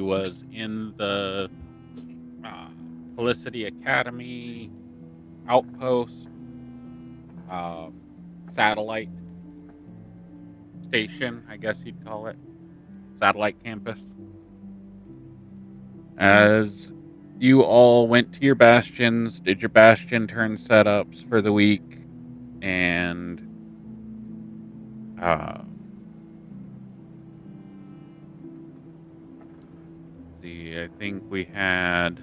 was in the Felicity Academy outpost satellite station, I guess you'd call it. Satellite campus. As you all went to your bastions, did your bastion turn setups for the week, and uh, see, I think we had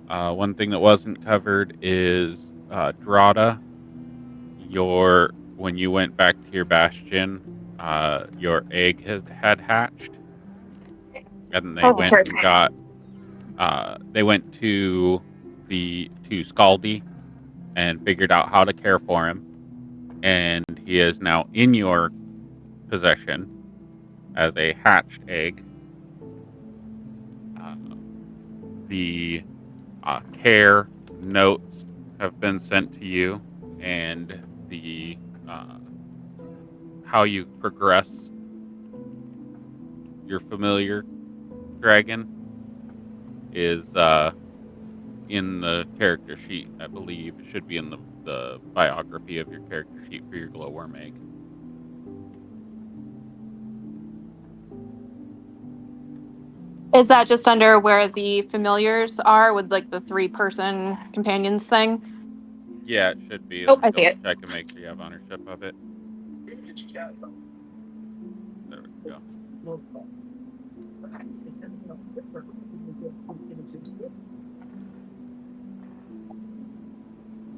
one thing that wasn't covered is Drada. When you went back to your bastion, your egg had hatched, and they Oh, went terrific. and got. They went to Scaldi and figured out how to care for him, and he is now in your possession as a hatched egg. Uh, the care notes have been sent to you, and the how you progress your familiar dragon is in the character sheet. I believe it should be in the biography of your character sheet for your glowworm egg. Is that just under where the familiars are with like the 3-person companions thing? Yeah, it should be. Oh, Let me I see double it. check and make sure you have ownership of it. There we go.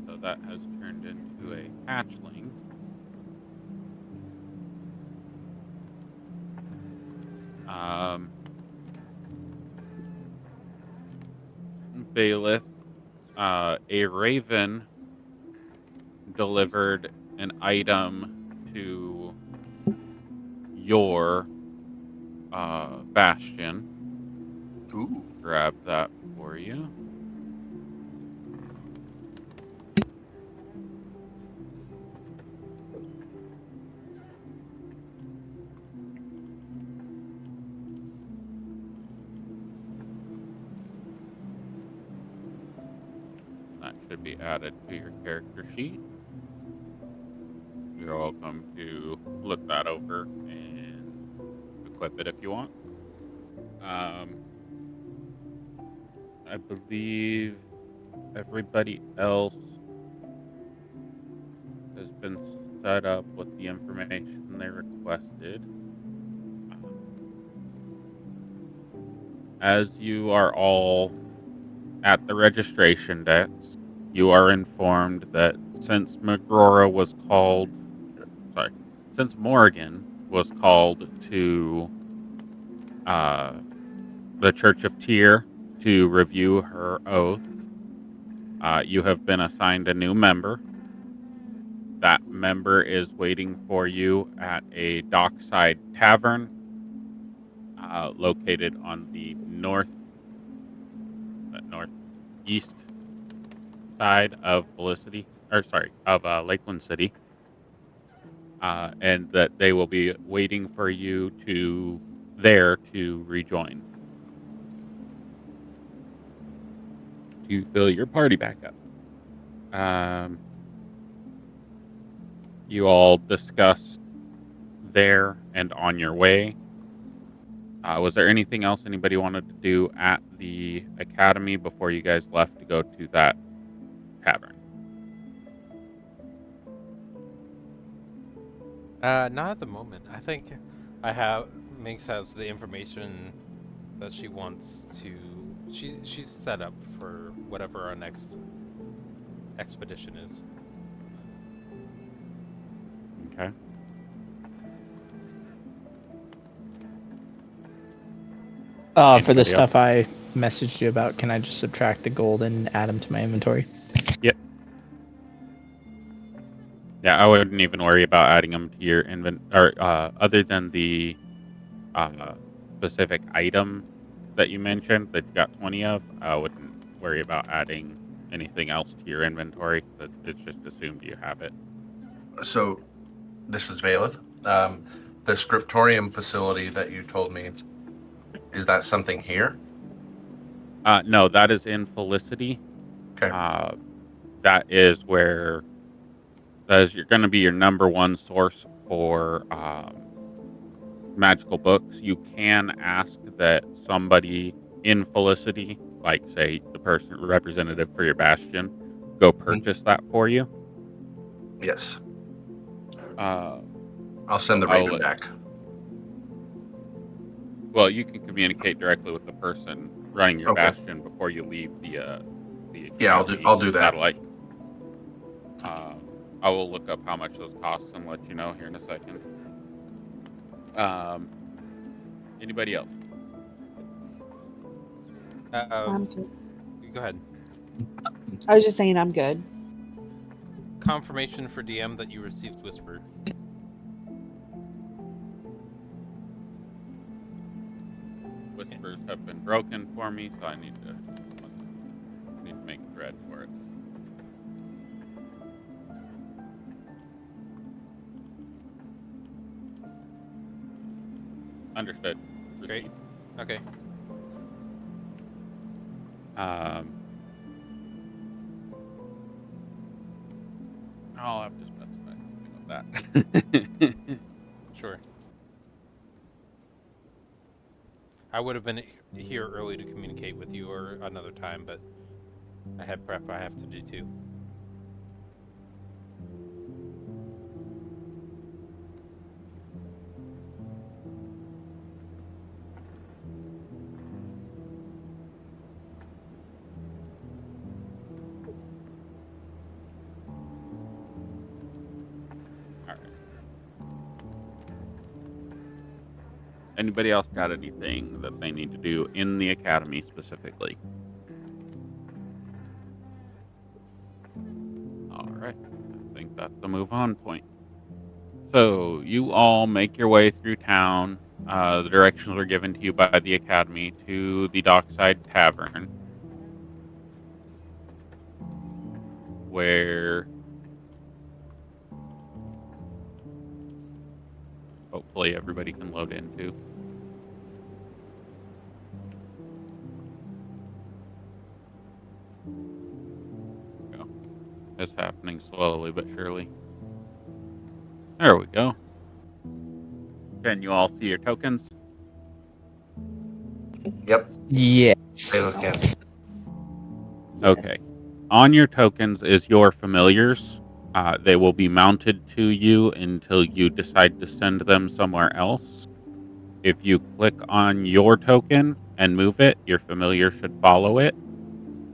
So that has turned into a hatchling. Bailiff, a raven delivered an item to your bastion. Ooh. Grab that for you. That should be added to your character sheet. You're welcome to look that over and equip it if you want. I believe everybody else has been set up with the information they requested. As you are all at the registration desk, you are informed that since Morgan was called to the Church of Tyr to review her oath, you have been assigned a new member. That member is waiting for you at a dockside tavern located on the northeast side of Lakeland City, and that they will be waiting for you to rejoin to fill your party back up. You all discussed there and on your way. Was there anything else anybody wanted to do at the academy before you guys left to go to that tavern? Not at the moment. I think Minx has the information that she wants to. She's set up for whatever our next expedition is. Okay. For the stuff I messaged you about, can I just subtract the gold and add them to my inventory? Yep. Yeah, I wouldn't even worry about adding them to your inventory, other than the specific item that you mentioned that you got 20 of. I wouldn't worry about adding anything else to your inventory. It's just assumed you have it. So, this is Valeth. The scriptorium facility that you told me Is that something here? No, that is in Felicity. Okay. That is where you're going to be your number one source for magical books. You can ask that somebody in Felicity, like say the person representative for your bastion, go purchase that for you. Yes. I'll send the raven back. Well, you can communicate directly with the person running your bastion before you leave the yeah, I'll do that. Satellite. I will look up how much those cost and let you know here in a second. Anybody else? I'm good. Go ahead. I was just saying I'm good. Confirmation for DM that you received Whisper. Whispers have been broken for me, so I need to make a thread for it. Understood. Great. Okay. I'll have to specify something with that. Sure. I would have been here early to communicate with you or another time, but I had prep I have to do too. Anybody else got anything that they need to do in the academy specifically? All right. I think that's the move on point. So you all make your way through town. The directions are given to you by the academy to the Dockside Tavern, where hopefully everybody can load into. Go. It's happening slowly but surely. There we go. Can you all see your tokens? Yep. Yes. Okay. On your tokens is your familiars. They will be mounted to you until you decide to send them somewhere else. If you click on your token and move it, your familiar should follow it.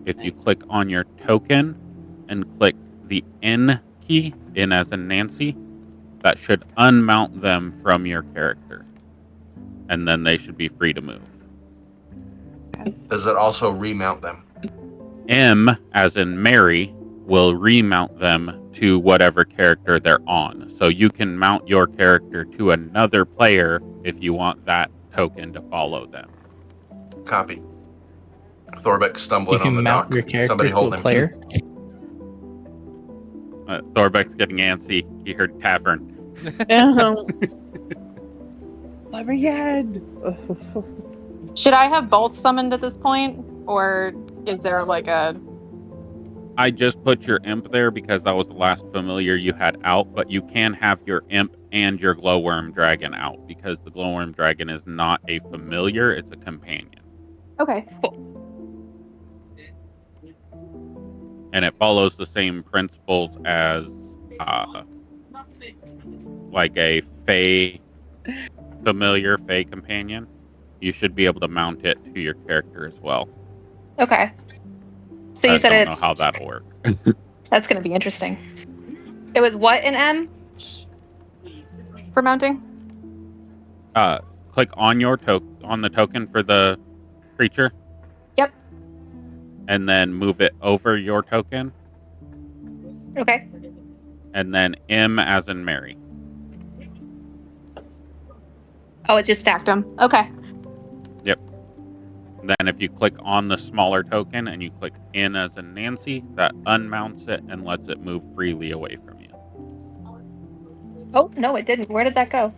If you click on your token and click the N key, in as in Nancy, that should unmount them from your character. And then they should be free to move. Does it also remount them? M, as in Mary, will remount them to whatever character they're on. So you can mount your character to another player if you want that token to follow them. Copy. Thorbeck stumbling You on can the mount dock. your character Somebody to hold a him. player. Thorbeck's getting antsy. He heard tavern. Let me in. Should I have both summoned at this point, or is there like a? I just put your imp there because that was the last familiar you had out, but you can have your imp and your glowworm dragon out because the glowworm dragon is not a familiar, it's a companion. Okay, cool. And it follows the same principles as like a Fey familiar, Fey companion. You should be able to mount it to your character as well. Okay. So you said I don't know how that'll work. That's going to be interesting. It was what in M for mounting? Click on your on the token for the creature. Yep. And then move it over your token. Okay. And then M as in Mary. Oh, it just stacked them. Okay. Yep. And then if you click on the smaller token and you click N as in Nancy, that unmounts it and lets it move freely away from you. Oh, no, it didn't. Where did that go?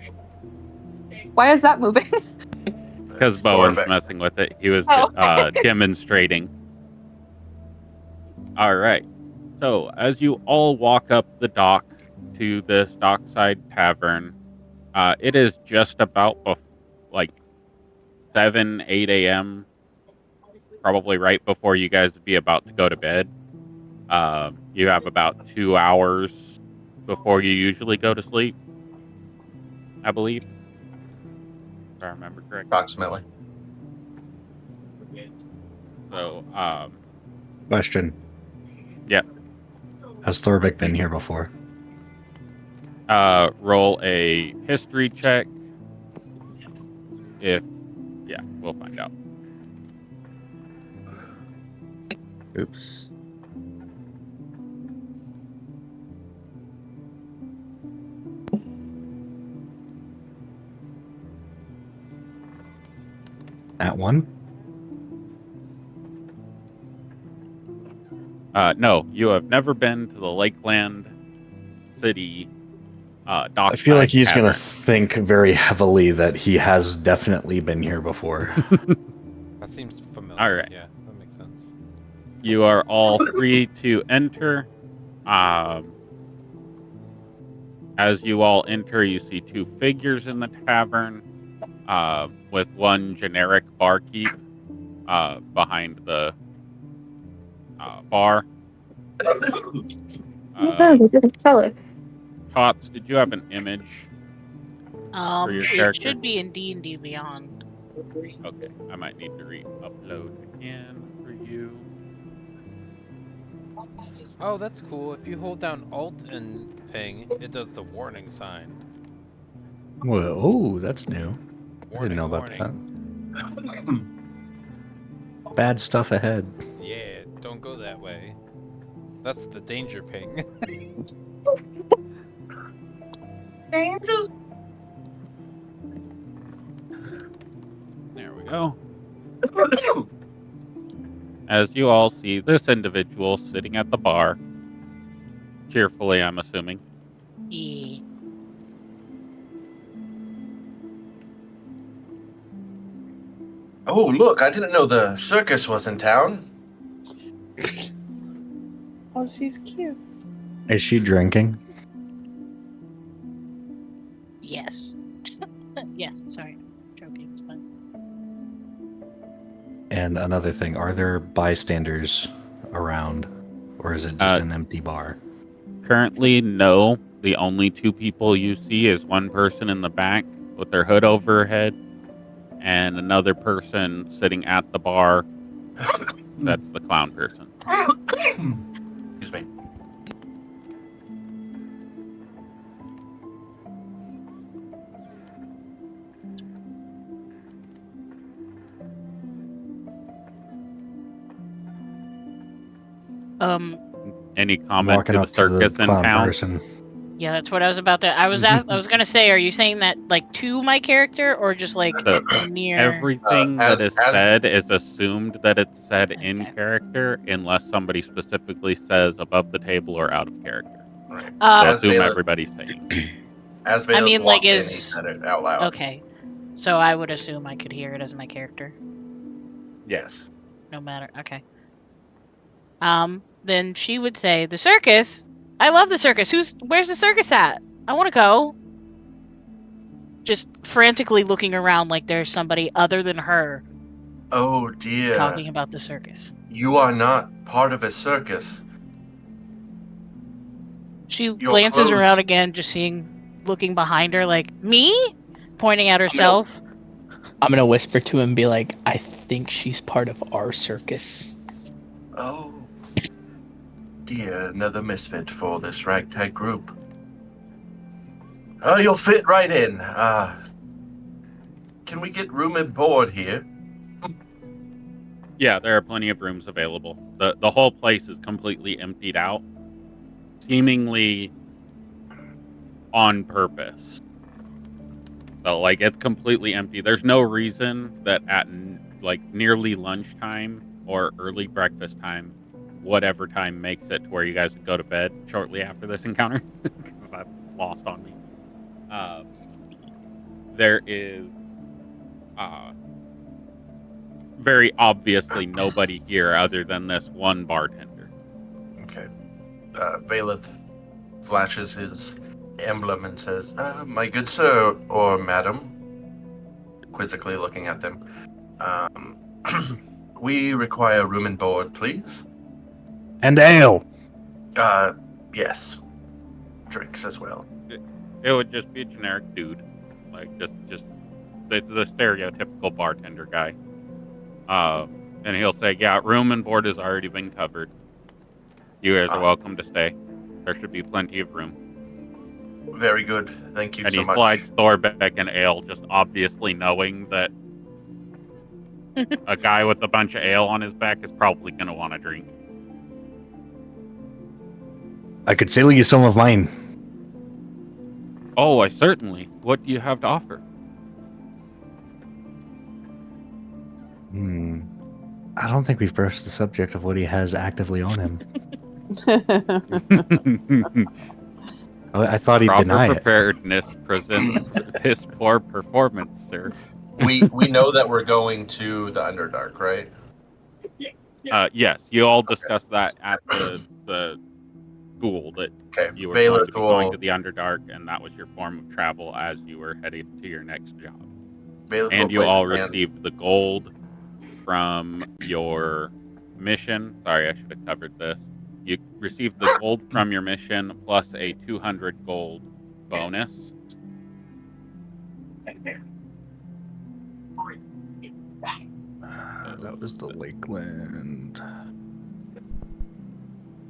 Why is that moving? because Bowen's Thorbeck. messing with it. He was Oh. demonstrating. All right. So as you all walk up the dock to this dockside tavern, it is just about like 7, 8 a.m. Probably right before you guys would be about to go to bed. You have about 2 hours before you usually go to sleep, I believe. If I remember correctly. Approximately. So, Question. yeah. Has Thorbeck been here before? Roll a history check. Yeah, we'll find out. Oops. At 1? No, you have never been to the Lakeland City dockside I feel like he's going to tavern. think very heavily that he has definitely been here before. That seems familiar. All right. Yeah, that makes sense. You are all free to enter. As you all enter, you see 2 figures in the tavern, with one generic barkeep behind the bar. They didn't sell it. Tots, did you have an image for your It character? should be in D&D Beyond. Okay, I might need to re-upload again for you. Oh, that's cool. If you hold down Alt and ping, it does the warning sign. Well, oh, that's new. I didn't know about Warning. that. Bad stuff ahead. Yeah, don't go that way. That's the danger ping. There we go. As you all see this individual sitting at the bar, cheerfully, I'm assuming. Yeah. Oh, look, I didn't know the circus was in town. Oh, she's cute. Is she drinking? Yes. Yes, sorry. Joking, it's fine. And another thing, are there bystanders around? Or is it just an empty bar? Currently, no. The only 2 people you see is one person in the back with their hood over her head, and another person sitting at the bar. That's the clown person. Excuse me. Any comment Walking to the up to the circus in clown town? person. Yeah, that's what I was about to. I was gonna say, are you saying that like to my character or just like So near? everything that is said is assumed that it's said in Okay. character unless somebody specifically says above the table or out of character. Right. So As assume Vela- everybody's saying. As I Vales mean, like, walked in, he is said it out loud. okay. So I would assume I could hear it as my character, Yes. no matter. Okay. Then she would say, "The circus. I love the circus. Where's the circus at? I want to go." Just frantically looking around like there's somebody other than her Oh dear. talking about the circus. You are not part of a circus. She Your glances clothes- around again, just looking behind her, like, me? Pointing at herself. I'm gonna whisper to him and be like, I think she's part of our circus. Oh dear, another misfit for this ragtag group. Oh, you'll fit right in. Can we get room and board here? Yeah, there are plenty of rooms available. The whole place is completely emptied out, seemingly on purpose. So, like, it's completely empty. There's no reason that at, like, nearly lunchtime or early breakfast time, whatever time makes it to where you guys would go to bed shortly after this encounter, because that's lost on me. There is very obviously nobody here other than this one bartender. Okay. Valeth flashes his emblem and says, "My good sir or madam," quizzically looking at them. "We require room and board, please." And ale. Yes. Drinks as well. It would just be a generic dude, like just the stereotypical bartender guy. And he'll say, "Yeah, room and board has already been covered. You guys are welcome to stay. There should be plenty of room." Very good. Thank you And so he much. slides Thorbeck an ale, just obviously knowing that a guy with a bunch of ale on his back is probably going to want to drink. I could sell you some of mine. Oh, I certainly. What do you have to offer? I don't think we've broached the subject of what he has actively on him. I thought he'd Proper deny it. preparedness presents piss poor performance, sir. We know that we're going to the Underdark, right? Yes, you all discussed that at the school that Okay. you were going to Valeth be going will to the Underdark, and that was your form of travel as you were headed to your next job. Valeth And will you place all his hand- received the gold from your mission. Sorry, I should have covered this. You received the gold from your mission plus a 200 gold bonus. That was the Lakeland.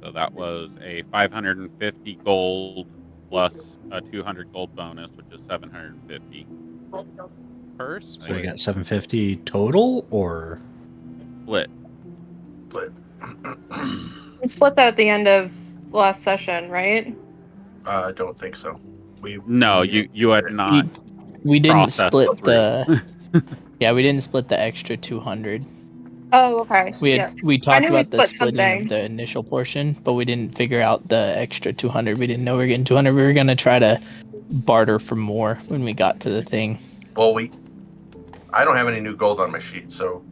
So that was a 550 gold plus a 200 gold bonus, which is 750. Purse? So we got 750 total, or Split. We split that at the end of last session, right? I don't think so. No, you had not. We didn't processed split through. the. Yeah, we didn't split the extra 200. Oh, okay. Yeah. We I talked knew we about the split splitting something. of the initial portion, but we didn't figure out the extra 200. We didn't know we were getting 200. We were gonna try to barter for more when we got to the thing. Well, I don't have any new gold on my sheet, so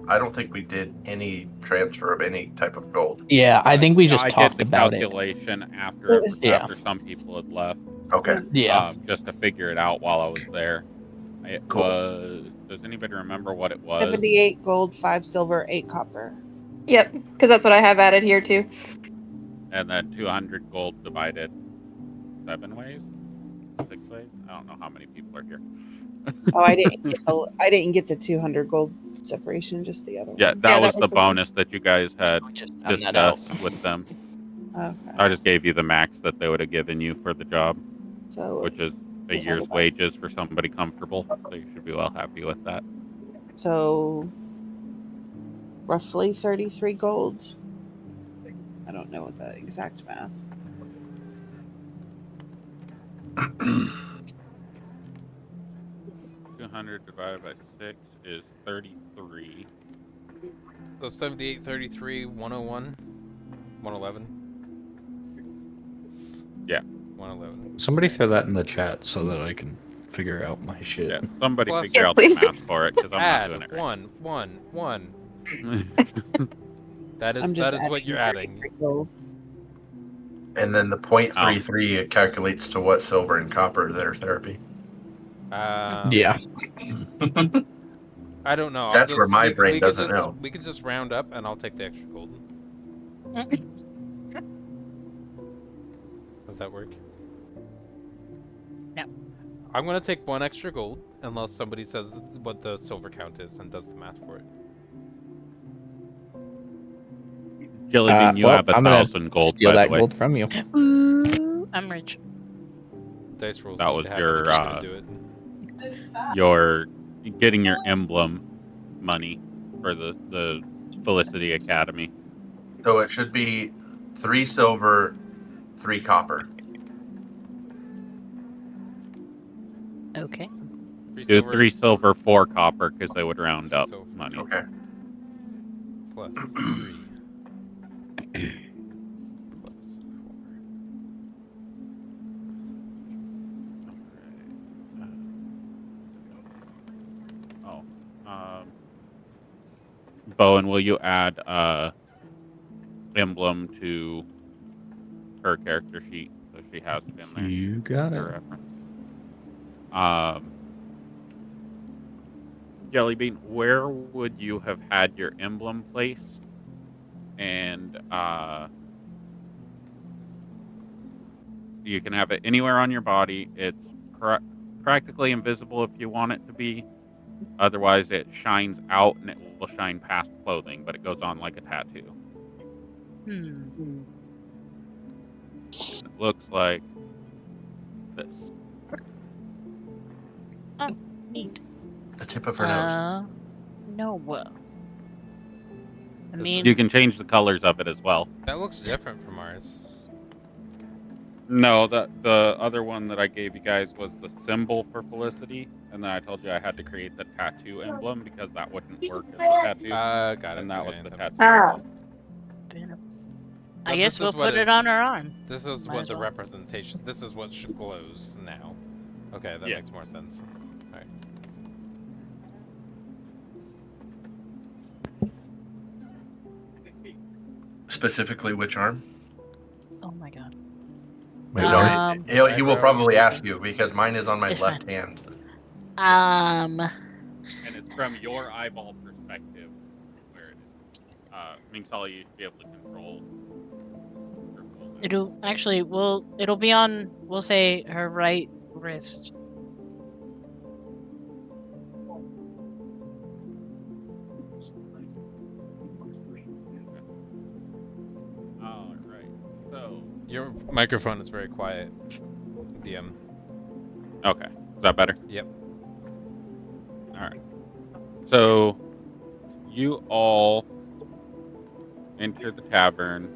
I don't think we did any transfer of any type of gold. Yeah, I think we just I talked did the about it. calculation after It was- after some people had left, Okay. Yeah. just to figure it out while I was there. It Cool. was. Does anybody remember what it was? 78 gold, 5 silver, 8 copper. Yep, because that's what I have added here too. And then 200 gold divided 7 ways, 6 ways. I don't know how many people are here. Oh, I didn't get the 200 gold separation, just the other Yeah, one. that Yeah, was that the was the one. bonus that you guys had Just found that out. discussed with them. Okay. I just gave you the max that they would have given you for the job, So which is a divided year's by wages for somebody comfortable. So you should be well happy with that. So roughly 33 gold. I don't know what the exact math. 200 divided by 6 is 33. So 78, 33, 101, 111. Yeah. 111. somebody throw that in the chat so that I can figure out my shit. Yeah, somebody Plus- figure Yes, out please. the math for it because I'm not Add doing it right. 1. That I'm is just what you're adding. 33 gold. And then the 0.33 it calculates to what silver and copper their therapy. Yeah. I don't know. That's where my brain we could doesn't know. We can just round up, and I'll take the extra gold. Does that work? No. I'm gonna take 1 extra gold, unless somebody says what the silver count is and does the math for it. Jellybean, you Well, have I'm gonna 1,000 gold, Steal by that the way. gold from you. Ooh, I'm rich. Dice rolls That need was to have your, an extra to do it. You're getting your emblem money for the Felicity Academy. So it should be 3 silver, 3 copper. Okay. Do 3 silver, 4 copper because they would round up Silver. money. Okay. plus 3. plus 4. Oh, Bowen, will you add emblem to her character sheet so she has it in there? You got For it. reference. Jellybean, where would you have had your emblem placed? And you can have it anywhere on your body. It's practically invisible if you want it to be. Otherwise, it shines out and it will shine past clothing, but it goes on like a tattoo. Hmm. And it looks like this. Neat. The tip of her nose. No. I Is mean, You can change the colors of it as well. That looks different from ours. No, the other one that I gave you guys was the symbol for Felicity, and then I told you I had to create the tattoo emblem because that wouldn't work as a tattoo. Got it. And that was Okay, the that tattoo makes emblem. I Now, guess this we'll is what put it is- on our arm. This is Might what as the well. representation. This is what glows now. Okay, that Yeah. makes more sense. All right. Specifically, which arm? Oh my god. Wait, No, what? he will Eyebrow probably piercing? ask you because mine is on my It's left fine. hand. And it's from your eyeball perspective where it is. Minxala, you should be able to control her clothing. It'll be on, we'll say, her right wrist. All right. So, Your microphone is very quiet, DM. okay. Is that better? Yep. All right. So, you all enter the tavern.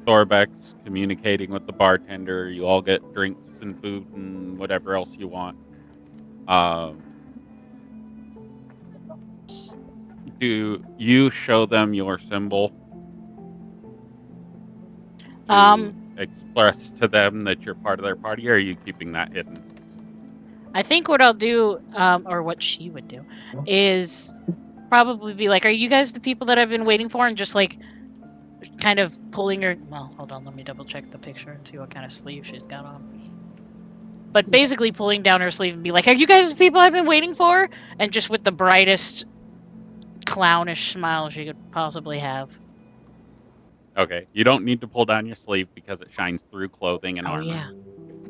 Thorbeck's communicating with the bartender. You all get drinks and food and whatever else you want. Do you show them your symbol to express to them that you're part of their party, or are you keeping that hidden? I think what I'll do, or what she would do, is probably be like, "Are you guys the people that I've been waiting for?" And just like, kind of pulling her. Well, hold on, let me double check the picture and see what kind of sleeve she's got on. But basically, pulling down her sleeve and be like, "Are you guys the people I've been waiting for?" And just with the brightest clownish smile she could possibly have. Okay, you don't need to pull down your sleeve because it shines through clothing and Oh armor. yeah.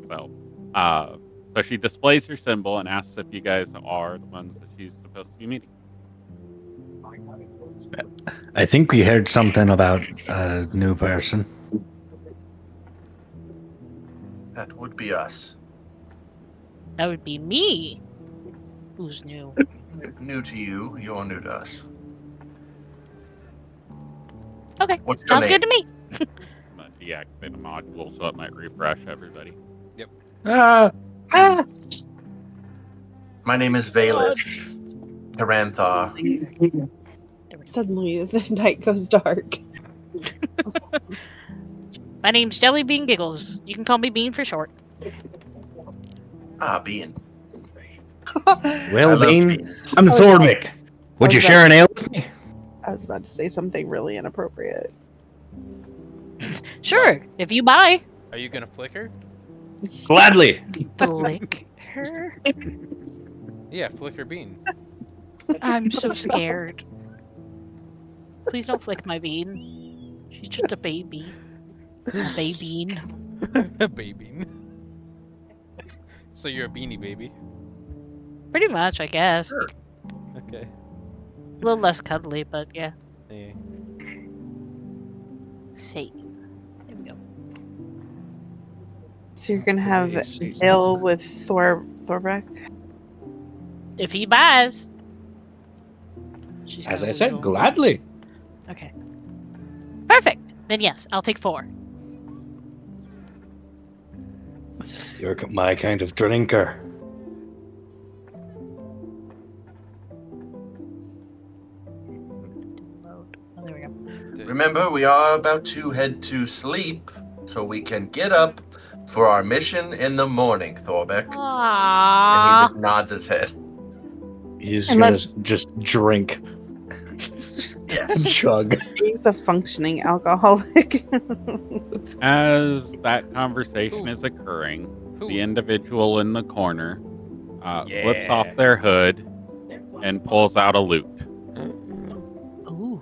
So she displays her symbol and asks if you guys are the ones that she's supposed to be meeting. I think we heard something about a new person. That would be us. That would be me. Who's new? New to you, you're new to us. Okay, What's your sounds name? good to me. I'm gonna deactivate a module so it might refresh everybody. My name is Valeth Taranthar. Suddenly, the night goes dark. My name's Jellybean Giggles. You can call me Bean for short. Ah, Bean. I Well, love Bean, Bean. I'm Oh, Thorbeck. Would you Okay. share an ale with me? I was about to say something really inappropriate. Sure, if you buy. Are you gonna flicker? Gladly. Flick her? Yeah, flicker bean. I'm so scared. Please don't flick my bean. She's just a baby. A baby. Baby. So you're a beanie baby. Pretty much, I guess. Sure. Okay. A little less cuddly, but yeah. Yeah. Save. There we go. So you're gonna have ale with Thorbeck? If he buys. She's As gonna I said, lose all- gladly. Okay. Perfect. Then yes, I'll take 4. You're my kind of drinker. Oh, there we go. Remember, we are about to head to sleep so we can get up for our mission in the morning, Thorbeck. And he Aww. just nods his head. He's And gonna let's- just drink, Yes. chug. He's a functioning alcoholic. As that conversation Who? is occurring, Who? the individual in the corner flips Yeah. off their hood and pulls out a loot. Ooh.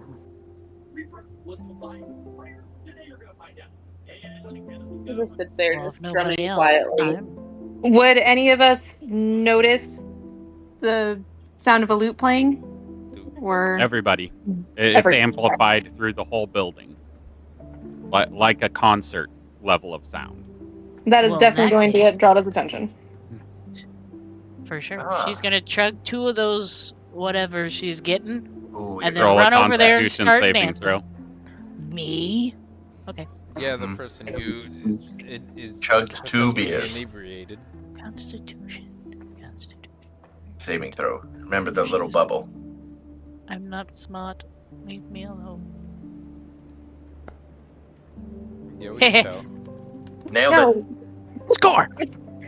He just sits there, Well, if just nobody strumming else, quietly. Would any of us notice the sound of a lute playing? Or Everybody. It's Every- amplified through the whole building. Like a concert level of sound. that is Well, in definitely that going to case- get Drada's attention. For sure. Ah. She's gonna chug 2 of those whatever she's getting, Ooh, and you're then Roll a run over there and Constitution start saving dancing. throw. Me? Yeah, the Mhm. person who is Chugged 2 potentially beers. inebriated. Constitution. Constitution. saving throw. Remember the little bubble. I'm not smart. Leave me alone. Yeah, we can tell. Nailed it. No. Score!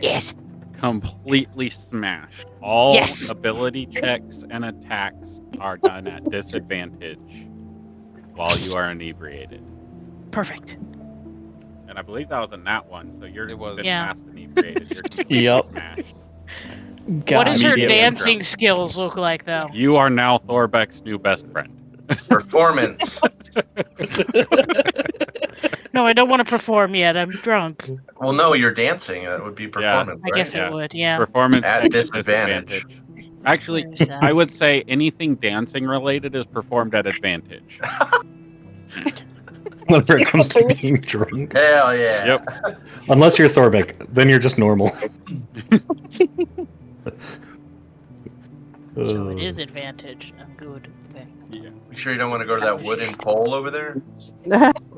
Yes. Completely smashed. All Yes. ability checks and attacks are done at disadvantage while you are inebriated. Perfect. And I believe that was a nat one, so you're It was. been Yeah. past inebriated. You're completely Yup. smashed. What God, does her Immediately dancing drunk. skills look like, though? You are now Thorbeck's new best friend. Performance. No, I don't want to perform yet. I'm drunk. Well, no, you're dancing. That would be performance, I guess right? it would, yeah. Performance At check disadvantage. Actually, There's that. I would say anything dancing related is performed at advantage. Whenever it comes to being drunk. Hell yeah. Yep. Unless you're Thorbeck, then you're just normal. So it is advantage. I'm good. Okay. Yeah. You sure you don't want to go to that wooden pole over there?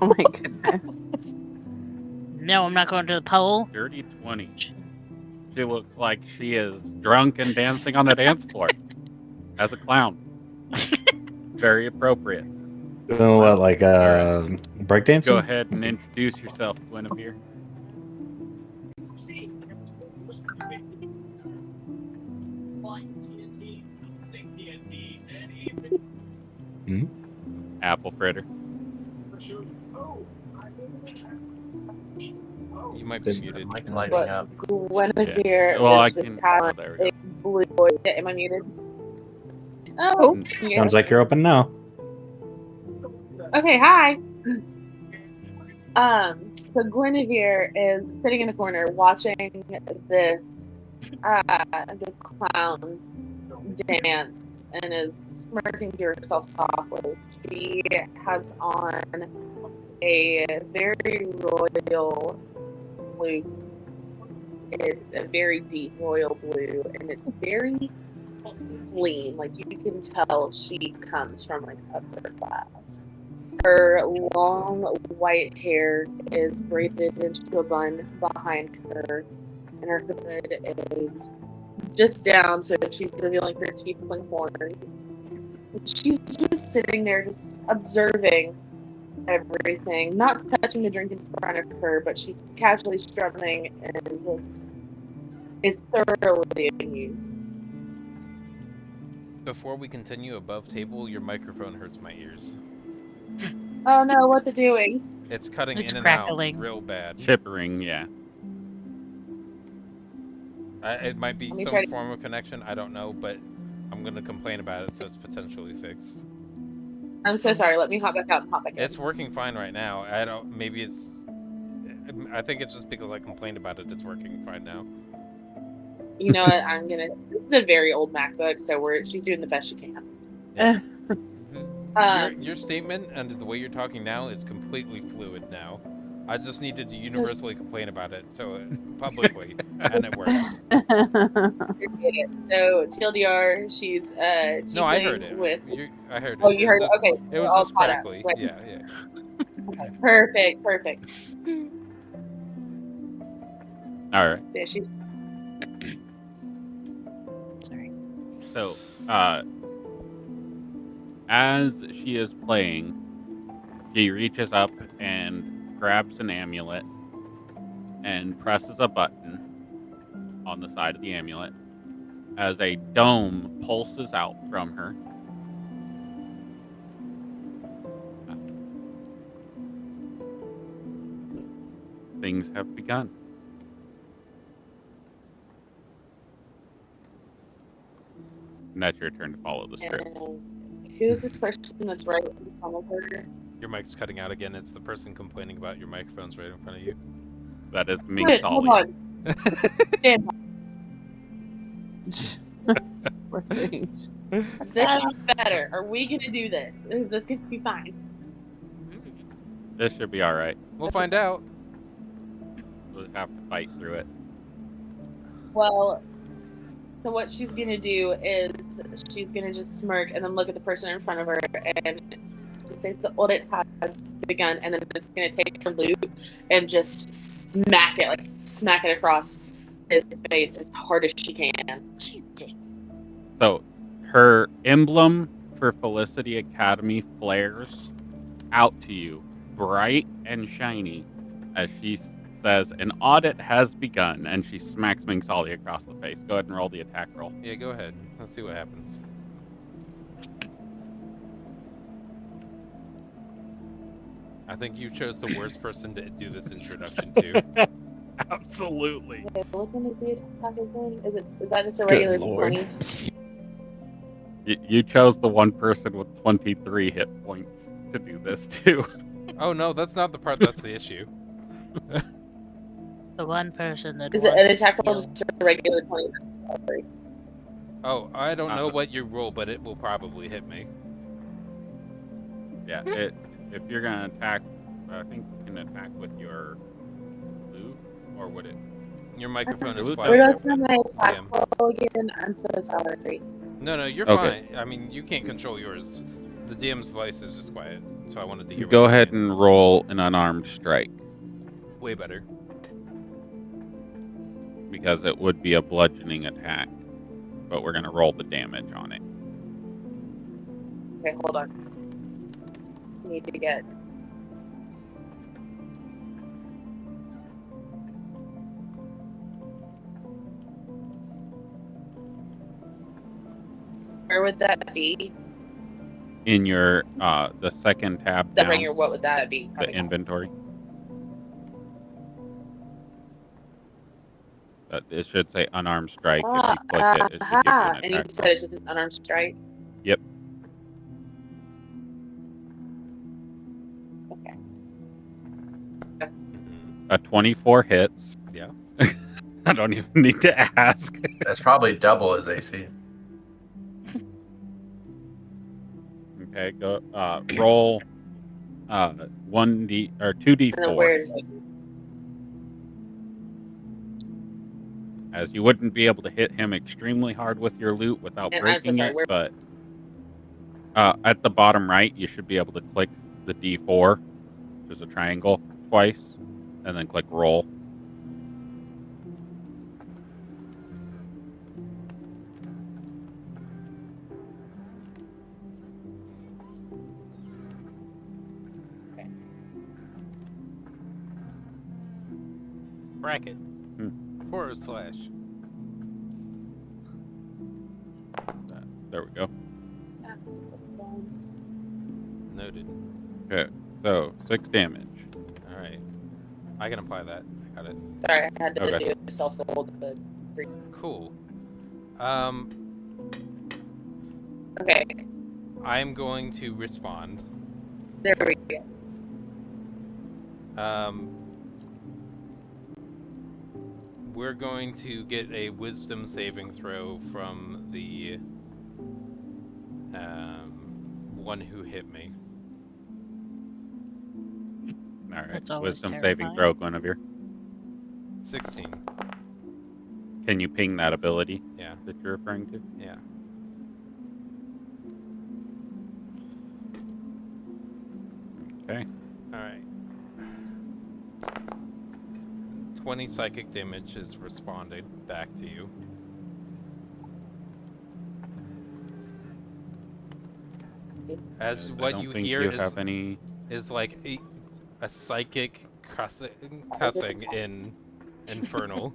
Oh my goodness. No, I'm not going to the pole. Dirty 20. She looks like she is drunk and dancing on a dance floor as a clown. Very appropriate. You know what, like breakdancing? Go ahead and introduce yourself, Guinevere. Apple fritter. You might be muted. Mic lighting up. Guinevere Well, I is the can. cat. Oh, there we go. Blue boy. Am I muted? Oh, yeah. Sounds like you're open now. Okay, hi. So Guinevere is sitting in the corner watching this this clown dance and is smirking to herself softly. She has on a very royal blue. It's a very deep royal blue, and it's very clean. Like you can tell she comes from like upper class. Her long white hair is braided into a bun behind her, and her hood is just down, so she's revealing her teeth and horns. She's just sitting there, just observing everything, not touching the drink in front of her, but she's casually strumming and just is thoroughly amused. Before we continue above table, your microphone hurts my ears. Oh no, what's it doing? It's cutting It's in and crackling. out real bad. Chippering, yeah. It might be Let me some try to- form of connection. I don't know, but I'm gonna complain about it, so it's potentially fixed. I'm so sorry. Let me hop back out and hop back in. It's working fine right now. I don't. Maybe it's. I think it's just because I complained about it. It's working fine now. You know what? I'm gonna. This is a very old MacBook, so she's doing the best she can. Your statement and the way you're talking now is completely fluid now. I just needed to So- universally complain about it, so publicly, and it works. So TLDR, she's No, I tiefling heard it. with. I heard it. Oh, you heard? It was Okay, just, so it was we're all just caught up. crackly. Right. Yeah. Perfect. All right. So yeah, she's Sorry. So, as she is playing, she reaches up and grabs an amulet and presses a button on the side of the amulet. as a dome pulses out from her. Things have begun. And that's your turn to follow the script. And who's this person that's right in front of her? Your mic's cutting out again. It's the person complaining about your microphone's right in front of you. That is Ming Wait, hold Solly. on. Stand by. Poor things. This is better. Are we gonna do this? Is this gonna be fine? This should be alright. We'll find out. We'll just have to fight through it. Well, so what she's gonna do is she's gonna just smirk and then look at the person in front of her and say the audit has begun, and then it's gonna take her loot and just smack it across his face as hard as she can. Jesus. So, her emblem for Felicity Academy flares out to you, bright and shiny, as she says, "An audit has begun," and she smacks Ming Solly across the face. Go ahead and roll the attack roll. Yeah, go ahead. Let's see what happens. I think you chose the worst person to do this introduction to. Absolutely. Okay, which one is the attack again? Is that just a regular Lord. 20? You chose the one person with 23 hit points to do this too. Oh no, that's not the part that's the issue. The one person that Is it an wants attack roll healing. just a regular 20? Sorry. Oh, I don't know what you roll, but it will probably hit me. Yeah, if you're gonna attack, I think you can attack with your loot, or would it? Your microphone is Where quiet. Where do I find my attack Yeah. roll again? I'm so sorry. No, you're Okay. fine. I mean, you can't control yours. The DM's voice is just quiet, so I wanted to hear. Go what you're ahead saying. and roll an unarmed strike, Way better. because it would be a bludgeoning attack, but we're gonna roll the damage on it. Okay, hold on. I need to get. Where would that be? In your the second tab That down, ringer, what would that be? the inventory. It should say unarmed strike. If you click it, it should give you an And you attack said roll. it's just an unarmed strike? Yep. Okay. Mhm. A 24 hits. Yeah. I don't even need to ask. That's probably double his AC. Okay, go roll 1d or And then 2d4. where is it? As you wouldn't be able to hit him extremely hard with your loot without And I'm so breaking sorry, it, where- but at the bottom right, you should be able to click the D4, which is a triangle, twice, and then click roll. Bracket. /. There we go. Noted. Okay, so 6 damage. All right. I can apply that. I got it. Sorry, I had to Okay. do a self-roll. Cool. Okay, I'm going to respond. there we go. We're going to get a wisdom saving throw from the one who hit me. All right, That's always wisdom saving terrifying. throw, Guinevere. 16. Can you ping that ability Yeah. that you're referring to? Yeah. Okay. All right. 20 psychic damage is responded back to you. As I what don't you think hear you have any. is like a psychic cussing in Infernal.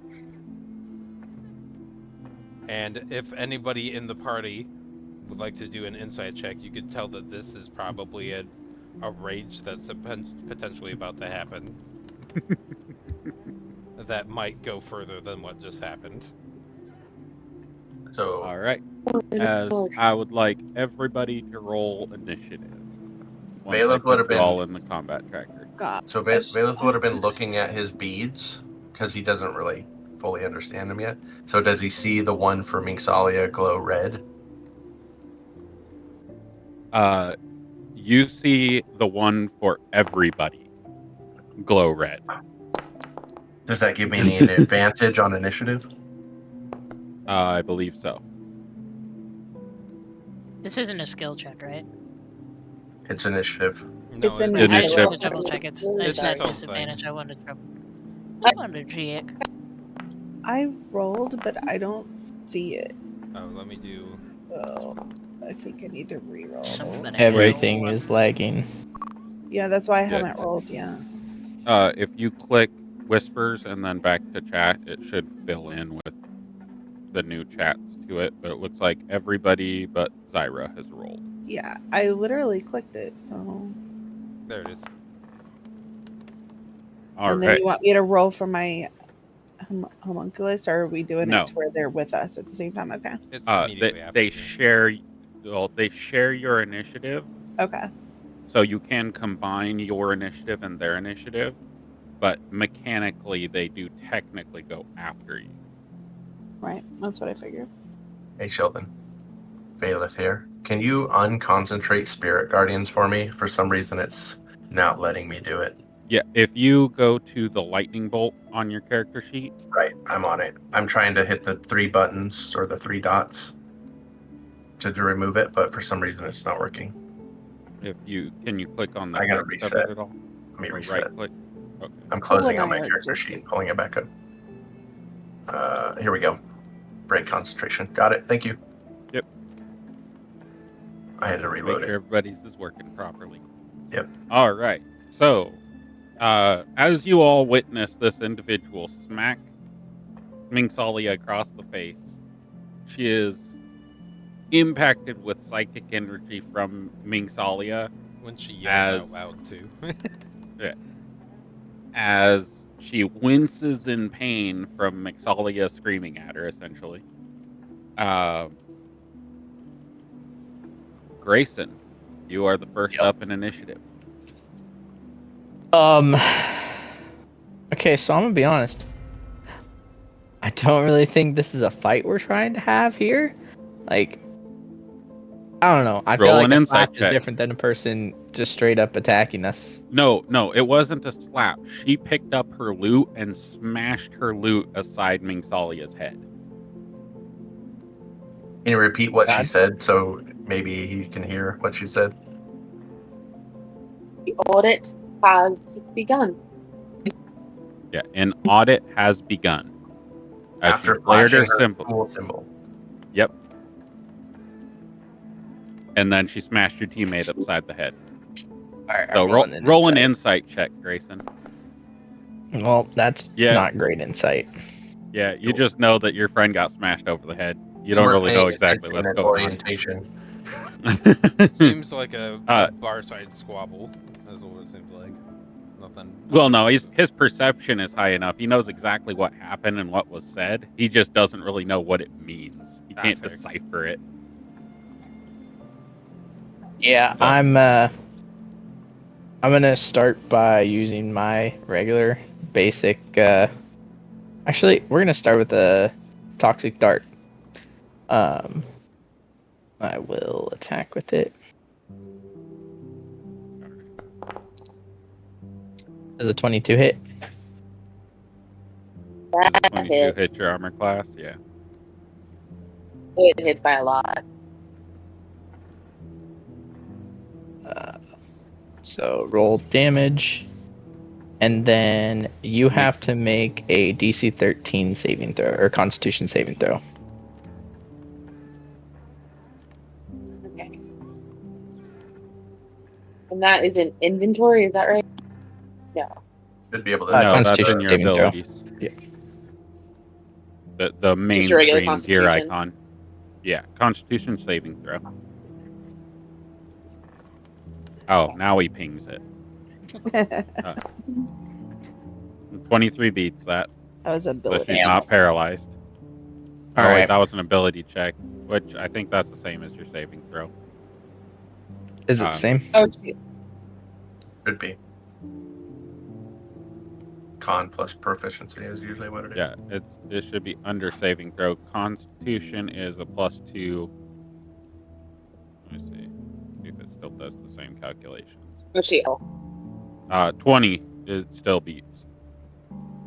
And if anybody in the party would like to do an insight check, you could tell that this is probably a rage that's potentially about to happen. That might go further than what just happened. So All right. As I would like everybody to roll initiative. Once I Bailiff would put have you been all in the combat tracker. God. So Bailiff would have been looking at his beads because he doesn't really fully understand them yet. So does he see the one for Minxalia glow red? You see the one for everybody glow red. Does that give me an advantage on initiative? I believe so. This isn't a skill check, right? It's initiative. No, It's I Initiative. just wanted to double check. I It's just had its own disadvantage. thing. I wanted to check. I rolled, but I don't see it. Oh, let me do. So I think I need to re-roll. Somebody Everything is lagging. Yeah, that's why I Good. haven't rolled yet. If you click whispers and then back to chat, it should fill in with the new chats to it. But it looks like everybody but Zyra has rolled. Yeah, I literally clicked it. So. There it is. All And then right. you want me to roll for my homunculus, or are we doing No. it to where they're with us at the same time? Okay. It's immediately after They me. share. Well, they share your initiative, Okay. so you can combine your initiative and their initiative. But mechanically, they do technically go after you. Right. That's what I figured. Hey, Sheldon. Bailiff here. Can you unconcentrate Spirit Guardians for me? For some reason, it's not letting me do it. Yeah, if you go to the lightning bolt on your character sheet. Right, I'm on it. I'm trying to hit the 3 buttons or the 3 dots to remove it, but for some reason it's not working. Can you click on the I gotta text of reset. it at all? Let me Or reset. right click. Okay. I'm closing and out my I are character just- sheet, pulling it back up. Here we go. Break concentration. Got it. Thank you. Yep. I had to Make reload sure it. everybody's is working properly. Yep. All right. So, as you all witness this individual smack Minxalia across the face, she is impacted with psychic energy from Minxalia When she yells as- out loud, too. as she winces in pain from Minxalia screaming at her, essentially. Grayson, you are the first up in initiative. Okay, so I'm gonna be honest. I don't really think this is a fight we're trying to have here. Like, I don't know. I feel Roll like an a insight slap is check. different than a person just straight up attacking us. No, it wasn't a slap. She picked up her loot and smashed her loot aside Minxalia's head. Can you repeat what she God. said so maybe he can hear what she said? The audit has begun. Yeah, an audit has begun. As After she flared her flashing her symbol. cool symbol. Yep. And then she smashed your teammate upside the head. Alright, So I'm roll an insight check, Grayson. Well, that's Yeah. not great insight. Yeah, you just know that your friend got smashed over the head. You don't We're really know paying exactly attention what's at going orientation. on. Seems like a Uh, bar-side squabble. That's what it seems like. Nothing. Well, no, his perception is high enough. He knows exactly what happened and what was said. He just doesn't really know what it means. He can't fair. decipher it. Yeah, But- I'm gonna start by using my regular basic actually we're gonna start with the toxic dart. I will attack with it. Does a 22 hit? Does That 22 hits. hit your armor class? Yeah. It hits by a lot. So roll damage, and then you have to make a DC 13 saving throw or Constitution saving throw. Okay. And that is in inventory, is that right? No. Should be able to. Uh, No, that's Constitution in your saving throw. abilities. The main Just your regular screen gear Constitution. icon. Yeah, Constitution saving throw. Oh, now he pings it. 23 beats that. That was So ability. she's not paralyzed. All Oh, wait, right. that was an ability check, which I think that's the same as your saving throw. Is it the same? Oh, shoot. Could be. Con plus proficiency is usually what it is. Yeah, it should be under saving throw. Constitution is a +2. Let me see if it still does the same calculations. Oh, shoot. 20 it still beats.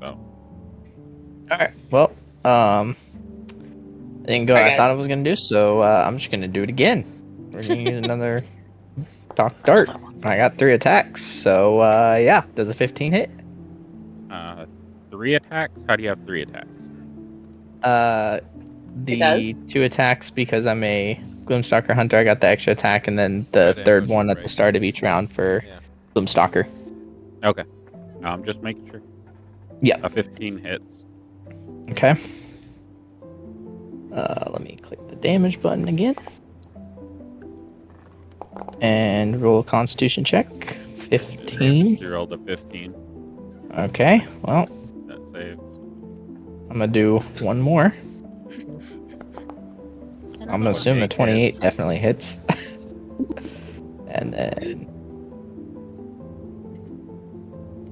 So All right. Well, it didn't go Alright, I guys. thought it was gonna do, so I'm just gonna do it again. We're gonna use another Doc Dart. I got 3 attacks, so yeah. Does a 15 hit? 3 attacks. How do you have 3 attacks? The 2 attacks because I'm a Gloomstalker Hunter. I got the extra attack, and then the Red third ambush, one at the right? start of each round for Yeah. Gloomstalker. Okay, I'm just making sure. Yeah. A 15 hits. Okay. Let me click the damage button again. And roll a Constitution check. 15. You rolled a 15. Okay. Well, That saves. I'm gonna do one more. I'm gonna assume the 28 hits. definitely hits. And then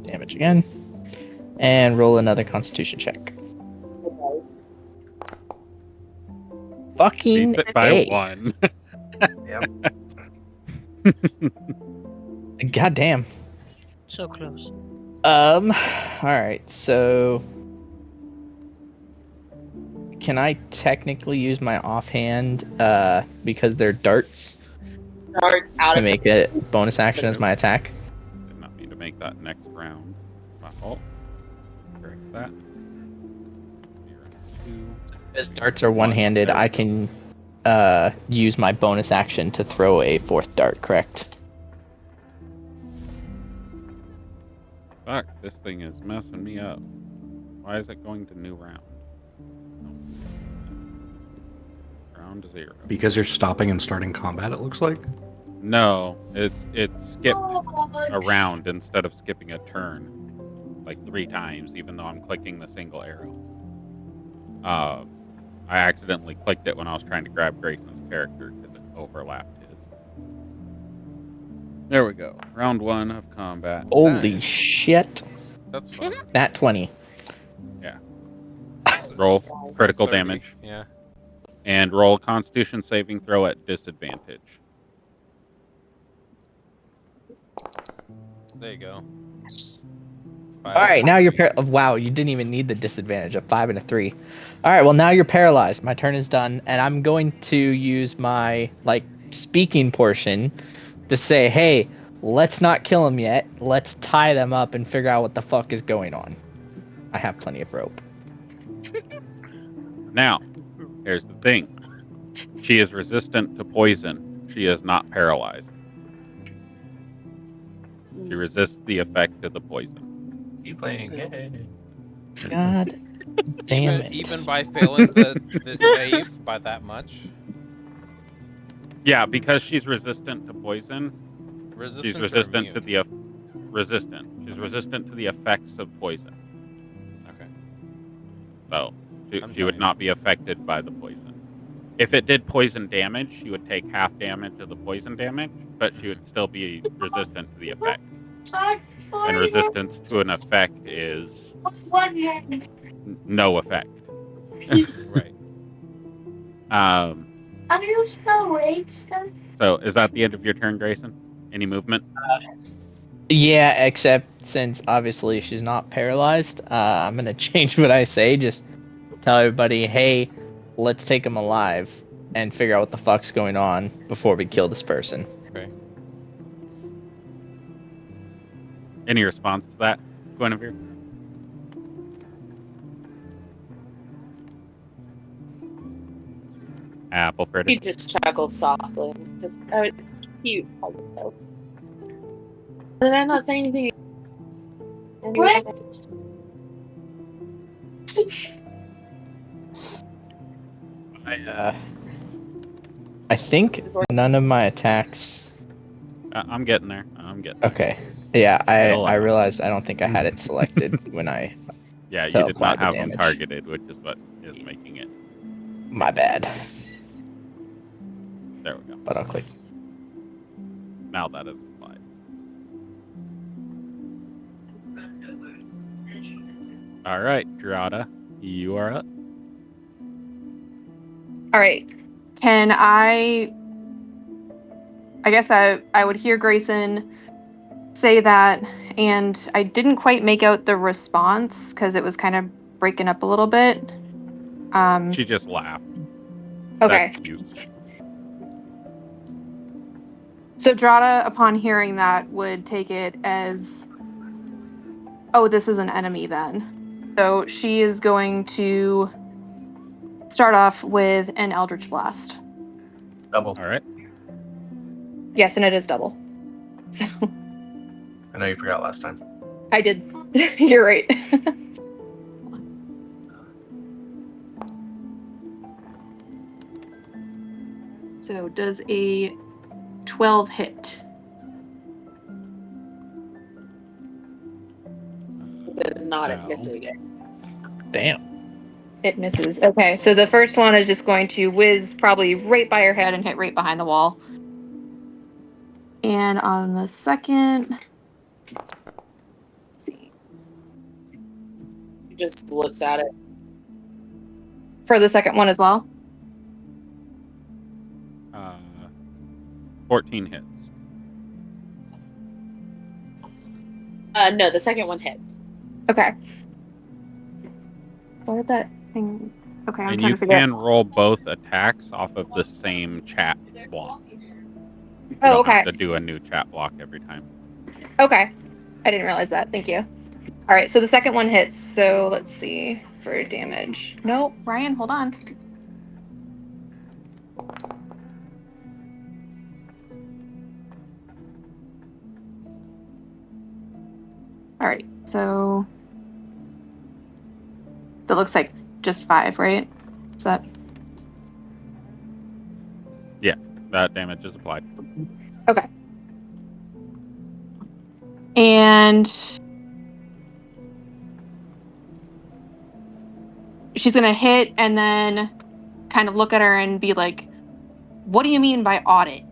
damage again. And roll another Constitution check. Fucking Beats it by A. 1. Yep. God damn. So close. Alright, so can I technically use my offhand because they're darts Darts out to of make a bonus action as my attack? Did not mean to make that next round. My fault. Correct that. 2. As darts are one-handed, I can use my bonus action to throw a 4th dart, correct? Fuck, this thing is messing me up. Why is it going to new round? Round 0. Because you're stopping and starting combat, it looks like. No, it skipped a round instead of skipping a turn, like 3 times, even though I'm clicking the single arrow. I accidentally clicked it when I was trying to grab Grayson's character because it overlapped his. There we go. Round 1 of combat. Holy Nice. shit. That's fun. Nat 20. Roll critical 30. damage Yeah. and roll a Constitution saving throw at disadvantage. There you go. Alright, now you're wow, you didn't even need the disadvantage, a 5 and a 3. Alright, well now you're paralyzed. My turn is done, and I'm going to use my speaking portion to say, hey, let's not kill them yet. Let's tie them up and figure out what the fuck is going on. I have plenty of rope. Now, here's the thing. She is resistant to poison. She is not paralyzed. She resists the effect of the poison. Keep playing. Yay. God damn it. Even by failing the save by that much? Yeah, because she's resistant to poison, Resistant she's resistant or to the resistant. She's resistant to the effects of poison. Okay. So I'm she would fine. not be affected by the poison. If it did poison damage, she would take half damage of the poison damage, but she would still be resistant to the effect. And resistance to an effect is no effect. Right. How do you spell rates? So is that the end of your turn, Grayson? Any movement? Yeah, except since obviously she's not paralyzed, I'm gonna change what I say. Just tell everybody, hey, let's take him alive and figure out what the fuck's going on before we kill this person. Okay. Any response to that, Guinevere? Apple He Fritter. just chuckles softly. It's just, oh, it's cute. Also. Did I not say anything? Anyway, I think none of my attacks. I'm getting there. I'm getting there. Okay. Yeah, Settle I down. realized I don't think I had it selected when I Yeah, to you did apply not the have them damage. targeted, which is what is making it. My bad. There we go. But I'll click. Now that is applied. All right, Drada, you are up. All right. Can I guess I would hear Grayson say that, and I didn't quite make out the response because it was kind of breaking up a little bit. She just laughed. Okay. That's cute. So Drada, upon hearing that, would take it as, oh, this is an enemy then. So she is going to start off with an Eldritch Blast. Double. All right. Yes, and it is double. So I know you forgot last time. I did. You're right. So does a 12 hit? It does not. It No. misses. Damn. It misses. Okay, so the first one is just going to whiz probably right by her head and hit right behind the wall. And on the second, let's see. He just looks at it. For the second one as well? 14 hits. No, the second one hits. Okay. What did that thing? Okay, I'm And trying you to figure can out. roll both attacks off of the same chat block. You Oh, don't okay. have to do a new chat block every time. Okay. I didn't realize that. Thank you. All right, so the second one hits. So let's see for damage. No, Ryan, hold on. All right, so that looks like just 5, right? Is that? Yeah, that damage is applied. Okay. And she's going to hit and then kind of look at her and be like, what do you mean by audit?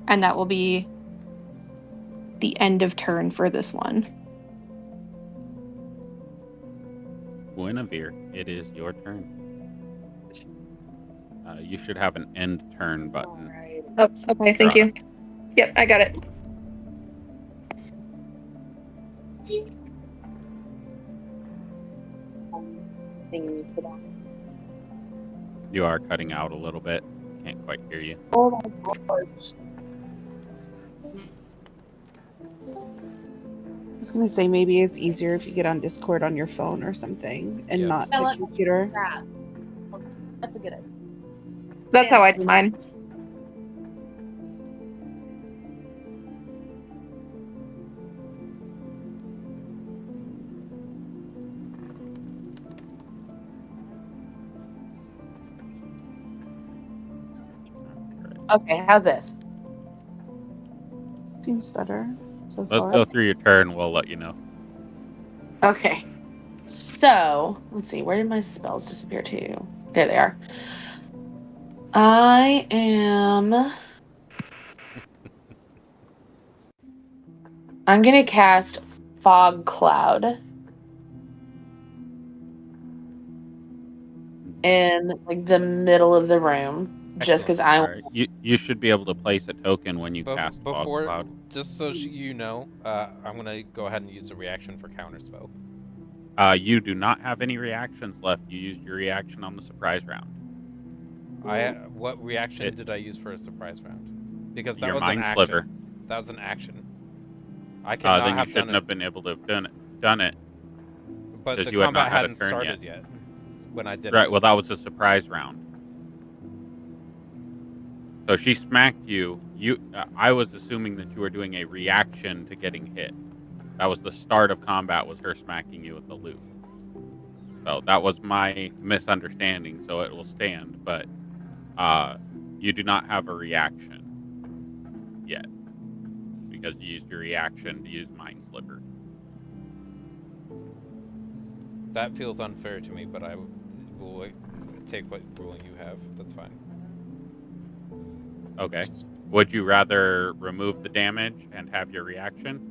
And that will be the end of turn for this one. Guinevere, it is your turn. You should have an end turn button. Right. Oh, okay, thank you. Yep, I got it. Thingies for that. You are cutting out a little bit. Can't quite hear you. Oh my god. I was gonna say maybe it's easier if you get on Discord on your phone or something and Yes. not the computer. Crap. That's a good idea. That's how I do mine. Okay, how's this? Seems better so Let's far. go through your turn. We'll let you know. Okay. So, let's see. Where did my spells disappear to? There they are. I am. I'm going to cast Fog Cloud in like the middle of the room. Just because I. All right. You should be able to place a token when you cast Fog Before, Cloud. just so you know, I'm gonna go ahead and use a reaction for counterspell. You do not have any reactions left. You used your reaction on the surprise round. What reaction did I use for a surprise round? Because that Your was Mind an action. Sliver. That was an action. I cannot Then you have shouldn't done have it. been able to have done it. But the 'cause you had not combat had a hadn't turn started yet when I did Right. it. Well, that was a surprise round. So she smacked you. I was assuming that you were doing a reaction to getting hit. That was the start of combat. Was her smacking you with the loot. So that was my misunderstanding, so it will stand, but you do not have a reaction yet because you used your reaction to use Mind Sliver. That feels unfair to me, but I will take what ruling you have. That's fine. Okay. Would you rather remove the damage and have your reaction?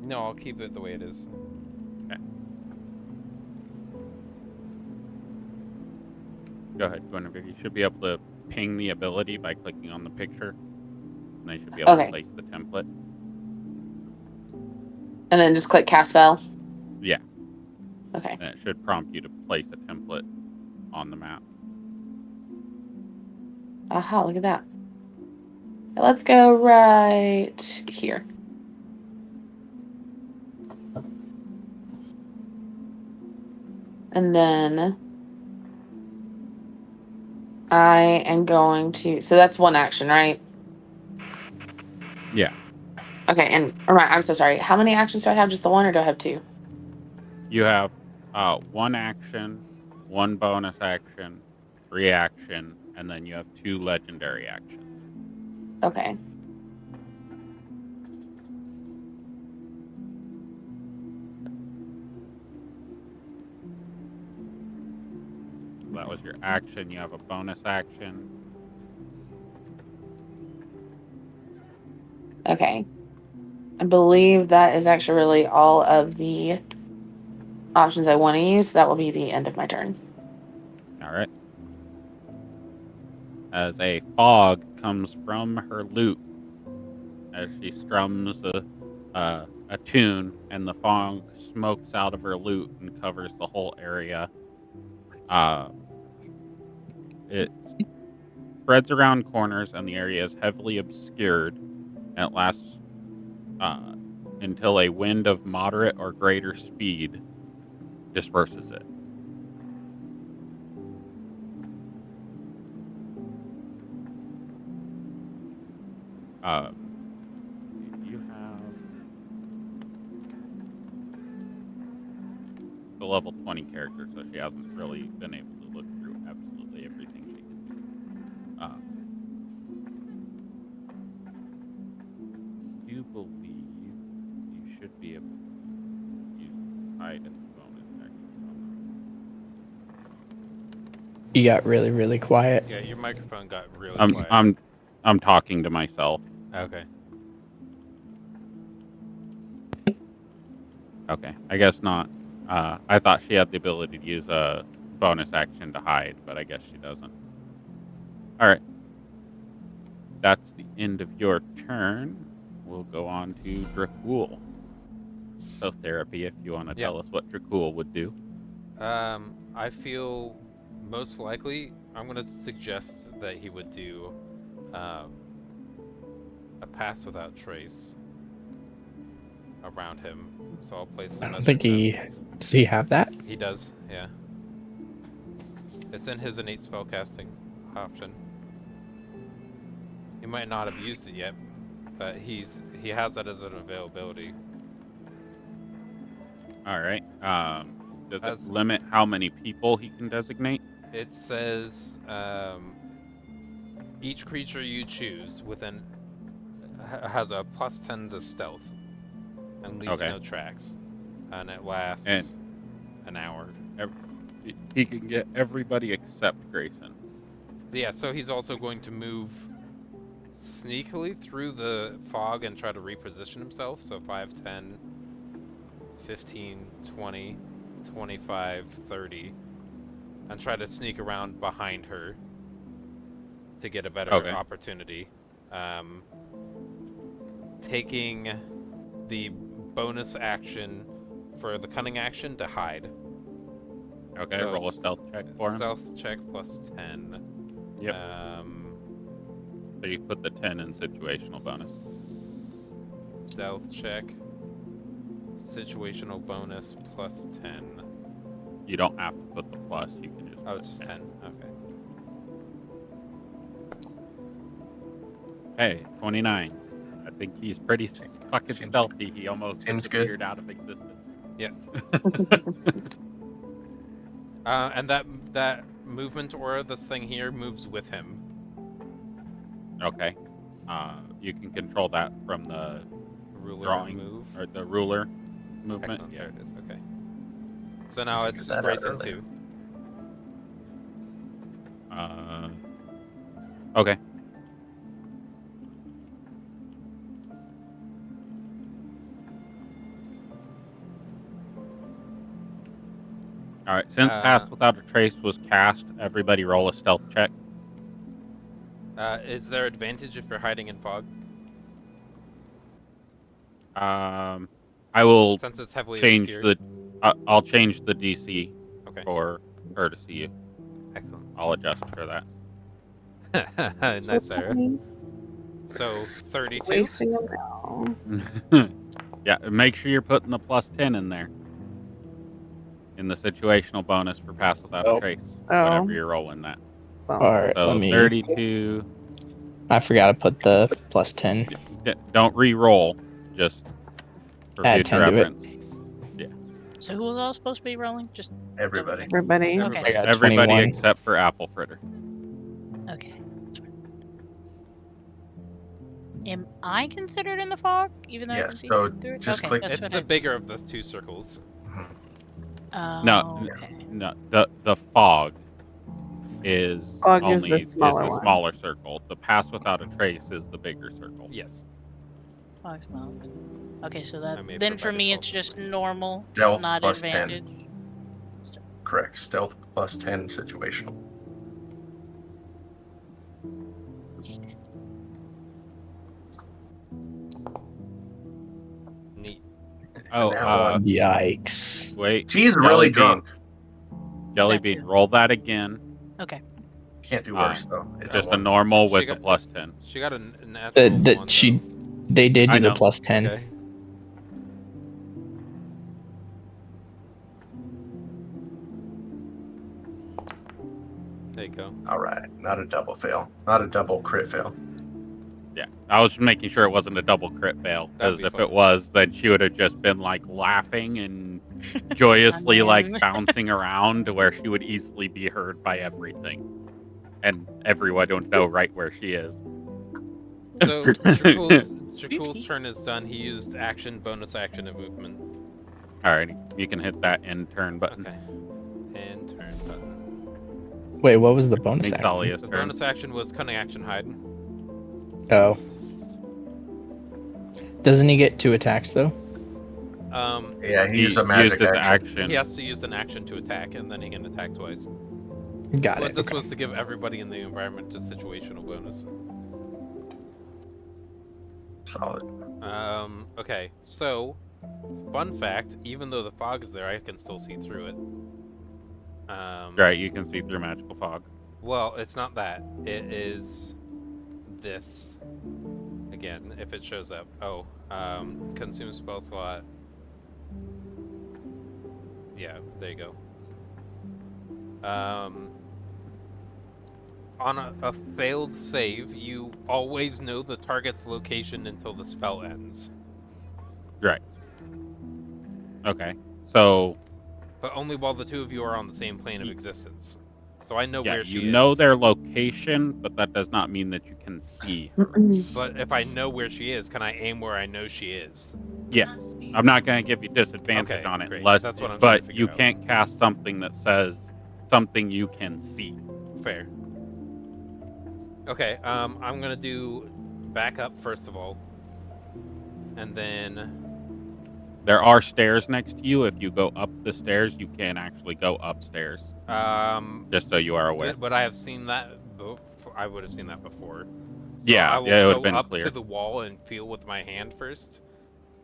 No, I'll keep it the way it is. Okay. Go ahead, Guinevere. You should be able to ping the ability by clicking on the picture. And they should be able to Okay. place the template. And then just click cast spell. Yeah. Okay. And it should prompt you to place a template on the map. Aha, look at that. Let's go right here. And then I am going to, so that's one action, right? Yeah. Okay, and I'm so sorry. How many actions do I have? Just the one, or do I have two? You have one action, one bonus action, reaction, and then you have 2 legendary actions. Okay. That was your action. You have a bonus action. Okay. I believe that is actually really all of the options I want to use. So that will be the end of my turn. All right. As a fog comes from her lute, as she strums a tune, and the fog smokes out of her lute and covers the whole area. It spreads around corners, and the area is heavily obscured. And it lasts until a wind of moderate or greater speed disperses it. You have the level 20 character, so she hasn't really been able to look through absolutely everything she can do. I do believe you should be able to use hide as a bonus action. You got really, really quiet. Yeah, your microphone got really quiet. I'm talking to myself. Okay. Okay, I guess not. I thought she had the ability to use a bonus action to hide, but I guess she doesn't. All right. That's the end of your turn. We'll go on to Dracul. So therapy, if you want to tell us what Dracul would do. I feel most likely I'm going to suggest that he would do a pass without trace around him. So I'll place the I don't think does he have that? He does, yeah. It's in his innate spellcasting option. He might not have used it yet, but he has that as an availability. All right. Does it limit how many people he can designate? It says each creature you choose within has a +10 to stealth and leaves no tracks, and it lasts an hour. He can get everybody except Grayson. Yeah, so he's also going to move sneakily through the fog and try to reposition himself. So 5, 10, 15, 20, 25, 30, and try to sneak around behind her to get a better opportunity. Taking the bonus action for the cunning action to hide. Okay, so roll a stealth check for him. Stealth check +10. Yep. So you put the 10 in situational bonus. Stealth check. Situational bonus +10. You don't have to put the plus, you can just Oh, it's just 10. Okay. Hey, 29. I think he's pretty fucking stealthy. He almost disappeared out of existence. Yeah. And that movement aura, this thing here, moves with him. Okay. You can control that from the Ruler drawing move. or the ruler movement. Excellent. Yeah. There it is. Okay. So now Figured it's that out racing earlier. 2. Okay. All right. Since Pass Without a Trace was cast, everybody roll a stealth check. Is there advantage if you're hiding in fog? I will Since it's heavily change obscured. I'll change the DC Okay. for her to see you. Excellent. I'll adjust for that. Nice, Sarah. funny. So 32. Wasting them now. Yeah, make sure you're putting the +10 in there. In the situational bonus for Pass Without a Trace. Oh. Whatever you're rolling that. Well, All right, So let me. 32. I forgot to put the +10. Don't re-roll, just for Add future 10 to it. reference. Yeah. So who was all supposed to be rolling? Just Everybody. everybody. Okay. I got Everybody 21. except for Apple Fritter. Okay. That's fine. Am I considered in the fog, even though I can Yes, see so through it? just Okay, click- that's It's what the bigger of the 2 circles. No, okay. no. The fog is Fog only is the smaller one. smaller circle. The Pass Without a Trace is the bigger circle. Yes. Fog's mountain. Okay, so I that may have then for provided me false it's just information. normal, Stealth not plus 10. advantage. Correct. Stealth +10 situational. Neat. Oh, Now Yikes. wait. she's Jelly really Bean. drunk. Jelly That Bean, too. roll that again. Okay. Can't do worse though. It's Just a one. normal She with got- a +10. She got a natural one, though. They did I do the know. +10. Okay. There you go. All right, not a double fail, not a double crit fail. Yeah, I was making sure it wasn't a double crit fail, That'd because be if fun. it was, then she would have just been like laughing and joyously like mean- bouncing around to where she would easily be heard by everything, and everyone would know right where she is. So Jakul's turn is done. He used action, bonus action, and movement. Alrighty, you can hit that end turn button. Okay. And turn button. Wait, what was the bonus action? Mixalia's The turn. bonus action was cunning action hide. Oh. Doesn't he get 2 attacks though? Yeah, he He used a magic used his action. He has to use an action to attack, and then he can attack twice. Got But it. this okay. was to give everybody in the environment a situational bonus. Solid. Okay, so, fun fact, even though the fog is there, I can still see through it. Right, you can see through magical fog. Well, it's not that. It is this. Again, if it shows up. Oh, consume spell slot. Yeah, there you go. On a failed save, you always know the target's location until the spell ends. Right. Okay. So But only while the two of you are on the same plane of existence. So I know yeah, where she you is. know their location, but that does not mean that you can see her. But if I know where she is, can I aim where I know she is? Yes. I'm not going to give you disadvantage Okay, on it, great. unless, That's what I'm trying but to figure you out. can't cast something that says something you can see. Fair. Okay, I'm gonna do back up first of all. And then There are stairs next to you. If you go up the stairs, you can actually go upstairs. Just so you are aware. would I have seen that I would have seen that before. So Yeah, I will yeah, it would go have been up clear. to the wall and feel with my hand first.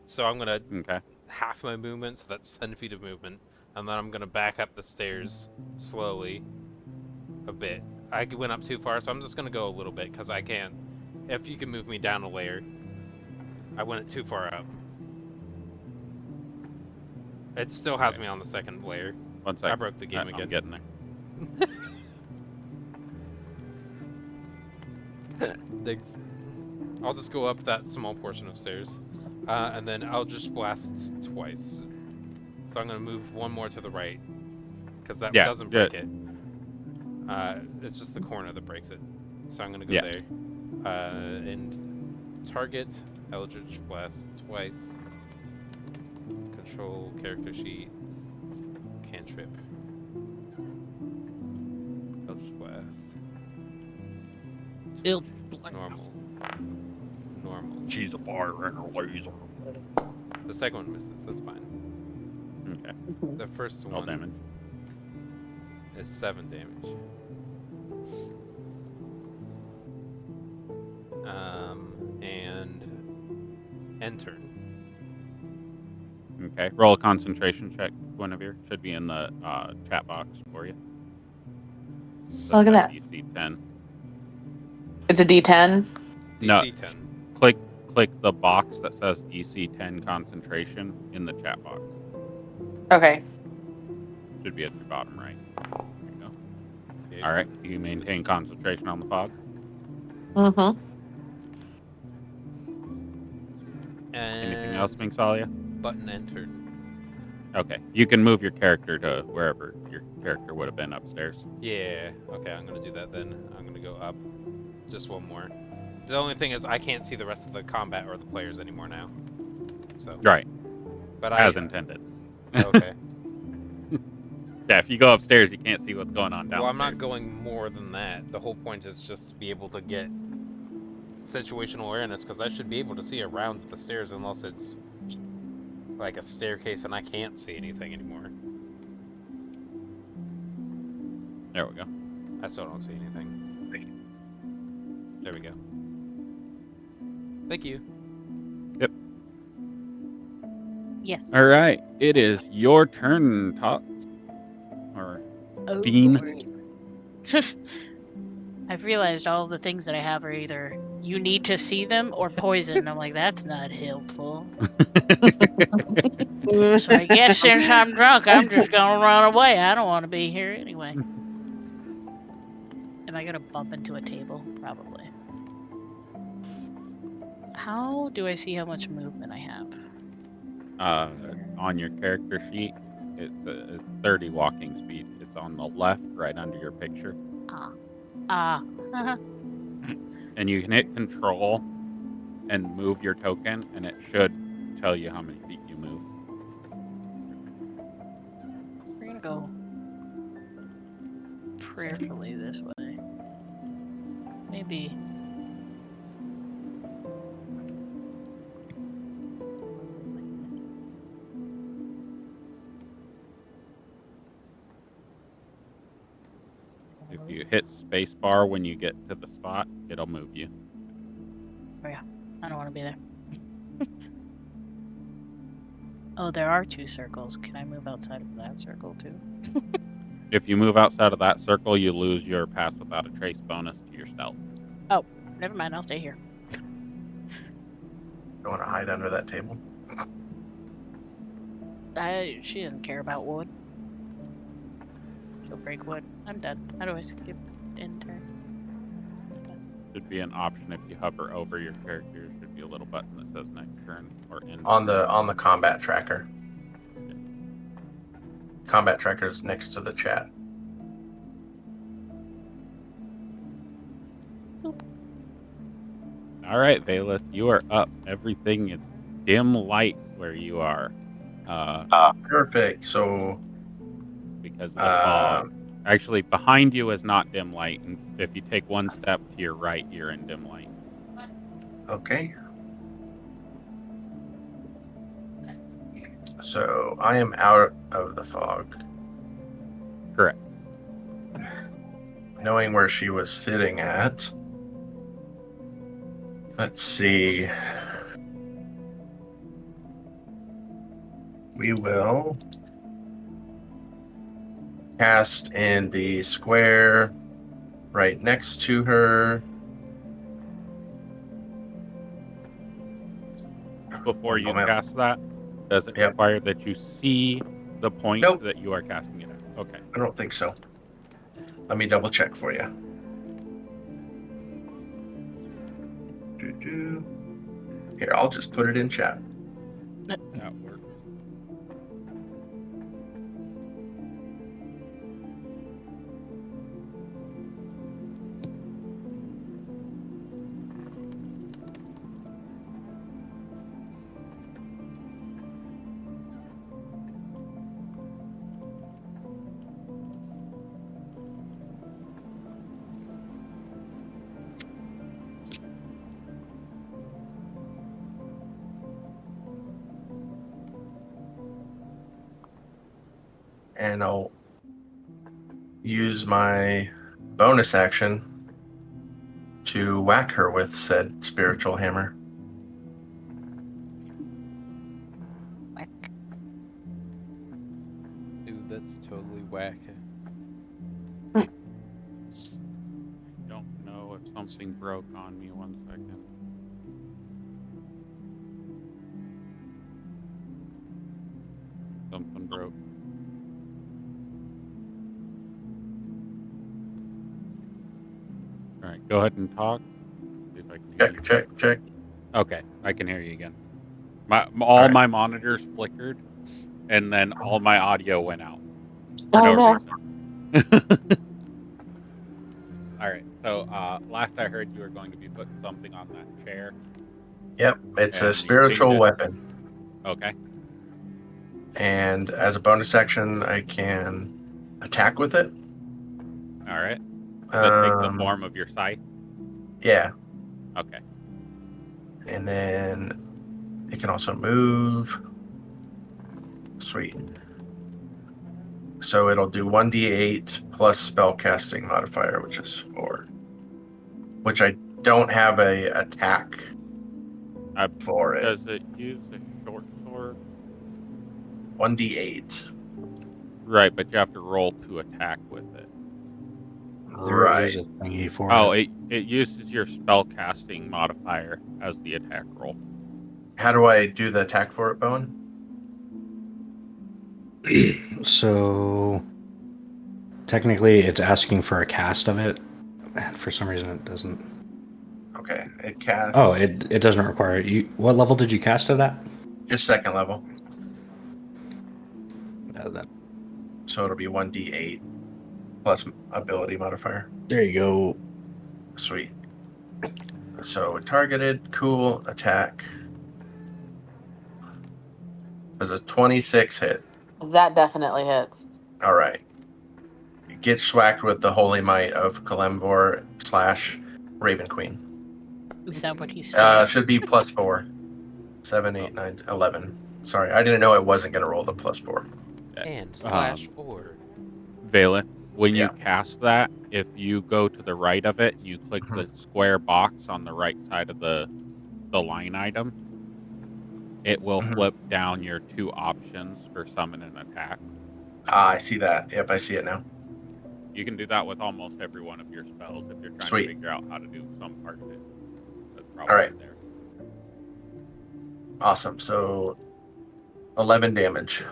So I'm gonna Okay. half my movement, so that's 10 feet of movement, and then I'm gonna back up the stairs slowly a bit. I went up too far, so I'm just gonna go a little bit because I can't. If you can move me down a layer, I went too far up. It still has me on the second layer. 1 second. I broke the game again. I'm getting there. Thanks. I'll just go up that small portion of stairs, and then I'll just blast twice. So I'm gonna move one more to the right, because that Yeah, doesn't break it. It's just the corner that breaks it. So I'm gonna go there. And target Eldritch Blast twice. Control character sheet. Cantrip. Eldritch Blast. Normal. Normal. She's a fire and a laser. The second one misses. That's fine. Okay. The first All one damage. is 7 damage. And end turn. Okay. Roll a concentration check, Guinevere. Should be in the chat box for you. So Look at that. DC 10. It's a D10. No. DC 10. Click the box that says DC 10 concentration in the chat box. Okay. Should be at the bottom right. There you go. Yeah, All right. You maintain concentration on the fog. Mm-hmm. And Anything else, Mingsalia? button entered. Okay. You can move your character to wherever your character would have been upstairs. Yeah. Okay, I'm gonna do that then. I'm gonna go up. Just one more. The only thing is I can't see the rest of the combat or the players anymore now. So. Right. But As intended. Okay. Yeah, if you go upstairs, you can't see what's going on downstairs. Well, I'm not going more than that. The whole point is just to be able to get situational awareness, because I should be able to see around the stairs unless it's like a staircase and I can't see anything anymore. There we go. I still don't see anything. There we go. Thank you. Yep. Yes. All right. It is your turn, Tots. Or Oh, Dean. boy. I've realized all the things that I have are either you need to see them or poison. I'm like, that's not helpful. So I guess since I'm drunk, I'm just gonna run away. I don't want to be here anyway. Am I gonna bump into a table? Probably. How do I see how much movement I have? On your character sheet, it's 30 walking speed. It's on the left, right under your picture. And you can hit control and move your token, and it should tell you how many feet you move. We're gonna go prayerfully this way. Maybe. If you hit spacebar when you get to the spot, it'll move you. Oh yeah, I don't want to be there. Oh, there are 2 circles. Can I move outside of that circle too? If you move outside of that circle, you lose your pass without a trace bonus to your stealth. Oh, never mind. I'll stay here. You want to hide under that table? She doesn't care about wood. She'll break wood. I'm dead. How do I skip in turn? Should be an option if you hover over your character. There should be a little button that says next turn or end. On the combat tracker. Combat tracker is next to the chat. All right, Valeth, you are up. Everything is dim light where you are. Perfect. So because of the fog. Actually, behind you is not dim light, and if you take one step to your right, you're in dim light. okay. So I am out of the fog. Correct. Knowing where she was sitting at. Let's see. We will cast in the square right next to her. Before you cast that, does it require that you see the point that you are casting it at? Okay. I don't think so. Let me double check for you. Here, I'll just put it in chat. That works. and I'll use my bonus action to whack her with said spiritual hammer. Whack. Dude, that's totally whack. I don't know if something broke on me. 1 second. Something broke. All right, go ahead and talk. See if I can hear you. Check. Okay, I can hear you again. All right. my monitors flickered, and then all my audio went out for Oh, no no. reason. All right. So last I heard, you were going to be putting something on that chair. Yep, it's a and spiritual using it- weapon. Okay. And as a bonus action, I can attack with it. All right. Does it take the form of your scythe? Yeah, Okay. and then it can also move. Sweet. So it'll do 1d8 plus spellcasting modifier, which is 4. Which I don't have a attack for it. Does it use a short sword? 1d8. Right, but you have to roll to attack with it. Right. There's a thingy for Oh, it. it uses your spellcasting modifier as the attack roll. How do I do the attack for it, Bowen? So technically, it's asking for a cast of it, and for some reason, it doesn't. Okay, it casts. Oh, it doesn't require it. What level did you cast of that? Just second level. That. So it'll be 1d8 plus ability modifier. There you go. Sweet. So targeted, cool, attack. Does a 26 hit? That definitely hits. All right. It gets swacked with the holy might of Kalemvor / Raven Queen. You sound like he's scared. Should be plus 4. 7, 8, 9, 11. Sorry, I didn't know it wasn't going to roll the plus 4. And /4. Valeth, when Yeah. you cast that, if you go to the right of it, you click the square box on the right side of the line item, it will flip down your 2 options for summon and attack. I see that. Yep, I see it now. You can do that with almost every one of your spells if you're trying Sweet. to figure out how to do some part of it. That's probably All right. there. Awesome. So 11 damage.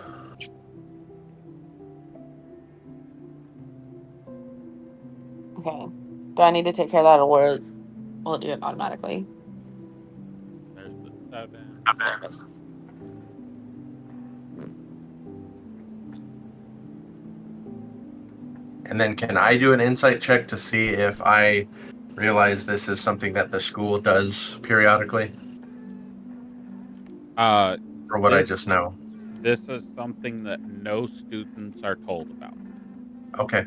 Okay. Do I need to take care of that, or will it do it automatically? There's the 7. There it is. And then can I do an insight check to see if I realize this is something that the school does periodically? Or what I just know? This is something that no students are told about. Okay.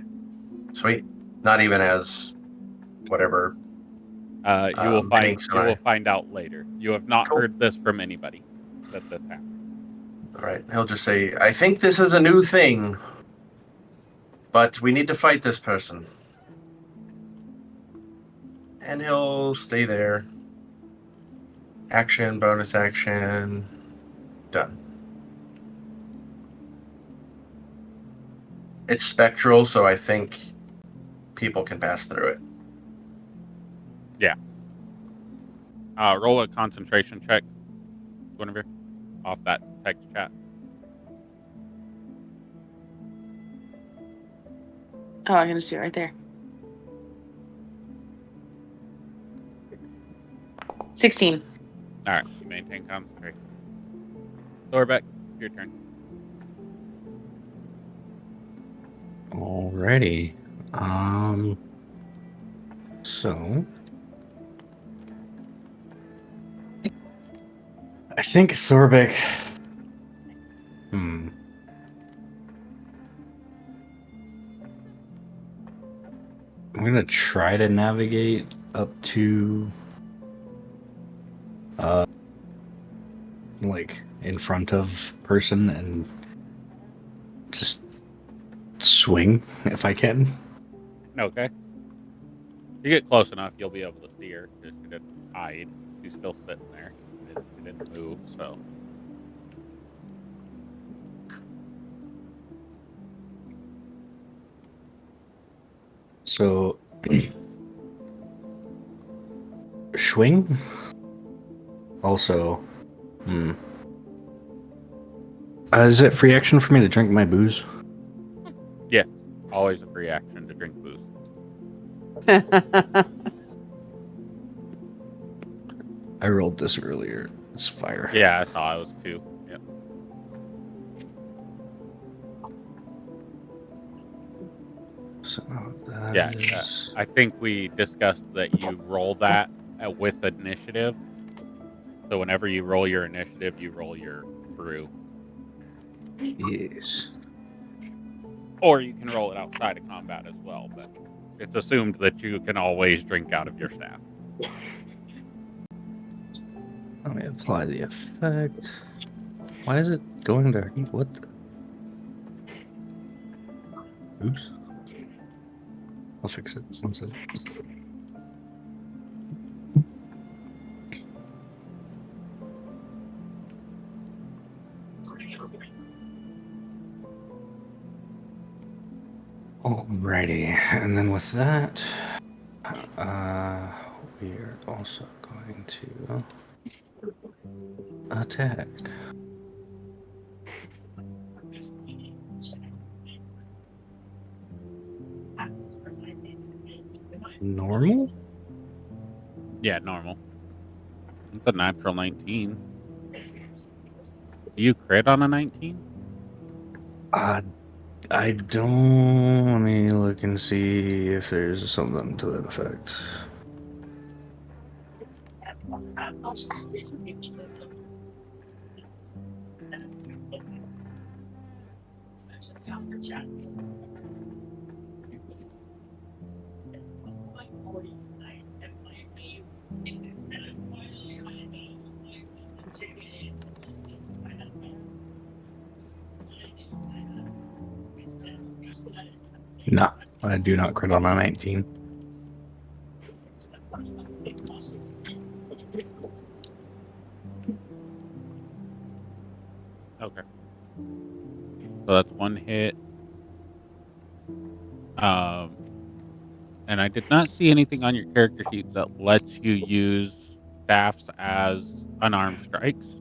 Sweet. Not even as whatever. You will Minx and I. find out later. You have not Cool. heard this from anybody that this happened. All right. He'll just say, I think this is a new thing, but we need to fight this person. And he'll stay there. Action, bonus action. Done. It's spectral, so I think people can pass through it. Yeah. Roll a concentration check, Guinevere, off that text chat. Oh, I can just do it right there. 16. All right, you maintain concentration. Thorbeck, your turn. Alrighty. So I think Thorbeck. I'm gonna try to navigate up to like in front of person and just swing if I can. Okay. If you get close enough, you'll be able to see her because she didn't hide. She's still sitting there. She didn't move, so. So, swing. Also, is it free action for me to drink my booze? Yeah, always a free action to drink booze. I rolled this earlier. It's fire. Yeah, I saw it was 2. Yep. So that Yeah, is... I think we discussed that you roll that with initiative. So whenever you roll your initiative, you roll your brew. Yes. Or you can roll it outside of combat as well, but it's assumed that you can always drink out of your staff. Let me apply the effect. Why is it going to... What the... Oops. I'll fix it. One second. Alrighty, and then with that, we are also going to attack. Normal? Yeah, normal. It's a natural 19. Do you crit on a 19? I don't. Let me look and see if there's something to that effect. No, I do not crit on my 19. Okay. So that's 1 hit. And I did not see anything on your character sheet that lets you use staffs as unarmed strikes.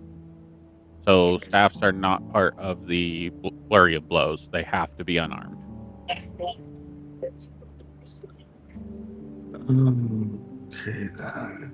So staffs are not part of the flurry of blows. They have to be unarmed. Okay, then.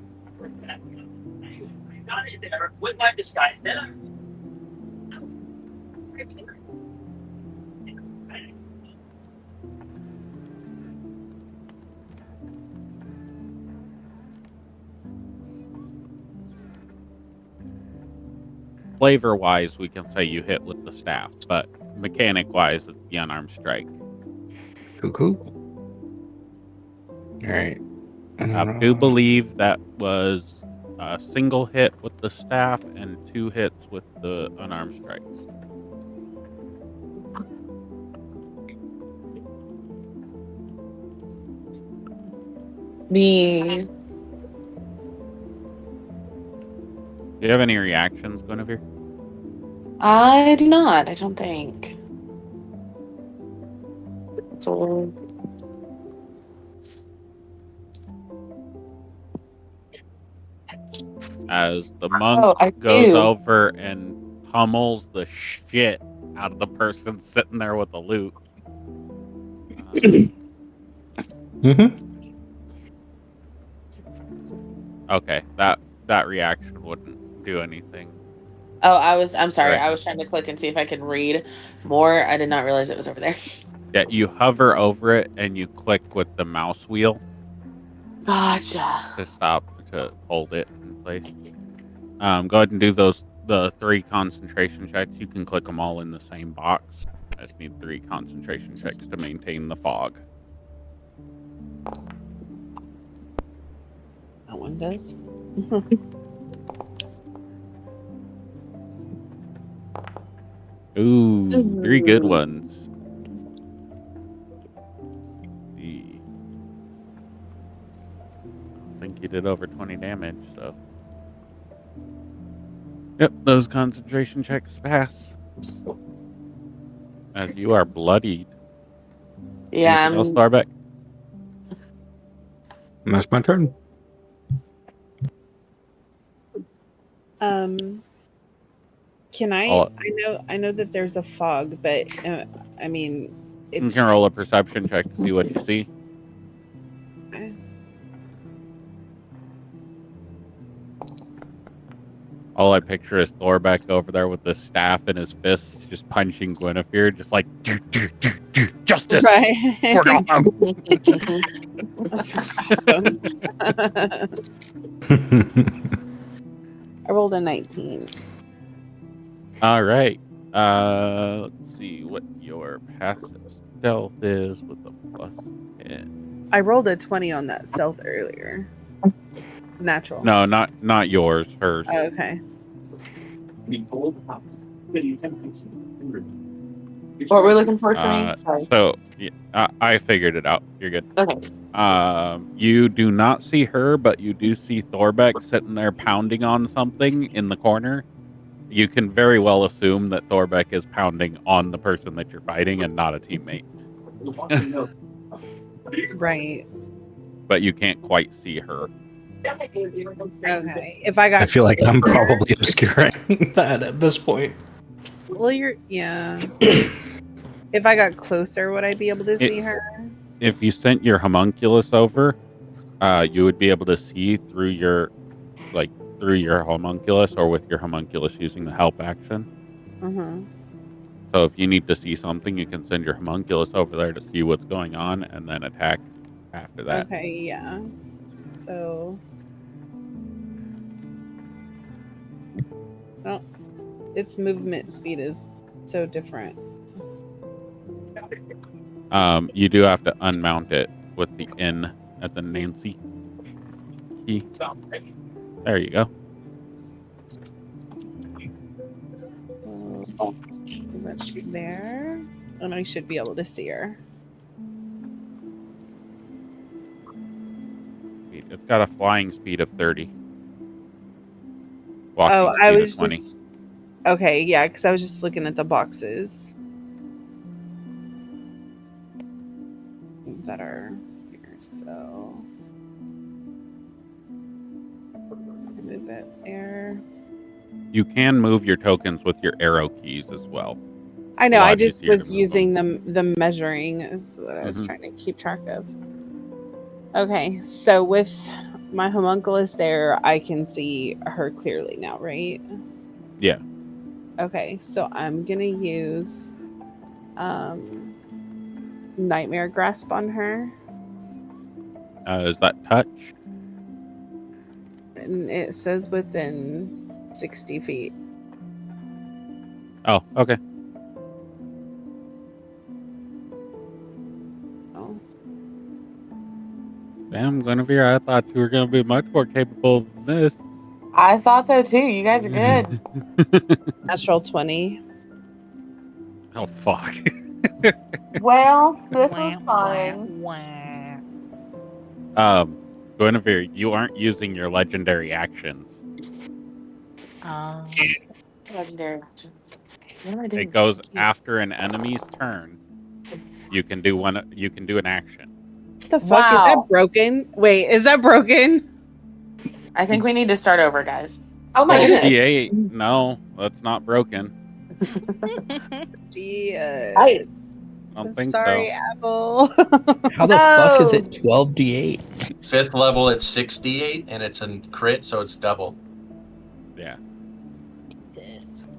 Flavor-wise, we can say you hit with the staff, but mechanic-wise, it's the unarmed strike. Cool. All right. I do believe that was a single hit with the staff and 2 hits with the unarmed strikes. Me. Do you have any reactions, Guinevere? I do not. I don't think. So, As the monk I goes do. over and pummels the shit out of the person sitting there with the loot. Okay, that reaction wouldn't do anything. Oh, I'm sorry. Right I now. was trying to click and see if I could read more. I did not realize it was over there. Yeah, you hover over it and you click with the mouse wheel Gotcha. to hold it in place. Go ahead and do the 3 concentration checks. You can click them all in the same box. I just need 3 concentration checks to maintain the fog. That one does. Ooh, 3 good ones. you did over 20 damage, so. Yep, those concentration checks pass. As you are bloodied. Yeah, Anything else, Starbeck? That's my turn. Can I? All- I know that there's a fog, but I mean, You it's can roll a perception check to see what you see. All I picture is Thorbeck over there with the staff in his fists, just punching Guinevere, just like, justice right. for Gotham. I rolled a 19. All right. Let's see what your passive stealth is with a +10. I rolled a 20 on that stealth earlier. Natural. No, not yours. Hers. Okay. what we're looking for me? Sorry. So yeah, I figured it out. You're good. Okay. You do not see her, but you do see Thorbeck sitting there pounding on something in the corner. You can very well assume that Thorbeck is pounding on the person that you're fighting and not a teammate. Right. But you can't quite see her. Okay. If I got I feel like I'm closer- probably obscuring that at this point. Well, yeah. If I got closer, would I be able to see her? If you sent your homunculus over, you would be able to see through your homunculus, or with your homunculus using the help action. So if you need to see something, you can send your homunculus over there to see what's going on and then attack after that. Okay, yeah. So, well, its movement speed is so different. You do have to unmount it with the N as in Nancy key. There you go. That's there. And I should be able to see her. It's got a flying speed of 30. Walking Oh, I speed was of 20. just okay, yeah, because I was just looking at the boxes that are here. So move it there. You can move your tokens with your arrow keys as well. I know. A lot I just easier to was move using the measuring is what I was Mhm. trying to keep track of. Okay, so with my homunculus there, I can see her clearly now, right? Yeah. Okay, so I'm gonna use Nightmare Grasp on her, Is that touch? and it says within 60 feet. Oh, okay. Oh. Damn, Guinevere, I thought you were going to be much more capable than this. I thought so too. You guys are good. Natural 20. Oh, fuck. Well, this was fun. Guinevere, you aren't using your legendary actions. Legendary actions. What am I doing? It goes after an enemy's turn. You can do an action. What the fuck? Is that Wow. broken? Wait, is that broken? I think we need to start over, guys. Oh my Well, goodness. D8. No, that's not broken. Yes. Nice. I don't think Sorry, so. Apple. How the fuck is it 12d8? 5th level, it's 68, and it's a crit, so it's double. Yeah.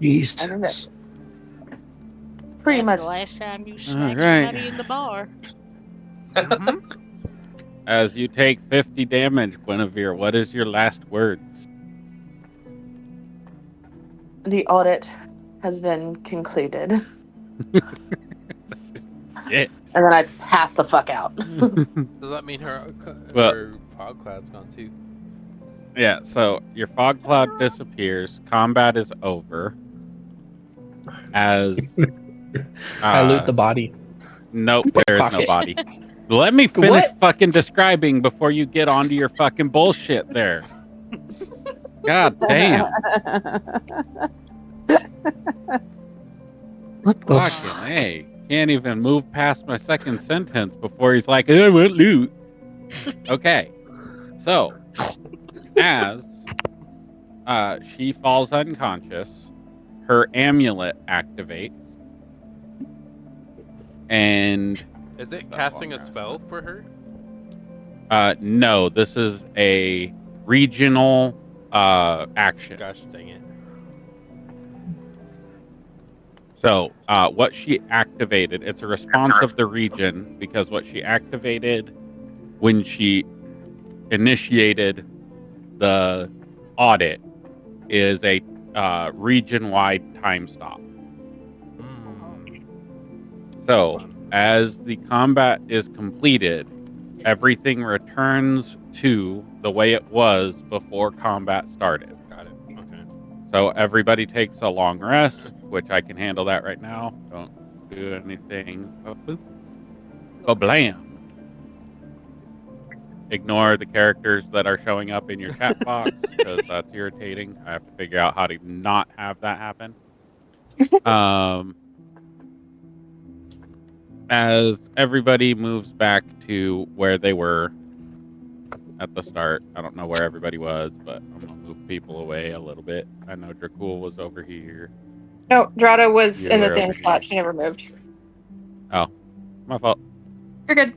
Jesus. Pretty That's much. the last time you smacked right. somebody in the bar. As you take 50 damage, Guinevere, what is your last words? The audit has been concluded. Yeah. And then I pass the fuck out. Does that mean her fog cloud's gone too? Yeah, so your fog cloud disappears. Combat is over. As I loot the body. nope, there is no Pocket. body. Let me finish What? fucking describing before you get onto your fucking bullshit there. God damn. What the Fucking A. Can't even move past my second sentence before he's like, I want loot. Okay. So, as she falls unconscious, her amulet activates. And Is it casting a spell for her? no, this is a regional action. Gosh dang it. So, what she activated, it's a response of the region because what she activated when she initiated the audit is a region-wide time stop. So, as the combat is completed, everything returns to the way it was before combat started. Got it. Okay. So everybody takes a long rest, which I can handle that right now. Don't do anything. Oh, boop. Blam. Ignore the characters that are showing up in your chat box because that's irritating. I have to figure out how to not have that happen. As everybody moves back to where they were at the start, I don't know where everybody was, but I'm gonna move people away a little bit. I know Dracul was over here. No, Drata was You in the were same over spot. here. She never moved. Oh, my fault. You're good.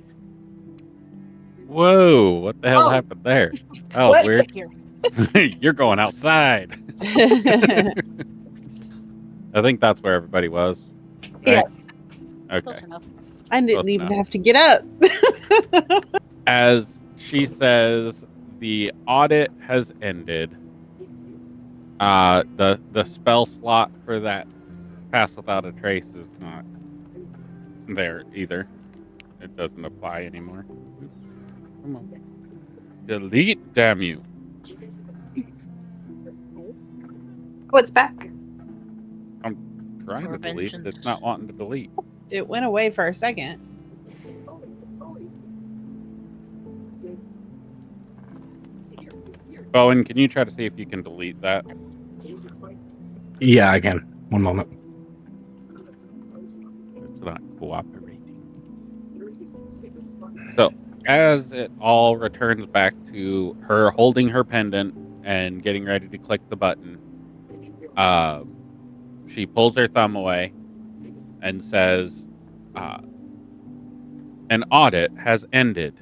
Whoa, what the hell Whoa. happened there? That was What? weird. Here. You're going outside. I think that's where everybody was. Yeah. Right? Okay. Close enough. I didn't Close even enough. have to get up. As she says, the audit has ended. The spell slot for that pass without a trace is not there either. It doesn't apply anymore. Oops. Come on. Delete, damn you. Oh, it's back. I'm trying For to delete. vengeance. It's not wanting to delete. It went away for a second. Bowen, can you try to see if you can delete that? Yeah, again. One moment. It's not cooperating. So, as it all returns back to her holding her pendant and getting ready to click the button, she pulls her thumb away and says, an audit has ended.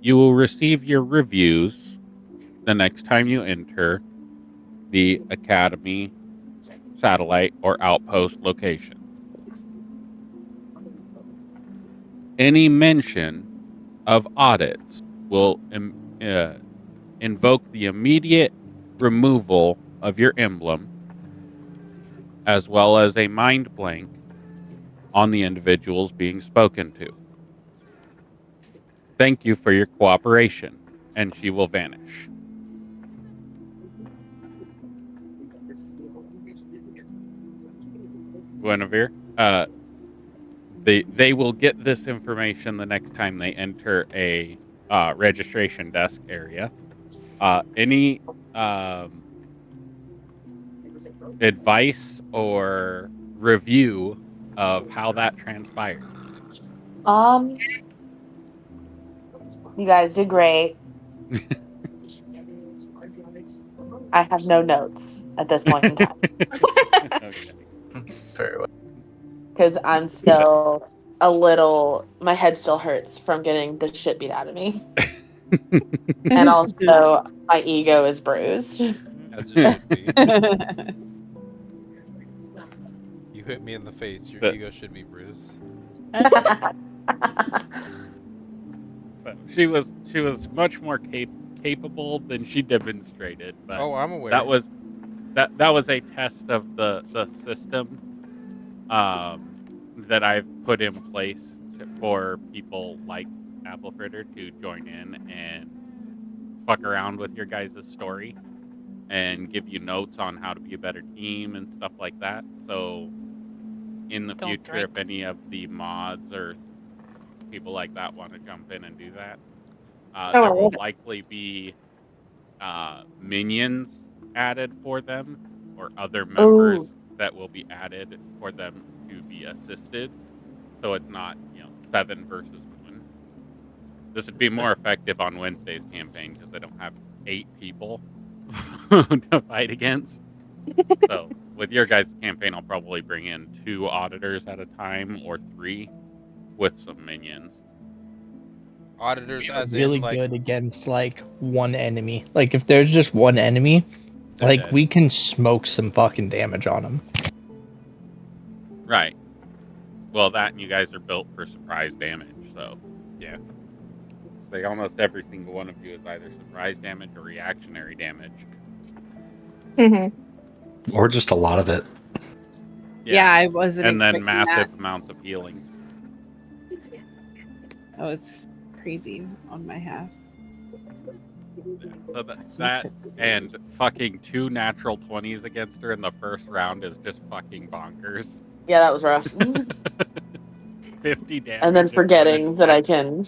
You will receive your reviews the next time you enter the Academy, satellite, or outpost locations. Any mention of audits will invoke the immediate removal of your emblem, as well as a mind blank on the individuals being spoken to. Thank you for your cooperation, and she will vanish. Guinevere, they will get this information the next time they enter a registration desk area. Any advice or review of how that transpired? You guys did great. I have no notes at this point in time Okay. Very well. because I'm still a little. My head still hurts from getting the shit beat out of me, and also my ego is bruised. As it should be. You hit me in the face. Your ego should be bruised. So she was much more capable than she demonstrated, but Oh, I'm aware. that was a test of the system that I've put in place for people like Apple Fritter to join in and fuck around with your guys' story and give you notes on how to be a better team and stuff like that. So in the Don't future, if drink. any of the mods or people like that want to jump in and do that, there will likely be minions added for them, or other members Ooh. that will be added for them to be assisted. So it's not 7 versus 1. This would be more effective on Wednesday's campaign because I don't have 8 people to fight against. So with your guys' campaign, I'll probably bring in 2 auditors at a time or 3 with some minions. Auditors, as Really in like good against like one enemy. Like if there's just one enemy, They're like dead. we can smoke some fucking damage on them. Right. Well, that and you guys are built for surprise damage, so yeah. it's like almost every single one of you is either surprise damage or reactionary damage. Or just a lot of it. Yeah, I wasn't And then expecting massive that. amounts of healing. That was crazy on my half. So that and fucking 2 natural 20s against her in the first round is just fucking bonkers. Yeah, that was rough. 50 damage. And then in forgetting first that I round. can.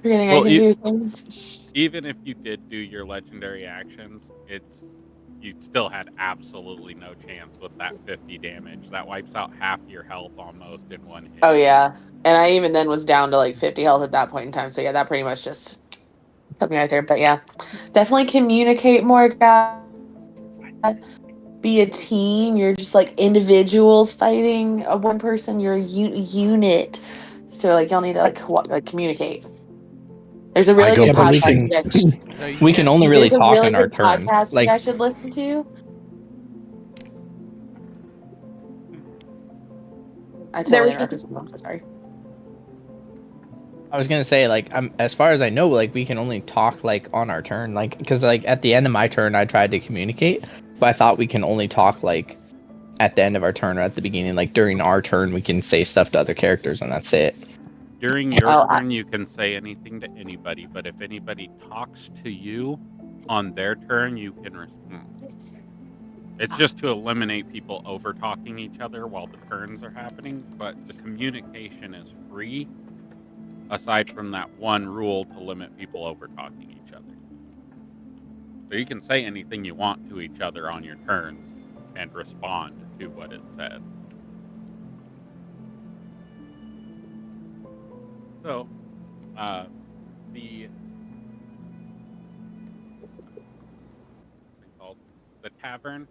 Forgetting I Well, can do things. even if you did do your legendary actions, you still had absolutely no chance with that 50 damage. That wipes out half your health almost in one hit. Oh yeah. And I even then was down to like 50 health at that point in time. So yeah, that pretty much just kept me right there. But yeah, definitely communicate more, guys. Be a team. You're just like individuals fighting a one person. You're a unit. So like y'all need to like communicate. There's a I really go good Yeah, but we podcast. can You guys, No, you we can can't. only really there's a talk really in our good turn. podcast you Like guys should listen to. I There totally was just interrupted someone. I'm so sorry. I was gonna say, like, as far as I know, like we can only talk like on our turn, like because like at the end of my turn I tried to communicate, but I thought we can only talk like at the end of our turn or at the beginning, like during our turn we can say stuff to other characters and that's it. During your Oh, turn, you can say anything to anybody, but if anybody talks to you on their turn, you can respond. It's just to eliminate people over talking each other while the turns are happening, but the communication is free, aside from that one rule to limit people over talking each other. So you can say anything you want to each other on your turns and respond to what is said. So, the called the tavern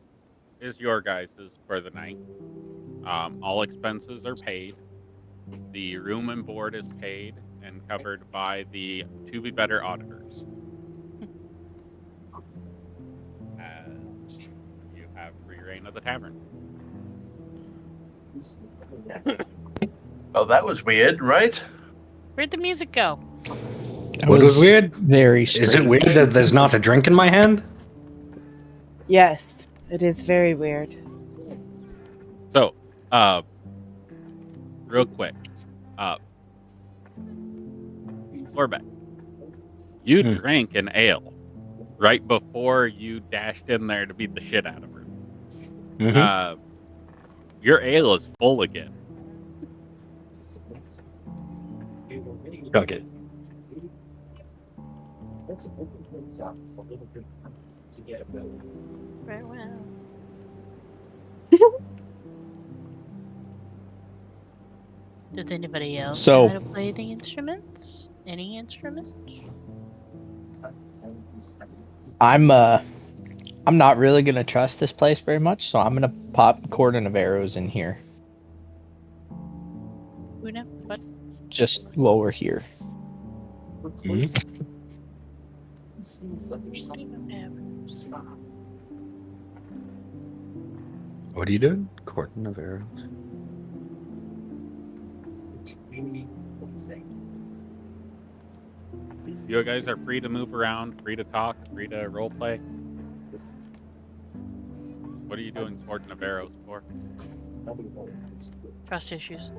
is your guys's for the night. All expenses are paid. The room and board is paid and covered by the To Be Better auditors. As you have free reign of the tavern. Oh, that was weird, right? Where'd the music go? That What was weird? Very strange. Is it weird that there's not a drink in my hand? Yes, it is very weird. So, real quick, Orbeck, you drank an ale right before you dashed in there to beat the shit out of her. Your ale is full again. Chug it. Farewell. Does anybody else know how to play the instruments? Any instruments? I'm not really gonna trust this place very much, so I'm gonna pop cordon of arrows in here. Una, what? Just while we're here. What are you doing? Cordon of arrows. You guys are free to move around, free to talk, free to roleplay. What are you doing Cordon of Arrows for? Trust issues.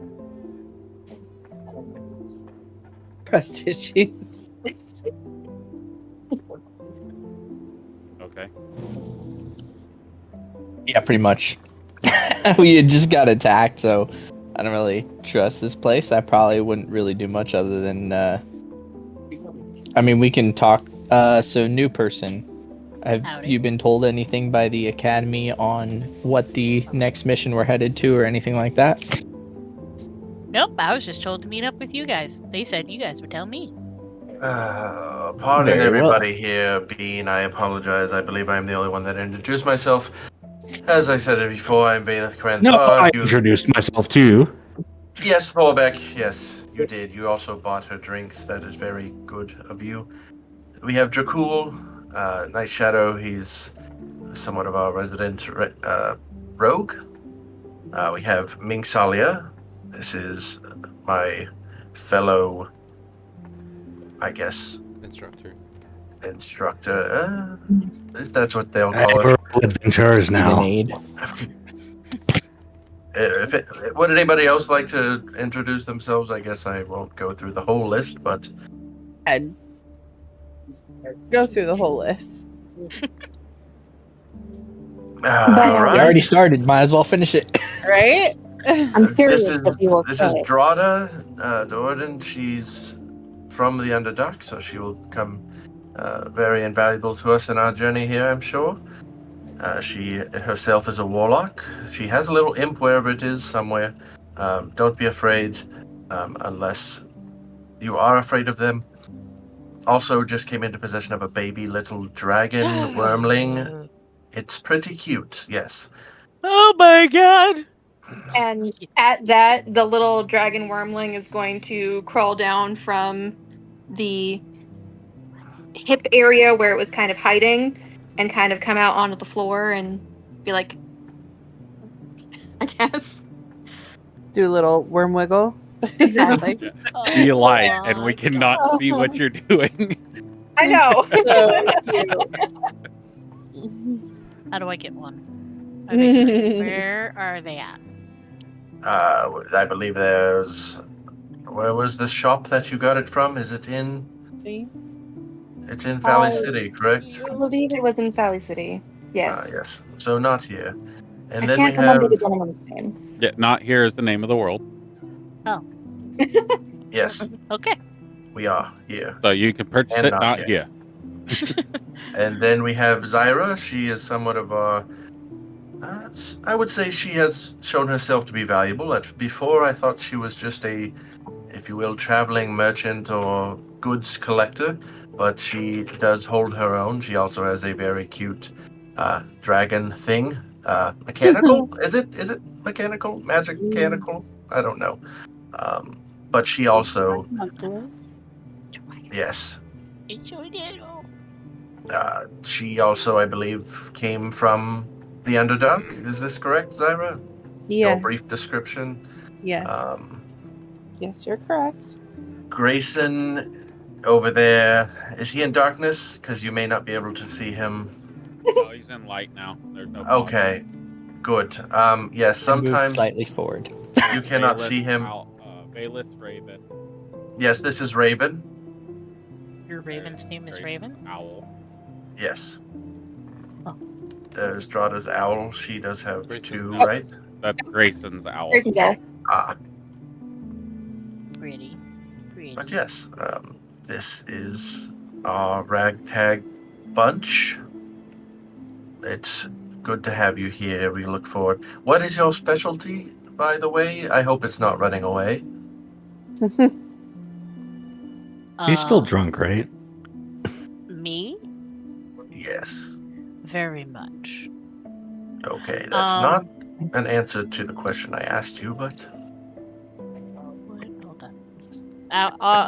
Trust issues. Okay. Yeah, pretty much. We had just got attacked, so I don't really trust this place. I probably wouldn't really do much other than. I mean, we can talk. So new person. Have Howdy. you been told anything by the academy on what the next mission we're headed to, or anything like that? Nope, I was just told to meet up with you guys. They said you guys would tell me. Pardon Very well. everybody here, Bean. I apologize. I believe I'm the only one that introduced myself. As I said it before, I'm Valeth Kranthar. No, I introduced myself too. Yes, Vorbeck. Yes, you did. You also bought her drinks. That is very good of you. We have Dracul, Night Shadow. He's somewhat of our resident rogue. We have Ming Salia. This is my fellow, I guess, instructor. If that's what they'll call We're it. all adventurers now. Would anybody else like to introduce themselves? I guess I won't go through the whole list, but I'd go through the whole list. You already started. Might as well finish it. Right? I'm curious if you will This say is it. Drada Dordan. She's from the Underdark, so she will come very invaluable to us in our journey here, I'm sure. She herself is a warlock. She has a little imp wherever it is, somewhere. Don't be afraid, unless you are afraid of them. Also, just came into possession of a baby little dragon wormling. It's pretty cute, yes. Oh my god! And at that, the little dragon wormling is going to crawl down from the hip area where it was kind of hiding and kind of come out onto the floor and be like, I guess. Do a little worm wiggle. Exactly. Be light, and we cannot see what you're doing. I know. How do I get one? Where are they at? I believe there's... Where was the shop that you got it from? Is it in... It's in Valley City, correct? I believe it was in Valley City. Yes. Yes. So not here. And I then can't we remember have... the gentleman's name. Yeah, not here is the name of the world. Oh. Yes. Okay. We are here. So you can purchase And it, not not here. here. And then we have Zyra. She is somewhat of a... I would say she has shown herself to be valuable. Before, I thought she was just a, if you will, traveling merchant or goods collector, but she does hold her own. She also has a very cute dragon thing. Mechanical? Is it mechanical? Magic mechanical? I don't know. But she also... Yes. She also, I believe, came from the Underdark. Is this correct, Zyra? Yes. Your brief description. Yes. Yes, you're correct. Grayson, over there, is he in darkness? Because you may not be able to see him. Oh, he's in light now. There's no problem. Okay, good. Yes, Move sometimes slightly forward. you cannot Valeth see him. Valeth Raven. Yes, this is Raven. Your Raven's name is Raven? Owl. Yes. Oh. There's Drada's owl. She does have two, That's- right? That's Grayson's owl. Grayson's owl. Pretty. But yes, this is our ragtag bunch. It's good to have you here. We look forward. What is your specialty, by the way? I hope it's not running away. He's still drunk, right? Me? Yes. Very much. Okay, that's not an answer to the question I asked you, but... Hold on.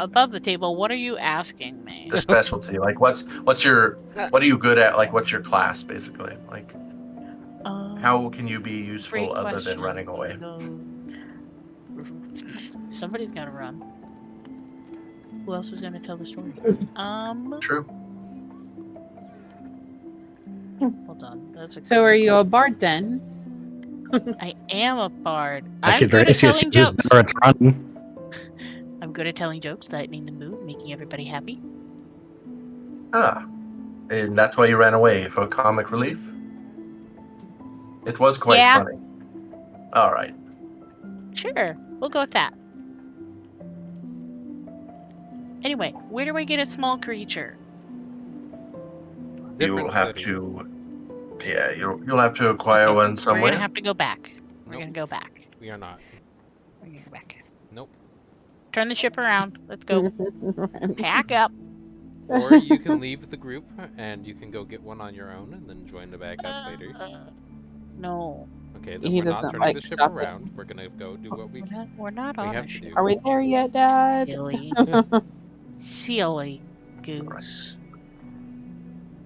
Above the table, what are you asking me? The specialty, like what are you good at? Like, what's your class, basically? Like, how can you be useful Great other than question. running away? Somebody's gotta run. Who else is gonna tell the story? True. Hold on. So are you a bard then? I am a bard. I I'm could good at raise you telling who's jokes. better at running. I'm good at telling jokes, lightening the mood, making everybody happy. And that's why you ran away, for comic relief? It was quite funny. All right. Sure, we'll go with that. Anyway, where do I get a small creature? You will Different have city. to. Yeah, you'll have to acquire Okay, one we're somewhere. gonna have to go back. We're Nope. gonna go back. We are not. We're gonna go back. Nope. Turn the ship around. Let's go. Pack up. Or you can leave the group and you can go get one on your own and then join the back up later. No, Okay, then He we're not doesn't turning like the ship shopping. around. We're gonna go do what we we're not on have a to ship. do. Are we there yet, Dad? Silly, silly goose.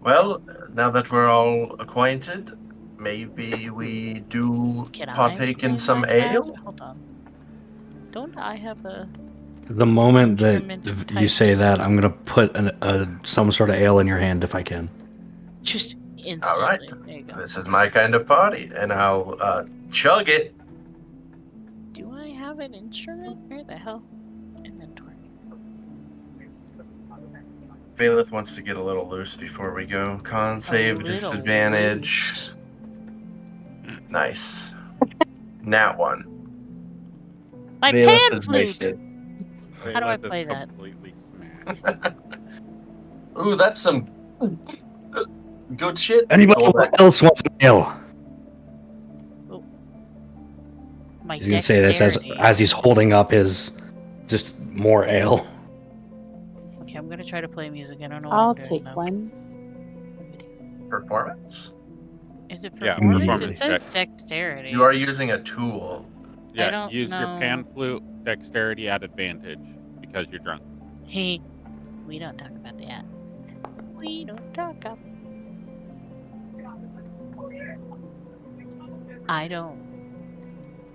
Well, now that we're all acquainted, maybe we do Can I partake play in some my ale. magic? Hold on. Don't I have a The moment that instrument you type say that, I'm gonna put some sort of ale in your hand if I can. just All right. instantly? There you go. This is my kind of party, and I'll chug it. Do I have an instrument? Where the hell? Inventory. Valeth wants to get a little loose before we go. Con save, little disadvantage. Nice. Nat one. My Valeth pan is flute. wasted. How do I Valeth is play that? completely smashed. Ooh, that's some good shit. Anybody else wants an ale? My He's gonna say this dexterity. as he's holding up his just more ale. Okay, I'm gonna try to play music. I don't know what I'll I'm doing take though. one. Performance? Is it Yeah, performance? performance It says check. dexterity. You are using a tool. Yeah, don't use your know. pan flute dexterity at advantage because you're drunk. Hey, we don't talk about that. We don't talk about. I don't.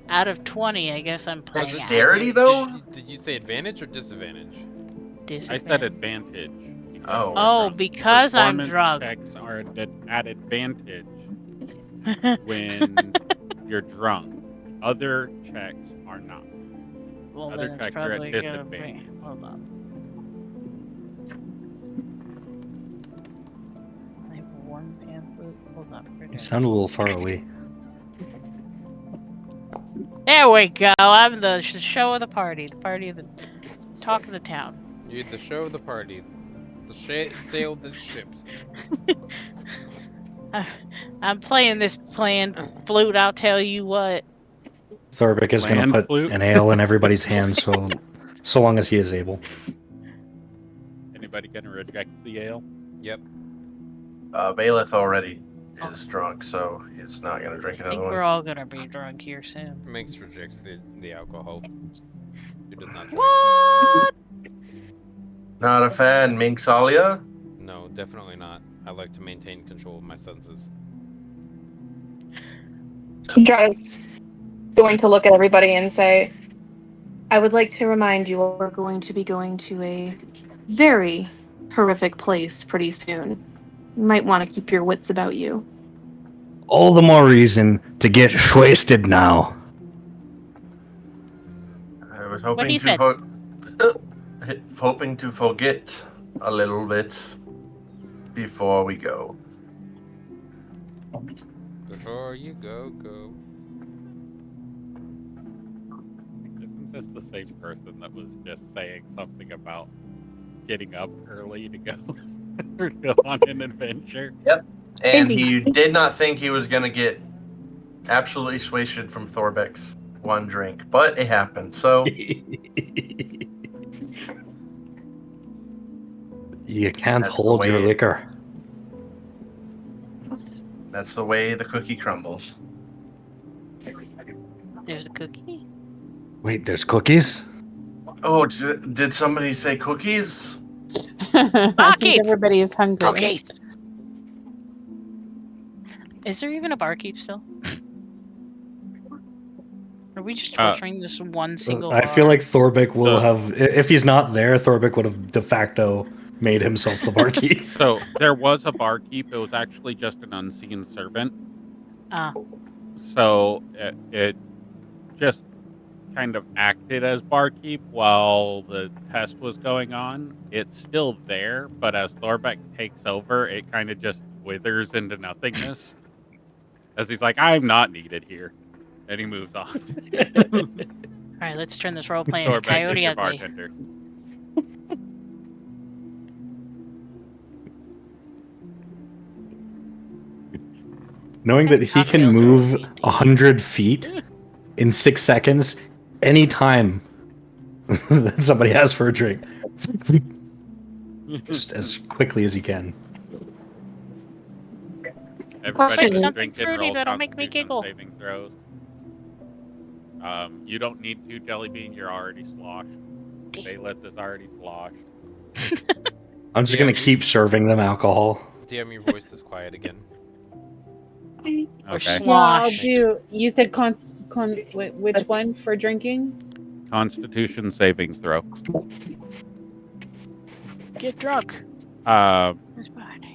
Out of 20, I guess I'm playing Dexterity, average. though? Did you say advantage or disadvantage? I said Disadvantage. advantage. Because Oh. you are Oh, drunk. because I'm Performance drunk. checks are at advantage when you're drunk. Other checks are not. Well, Other then it's checks are probably at gonna be. disadvantage. Hold on. I have one pamphlet. Hold on. We're You doing sound a little far away. There we go. I'm the show of the party. The party of the talk of the town. You're the show of the party. The sail the ships. I'm playing this playing flute. I'll tell you what. Thorbic is gonna Land put flute? an ale in everybody's hands, so long as he is able. Anybody gonna reject the ale? Yep. Valeth already is drunk, so he's not going to drink I another think one. we're all gonna be drunk here soon. Minx rejects the alcohol. She does not drink. What? Not a fan, Minxalia? No, definitely not. I like to maintain control of my senses. Drata's going to look at everybody and say, I would like to remind you all we're going to be going to a very horrific place pretty soon. You might want to keep your wits about you. All the more reason to get wasted now. I was What hoping he said. hoping to forget a little bit before we go. Before you go. Isn't this the same person that was just saying something about getting up early to go on an adventure? Yep. And Indeed. he did not think he was going to get absolutely swasted from Thorbec's one drink, but it happened. So You can't That's the hold your way- liquor. that's the way the cookie crumbles. There's a cookie. Wait, there's cookies? Oh, did somebody say cookies? I Barkeep! think everybody is hungry. Cookies. Is there even a barkeep still? Are we just torturing this one single I bar? feel like Thorbic will So- have, if he's not there, Thorbic would have de facto made himself the barkeep. So there was a barkeep. It was actually just an unseen servant. So it just kind of acted as barkeep while the test was going on. It's still there, but as Thorbeck takes over, it kind of just withers into nothingness. As he's like, I'm not needed here. And he moves off. All right, let's turn this role play into Torbeck is Coyote your Ugly. bartender. Knowing that he can Cocktails are move OP, 100 feet in 6 seconds, anytime that somebody asks for a drink, just as quickly as he can. Everybody Quick, who's something drinking, fruity roll that'll make me Constitution giggle. saving throws. You don't need 2 jelly beans. You're already sloshed. Bayleth is already sloshed. I'm just going to keep serving them alcohol. DM, your voice is quiet again. Or Okay. Yeah, I'll sloshed. do. You said which one for drinking? Constitution saving throw. Get drunk. It's bad.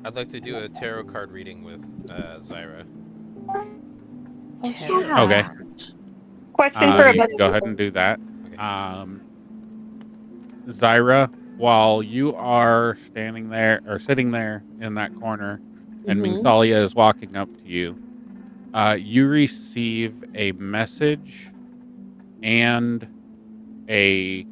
I'd like to do a tarot card reading with Zyra. Oh, Tarot yeah. Okay. cards. Question for You everybody. can go ahead and do that. Okay. Zyra, while you are standing there or sitting there in that corner, and Mhm. Mingsalia is walking up to you, you receive a message and a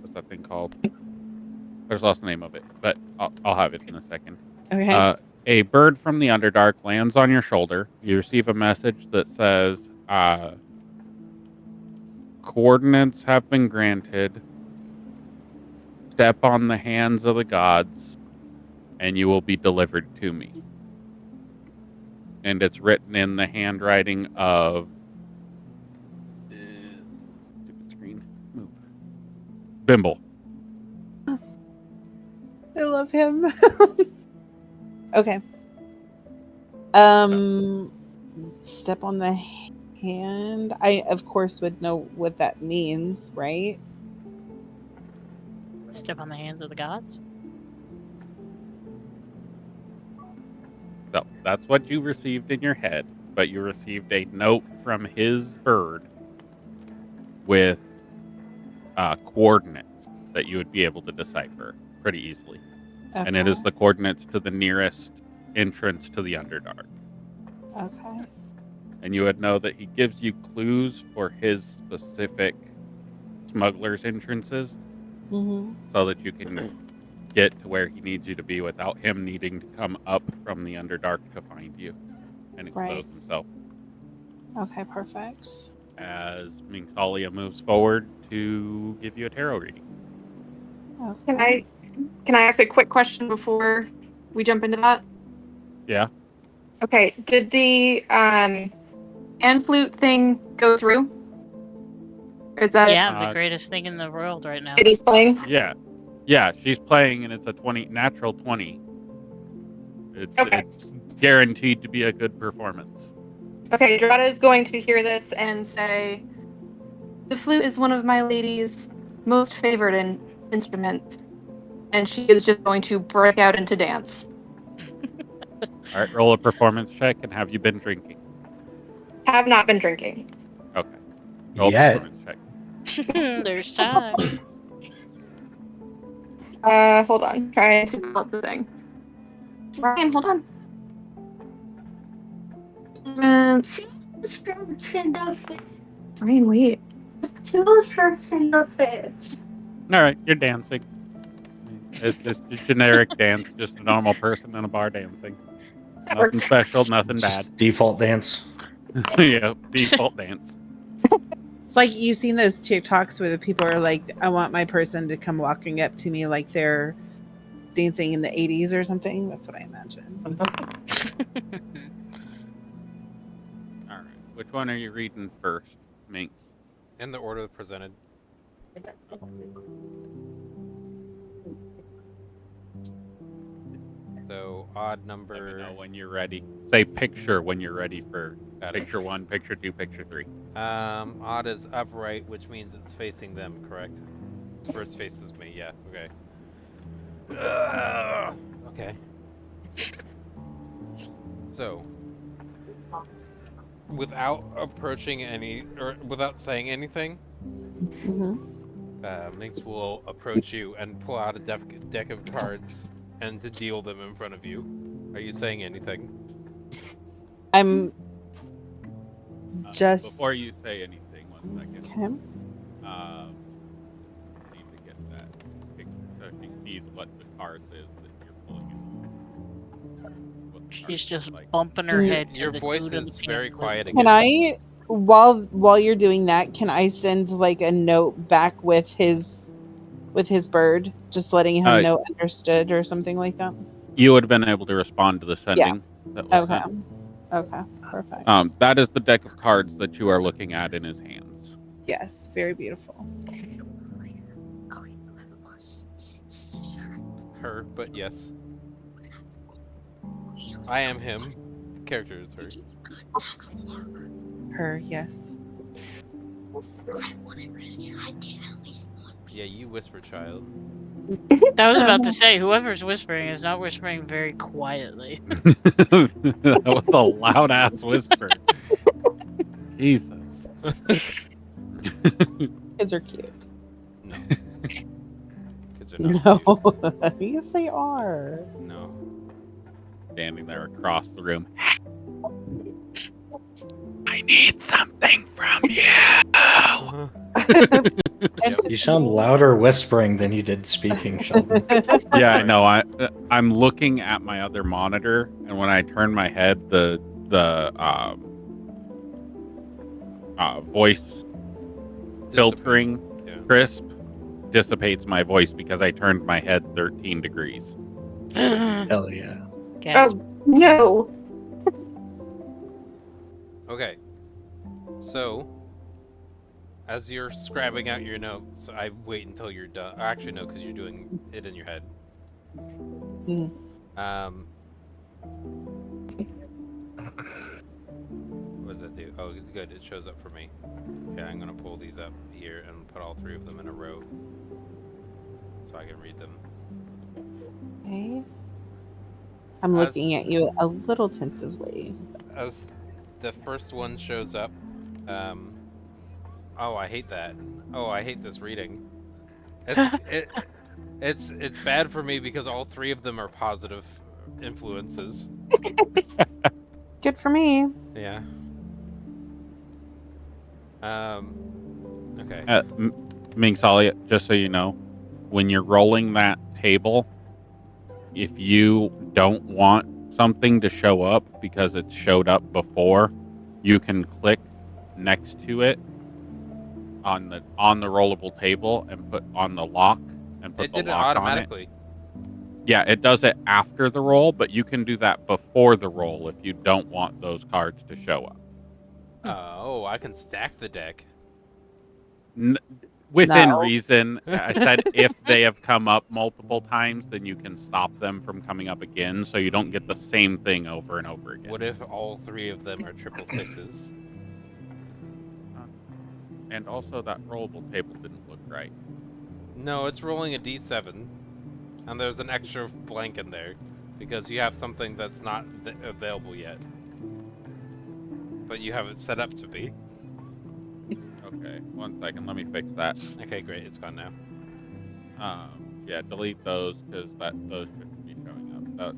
what's that thing called? I just lost the name of it, but I'll have it in a second. Okay. A bird from the Underdark lands on your shoulder. You receive a message that says, coordinates have been granted. Step on the hands of the gods, and you will be delivered to me. And it's written in the handwriting of... stupid screen. Move. Bimble. I love him. Okay. Step on the hand. I of course would know what that means, right? Step on the hands of the gods. So that's what you received in your head, but you received a note from his bird with coordinates that you would be able to decipher pretty easily. Okay. And it is the coordinates to the nearest entrance to the Underdark. Okay. And you would know that he gives you clues for his specific smuggler's entrances Mhm. so that you can get to where he needs you to be without him needing to come up from the Underdark to find you and expose Right. himself. Okay, perfect. As Mingsalia moves forward to give you a tarot reading. Okay. Can I ask a quick question before we jump into that? Yeah. Okay. Did the pan flute thing go through? Is that Yeah, the greatest thing in the world right now. it is playing? Yeah. Yeah, she's playing and it's a natural 20. It's guaranteed to be a good performance. Okay, Drada is going to hear this and say, the flute is one of my lady's most favored instruments, and she is just going to break out into dance. All right, roll a performance check, and have you been drinking? Have not been drinking. Okay. Roll a performance check. There's time. Hold on. Trying to pull up the thing. Ryan, hold on. Ryan, wait. All right, you're dancing. It's a generic dance, just a normal person in a bar dancing. That Nothing works. special, nothing bad. Just default dance. Yeah, default dance. It's like you've seen those TikToks where the people are like, I want my person to come walking up to me like they're dancing in the 80s or something. That's what I imagine. All right, which one are you reading first, Minx? In the order presented. So odd number. Let me know when you're ready. Say picture when you're ready for picture 1, picture 2, picture 3. Odd is upright, which means it's facing them, correct? First faces me, yeah, okay. Okay. So, without approaching or without saying anything, Minx will approach you and pull out a deck of cards and to deal them in front of you. Are you saying anything? I'm just Before you say anything, 1 second. okay. I need to get that picture so she sees what the cards is that you're pulling in. What the cards She's just look like. bumping her head to Your the voice boot of the is very pamphlet. quiet Can again. I, while you're doing that, can I send like a note back with his bird, just letting him know understood or something like that? You would have been able to respond to the sending that was Okay. sent. Okay. Perfect. That is the deck of cards that you are looking at in his hands. Yes, very beautiful. Her, but yes. I am him. The character is her. Her, yes. Yeah, you whisper, child. I was about to say, whoever's whispering is not whispering very quietly. That was a loud ass whisper. Jesus. Kids are cute. No. Kids are not No. cute. Yes, they are. No. Standing there across the room. I need something from you. Yep. You sound louder whispering than you did speaking, Sheldon. Yeah, I know. I'm looking at my other monitor, and when I turn my head, the voice filtering Yeah. crisp dissipates my voice because I turned my head 13 degrees. Hell yeah. Gasp. Oh, no. Okay. So, as you're scrabbing out your notes, I wait until you're done. Actually, no, because you're doing it in your head. What does that do? Oh, good. It shows up for me. Okay, I'm gonna pull these up here and put all 3 of them in a row, so I can read them. Okay. I'm looking at you a little tentatively. As the first one shows up, oh, I hate that. Oh, I hate this reading. It's bad for me because all 3 of them are positive influences. Good for me. Yeah. Okay. Mingsalia, just so you know, when you're rolling that table, if you don't want something to show up because it showed up before, you can click next to it on the rollable table and put on the lock and put It the did it lock automatically. on it. Yeah, it does it after the roll, but you can do that before the roll if you don't want those cards to show up. Oh, I can stack the deck. Within No. reason. I said if they have come up multiple times, then you can stop them from coming up again, so you don't get the same thing over and over again. What if all 3 of them are 666s? And also, that rollable table didn't look right. No, it's rolling a d7, and there's an extra blank in there because you have something that's not available yet, but you have it set up to be. Okay, 1 second. Let me fix that. Okay, great. It's gone now. Yeah, delete those because those shouldn't be showing up. That's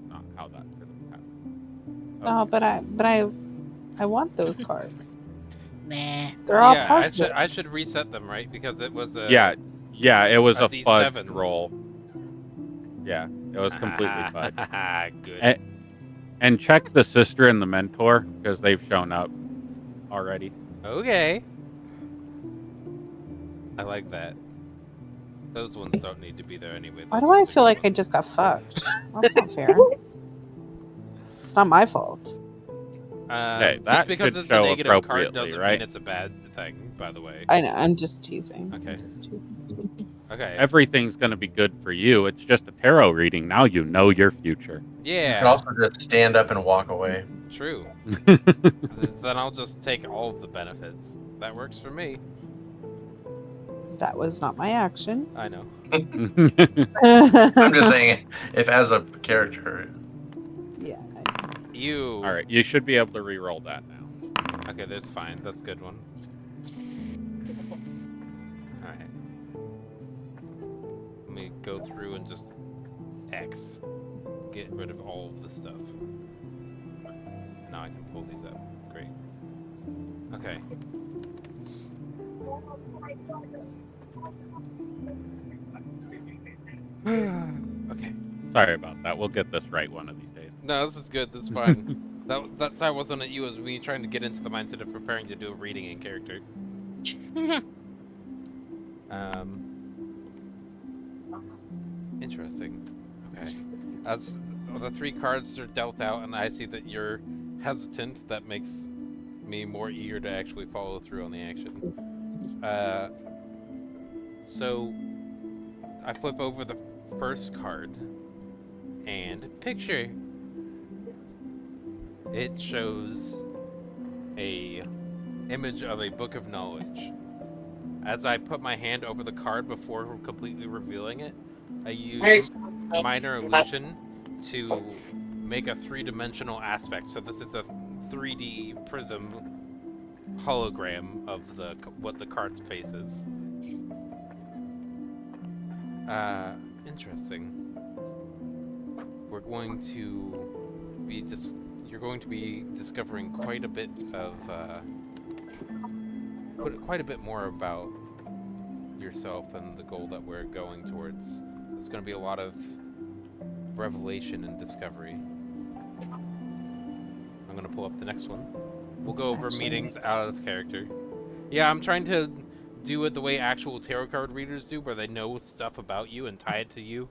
not how that should have happened. Oh, but I want those cards. Nah. They're all Yeah, positive. I should reset them, right? Because it was a Yeah, it was a D7. fudged roll. Yeah, it was completely fudged. Good. And check the sister and the mentor because they've shown up already. Okay. I like that. Those ones don't need to be there anyway. Why do I feel like I just got fucked? That's not fair. It's not my fault. Okay, Just that because should it's a show negative card appropriately, doesn't right? mean it's a bad thing, by the way. I know. I'm just teasing. Okay. I'm just teasing. Okay. Everything's going to be good for you. It's just a tarot reading. Now you know your future. You Yeah. can also just stand up and walk away. True. Then I'll just take all of the benefits. That works for me. That was not my action. I know. I'm just saying, if as a character. Yeah. You. All right, you should be able to re-roll that now. Okay, that's fine. That's a good one. All right. Let me go through and just X. Get rid of all of the stuff. now I can pull these up. Great. Okay. Okay. Sorry about that. We'll get this right one of these days. No, this is good. This is fine. That side wasn't at you. It was me trying to get into the mindset of preparing to do a reading in character. Interesting. Okay. As the 3 cards are dealt out, and I see that you're hesitant, that makes me more eager to actually follow through on the action. So I flip over the first card, and picture. It shows a image of a book of knowledge. As I put my hand over the card before completely revealing it, I use minor illusion to make a 3-dimensional aspect. So this is a 3D prism hologram of what the card's face is. Interesting. We're going to be you're going to be discovering quite a bit of quite a bit more about yourself and the goal that we're going towards. There's going to be a lot of revelation and discovery. I'm going to pull up the next one. We'll go over meetings out of character. Yeah, I'm trying to do it the way actual tarot card readers do, where they know stuff about you and tie it to you.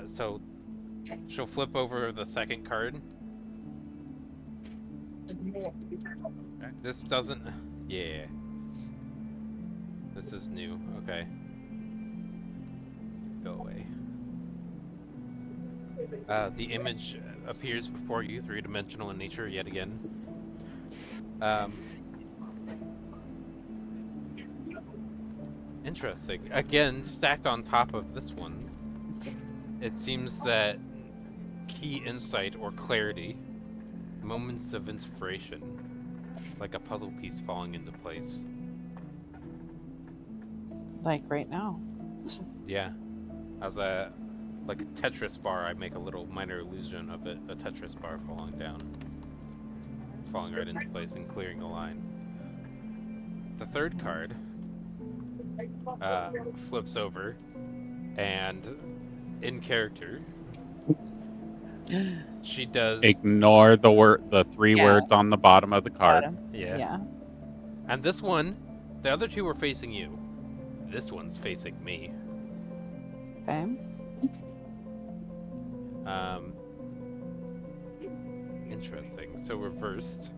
So she'll flip over the second card. This doesn't... Yeah. This is new. Okay. Go away. The image appears before you, 3-dimensional in nature yet again. Interesting. Again, stacked on top of this one, it seems that key insight or clarity, moments of inspiration, like a puzzle piece falling into place. Like right now. Yeah. As like a Tetris bar, I make a little minor illusion of it, a Tetris bar falling down. Falling right into place and clearing the line. The third card flips over, and in character, she does... Ignore the 3 words on the bottom of the card. Yeah. And this one, the other 2 were facing you. This one's facing me. Okay. Interesting. So reversed.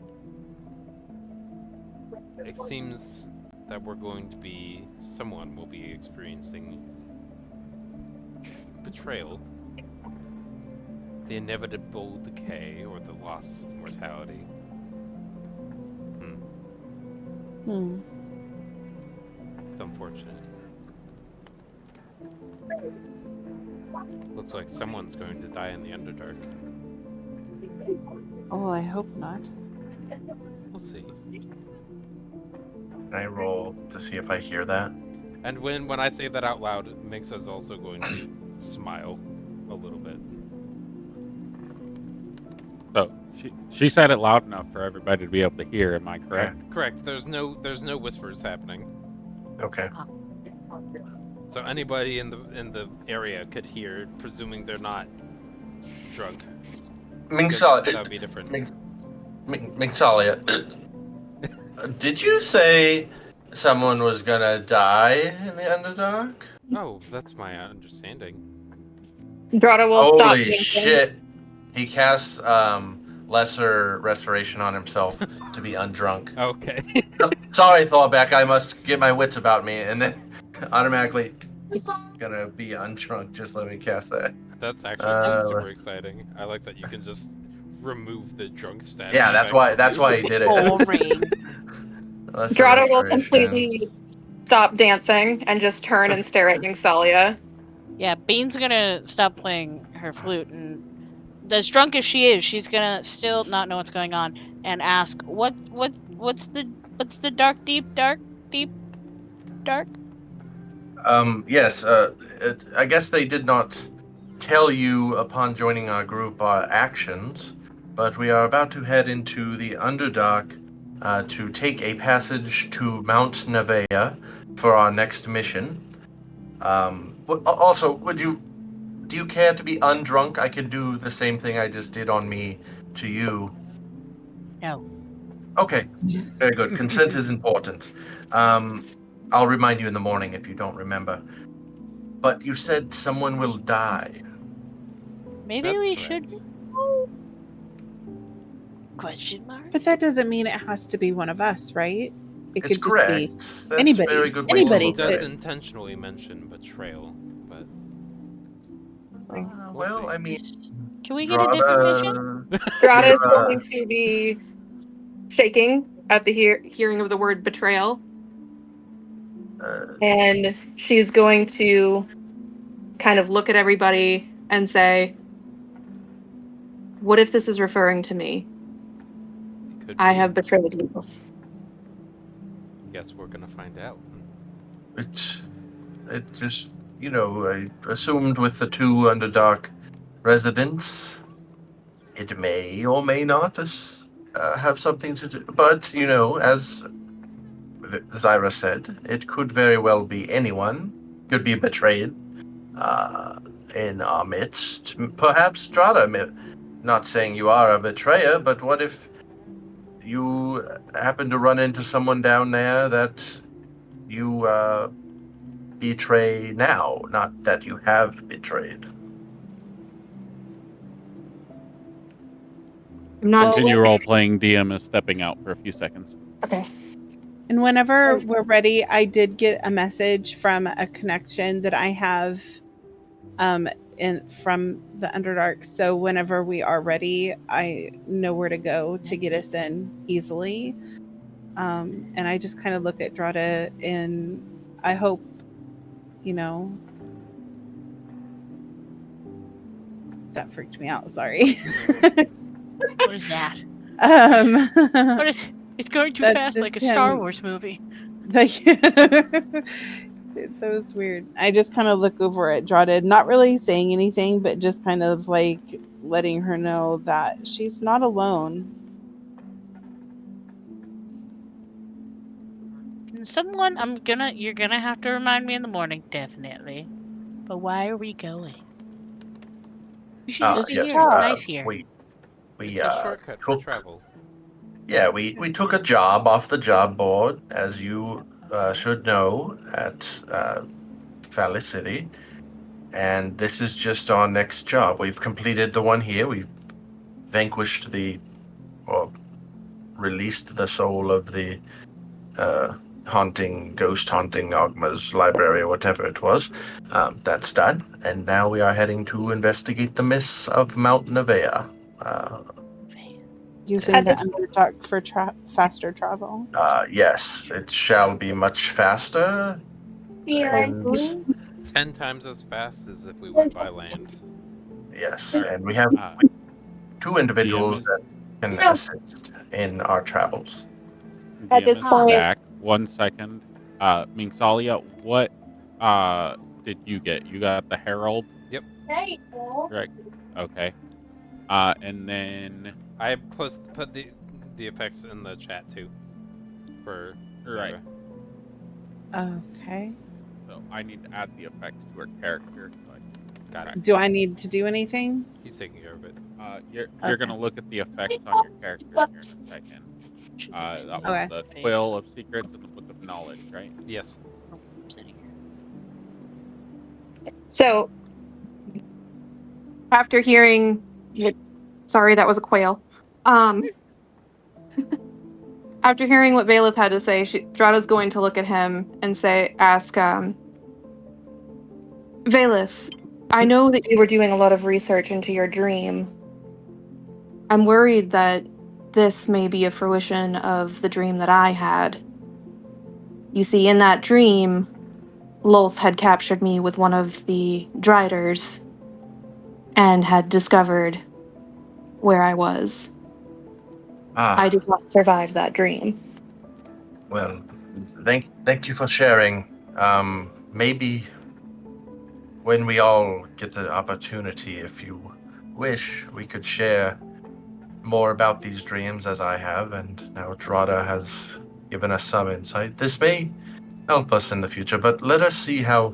It seems that someone will be experiencing betrayal, the inevitable decay, or the loss of mortality. It's unfortunate. Looks like someone's going to die in the Underdark. Oh, well, I hope not. We'll see. Can I roll to see if I hear that? And when I say that out loud, Mixa's also going to smile a little bit. So she said it loud enough for everybody to be able to hear. Am I correct? Okay. Correct. There's no whispers happening. Okay. So anybody in the area could hear, presuming they're not drunk. Mingsalia. That would be different. Mingsalia. Did you say someone was gonna die in the Underdark? Oh, that's my understanding. Drata will stop. Holy shit! He casts lesser restoration on himself to be undrunk. Okay. Sorry, Thawback. I must get my wits about me, and then automatically gonna be undrunk. Just let me cast that. That's actually super exciting. I like that you can just remove the drunk status. Yeah, that's why he did it. Drata will completely stop dancing and just turn and stare at Yingsalia. Yeah, Bean's gonna stop playing her flute, and as drunk as she is, she's gonna still not know what's going on and ask, "What's the dark? Yes. I guess they did not tell you upon joining our group our actions, but we are about to head into the Underdark to take a passage to Mount Nevaeh for our next mission. Also, do you care to be undrunk? I can do the same thing I just did on me to you. No. Okay, very good. Consent is important. I'll remind you in the morning if you don't remember. But you said someone will die. Maybe That's we correct. should. Question mark. But that doesn't mean it has to be one of us, right? It It's could just be correct. That's a anybody. very good way to Well, he Anybody look at does it. intentionally mention betrayal, but we'll Well, see. I mean, Can we get a different mission? Strata is Yeah. going to be shaking at the hearing of the word betrayal, and she's going to kind of look at everybody and say, "What if this is referring to me? It could I be. have betrayed Lilith." Guess we're gonna find out. It just, I assumed with the two Underdark residents, it may or may not have something to do. But, as Zyra said, it could very well be anyone. Could be betrayed in our midst. Perhaps Strata. Not saying you are a betrayer, but what if you happen to run into someone down there that you betray now, not that you have betrayed? I'm not. Continue role playing. DM is stepping out for a few seconds. Okay. And whenever we're ready, I did get a message from a connection that I have from the Underdark. So whenever we are ready, I know where to go to get us in easily. And I just kind of look at Drada and I hope, that freaked me out. Sorry. What is that? What is? It's going too That's fast, like a just Star him. Wars movie. That was weird. I just kind of look over at Drada, not really saying anything, but just kind of like letting her know that she's not alone. Can someone, you're gonna have to remind me in the morning, definitely. But why are we going? We should just stay Yes, here. It's nice here. we It's a shortcut for travel. Yeah, we took a job off the job board, as you should know, at Valley City. And this is just our next job. We've completed the one here. We've vanquished or released the soul of the ghost haunting Ogma's library, or whatever it was. That's done. And now we are heading to investigate the mists of Mount Nevaeh. Using At the this- Underdark for faster travel. Yes, it shall be much faster. Hopefully. 10 times as fast as if we went by land. Yes, Alright. and we have two individuals DM that can assist in our travels. At DM this is point- back. 1 second. Mingsalia, what did you get? You got the Herald? Yep. Correct. Okay. And then I put the effects in the chat too. For right. Zyra. Okay. So I need to add the effects to her character. So Got it. Do I need to do anything? He's taking care of it. You're gonna look at the effects on your character here in a second. That was Okay. the Quill of Secrets and the Book of Knowledge, right? Yes. So, after hearing, sorry, that was a quail. After hearing what Valeth had to say, Drada's going to look at him and ask, Valeth, I know that you were doing a lot of research into your dream. I'm worried that this may be a fruition of the dream that I had. You see, in that dream, Lolth had captured me with one of the Driders and had discovered where I was. I did not survive that dream. Well, thank you for sharing. Maybe when we all get the opportunity, if you wish, we could share more about these dreams as I have, and now Drada has given us some insight. This may help us in the future, but let us see how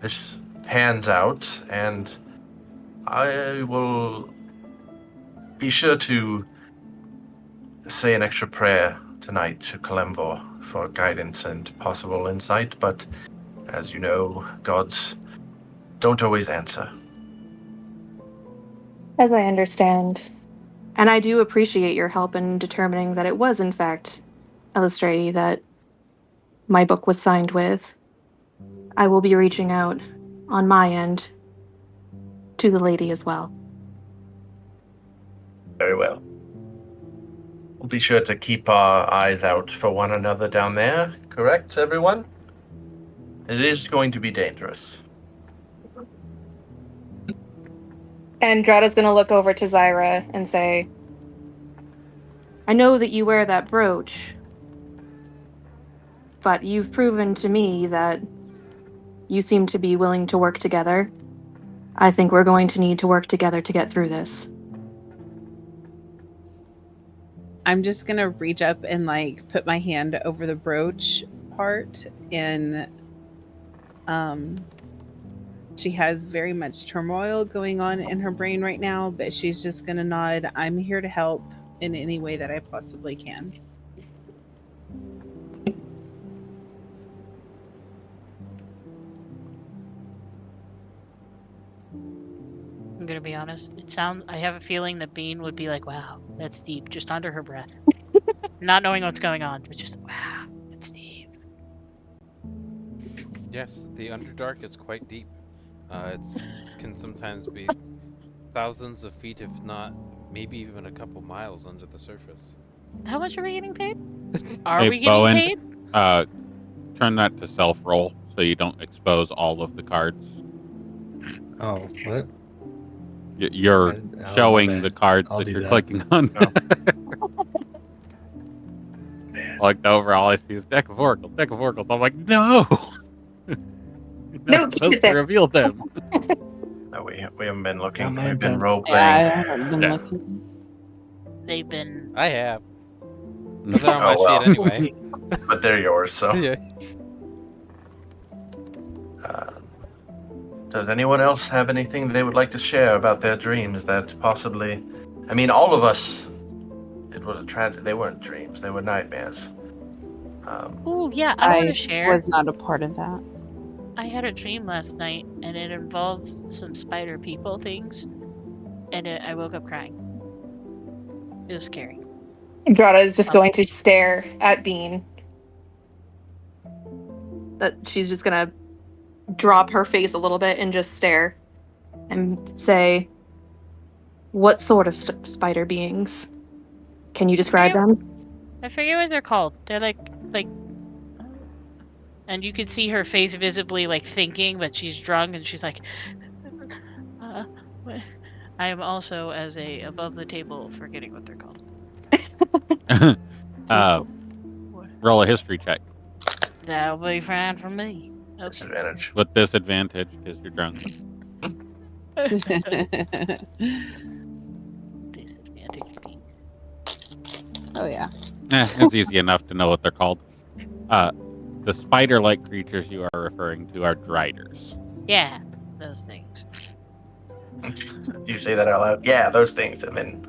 this pans out, and I will be sure to say an extra prayer tonight to Kalemvor for guidance and possible insight, but as you know, gods don't always answer. As I understand. And I do appreciate your help in determining that it was, in fact, Illustrati that my book was signed with. I will be reaching out on my end to the lady as well. Very well. We'll be sure to keep our eyes out for one another down there, correct, everyone? It is going to be dangerous. And Drada's gonna look over to Zyra and say, I know that you wear that brooch, but you've proven to me that you seem to be willing to work together. I think we're going to need to work together to get through this. I'm just gonna reach up and like put my hand over the brooch part, and she has very much turmoil going on in her brain right now, but she's just gonna nod. I'm here to help in any way that I possibly can. I'm gonna be honest. I have a feeling that Bean would be like, "Wow, that's deep," just under her breath, not knowing what's going on, but just, "Wow, that's deep." Yes, the Underdark is quite deep. It can sometimes be thousands of feet, if not maybe even a couple miles under the surface. How much are we getting paid? Are Hey, we getting Bowen, paid? turn that to self-roll so you don't expose all of the cards. Oh, what? You're I'll showing do the that. cards I'll that do you're that. clicking on. Oh. Looked over, all I see is deck of oracles. I'm like, no! You're No, not keep supposed it to there. reveal them. No, we haven't been looking. Not my We've been intent. role-playing. Yeah, I haven't been Yeah. looking. They've been. I have. But they're on my Oh, well. sheet anyway. But they're yours, so. Yeah. Does anyone else have anything they would like to share about their dreams that possibly... I mean, all of us... It was a tragedy. They weren't dreams. They were nightmares. Oh yeah, I want I to share. was not a part of that. I had a dream last night, and it involved some spider people things, and I woke up crying. It was scary. Drada is just going to stare at Bean. That she's just gonna drop her face a little bit and just stare and say, what sort of spider beings? Can you describe them? I forget what they're called. They're like, and you can see her face visibly like thinking, but she's drunk, and she's like, I am also as a above the table forgetting what they're called. Roll a history check. That'll be fine for me. Okay. Disadvantage. With disadvantage, because you're drunk. Disadvantage. Oh yeah. It's easy enough to know what they're called. The spider-like creatures you are referring to are driders. Yeah, those things. You say that out loud? Yeah, those things. I mean...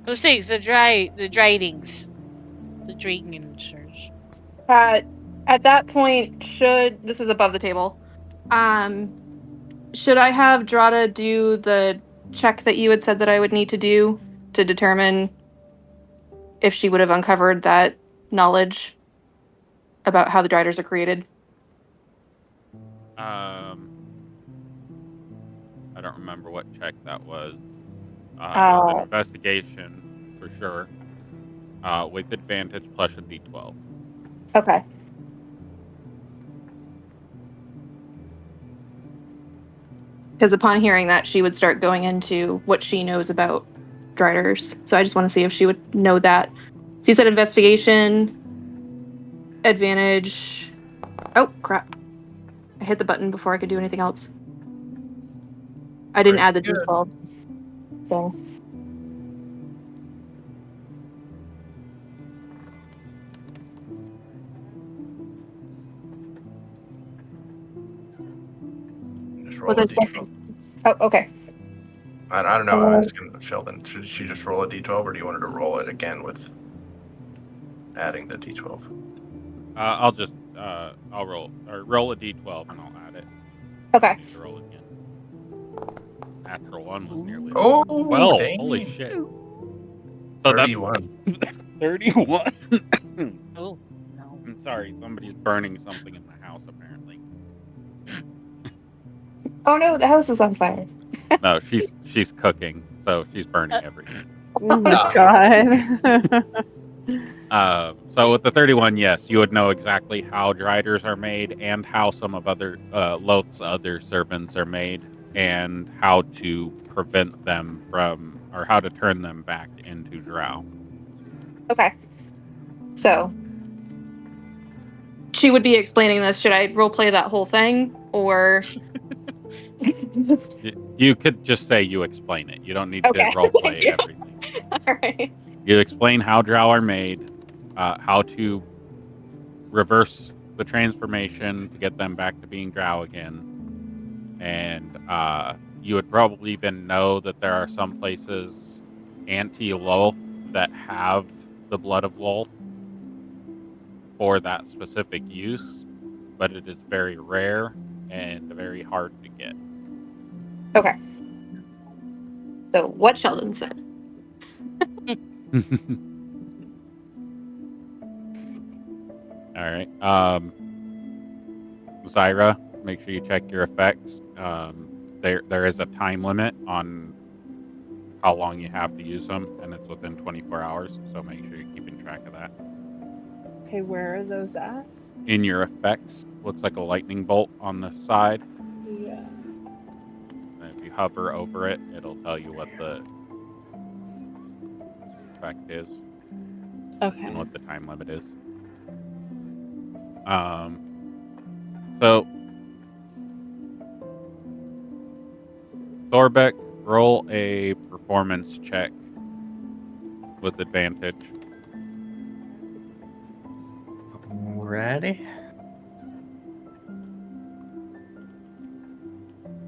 Those things, the dridings. The dringensers. At that point, this is above the table. Should I have Drada do the check that you had said that I would need to do to determine if she would have uncovered that knowledge about how the Driders are created? I don't remember what check that was. It was an investigation, for sure. With advantage plus a d12. Okay. Because upon hearing that, she would start going into what she knows about Driders. So I just want to see if she would know that. So you said investigation, advantage. Oh, crap. I hit the button before I could do anything else. I didn't add the Good. D12. So Just was roll I a supposed d12. to? Oh, okay. I don't know. I'm just gonna Sheldon. Should she just roll a d12, or do you want her to roll it again with adding the d12? I'll just I'll roll a d12 and I'll add it. Okay. To roll it again. Natural one was nearly Oh, 12. dang. Holy shit! So 31. that's 31. Oh, no. I'm sorry, somebody's burning something in the house apparently. Oh no, the house is on fire. No, she's cooking, so she's burning everything. Oh my god. So with the 31, yes, you would know exactly how driders are made and how some of other Loth's other servants are made and how to prevent them from or how to turn them back into drow. Okay. So she would be explaining this. Should I roleplay that whole thing or? You could just say you explain it. You don't need to Okay. roleplay Thank you. everything. All right. You explain how drow are made, how to reverse the transformation to get them back to being drow again, and you would probably even know that there are some places anti-Loth that have the blood of Lolth for that specific use, but it is very rare and very hard to get. Okay. So what Sheldon said. All right. Zyra, make sure you check your effects. There is a time limit on how long you have to use them, and it's within 24 hours. So make sure you're keeping track of that. Okay, where are those at? In your effects, looks like a lightning bolt on the side. Yeah. And if you hover over it, it'll tell you what the effect is Okay. and what the time limit is. So Thorbeck, roll a performance check with advantage. Ready?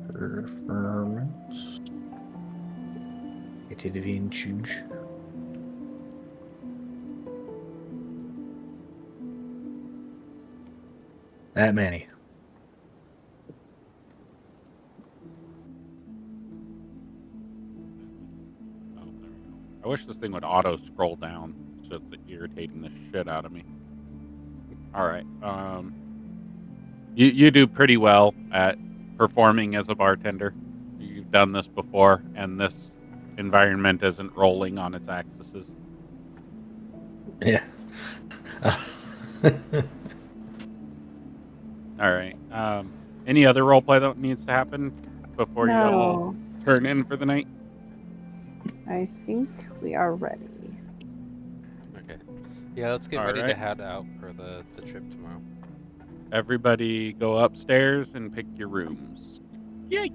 Performance. Advantage. That many. Oh, there we go. I wish this thing would auto scroll down. It's just irritating the shit out of me. All right. You do pretty well at performing as a bartender. You've done this before, and this environment isn't rolling on its axes. Yeah. All right. Any other roleplay that needs to happen before you all No. turn in for the night? I think we are ready. Okay. Yeah, let's get All ready to right. head out for the trip tomorrow. Everybody go upstairs and pick your rooms. Yay!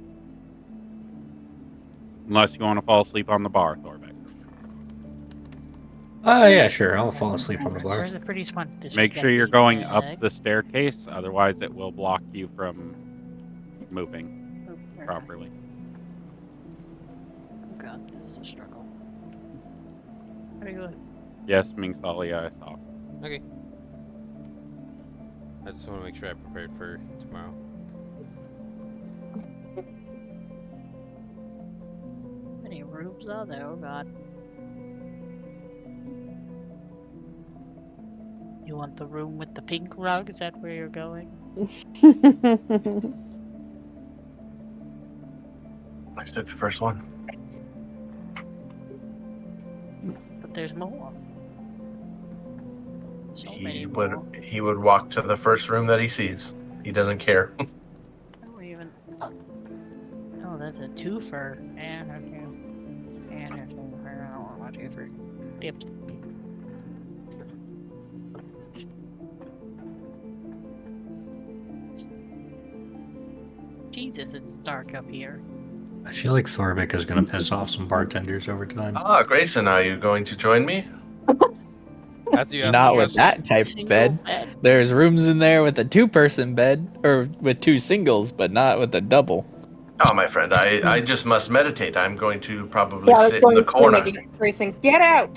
Unless you want to fall asleep on the bar, Thorbeck. Oh, yeah, sure. I'll fall asleep on the bar. Where's the pretty one? This Make one's sure gotta you're be going up bag. the staircase, otherwise it will block you from moving Oh, where am I? properly. Oh god, this is a struggle. How do you go? Yes, Mingsalia, I saw. Okay. I just want to make sure I'm prepared for tomorrow. How many rooms are there? Oh god. You want the room with the pink rug? Is that where you're going? I took the first one. But there's more. So many He more. would walk to the first room that he sees. He doesn't care. I don't even. Oh, that's a twofer. And a two. And a twofer. I don't want a twofer. Yep. Jesus, it's dark up here. I feel like Thorvik is going to piss off some bartenders over time. Grayson, are you going to join me? As you ask the Not with question, that type of Single bed. bed. There's rooms in there with a 2-person bed, or with 2 singles, but not with a double. Oh, my friend, I just must meditate. I'm going to probably Yeah, I was sit in going the to scream corner. at Grayson, get out!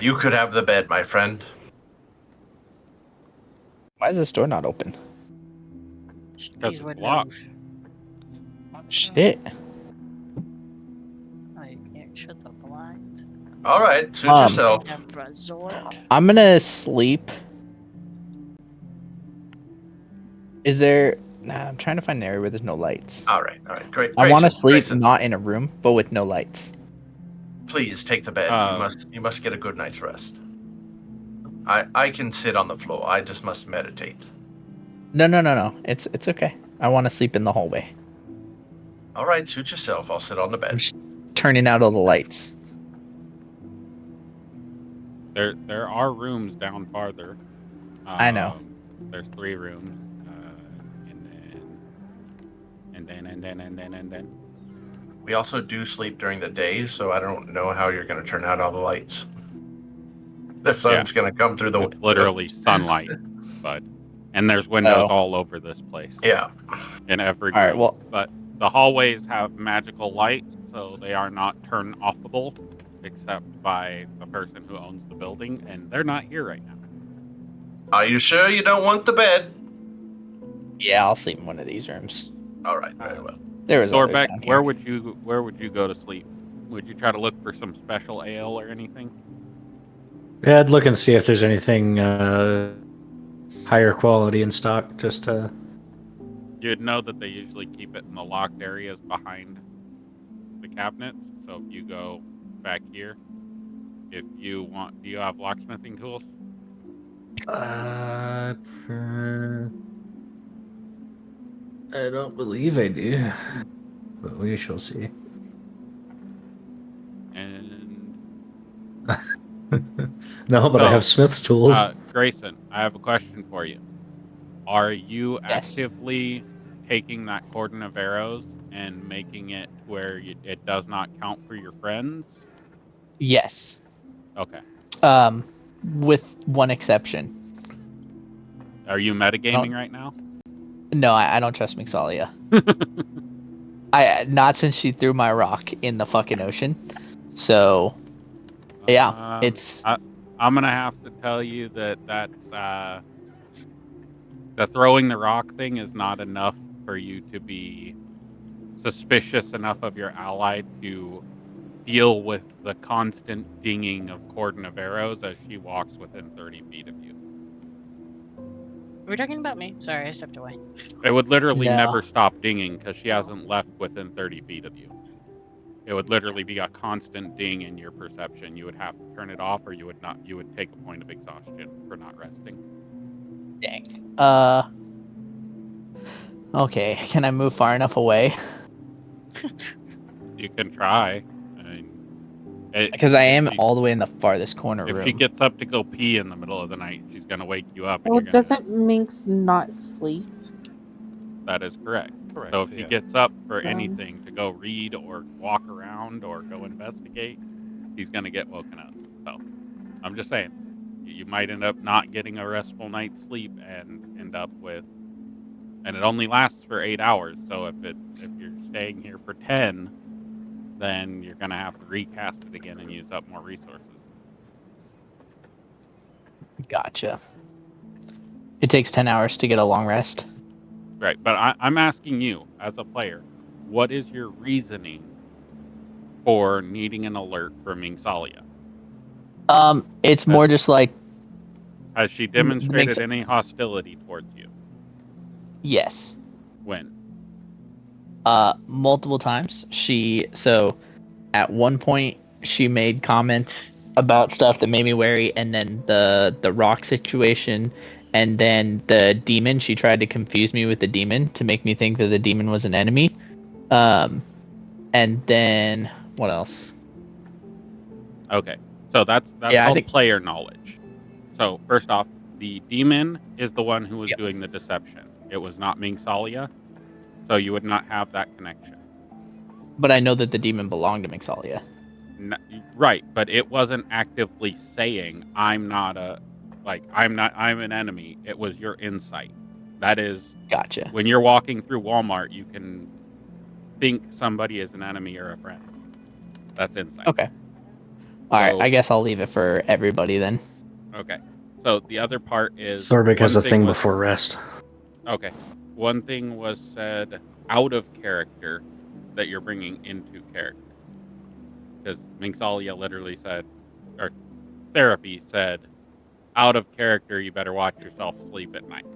You could have the bed, my friend. Why is this door not open? Because These it's locked. windows. Shit. I can't shut the blinds. All right, suit Um, yourself. In a resort. I'm gonna sleep. Is there... Nah, I'm trying to find an area where there's no lights. All right, great. I want to Grayson, sleep Grayson, not in a room, but with no lights. please take the bed. You must get a good night's rest. I can sit on the floor. I just must meditate. No. It's okay. I want to sleep in the hallway. All right, suit yourself. I'll sit on the I'm bed. just turning out all the lights. There are rooms down farther. I know. There's 3 rooms. And then. We also do sleep during the day, so I don't know how you're going to turn out all the lights. The sun's going to come through the It's windows. literally sunlight, and there's windows Oh. all over this place. Yeah. In every All right, room. well- But the hallways have magical light, so they are not turn-offable, except by the person who owns the building, and they're not here right now. Are you sure you don't want the bed? Yeah, I'll sleep in one of these rooms. All right, very well. There was others Thorbeck, down here. where would you go to sleep? Would you try to look for some special ale or anything? Yeah, I'd look and see if there's anything higher quality in stock. Just to... You'd know that they usually keep it in the locked areas behind the cabinets. So if you go back here, if you want, do you have locksmithing tools? I don't believe I do, but we shall see. And No, but I have Smith's tools. Grayson, I have a question for you. Are you Yes. actively taking that cordon of arrows and making it where it does not count for your friends? Yes. Okay. With one exception. Are you metagaming right now? No, I don't trust Mixalia. Not since she threw my rock in the fucking ocean. So, yeah, it's. I'm gonna have to tell you that's the throwing the rock thing is not enough for you to be suspicious enough of your ally to deal with the constant dinging of cordon of arrows as she walks within 30 feet of you. Are we talking about me? Sorry, I stepped away. It would literally No. never stop dinging because she hasn't left within 30 feet of you. It would literally be a constant ding in your perception. You would have to turn it off, or you would not. You would take a point of exhaustion for not resting. Dang. Okay, can I move far enough away? You can try. I mean, Because I am if she- all the way in the farthest corner If room. she gets up to go pee in the middle of the night, she's gonna wake you up. and Well, you're gonna- doesn't Minx not sleep? That is correct. correct. So if she yeah. gets up for Um. anything to go read or walk around or go investigate, he's gonna get woken up. So I'm just saying, you might end up not getting a restful night's sleep and end up with, and it only lasts for 8 hours. So if you're staying here for 10, then you're gonna have to recast it again and use up more resources. Gotcha. It takes 10 hours to get a long rest. Right, but I'm asking you, as a player, what is your reasoning for needing an alert from Mingsalia? It's more just like, Has she demonstrated any hostility towards you? yes. When? Multiple times. So at one point she made comments about stuff that made me wary, and then the rock situation, and then the demon. She tried to confuse me with the demon to make me think that the demon was an enemy. And then what else? Okay, so that's Yeah, I called think- player knowledge. So first off, the demon is the one who was Yep. doing the deception. It was not Mingsalia, so you would not have that connection. But I know that the demon belonged to Mixalia. Right, but it wasn't actively saying I'm an enemy. It was your insight. That is, Gotcha. when you're walking through Walmart, you can think somebody is an enemy or a friend. That's insight. Okay. All right. So- I guess I'll leave it for everybody then. Okay. So the other part is Thorbeck has one a thing was- before rest. Okay. One thing was said out of character that you're bringing into character. Because Mingsalia literally said, or therapy said, out of character, you better watch yourself sleep at night.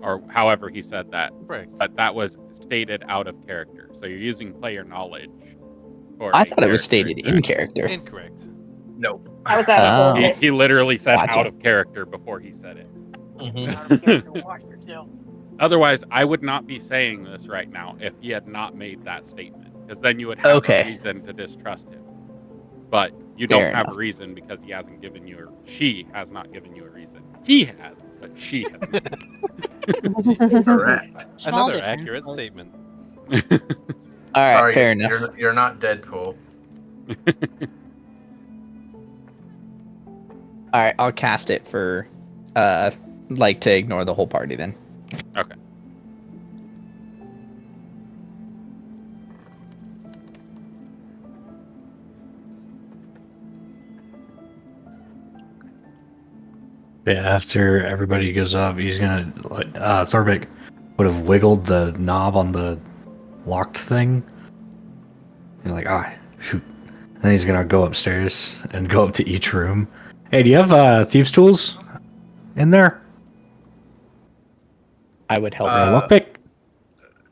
Or however he said that. Right. But that was stated out of character. So you're using player knowledge. For I a thought it was character stated in interaction. character. Incorrect. No. How was that? Oh. He literally said Gotcha. out of character before he said it. Mhm. Otherwise, I would not be saying this right now if he had not made that statement, because then you would have Okay. a reason to distrust him. But you Fair don't have enough. a reason because he hasn't given you, or she has not given you a reason. He has, but she hasn't. Correct. Small Another difference, accurate but- statement. All right. Sorry, Fair enough. You're not Deadpool. All right. I'll cast it for, like to ignore the whole party then. Okay. Yeah, after everybody goes up, he's gonna Thorbeck would have wiggled the knob on the locked thing. He's like, shoot. And then he's gonna go upstairs and go up to each room. Hey, do you have thieves' tools in there? I would help. Uh, Lockpick?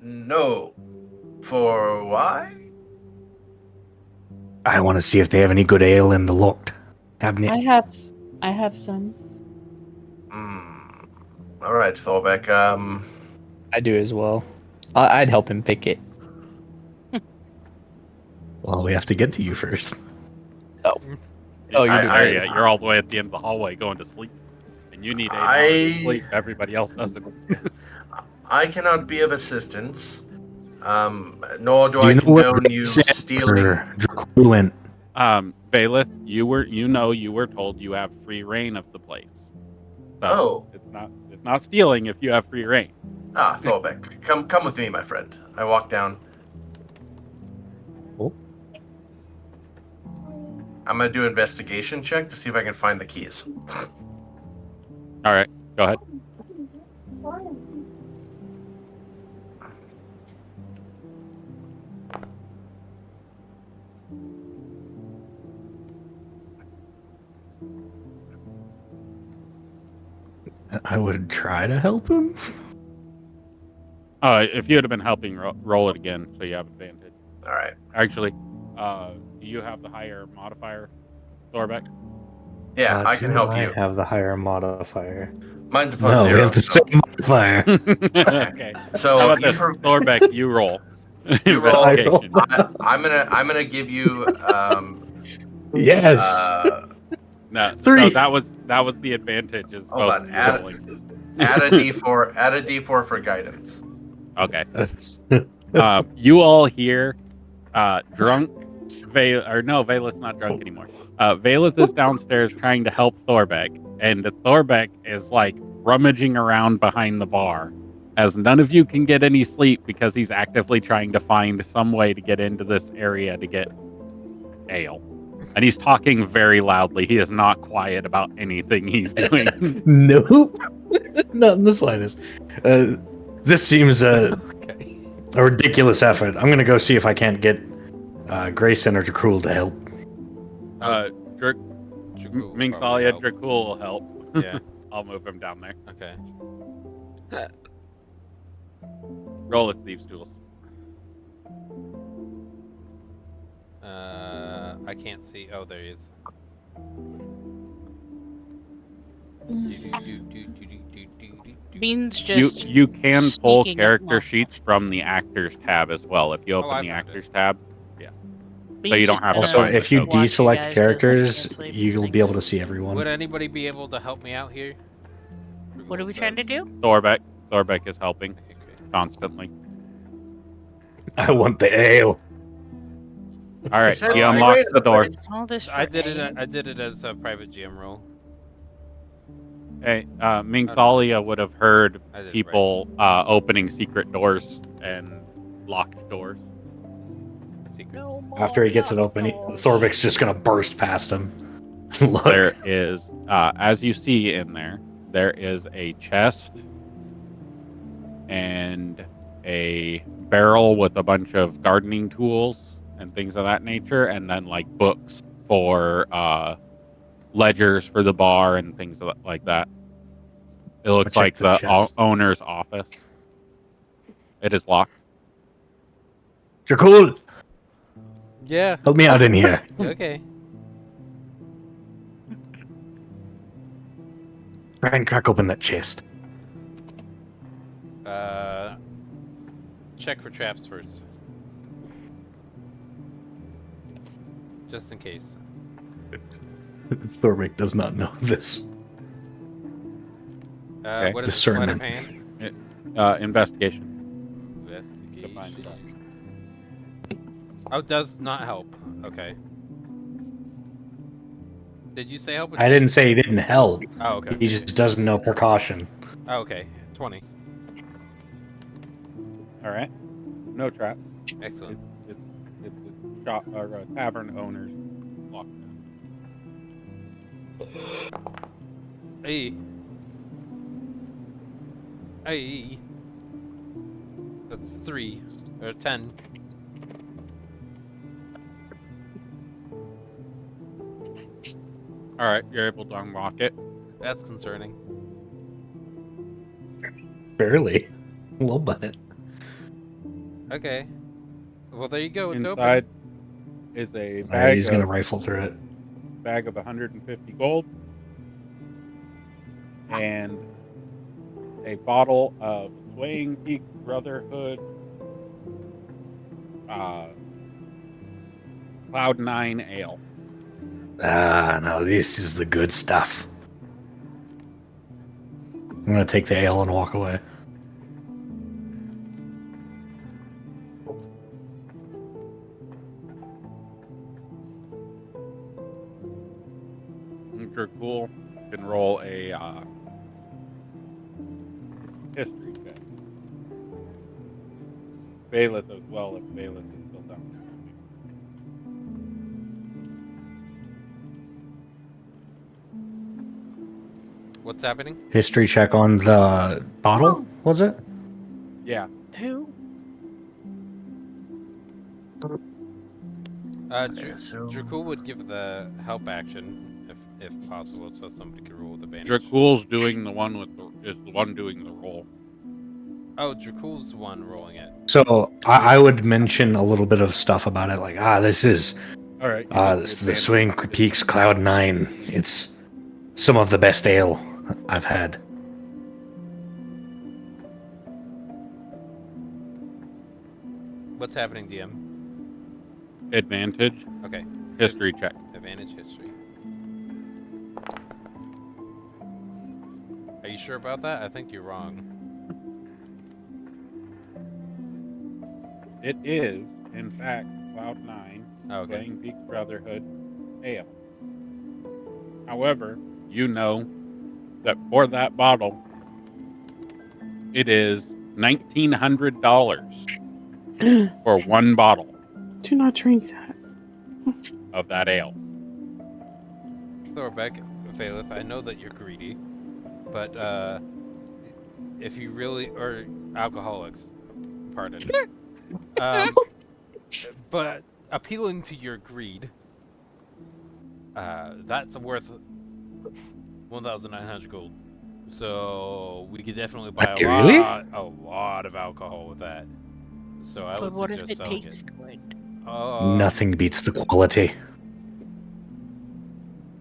No. For why? I want to see if they have any good ale in the locked cabinet. I have some. All right, Thorbeck. I do as well. I'd help him pick it. Well, we have to get to you first. Oh, you're doing there it. yet. You're all the way at the end of the hallway going to sleep. And you need 8 hours of sleep. Everybody else doesn't. I cannot be of assistance. Nor do Do I you know where condone you Grace stealing. or Dracul went? Valeth, you were told you have free reign of the place. So Oh. it's not stealing if you have free reign. Thorbeck, come with me, my friend. I walk down. Oh. I'm gonna do an investigation check to see if I can find the keys. All right, go ahead. I would try to help him. If you would have been helping, roll it again so you have advantage. All right. Actually, do you have the higher modifier, Thorbeck? Yeah, I can help you. I have the higher modifier. Mine's a plus No, 0. we have the so- same modifier. Okay. So How about you this, pro- Thorbeck? You roll. You roll. Investigation. I'm gonna give you Yes. No, 3. so that was the advantage. Is Hold both on, add- rolling. add a d4. Add a d4 for guidance. Okay. You all hear drunk Valeth's not drunk anymore. Valeth is downstairs trying to help Thorbeck, and Thorbeck is like rummaging around behind the bar, as none of you can get any sleep because he's actively trying to find some way to get into this area to get ale. And he's talking very loudly. He is not quiet about anything he's doing. Nope. Not in the slightest. This seems Okay. a ridiculous effort. I'm gonna go see if I can't get Grayson or Dracul to help. Dracul Mingsalia probably Dracul will help. help. Yeah. I'll move him down there. Okay. Roll his thieves' tools. I can't see. Oh, there he is. Beans just You can pull sneaking up character more. sheets from the actors tab as well. If you open I the found actors tab, yeah. But So you he's don't just have to gonna Also, find the if you token. watch you deselect guys just characters, translate you'll things. be able to see everyone. Would anybody be able to help me out here? What are we trying to do? Thorbeck is helping Okay, great. constantly. I want the ale. All right, Said he I unlocks raised the door. place. All this for I did it. ale? I did it as a private GM role. Hey, Mingsalia would have heard I did it people opening secret doors and locked doors. right. Secrets. No more After he gets it open, knuckles. Thorbeck's just gonna burst past him. Look. There is, as you see in there is a chest and a barrel with a bunch of gardening tools and things of that nature, and then like books for ledgers for the bar and things like that. It looks check like the chest. owner's office. It is locked. Dracul, Yeah. help me out in here. Okay. Try and crack open that chest. Check for traps first. Just in case. Thorbeck does not know this. Okay. What is the sleight of Discernment. hand? Investigation. Investigation. Oh, does not help. Okay. Did you say help? I didn't say he didn't help. Oh, okay. He just doesn't know precaution. Oh, okay. 20. All right. No trap. Excellent. It's a shop or a tavern owner's locked. Hey. Hey. That's 3 or 10. All right, you're able to unlock it. That's concerning. Barely. A little bit. Okay. Well, there you go. It's Inside open. is a Alright, bag he's gonna of rifle through it. 150 gold and a bottle of Swaying Peak Brotherhood Cloud 9 Ale. Ah, no, this is the good stuff. I'm gonna take the ale and walk away. Cool. Can roll a history check. Bailiff as well, if Bailiff is still down What's happening? History check on the bottle, was it? there. Yeah. Who? Dracul would give the help action if possible, so somebody could roll with advantage. Dracul's doing the one is the one doing the roll. Oh, Dracul's the one rolling it. So I would mention a little bit of stuff about it, like this is All right. the Swing Peaks Cloud 9. It's some of the best ale I've had. What's happening, DM? Advantage. Okay. History check. Advantage history. Are you sure about that? I think you're wrong. It is, in fact, Cloud 9. Oh, okay. Swaying Peak Brotherhood Ale. However, you know that for that bottle, it is $1,900 for one bottle Do not drink that. of that ale. Thorbeck, Valeth, I know that you're greedy, but if you really, or alcoholics, pardon, but appealing to your greed, that's worth 1,900 gold. So we could definitely buy a lot of alcohol with that. So I would But what if suggest it selling tastes good? Nothing beats the quality.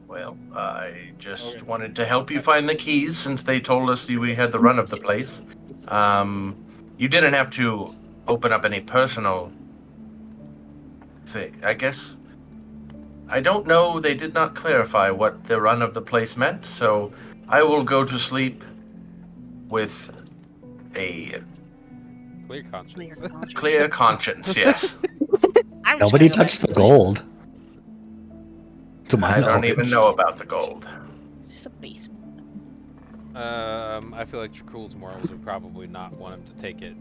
Well, I just wanted to help you find the keys since they told us we had the run of the place. You didn't have to open up any personal I guess I don't know. They did not clarify what the run of the place meant, so I will go to sleep with a Clear conscience. clear conscience. Yes. I'm just Nobody gonna go back touched to the sleep. gold. To my I don't knowledge. even know about the gold. Is this a basement? I feel like Trakul's morals would probably not want him to take it.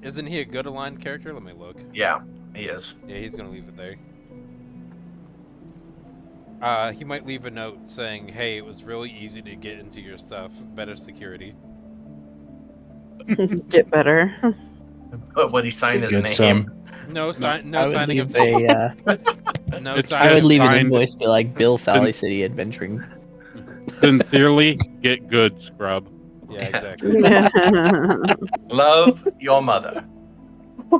Isn't he a good aligned character? Let me look. Yeah, he is. Yeah, he's gonna leave it there. He might leave a note saying, "Hey, it was really easy to get into your stuff. Better security." Get better. But would he sign his Good name? son. No sign. I No would signing of. leave a. No It's I would signing. leave an signed- invoice be like Bill Valley Since- City Adventuring. Sincerely, get good, scrub. Yeah, Yeah. exactly. Love your mother. All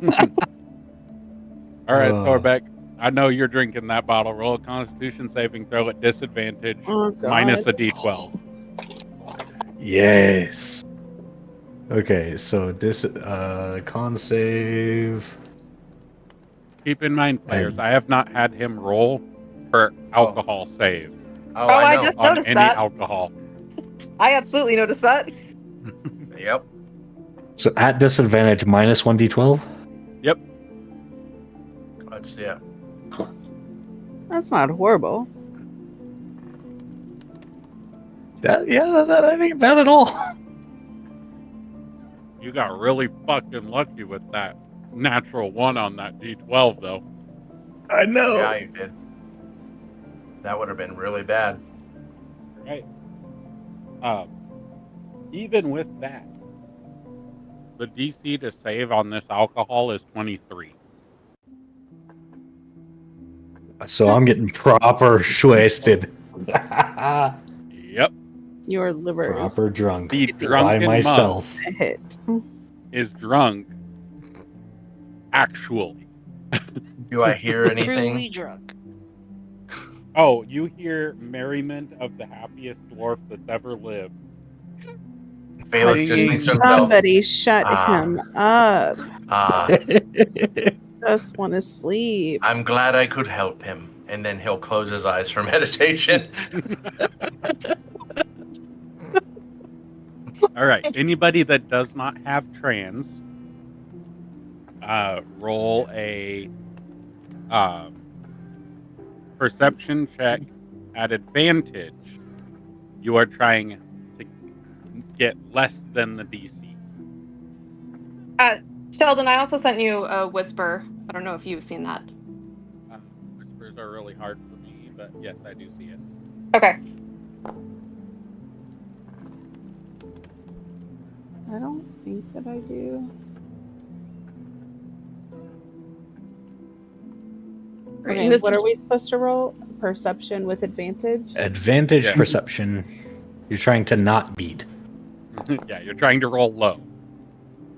right, Oh. Thorbeck. I know you're drinking that bottle. Roll a Constitution saving throw at disadvantage, Oh, God. minus a D12. Yes. Okay, so this con save. Keep in mind, players, And- I have not had him roll for alcohol save Oh, Oh, I I know. just on noticed any that. alcohol. I absolutely noticed that. Yep. So at disadvantage, minus 1d12. Yep. Yeah. That's not horrible. That ain't bad at all. You got really fucking lucky with that natural one on that D12, though. I know. Yeah, you did. That would have been really bad. Right. Even with that, the DC to save on this alcohol is 23. So I'm getting proper wasted. Yep. Your liver Proper drunk. The By drunken myself. is a hit. Is drunk. Actually. Do I hear Truly anything? drunk. Oh, you hear merriment of the happiest dwarf that's ever lived. Felix just thinks to himself, Somebody shut Ah. him up. ah, Just want to sleep. I'm glad I could help him. And then he'll close his eyes for meditation. All right. Anybody that does not have trans, roll a perception check at advantage. You are trying to get less than the DC. Sheldon, I also sent you a whisper. I don't know if you've seen that. Whispers are really hard for me, but yes, I do see it. Okay. I don't think that I do. Great. Okay, This what is- are we supposed to roll? Perception with advantage? Advantage Yes. perception. You're trying to not beat. Yeah, you're trying to roll low.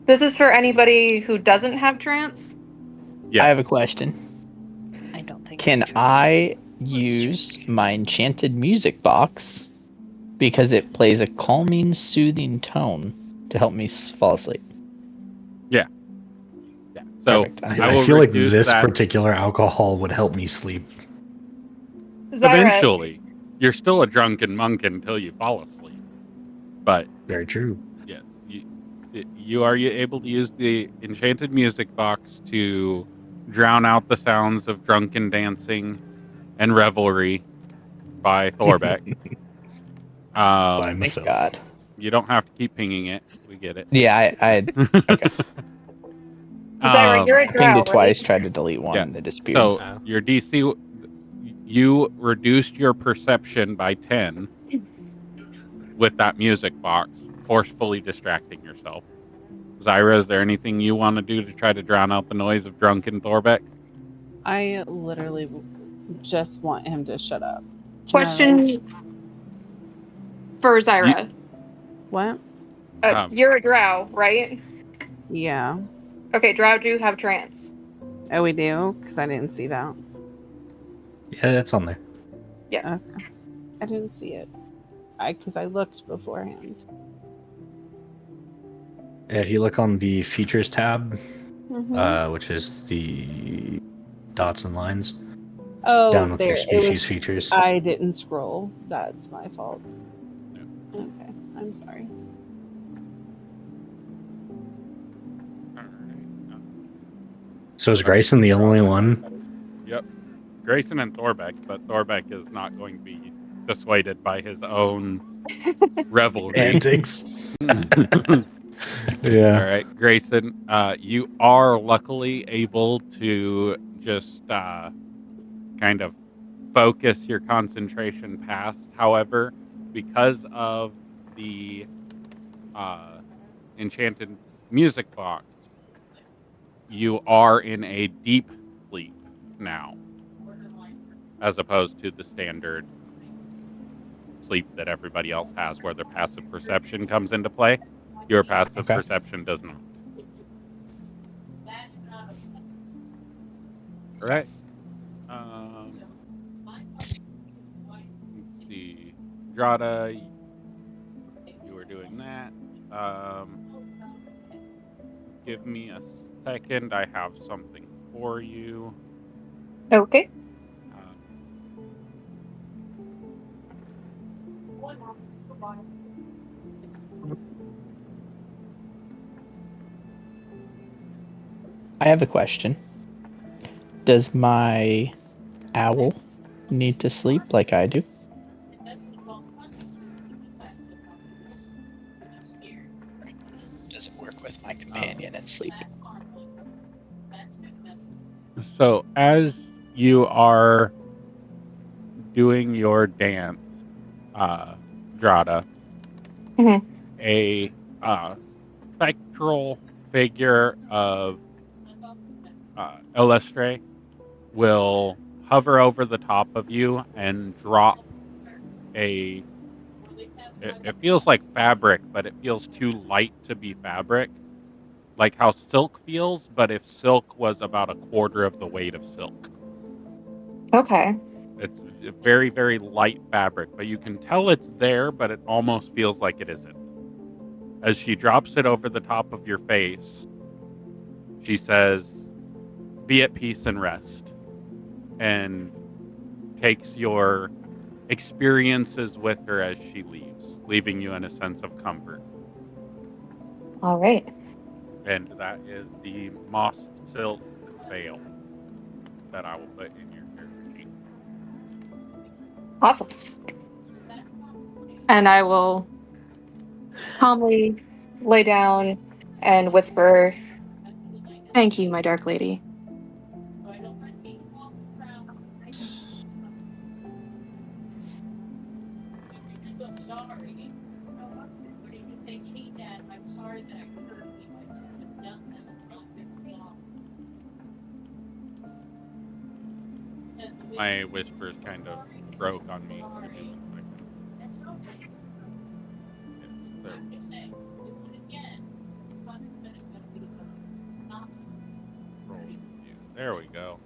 This is for anybody who doesn't have trance. Yes. I have a question. I don't think. Can I use my enchanted music box because it plays a calming, soothing tone to help me fall asleep? Yeah. So Perfect. I will I feel like reduce this that particular alcohol would help me sleep. Zyra, eventually. You're still a drunken monk until you fall asleep. But Very true. yes, you are able to use the enchanted music box to drown out the sounds of drunken dancing and revelry by Thorbeck. By Thank myself. God. You don't have to keep pinging it. We get it. Yeah, I okay. Zyra, you're a Pinged drow, it twice, right? tried to delete one, Yeah. and it disappeared. So Oh. your DC, you reduced your perception by 10 with that music box, forcefully distracting yourself. Zyra, is there anything you want to do to try to drown out the noise of drunken Thorbeck? I literally just want him to shut up. Question for Zyra. What? You're a drow, right? Yeah. Okay, drow do have trance. Oh, we do? Because I didn't see that. Yeah, that's on there. Okay. I didn't see it. Because I looked beforehand. If you look on the features tab which is the dots and lines. Oh, Down with your there. It species was. features. I didn't scroll. That's my fault. Yeah. Okay, I'm sorry. All right. So is Grayson the only one? Yep. Grayson and Thorbeck, but Thorbeck is not going to be dissuaded by his own revelry. Antics. All Yeah. right, Grayson, you are luckily able to just kind of focus your concentration past. However, because of the enchanted music box, you are in a deep sleep now, as opposed to the standard sleep that everybody else has, where their passive perception comes into play. Your passive Okay. perception does not. All right. Let's see. Drada, you were doing that. Give me a second. I have something for you. Okay. Um, I have a question. Does my owl need to sleep like I do? Does it work with my companion and sleep? so, as you are doing your dance, Drada, Mhm. a spectral figure of Elestre will hover over the top of you and drop a. It feels like fabric, but it feels too light to be fabric. Like how silk feels, but if silk was about a quarter of the weight of silk. Okay. It's a very, very light fabric, but you can tell it's there, but it almost feels like it isn't. As she drops it over the top of your face, she says, "Be at peace and rest," and takes your experiences with her as she leaves, leaving you in a sense of comfort. All right. And that is the moss silk veil that I will put in your character sheet. Awesome. And I will calmly lay down and whisper, "Thank you, my dark lady." My whispers kind of broke on me. Give me 1 second. Yes, there we roll review. There we go.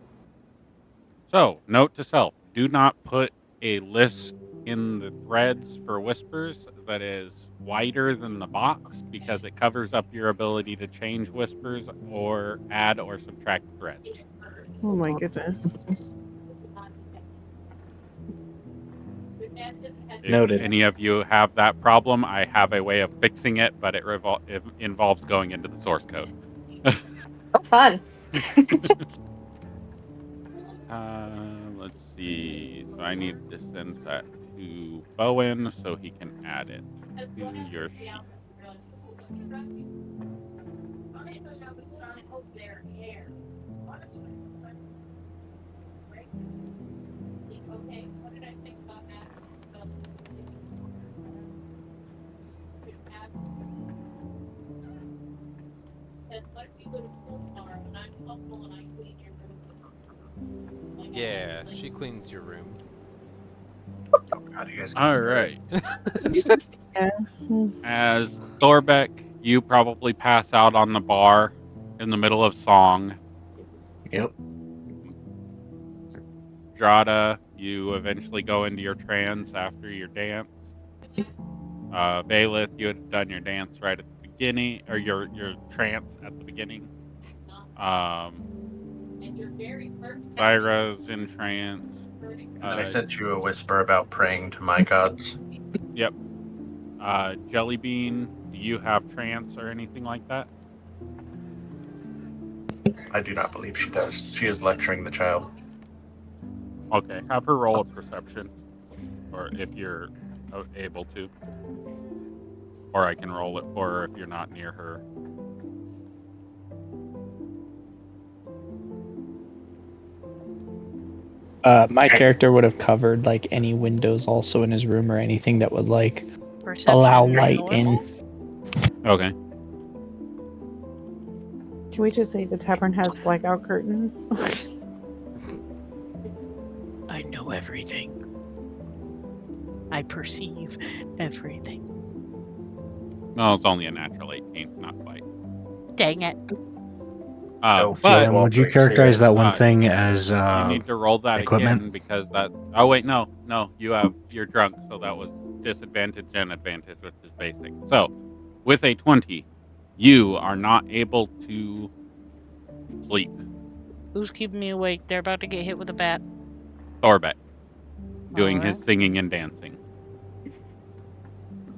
So, note to self: do not put a list in the threads for whispers that is wider than the box because it covers up your ability to change whispers or add or subtract threads. Oh my goodness. If Noted. any of you have that problem, I have a way of fixing it, but it involves going into the source code. Oh, fun. Let's see. So I need to send that to Bowen so he can add it to your sheet. Yeah, she cleans your room. Oh God, you guys. All right. Yes. As Thorbeck, you probably pass out on the bar in the middle of song. Yep. Drada, you eventually go into your trance after your dance. Bailiff, you had done your dance right at the beginning, or your trance at the beginning. Zyra's in trance. I sent you a whisper about praying to my gods. Yep. Jellybean, do you have trance or anything like that? I do not believe she does. She is lecturing the child. Okay, have her roll a perception, or if you're able to, or I can roll it for her if you're not near her. My character would have covered like any windows also in his room or anything that would like Perception allow is light normal? in. Okay. Can we just say the tavern has blackout curtains? I know everything. I perceive everything. No, it's only a natural 18, not quite. Dang it. No, But Then would you characterize that one Uh, thing as you need to roll that equipment? again because that. Oh wait, no, you're drunk, so that was disadvantage and advantage, which is basic. So, with a 20, you are not able to sleep. Who's keeping me awake? They're about to get hit with a bat. Thorbeck, doing his Alright. singing and dancing.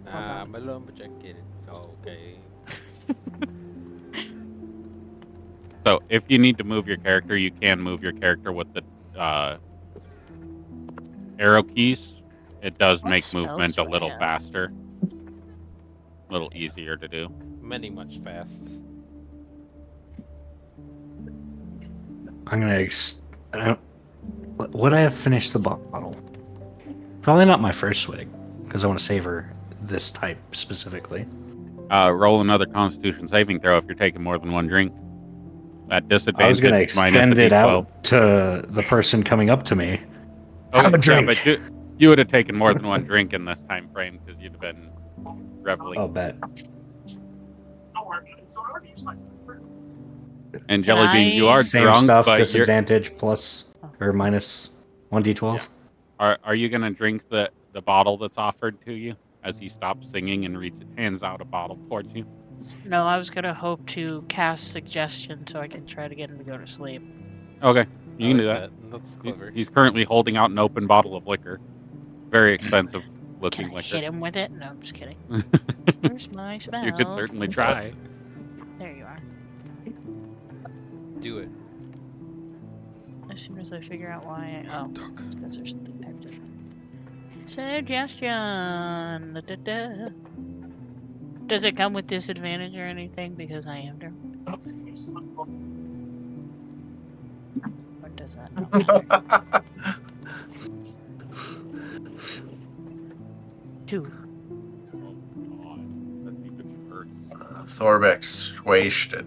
I'm a lumberjack, get it? Okay. So, if you need to move your character, you can move your character with the arrow keys. It does What make spells movement do a I little have? faster, a little easier to do. Many much fast. I'm gonna. Would I have finished the bottle? Probably not my first swig, because I want to savor this type specifically. Roll another Constitution saving throw if you're taking more than one drink. At disadvantage, I was gonna minus a extend it D12. out to the person coming up to me. Have a drink. Yeah, but you would have taken more than one drink in this time frame because you'd have been reveling. I'll bet. And Jellybean, you are Same drunk, stuff. but Disadvantage plus or minus 1d12. Are you gonna drink the bottle that's offered to you as he stops singing and hands out a bottle towards you? No, I was gonna hope to cast suggestion so I can try to get him to go to sleep. Okay, you can I do like that. That's clever. He's currently holding out an open bottle of liquor, very expensive looking Can I liquor. hit him with it? No, I'm just kidding. Where's my spells? You could certainly try. There you are. Do it. As soon as I figure out why. Oh, it's because there's something typed in. Suggestion. Da-da-da. Does it come with disadvantage or anything because I am drunk? Or does that not matter? 2. Thorbeck's wasted.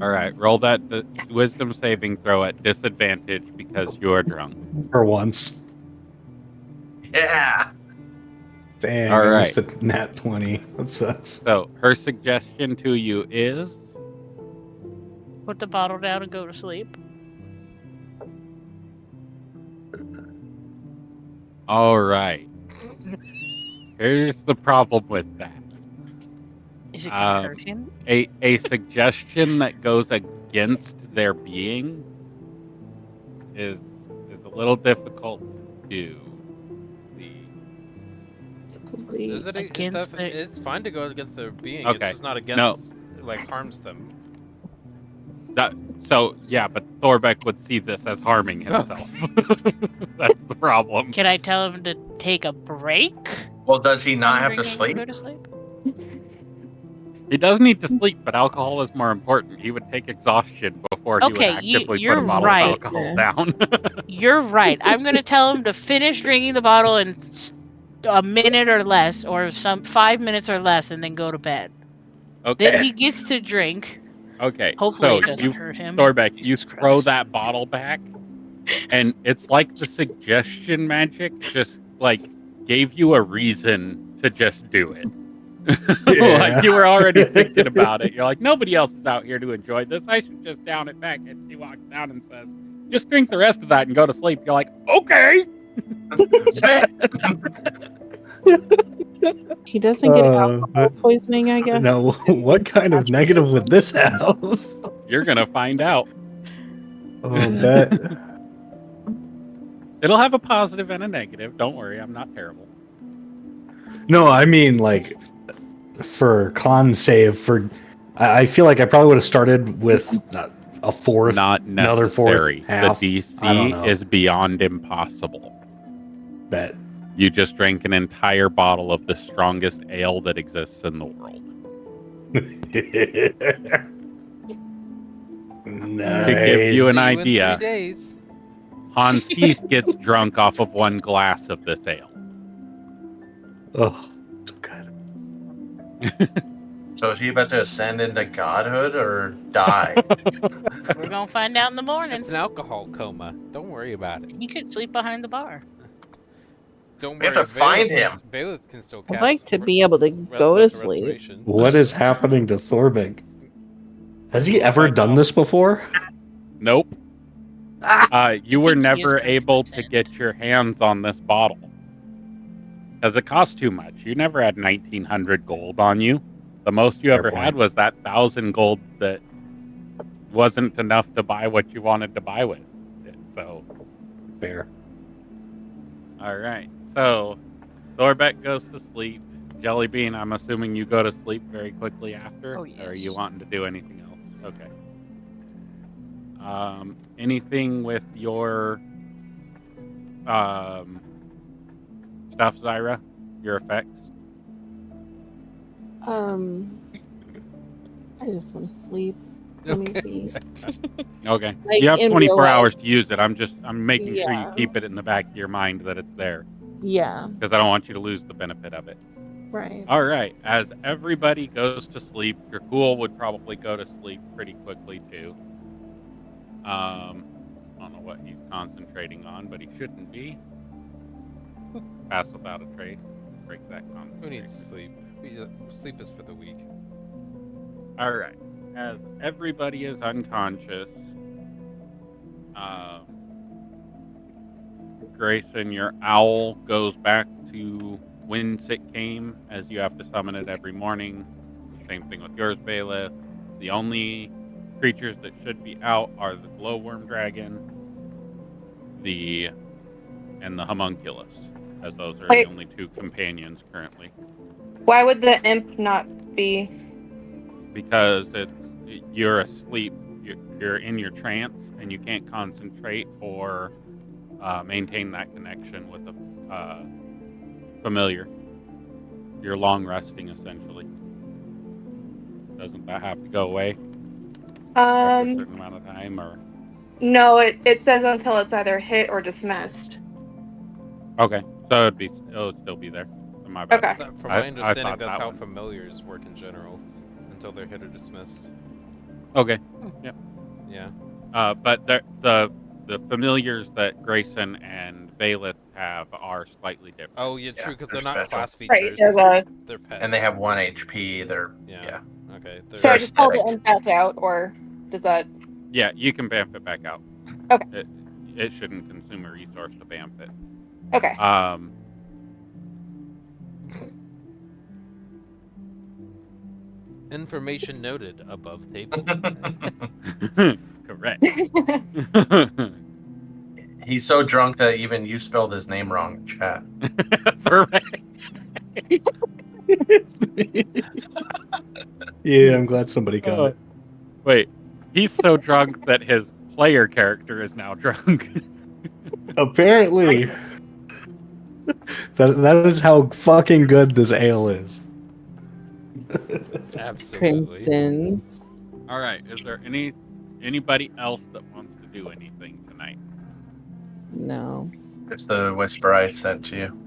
All right, roll that wisdom saving throw at disadvantage because you're drunk. For once. Yeah. Dang, All I right. missed a nat 20. That sucks. So her suggestion to you is Put the bottle down and go to sleep. all right. Here's the problem with that. Is it gonna hurt him? A suggestion that goes against their being is a little difficult to do. Is it Against it's fine to go against their being. Okay. It's just not against like harms them. Yeah, but Thorbeck would see this as harming himself. That's the problem. Can I tell him to take a break? Well, does he not have to Drinking sleep? Go to sleep? He does need to sleep, but alcohol is more important. He would take exhaustion before he would Okay, actively put you're a bottle right. of alcohol Yes. down. You're right. I'm gonna tell him to finish drinking the bottle in a minute or less, or 5 minutes or less, and then go to bed. Okay. Then he gets to drink. Okay. Hopefully it so doesn't you, hurt him. Thorbeck, you Jesus throw Christ. that bottle back, and it's like the suggestion magic just like gave you a reason to just do it. Like you were already thinking about it. You're like, nobody else is out here to enjoy this. I should just down it back. And she walks down and says, just drink the rest of that and go to sleep. You're like, okay. He doesn't get alcohol but- poisoning, I guess. Now, because what he's kind of saturated. negative would this have? You're gonna find out. Oh, bet. It'll have a positive and a negative. Don't worry, I'm not terrible. No, I mean, like, for con save, I feel like I probably would have started with a fourth, Not another fourth, necessary. half. The I don't DC know. is beyond impossible. Bet. You just drank an entire bottle of the strongest ale that exists in the world. Nice. To give you an See you in 3 idea, days. Hans Thief gets drunk off of one glass of this ale. Oh, so good. So is he about to ascend into godhood or die? We're gonna find out in the morning. It's an alcohol coma. Don't worry about it. He could sleep behind the bar. Don't We have worry. to find him. Valeth can still cast. I'd like to be able to go to sleep. Restoration. What is happening to Thorbig? Has he ever Find done out. this before? Nope. You were think he is never going to able to ascend. get your hands on this bottle. Because it cost too much. You never had 1,900 gold on you. The most you Fair ever point. had was that 1,000 gold that wasn't enough to buy what you wanted to buy with it. So, Fair. all right. So, Thorbeck goes to sleep. Jellybean, I'm assuming you go to sleep very quickly after? Oh, Or are you yes. wanting to do anything else? Okay. Anything with your stuff, Zyra? Your effects? I just want to sleep. Let me see. Okay. Like, You have in 24 real hours life. to use it. I'm making sure you Yeah. keep it in the back of your mind that it's there. Yeah, Because I don't want you to lose the benefit of it. right. All right. As everybody goes to sleep, Dracul would probably go to sleep pretty quickly too. I don't know what he's concentrating on, but he shouldn't be. Pass without a trace. Break that Who concentration. needs sleep? Sleep is for the weak. All right. As everybody is unconscious, Grayson, your owl goes back to whence it came, as you have to summon it every morning. Same thing with yours, Bailiff. The only creatures that should be out are the glowworm dragon, and the homunculus, as those are Wait. the only two companions currently. Why would the imp not be? Because you're asleep, you're in your trance, and you can't concentrate or maintain that connection with a familiar. You're long resting, essentially. Doesn't that have to go away after a certain amount of time, or? No, it says until it's either hit or dismissed. Okay, so it would still be there. My bad. Okay. From I my understanding, thought that's that how one. familiars work in general, until they're hit or dismissed. Okay. Yeah. But the familiars that Grayson and Bailiff have are slightly different. Oh, yeah, true, because they're they're not special. class Right. features. They're pets. And they have 1 HP. They're Yeah. Okay. Should I They're just pull the aesthetic. imp back out, or does that? Yeah, you can bamf it back out. Okay. It shouldn't consume a resource to bamf it. Okay. Information noted above table. Correct. He's so drunk that even you spelled his name wrong in chat. Correct. Yeah, I'm glad somebody got it. Wait, he's so drunk that his player character is now drunk. Apparently. That is how fucking good this ale is. Absolutely. Crimsons. All right, is there anybody else that wants to do anything tonight? No. It's the whisper I sent to you.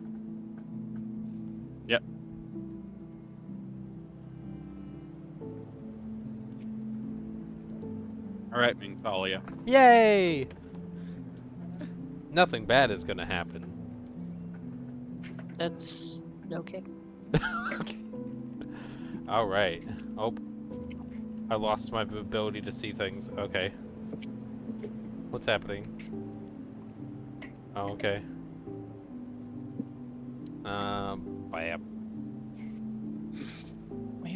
Yep. All right, Mingthalia. Yay! Nothing bad is gonna happen. That's okay. All right. Oh, I lost my ability to see things. Okay. What's happening? Oh, okay. Bam.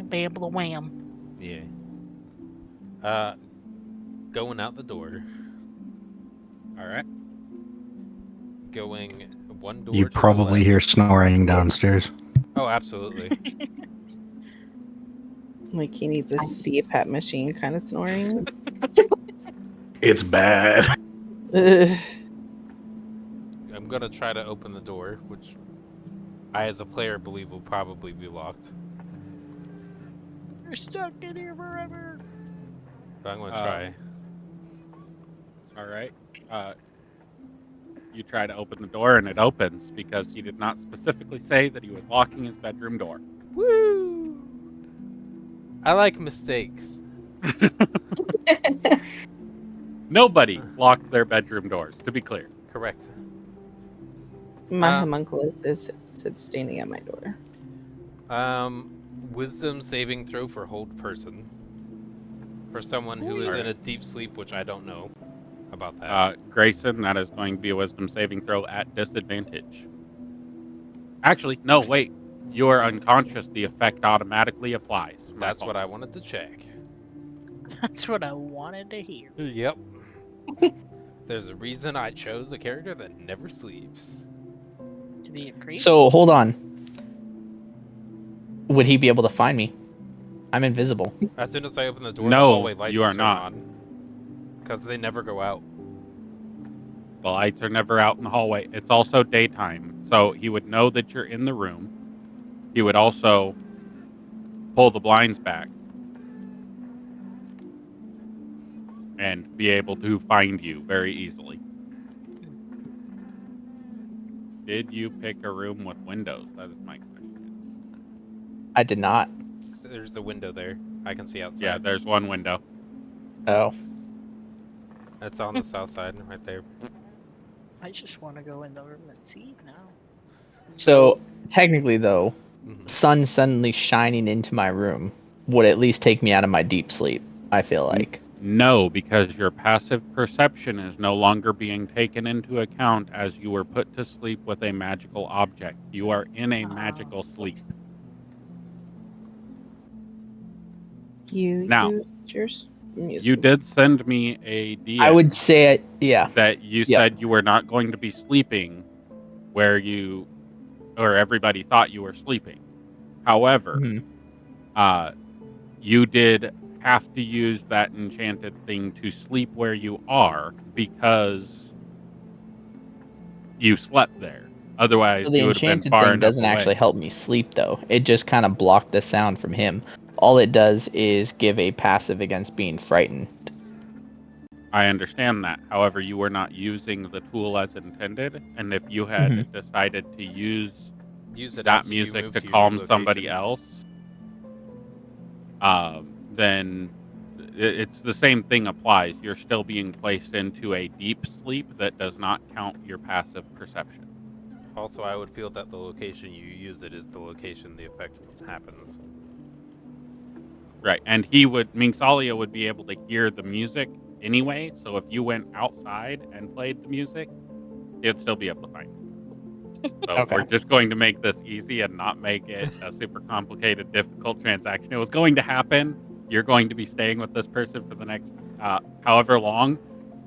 bam, blah, wham. Yeah. Going out the door. All right. Going one door You to the probably left. hear snoring downstairs. Oh, absolutely. Like he needs a CPAP machine kind of snoring. It's bad. Ugh. I'm gonna try to open the door, which I, as a player, believe will probably be locked. You're stuck in here forever. But I'm gonna try. All right. You try to open the door, and it opens because he did not specifically say that he was locking his bedroom door. Woo! I like mistakes. Nobody locked their bedroom doors, to be clear. Correct. My homunculus is standing at my door. Wisdom saving throw for hold person. For someone who is in a deep sleep, which I don't know about that. Grayson, that is going to be a wisdom saving throw at disadvantage. Actually, no, wait. You are unconscious. The effect automatically applies. That's what I wanted to check. That's what I wanted to hear. Yep. There's a reason I chose a character that never sleeps. To be a creep? So hold on. Would he be able to find me? I'm invisible. As soon as I open the door, No, the hallway lights you are turn not. on. Because they never go out. The lights are never out in the hallway. It's also daytime, so he would know that you're in the room. He would also pull the blinds back and be able to find you very easily. Did you pick a room with windows? That is my question. I did not. There's a window there. I can see outside. Yeah, there's one window. Oh. It's on the south side, right there. I just want to go in the room and see now. So technically, though, Mm-hmm. sun suddenly shining into my room would at least take me out of my deep sleep. I feel like. No, because your passive perception is no longer being taken into account as you were put to sleep with a magical object. You are in a magical sleep. Now, you did send me a DM. I would say it, yeah. That you said you were not going to be sleeping where everybody thought you were sleeping. However, you did have to use that enchanted thing to sleep where you are because you slept there. Otherwise, So the you would have been enchanted far thing enough doesn't away. actually help me sleep, though. It just kind of blocked the sound from him. All it does is give a passive against being frightened. I understand that. However, you were not using the tool as intended, and if you had decided to use it that after you music moved to to your calm new somebody location. else, then it's the same thing applies. You're still being placed into a deep sleep that does not count your passive perception. Also, I would feel that the location you use it is the location the effect happens. Right, and Minxalia would be able to hear the music anyway, so if you went outside and played the music, he'd still be able to find you. So we're just going to make this easy and not make it a super complicated, difficult transaction. It was going to happen. You're going to be staying with this person for the next however long,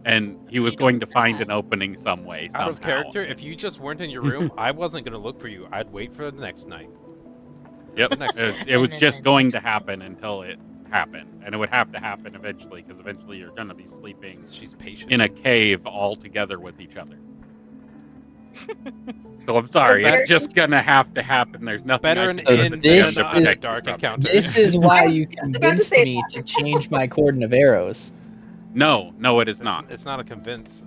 and he was going to find an opening some way, somehow. Out of character, if you just weren't in your room, I wasn't going to look for you. I'd wait for the next night. Yep, it was just going to happen until it happened, and it would have to happen eventually, because eventually you're going to be sleeping She's patient. in a cave all together with each other. So I'm sorry, it's just going to have to happen. There's nothing Better I an can do in that's than gonna not a protect dark you from it. encounter. This is why you convinced me to change my cordon of arrows. No, it is not. It's not a convince.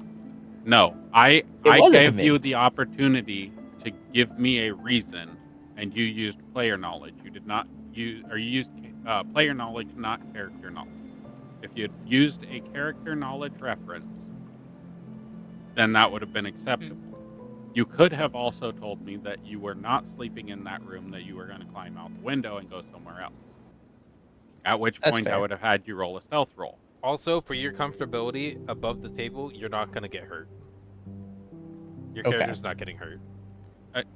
No, I was a gave you convince. the opportunity to give me a reason, and you used player knowledge. You did not use, or you used player knowledge, not character knowledge. If you had used a character knowledge reference, then that would have been acceptable. You could have also told me that you were not sleeping in that room, that you were going to climb out the window and go somewhere else. At which That's point I fair. would have had you roll a stealth roll. Also, for your comfortability, above the table, you're not going to get hurt. Your Okay. character's not getting hurt.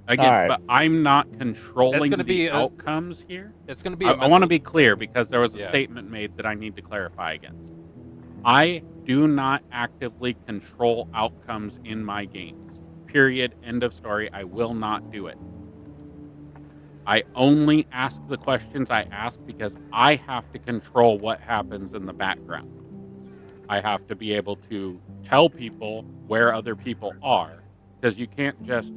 Again, Alright. but I'm not controlling gonna be the a- outcomes here. It's going to be a I want to mental- be clear because there was a Yeah. statement made that I need to clarify against. I do not actively control outcomes in my games. Period. End of story. I will not do it. I only ask the questions I ask because I have to control what happens in the background. I have to be able to tell people where other people are because you can't just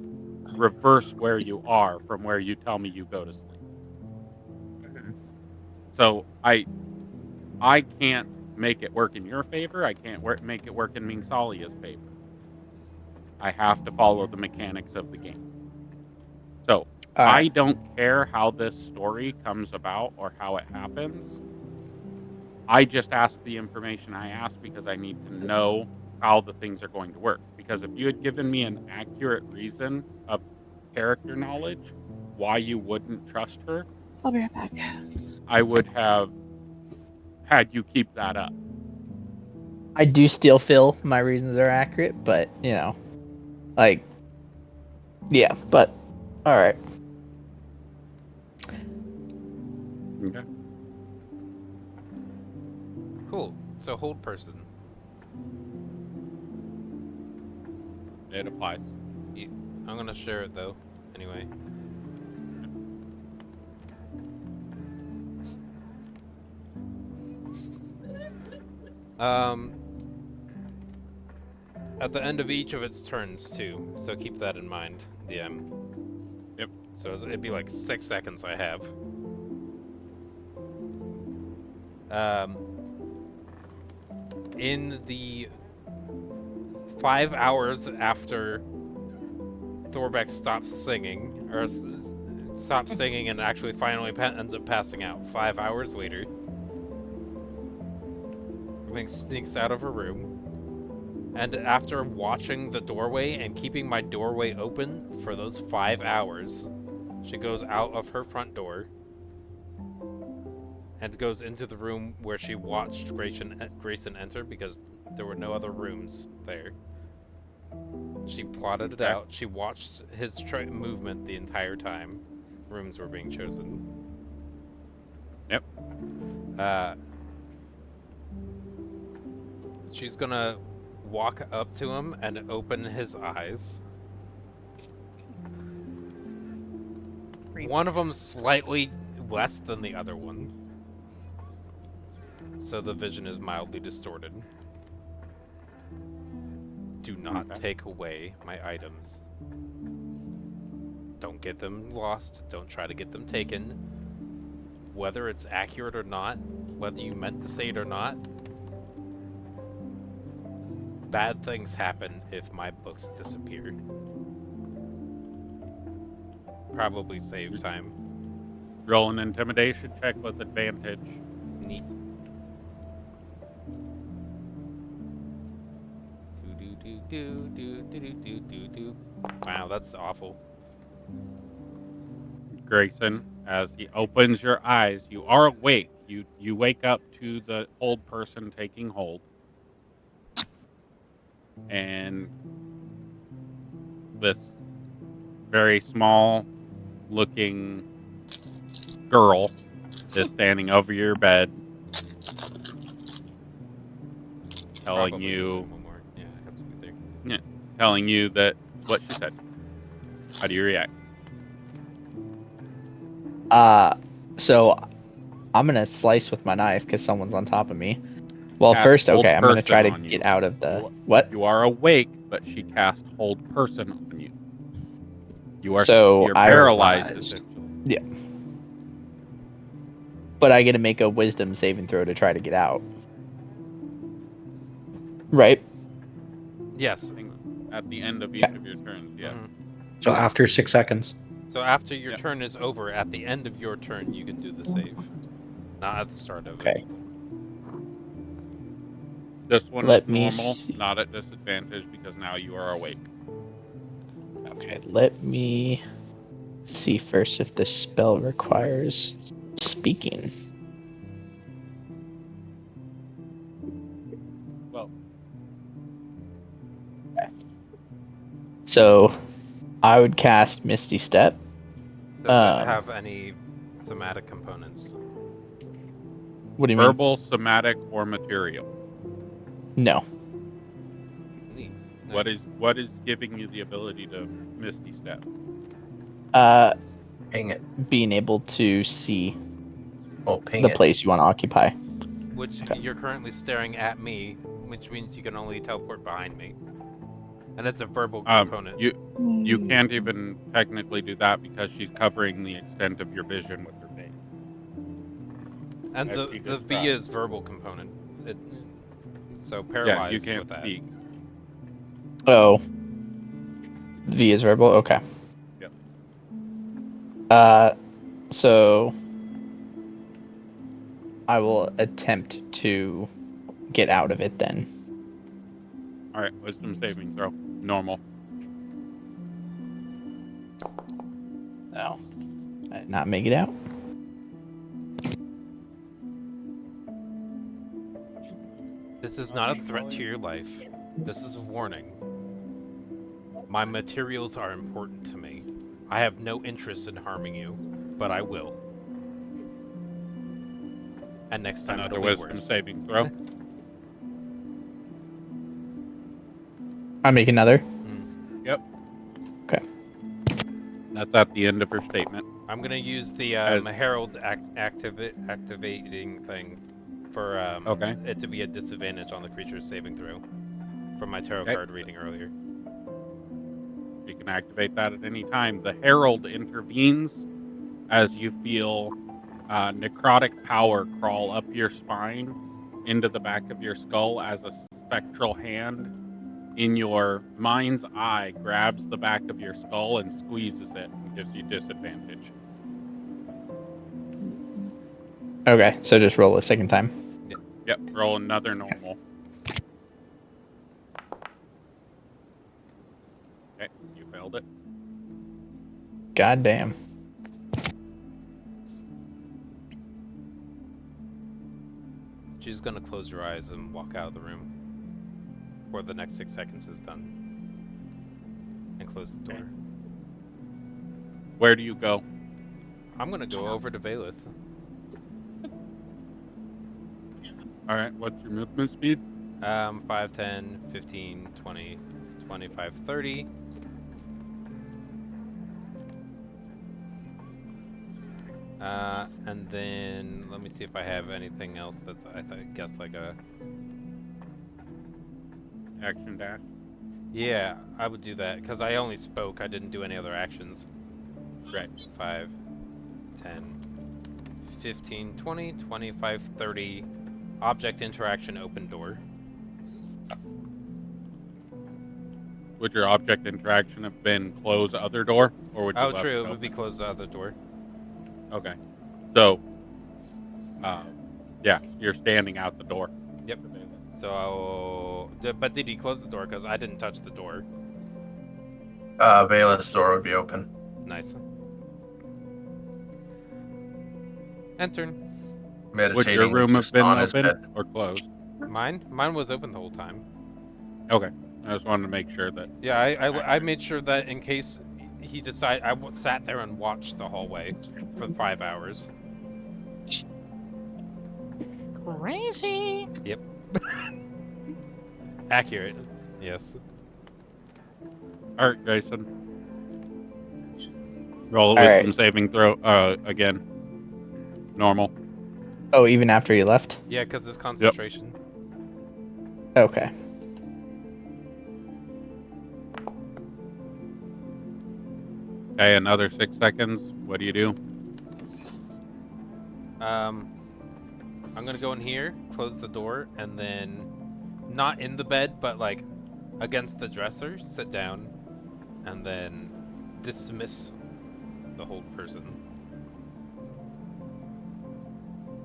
reverse where you are from where you tell me you go to sleep. So I can't make it work in your favor. I can't make it work in Mingsalia's favor. I have to follow the mechanics of the game. So I Alright. don't care how this story comes about or how it happens. I just ask the information I ask because I need to know how the things are going to work. Because if you had given me an accurate reason of character knowledge why you wouldn't trust her, I'll be right back. I would have had you keep that up. I do still feel my reasons are accurate, but like, yeah, but alright. Okay. Cool. So hold person. It applies. I'm going to share it though. Anyway. At the end of each of its turns too, so keep that in mind, DM. Yep. So it'd be like 6 seconds I have. In the 5 hours after Thorbeck stops singing, or stops singing and actually finally ends up passing out, 5 hours later, Ming sneaks out of her room. And after watching the doorway and keeping my doorway open for those 5 hours, she goes out of her front door and goes into the room where she watched Grayson enter because there were no other rooms there. She plotted it out. She watched his movement the entire time rooms were being chosen. Yep. She's gonna walk up to him and open his eyes. One of them slightly less than the other one, so the vision is mildly distorted. Do not take away my items. Don't get them lost. Don't try to get them taken. Whether it's accurate or not, whether you meant to say it or not, bad things happen if my books disappear. Probably save time. Roll an intimidation check with advantage. Neat. Wow, that's awful. Grayson, as he opens your eyes, you are awake. You wake up to the old person taking hold. And this very small looking girl is standing over your bed, telling Probably you one more. Yeah, I have something there. yeah, telling you that what she said. How do you react? So I'm gonna slice with my knife because someone's on top of me. Well, Cast first, hold okay, I'm gonna person try to on you. get out of the You- what? You are awake, but she cast hold person on you. You are So you're I- paralyzed Paralyzed. essentially. But I get to make a wisdom saving throw to try to get out. Right? Yes. At the end of each of your turns, yeah. Mhm. So after 6 seconds. So after your Yep. turn is over, at the end of your turn, you can do the save. Not at the start of Okay. it. This one Let is me normal, see. not at disadvantage because now you are awake. Okay, let me see first if this spell requires speaking. Well, So I would cast Misty Step. Does it have any somatic components? What do you mean? Verbal, somatic, or material. No. Neat. What Nice. is giving you the ability to Misty Step? Ping it. Being able to see Ping the it. place you want to occupy. Which you're currently staring at me, which means you can only teleport behind me. And it's a verbal component. You can't even technically do that because she's covering the extent of your vision with her face. And the V is verbal component. So paralyzed. Yeah, you can't with that. speak. Oh. V is verbal? Okay. Yep. So I will attempt to get out of it then. Alright, wisdom saving throw. Normal. No. I did not make it out. This is not a threat to your life. This is a warning. My materials are important to me. I have no interest in harming you, but I will. And next time Another it'll be wisdom worse. saving throw. I make another. Yep. Okay. That's at the end of her statement. I'm gonna use the Herald activating thing for it to be a disadvantage on the creature's saving throw from my tarot card reading earlier. You can activate that at any time. The Herald intervenes as you feel necrotic power crawl up your spine into the back of your skull as a spectral hand in your mind's eye grabs the back of your skull and squeezes it and gives you disadvantage. Okay, so just roll a second time. Yep, roll another normal. Okay, you failed it. God damn. She's gonna close her eyes and walk out of the room before the next 6 seconds is done. And close the door. Where do you go? I'm gonna go over to Valeth. Alright, what's your movement speed? 5, 10, 15, 20, 25, 30. And then let me see if I have anything else that's I guess like a Action dash. Yeah, I would do that because I only spoke. I didn't do any other actions. Right. 5, 10, 15, 20, 25, 30. Object interaction, open door. Would your object interaction have been close other door, or would you? Oh, true. It would be close the other door. Okay. So, yeah, you're standing out the door. Yep. So, but did he close the door? Because I didn't touch the door. Valeth's door would be open. Nice. Enter. Would your room have been open or closed? Mine was open the whole time. Okay. I just wanted to make sure that. Yeah, I made sure that in case he decided, I sat there and watched the hallway for 5 hours. Crazy. Yep. Accurate. Yes. Alright, Jason. Roll a wisdom saving throw again. Normal. Oh, even after you left? Yeah, because it's concentration. Yep. Okay. Okay, another 6 seconds. What do you do? I'm gonna go in here, close the door, and then not in the bed, but like against the dresser, sit down, and then dismiss the whole person.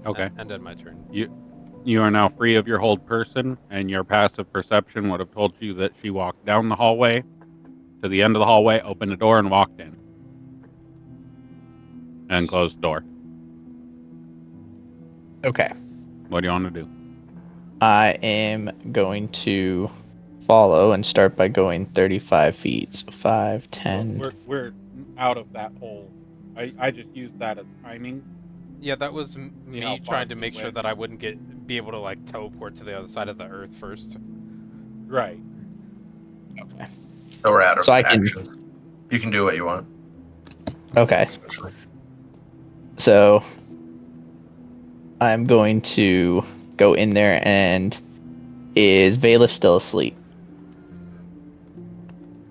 Okay. And then my turn. You are now free of your hold person, and your passive perception would have told you that she walked down the hallway to the end of the hallway, opened the door, and walked in. And closed the door. Okay. What do you want to do? I am going to follow and start by going 35 feet. So 5, 10. We're out of that hole. I just used that as timing. Yeah, that was how me far trying to we make sure went. that I wouldn't be able to like teleport to the other side of the Earth first. Right. Okay. So we're out of So I can- actions. You can do what you want. Okay. Essentially. So I'm going to go in there and is Bailiff still asleep?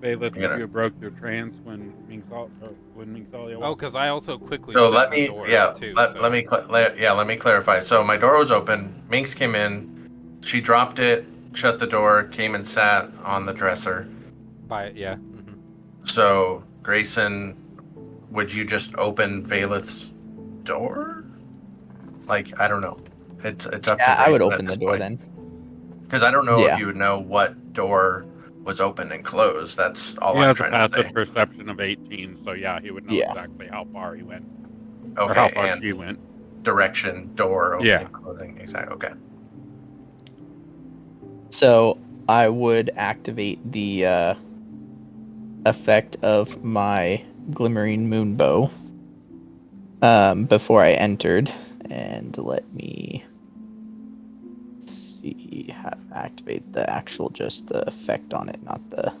Bailiff, Yeah. you broke your trance when Mingsalia Oh, walked. because I also quickly So shut let the me, door too. let me clarify. So my door was open. Minx came in. She dropped it, shut the door, came and sat on the dresser. Yeah. So Grayson, would you just open Valeth's door? Like, I don't know. It's up to Grayson. I would open the door then. Because I don't know Yeah. if you would know what door was open and closed. That's all He I'm has a trying to passive say. perception of 18, so yeah, he would know Yeah. exactly how far he went. Okay, Or how far and she went. direction, door opening, Yeah. closing. Exactly. Okay. So I would activate the effect of my glimmering moon bow before I entered, and let me see how to activate the actual just the effect on it, not the.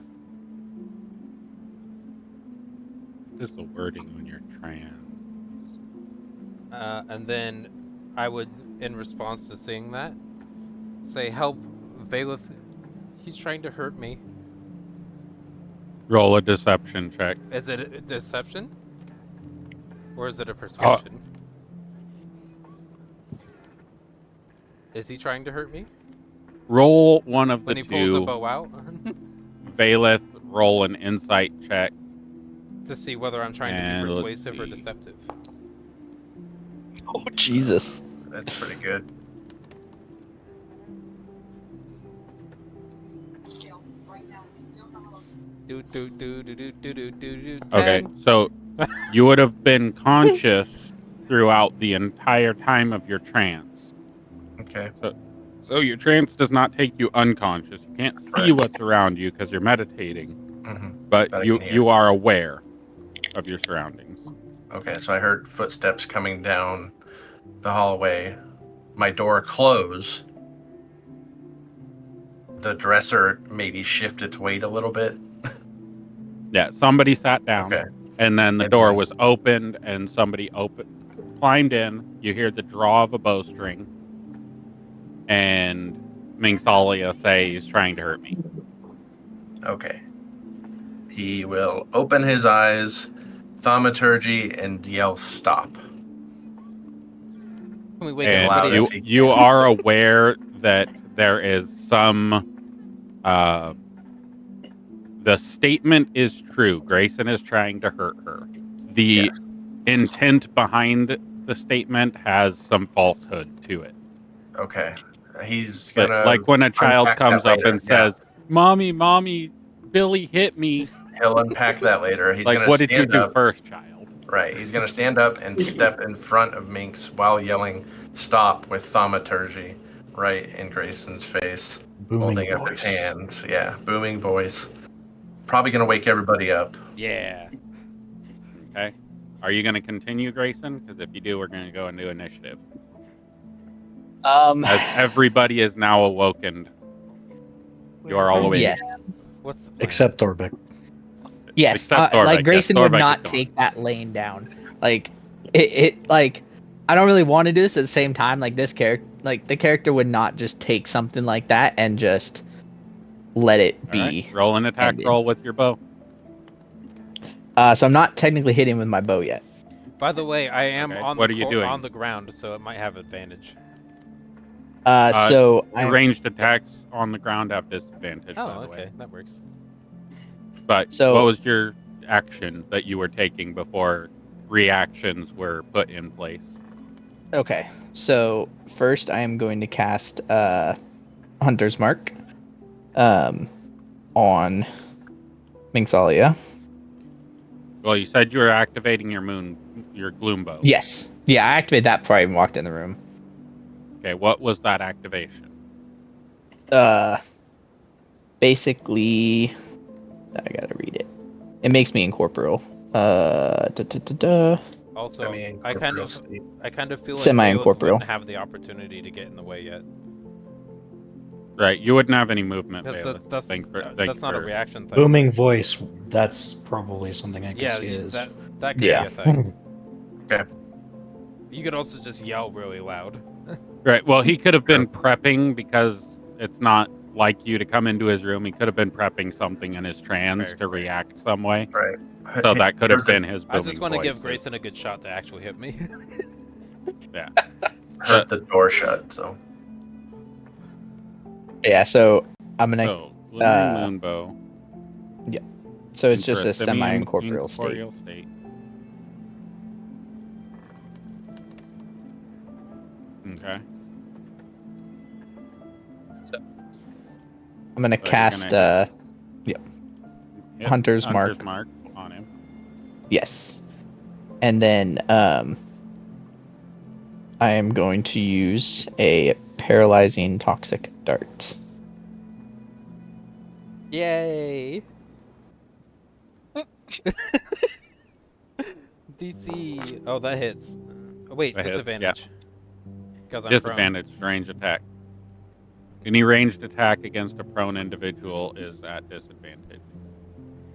Just the wording on your trance. And then I would, in response to seeing that, say, "Help, Valeth. He's trying to hurt me." Roll a deception check. Is it a deception? Or is it a persuasion? Is he trying to hurt me? Roll one of the When he pulls the two. bow out? Valeth, roll an insight check. To see whether I'm trying to And be let's persuasive or see. deceptive. Oh Jesus! That's pretty good. Okay, so you would have been conscious throughout the entire time of your trance. Okay. So your trance does not take you unconscious. You can't see Right. what's around you because you're meditating, Mm-hmm. but But I you can hear. you are aware of your surroundings. Okay, so I heard footsteps coming down the hallway. My door closed. The dresser maybe shift its weight a little bit. Yeah, somebody sat down, Okay. and then the And door then- was opened, and somebody climbed in. You hear the draw of a bowstring, and Mingsalia say he's trying to hurt me. Okay. He will open his eyes, thaumaturgy, and yell stop. Can we wake And everybody loud up? as he you can. are aware that there is some. The statement is true. Grayson is trying to hurt her. The Yes. intent behind the statement has some falsehood to it. Okay. He's gonna Like when a child unpack comes that up later. and says, "Mommy, mommy, Billy hit me." He'll unpack that later. He's Like, gonna what did you stand do up. first, child? Right. He's gonna stand up and step in front of Minx while yelling "stop" with thaumaturgy right in Grayson's face, Booming holding up his voice. hands. Yeah, booming voice. Probably gonna wake everybody up. Yeah. Okay. Are you going to continue, Grayson? Because if you do, we're going to go into initiative. As everybody is now awoken. You are all awake. Yes. What's the plan? Except Thorbeck. Yes, Except Thorbeck. like Yes, Grayson would Thorbeck is not gone. take that laying down. Like it like I don't really want to do this at the same time. Like this character, like the character would not just take something like that and just let it All be. right. Roll an attack ended. roll with your bow. So I'm not technically hitting with my bow yet. By the way, I am Okay, on what are you doing? on the ground, so it might have advantage. So I Ranged attacks on the ground have disadvantage, Oh, by the okay, way. that works. But So- what was your action that you were taking before reactions were put in place? Okay, so first I am going to cast Hunter's Mark on Mingsalia. Well, you said you were activating your gloom bow. Yes. Yeah, I activated that before I even walked in the room. Okay, what was that activation? basically, I gotta read it. It makes me incorporeal. Also, I kind of feel like Bailiff Semi-incorporeal. wouldn't have the opportunity to get in the way yet. Right, you wouldn't have any movement, Because Bailiff. that's not a reaction thing. Booming voice, that's probably something I can Yeah, see is... that could Yeah. be a thing. Okay. You could also just yell really loud. Right, well, he could have been prepping because it's not like you to come into his room. He could have been prepping something in his trance to react some way. Right. So that could have been his I booming just want to give voice. Grayson a good shot to actually hit me. Yeah. Hurt the door shut, so. Yeah, so I'm gonna. So, glimmering moonbow. Yeah. So it's just Into a semi-incorporeal state. state. Okay. So I'm gonna So cast. Yep, Hunter's Mark on him. Yes. And then I am going to use a paralyzing toxic dart. Yay! DC. Oh, that hits. Oh, wait, That hits, disadvantage. Because I'm Disadvantage, range attack. Any ranged attack against a prone individual is at disadvantage.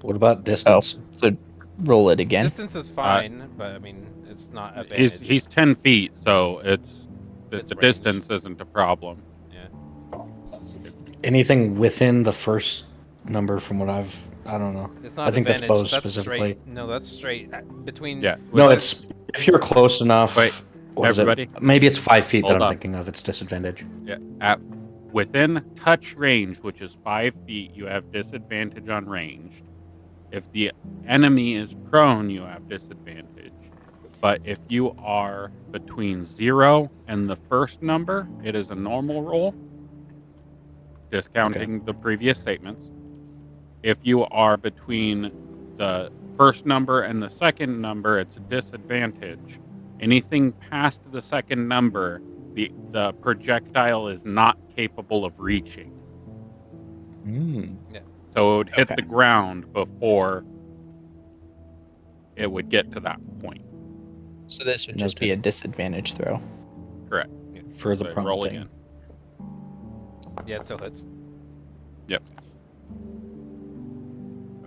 What about distance? Oh, so roll it again. Distance is fine, but I mean, it's not advantage. He's 10 feet, so it's the range. distance isn't a problem. Yeah. Anything within the first number from what I don't know. It's not I think advantage. that's bows That's specifically. Straight. No, that's straight. Between. Yeah. No, it's if you're close enough. Wait, what is it? everybody? Maybe it's 5 feet that Hold I'm up. thinking of. It's disadvantage. Yeah. Within touch range, which is 5 feet, you have disadvantage on range. If the enemy is prone, you have disadvantage. But if you are between 0 and the first number, it is a normal roll, discounting the previous statements. If you are between the first number and the second number, it's a disadvantage. Anything past the second number, the projectile is not capable of reaching. Yeah. So it would hit the ground before it would get to that point. So this would just be a disadvantage throw. Correct. For the So prone roll thing. again. Yeah, it still hits. Yep.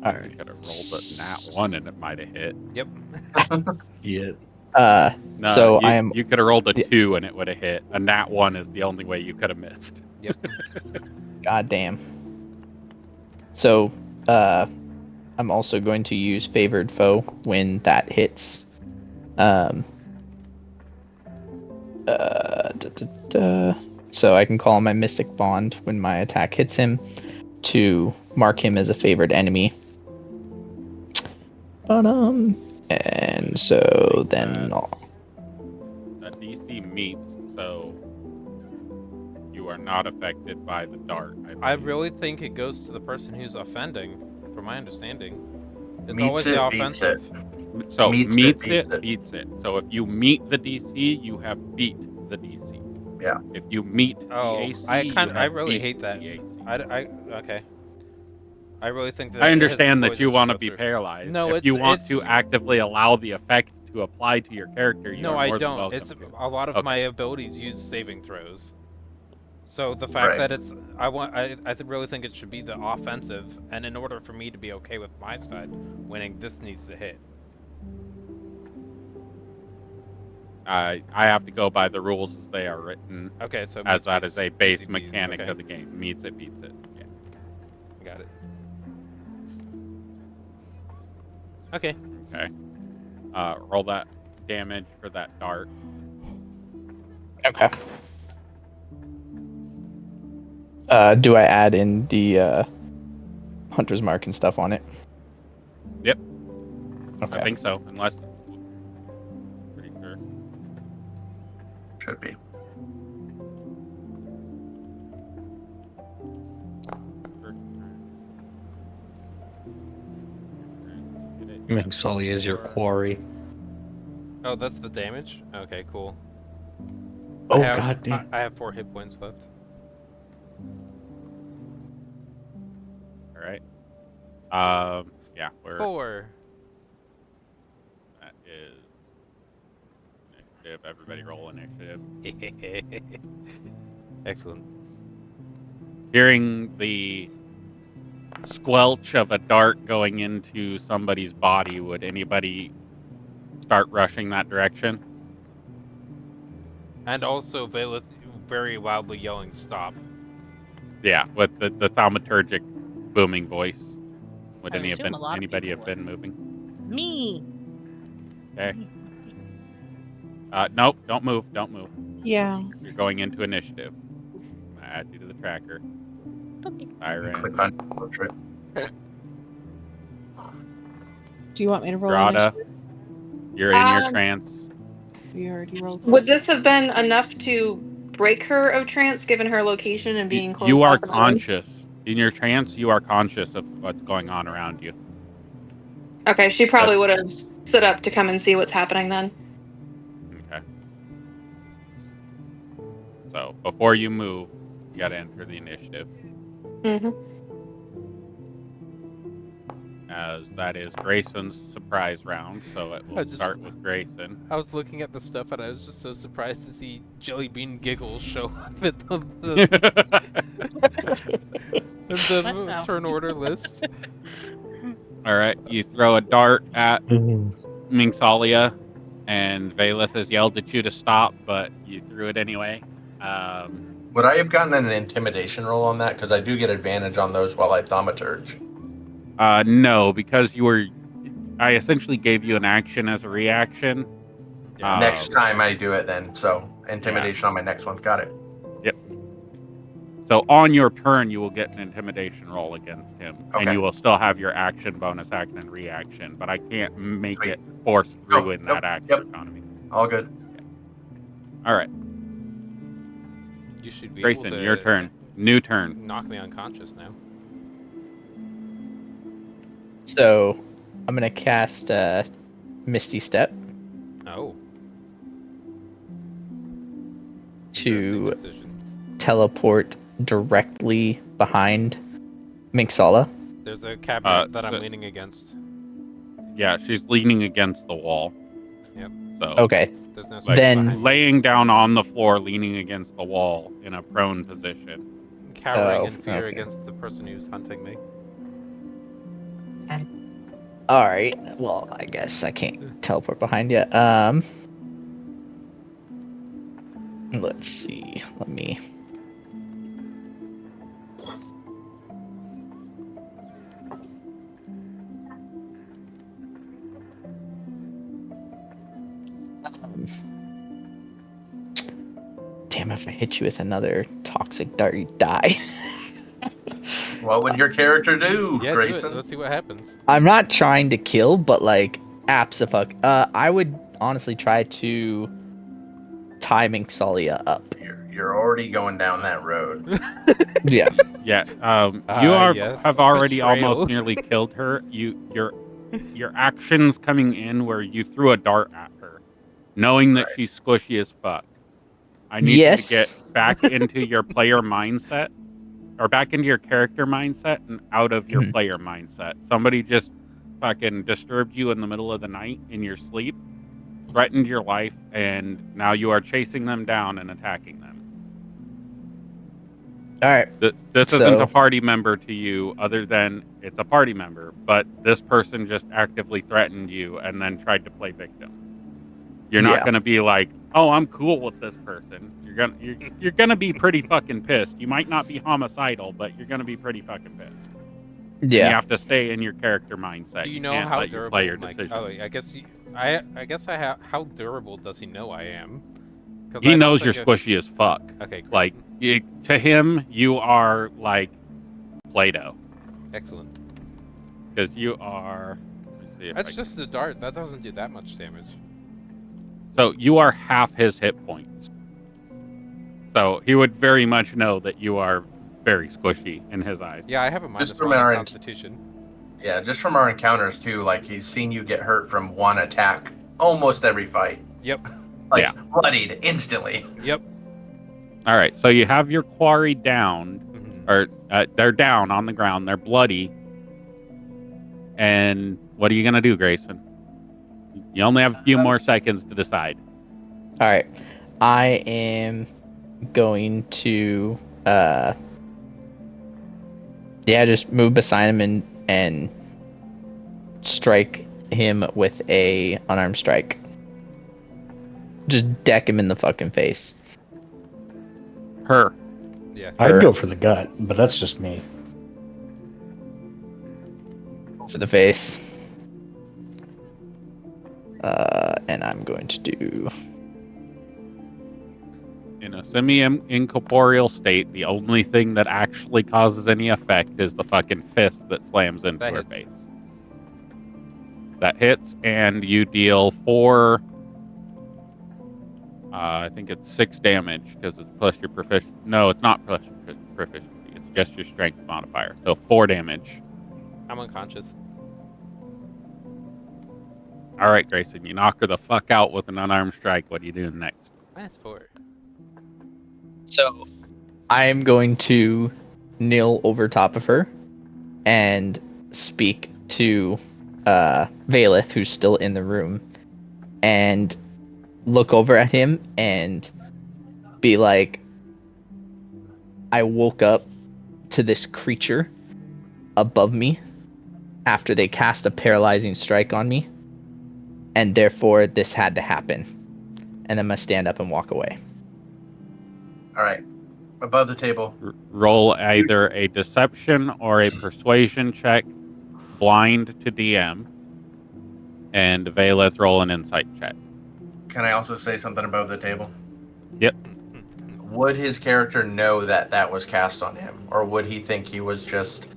Alright. You could have rolled a nat 1 and it might have hit. Yep. Yeah. No, So you could have rolled a 2 and it would have hit. A nat 1 is the only way you could have missed. Yep. God damn. So, I'm also going to use Favored Foe when that hits. So I can call my Mystic Bond when my attack hits him to mark him as a favored enemy. And so then That DC meets, so you are not affected by the dart. I really think it goes to the person who's offending, from my understanding. It's Meets always it, the beats offensive. So Meets it, beats it. So if you meet the DC, you have beat the DC. Yeah. If you meet Oh, the AC, I really beat hate that. the AC. Okay. I really think that I understand that his you poison want to should be go through. paralyzed. No, if you want it's to actively allow the effect to apply to your character, you No, are I more than don't. welcome It's to. a lot of Okay. my abilities use saving throws. So the fact that it's I really think it should be the offensive, and in order for me to be okay with my side winning, this needs to hit. I have to go by the rules as they are written. Okay, so as that is a base beats, mechanic okay. of the game. Meets it, beats it. Yeah. Got it. Okay. Okay. Roll that damage for that dart. okay. Do I add in the Hunter's Mark and stuff on it? Yep. Okay. I think so, unless. Pretty sure. Should be. You make Sully as your quarry. Oh, that's the damage? Okay, cool. Oh, god damn. I have 4 hit points left. Yeah, we're 4. that is initiative. Everybody roll initiative. Excellent. Hearing the squelch of a dart going into somebody's body, would anybody start rushing that direction? And also Valeth very loudly yelling, "Stop!" Yeah, with the thaumaturgic booming voice. Would I assume a lot of anybody people have been moving? Me. Okay. Nope, don't move. Yeah. You're going into initiative. I'm gonna add you to the tracker. Okay. Siren, Click on portrait. Do you want me to roll Drada, initiative? you're in your trance. We already rolled. Would this have been enough to break her of trance, given her location and being close You are proximity? conscious. In your trance, you are conscious of what's going on around you. Okay, she probably would have stood up to come and see what's happening then. Okay. So before you move, you got to enter the initiative, Mm-hmm. as that is Grayson's surprise round. So it will start with Grayson. I was looking at the stuff and I was just so surprised to see Jellybean Giggles show up at the turn order list. All right, you throw a dart at Mingsalia, and Valeth has yelled at you to stop, but you threw it anyway. Would I have gotten an intimidation roll on that? Because I do get advantage on those while I thaumaturge. No, because I essentially gave you an action as a reaction. Next time I do it then. So intimidation on my next one. Got it. Yep. So on your turn, you will get an intimidation roll against him, and you will still have your action, bonus action, and reaction. But I can't make it force through in that action economy. All good. Okay. All right. You should be Grayson, able to your turn. New turn. knock me unconscious now. So, I'm gonna cast Misty Step Oh. to teleport directly behind Minxala. There's a cabinet that I'm leaning against. Yeah, she's leaning against the wall. Yep. So Okay. There's no like, then laying down on the floor, leaning against the wall in a prone position. Cowering in fear against the person who's hunting me. All right. Well, I guess I can't teleport behind you. Let's see. Let me. Damn! If I hit you with another toxic dart, you die. What would your character do, Yeah, Grayson? do it. Let's see what happens. I'm not trying to kill, but like, apps-a-fuck. I would honestly try to tie Minxalia up. You're already going down that road. Yeah. Yeah. You have already betrayal. almost nearly killed her. Your actions coming in where you threw a dart at her, knowing that she's squishy as fuck. I need you to get back into your player mindset, or back into your character mindset and out of your player mindset. Somebody just fucking disturbed you in the middle of the night in your sleep, threatened your life, and now you are chasing them down and attacking them. All right. This isn't a party member to you, other than it's a party member, but this person just actively threatened you and then tried to play victim. You're not going to be like, "Oh, I'm cool with this person." You're gonna be pretty fucking pissed. You might not be homicidal, but you're gonna be pretty fucking pissed. Yeah. And you have to stay in your character mindset. Do you You know can't how let your durable? player Like, decisions. I guess I have. How durable does he know I am? He knows you're squishy as fuck. Okay, great. Like to him, you are like Play-Doh. Excellent. Because you are. That's just the dart. That doesn't do that much damage. So you are half his hit points. So he would very much know that you are very squishy in his eyes. Yeah, I have a minus from one our in Constitution. Yeah, just from our encounters too, like he's seen you get hurt from one attack almost every fight. Yep. Like bloodied instantly. Yep. All right, so you have your quarry down, or they're down on the ground. They're bloody, And what are you going to do, Grayson? You only have a few more seconds to decide. All right. I am going to just move beside him and strike him with a unarmed strike. Just deck him in the fucking face. Her. Yeah. I'd go for the gut, but that's just me. For the face. And I'm going to do... In a semi-incorporeal state, the only thing that actually causes any effect is the fucking fist that slams into her face. That hits, and you deal 4... I think it's 6 damage, because it's plus your proficiency. No, it's not plus your proficiency. It's just your strength modifier. So 4 damage. I'm unconscious. All right, Grayson, you knock her the fuck out with an unarmed strike. What are you doing next? -4. So, I'm going to kneel over top of her and speak to Valeth, who's still in the room, and look over at him and be like, I woke up to this creature above me after they cast a paralyzing strike on me, and therefore this had to happen. And then I'm going to stand up and walk away. All right. Above the table. Roll either a deception or a persuasion check, blind to DM, and Valeth roll an insight check. Can I also say something above the table? Yep. Would his character know that that was cast on him, or would he think he was just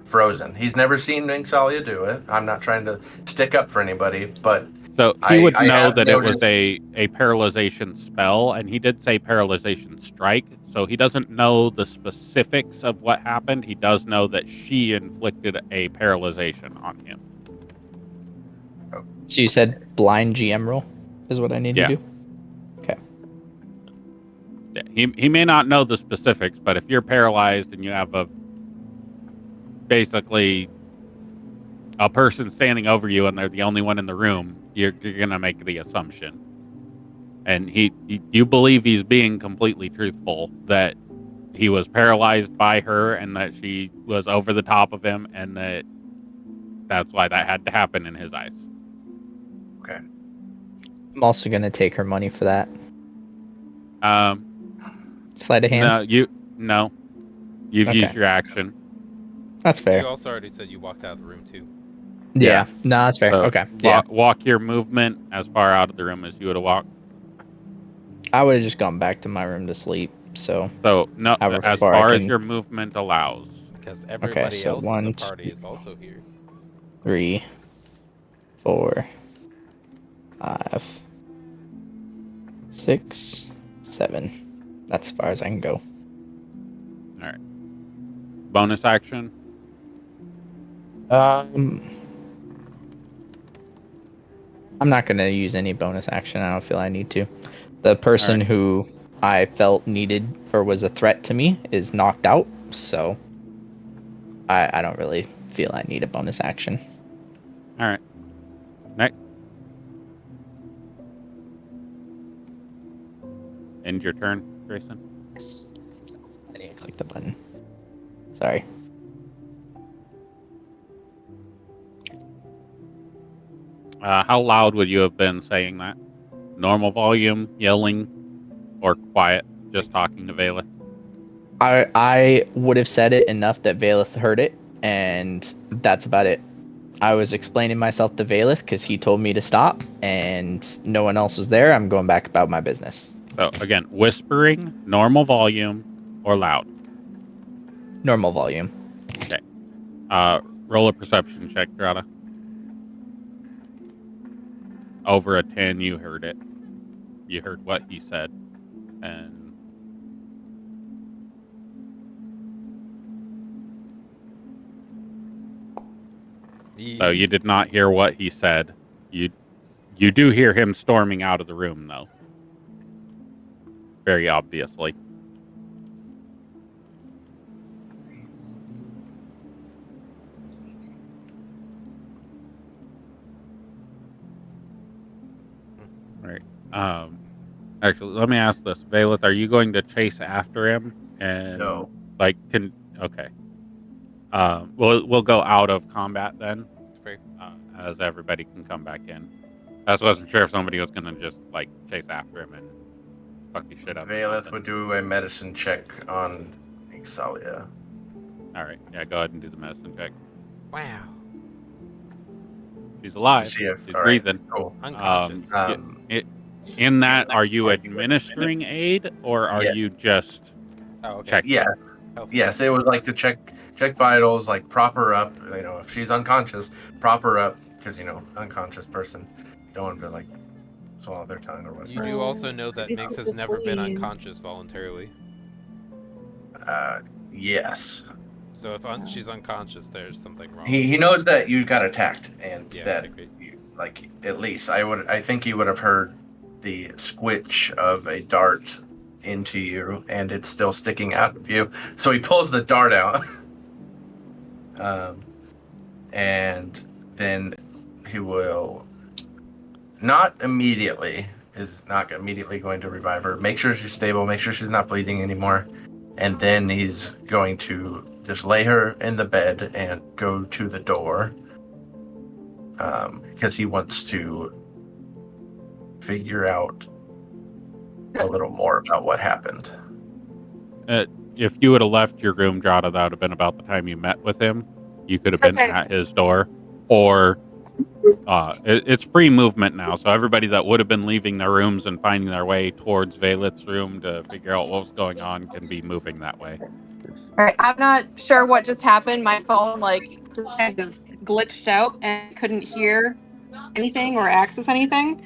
frozen? He's never seen Ningsalia do it. I'm not trying to stick up for anybody, but so he would know have that noticed... it was a paralyzation spell, and he did say paralyzation strike, so he doesn't know the specifics of what happened. He does know that she inflicted a paralyzation on him. So you said blind GM roll is what I need to do? Okay. Yeah, he may not know the specifics, but if you're paralyzed and you have basically a person standing over you and they're the only one in the room, you're gonna make the assumption. And you believe he's being completely truthful, that he was paralyzed by her and that she was over the top of him, and that's why that had to happen in his eyes. Okay. I'm also going to take her money for that. Sleight of hand? No. You've used your action. That's fair. You also already said you walked out of the room too. Yeah. No, that's fair. So okay. Yeah. Walk your movement as far out of the room as you would have walked. I would have just gone back to my room to sleep. So no, as far as your movement allows. Because everybody else in the party is also here. 3, 4, 5, 6, 7. That's as far as I can go. All right. Bonus action? I'm not going to use any bonus action. I don't feel I need to. The person who I felt needed or was a threat to me is knocked out, so I don't really feel I need a bonus action. All right. Next. End your turn, Grayson. Yes. I need to click the button. Sorry. How loud would you have been saying that? Normal volume, yelling, or quiet, just talking to Valeth? I would have said it enough that Valeth heard it, and that's about it. I was explaining myself to Valeth because he told me to stop, and no one else was there. I'm going back about my business. So, again, whispering, normal volume, or loud? Normal volume. Okay. Roll a perception check, Drata. Over a 10, you heard it. You heard what he said. And so you did not hear what he said. You do hear him storming out of the room, though. Very obviously. Right. Actually, let me ask this, Valeth: are you going to chase after him and No. Okay. We'll go out of combat then, Fair. as everybody can come back in. I just wasn't sure if somebody was gonna just chase after him and fuck his shit up or Valeth something. would do a medicine check on Ixalia. All right, yeah, go ahead and do the medicine check. Wow. She's alive. See if, She's all right, breathing. cool. Unconscious. In that, are you administering aid or are Yeah. you just Oh, okay. checking? Yeah. Health Yes, it was like to check vitals, like prop her up. If she's unconscious, prop her up because unconscious person don't want to swallow their tongue or You whatever. do also know that Ready Minx to has never been sleep. unconscious voluntarily. Yes. So if she's unconscious, there's something wrong. He knows that you got attacked, and Yeah, that okay, great. at least I think he would have heard the squitch of a dart into you, and it's still sticking out of you. So he pulls the dart out, and then he will not immediately going to revive her. Make sure she's stable. Make sure she's not bleeding anymore, and then he's going to just lay her in the bed and go to the door. Because he wants to figure out a little more about what happened. If you would have left your room, Jada, that would have been about the time you met with him. You could have been Okay. at his door, or it's free movement now. So everybody that would have been leaving their rooms and finding their way towards Valeth's room to figure out what was going on can be moving that way. All right, I'm not sure what just happened. My phone just kind of glitched out and couldn't hear anything or access anything.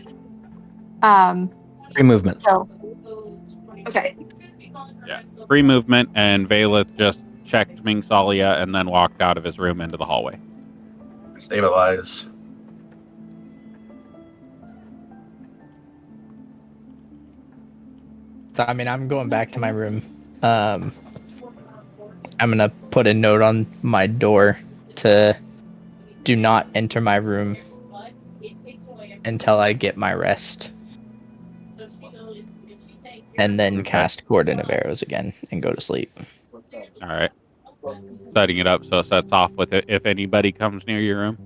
Free movement. So okay. Yeah, free movement, and Valeth just checked Mingsalia and then walked out of his room into the hallway. Stabilize. So I'm going back to my room. I'm gonna put a note on my door to do not enter my room until I get my rest. And then Okay. cast Gordon of Arrows again and go to sleep. All right. Setting it up so it sets off with it if anybody comes near your room.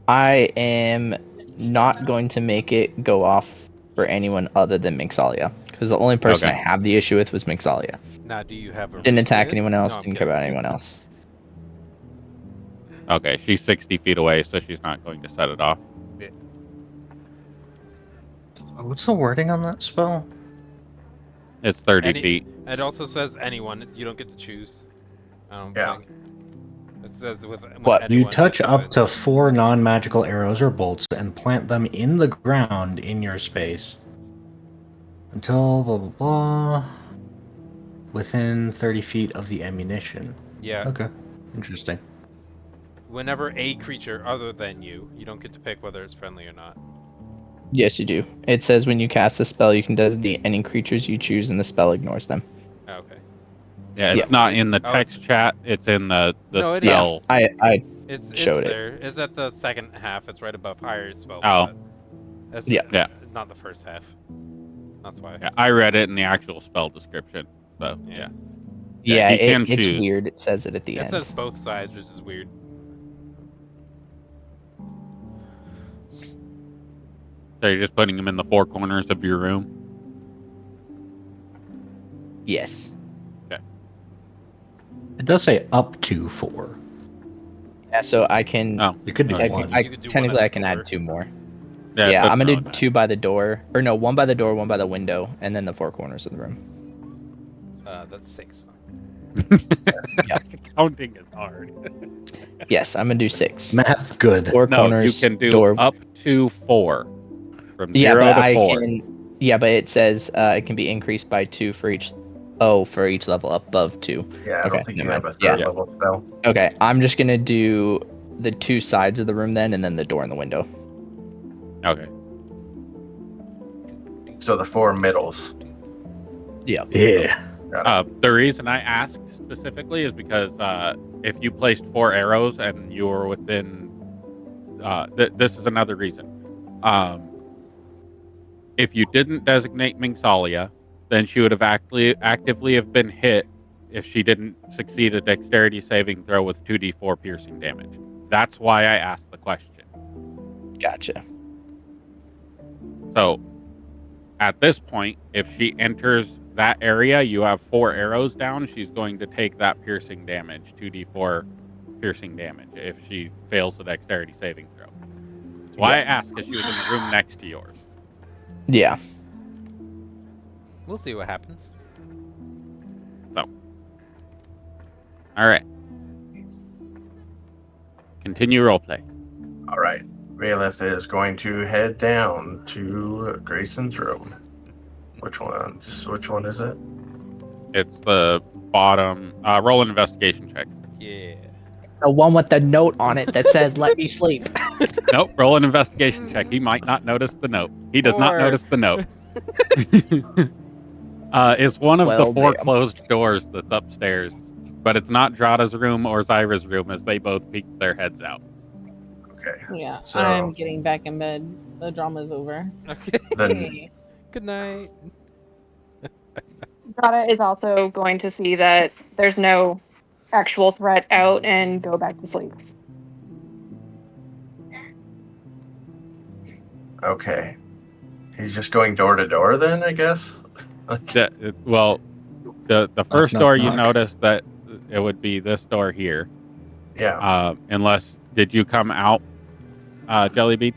I am not going to make it go off for anyone other than Mixalia, because the only person Okay. I have the issue with was Mixalia. Now, do you have a Didn't attack reason? anyone else, No, I'm didn't care kidding. about anyone else. Okay, she's 60 feet away, so she's not going to set it off. What's the wording on that spell? It's 30 feet. It also says anyone. You don't get to choose. I don't think. It says with What? anyone, You touch it's up fine. to 4 non-magical arrows or bolts and plant them in the ground in your space. Until blah blah blah. Within 30 feet of the ammunition. Yeah. Okay. Interesting. Whenever a creature other than you don't get to pick whether it's friendly or not. Yes, you do. It says when you cast a spell, you can designate any creatures you choose, and the spell ignores them. Oh, okay. Yeah, it's not in the text chat. It's in the No, it spell. I It's showed it. there. It's at the second half. It's right above higher spell. Oh. slot. That's, Yeah. Not the first half. That's why. Yeah, I read it in the actual spell description. So, yeah. Yeah, you can it's choose. weird. It says it at the It end. says both sides, which is weird. So you're just putting them in the four corners of your room? Yes. Okay. It does say up to 4. Yeah, so I can. Oh, you could do technically, one. You could do one technically, at I the can door. add 2 more. Yeah, Yeah, but I'm gonna no, do 2 by the door, or no, 1 by the door, 1 by the window, and then the 4 corners of the room. That's 6. Counting is hard. Yes, I'm gonna do 6. Math's good. 4 No, corners. you can do door. up to 4. From Yeah, 0 but to I 4. can. Yeah, but it says it can be increased by 2 for each. Oh, for each level above 2. Yeah, I Okay, don't think you never have a mind. third Yeah. level spell. Okay, I'm just gonna do the 2 sides of the room then, and then the door and the window. Okay. So the 4 middles. Yeah. Yeah. The reason I asked specifically is because if you placed 4 arrows and you were within... this is another reason. If you didn't designate Mingsalia, then she would have actively have been hit if she didn't succeed a dexterity saving throw with 2d4 piercing damage. That's why I asked the question. Gotcha. So, at this point, if she enters that area, you have 4 arrows down. She's going to take that piercing damage, 2d4 piercing damage, if she fails the dexterity saving throw. That's why I asked, because she was in the room next to yours. Yeah. We'll see what happens. So, all right. Continue roleplay. All right. Realith is going to head down to Grayson's room. Which one? Which one is it? It's the bottom. Roll an investigation check. Yeah. The one with the note on it that says "Let me sleep." Nope. Roll an investigation check. He might not notice the note. He does not 4. notice the note. It's one of the 4 damn. closed doors that's upstairs, but it's not Drada's room or Zyra's room, as they both peeked their heads out. Okay. Yeah, So- I'm getting back in bed. The drama's over. Okay. Then Hey. Good night. Drada is also going to see that there's no actual threat out and go back to sleep. okay. He's just going door to door then, I guess? Well, the first knock, door you knock. noticed that it would be this door here. Yeah. Unless, did you come out, Jellybean?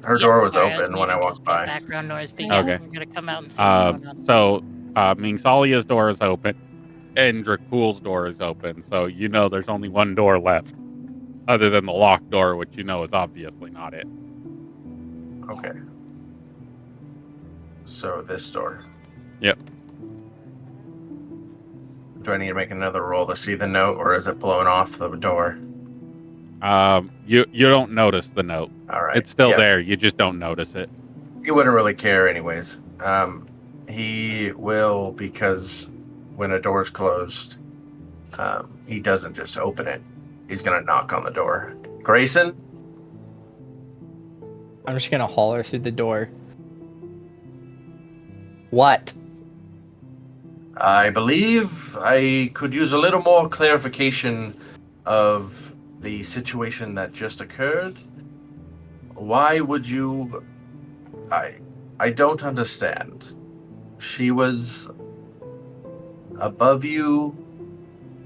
Her Yes, door was sorry, I open when I muting 'cause walked we had by. background noise, but Okay. yes, I'm gonna come out and see what's going on. So, Mingsalia's door is open, and Dracul's door is open. So you know there's only one door left, other than the locked door, which you know is obviously not it. Okay. So this door. Yep. Do I need to make another roll to see the note, or is it blowing off the door? You don't notice the note. All right. It's still Yeah. there. You just don't notice it. He wouldn't really care anyways. He will, because when a door's closed, he doesn't just open it. He's going to knock on the door. Grayson? I'm just gonna holler through the door. What? I believe I could use a little more clarification of the situation that just occurred. Why would you... I don't understand. She was above you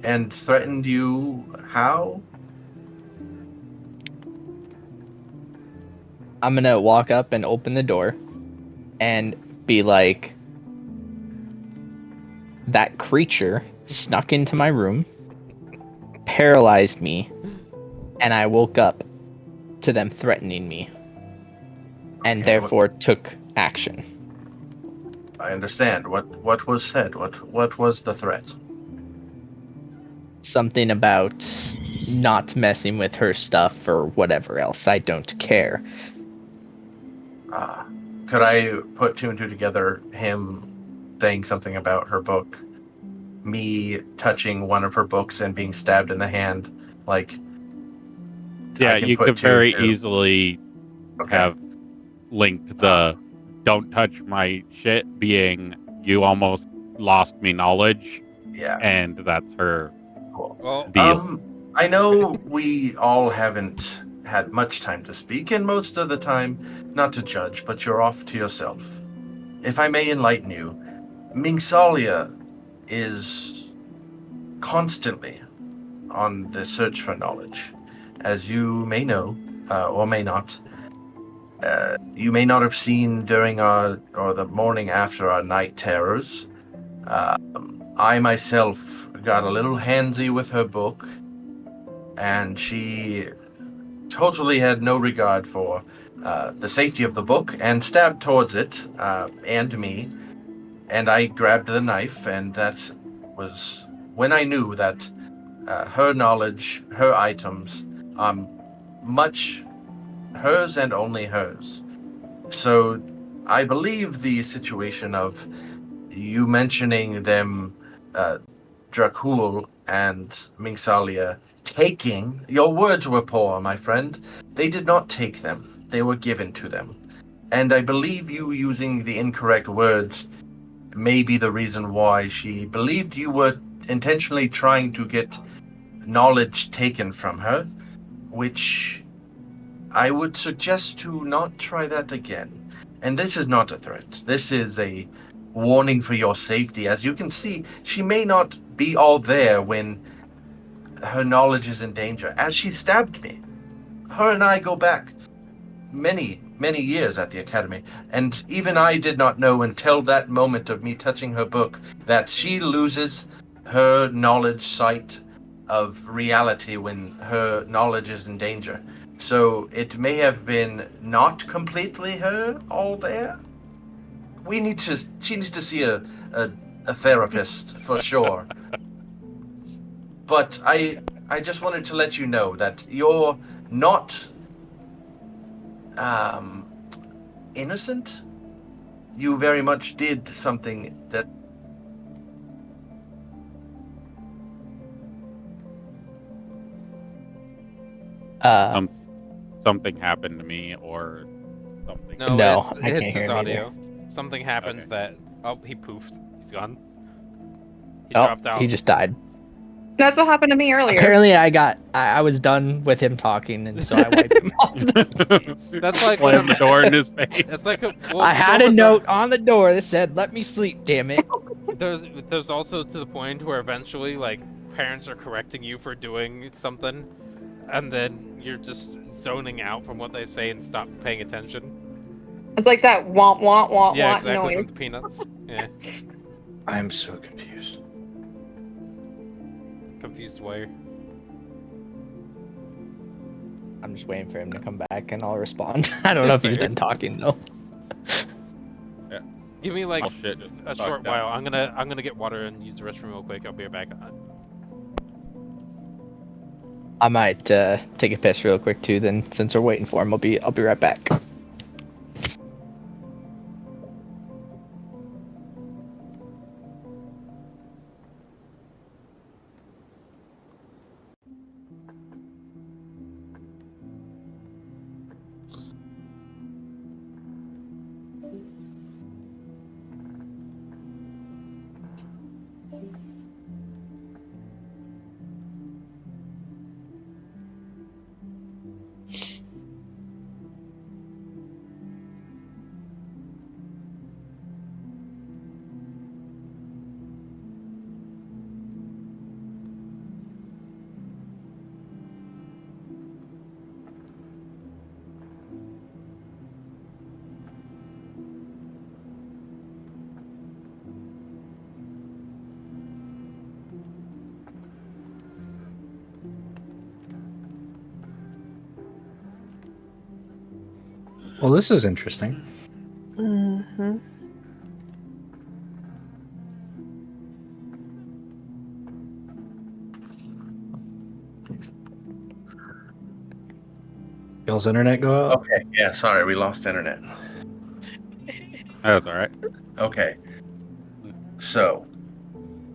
and threatened you. How? I'm gonna walk up and open the door and be like, that creature snuck into my room, paralyzed me, and I woke up to them threatening me, and Okay, therefore took action. I understand. What was said? What was the threat? Something about not messing with her stuff or whatever else. I don't care. Could I put 2 and 2 together? Him saying something about her book, me touching one of her books and being stabbed in the hand, like. Yeah, I can you put could 2 and very 2. easily Okay. have linked the "don't touch my shit" being you almost lost me knowledge, Yeah. and that's her Cool. Well, deal. I know we all haven't had much time to speak, and most of the time, not to judge, but you're off to yourself. If I may enlighten you, Mingsalia is constantly on the search for knowledge. As you may know, or may not, you may not have seen during the morning after our night terrors. I myself got a little handsy with her book, and she totally had no regard for the safety of the book and stabbed towards it and me. And I grabbed the knife, and that was when I knew that her knowledge, her items, much hers and only hers. So I believe the situation of you mentioning them, Dracul and Mingsalia, taking... Your words were poor, my friend. They did not take them. they were given to them. And I believe you using the incorrect words may be the reason why she believed you were intentionally trying to get knowledge taken from her, which I would suggest to not try that again. And this is not a threat. This is a warning for your safety. As you can see, she may not be all there when her knowledge is in danger. As she stabbed me, her and I go back many, many years at the academy, and even I did not know until that moment of me touching her book that she loses her knowledge sight of reality when her knowledge is in danger. So it may have been not completely her all there. She needs to see a therapist for sure. But I just wanted to let you know that you're not innocent. You very much did something that Something happened to me, or something. No, No, it's, I it's can't hear his him either. audio. Something happened Okay. that... Oh, he poofed. He's gone. He Oh, dropped out. he just died. That's what happened to me earlier. Apparently, I was done with him talking, and so I wiped him off. That's like Slam the door in his face. It's like a... Well, I the had a door was note on the door that said, "Let me sleep, damn it." There's also to the point where eventually, like, parents are correcting you for doing something, and then you're just zoning out from what they say and stop paying attention. It's like that womp womp womp Yeah, womp exactly, noise. from the Peanuts. Yeah. I'm so confused. Confused why. I'm just waiting for him to come back, and I'll respond. I don't know if he's Fair. done talking though. Give me like Oh, shit, just a fucked short up. while. I'm gonna get water and use the restroom real quick. I'll be right back. I might take a piss real quick too. Then, since we're waiting for him, I'll be right back. Well, this is interesting. Mm-hmm. Y'all's internet go out? Okay, yeah, sorry, we lost internet. That's all right. Okay. So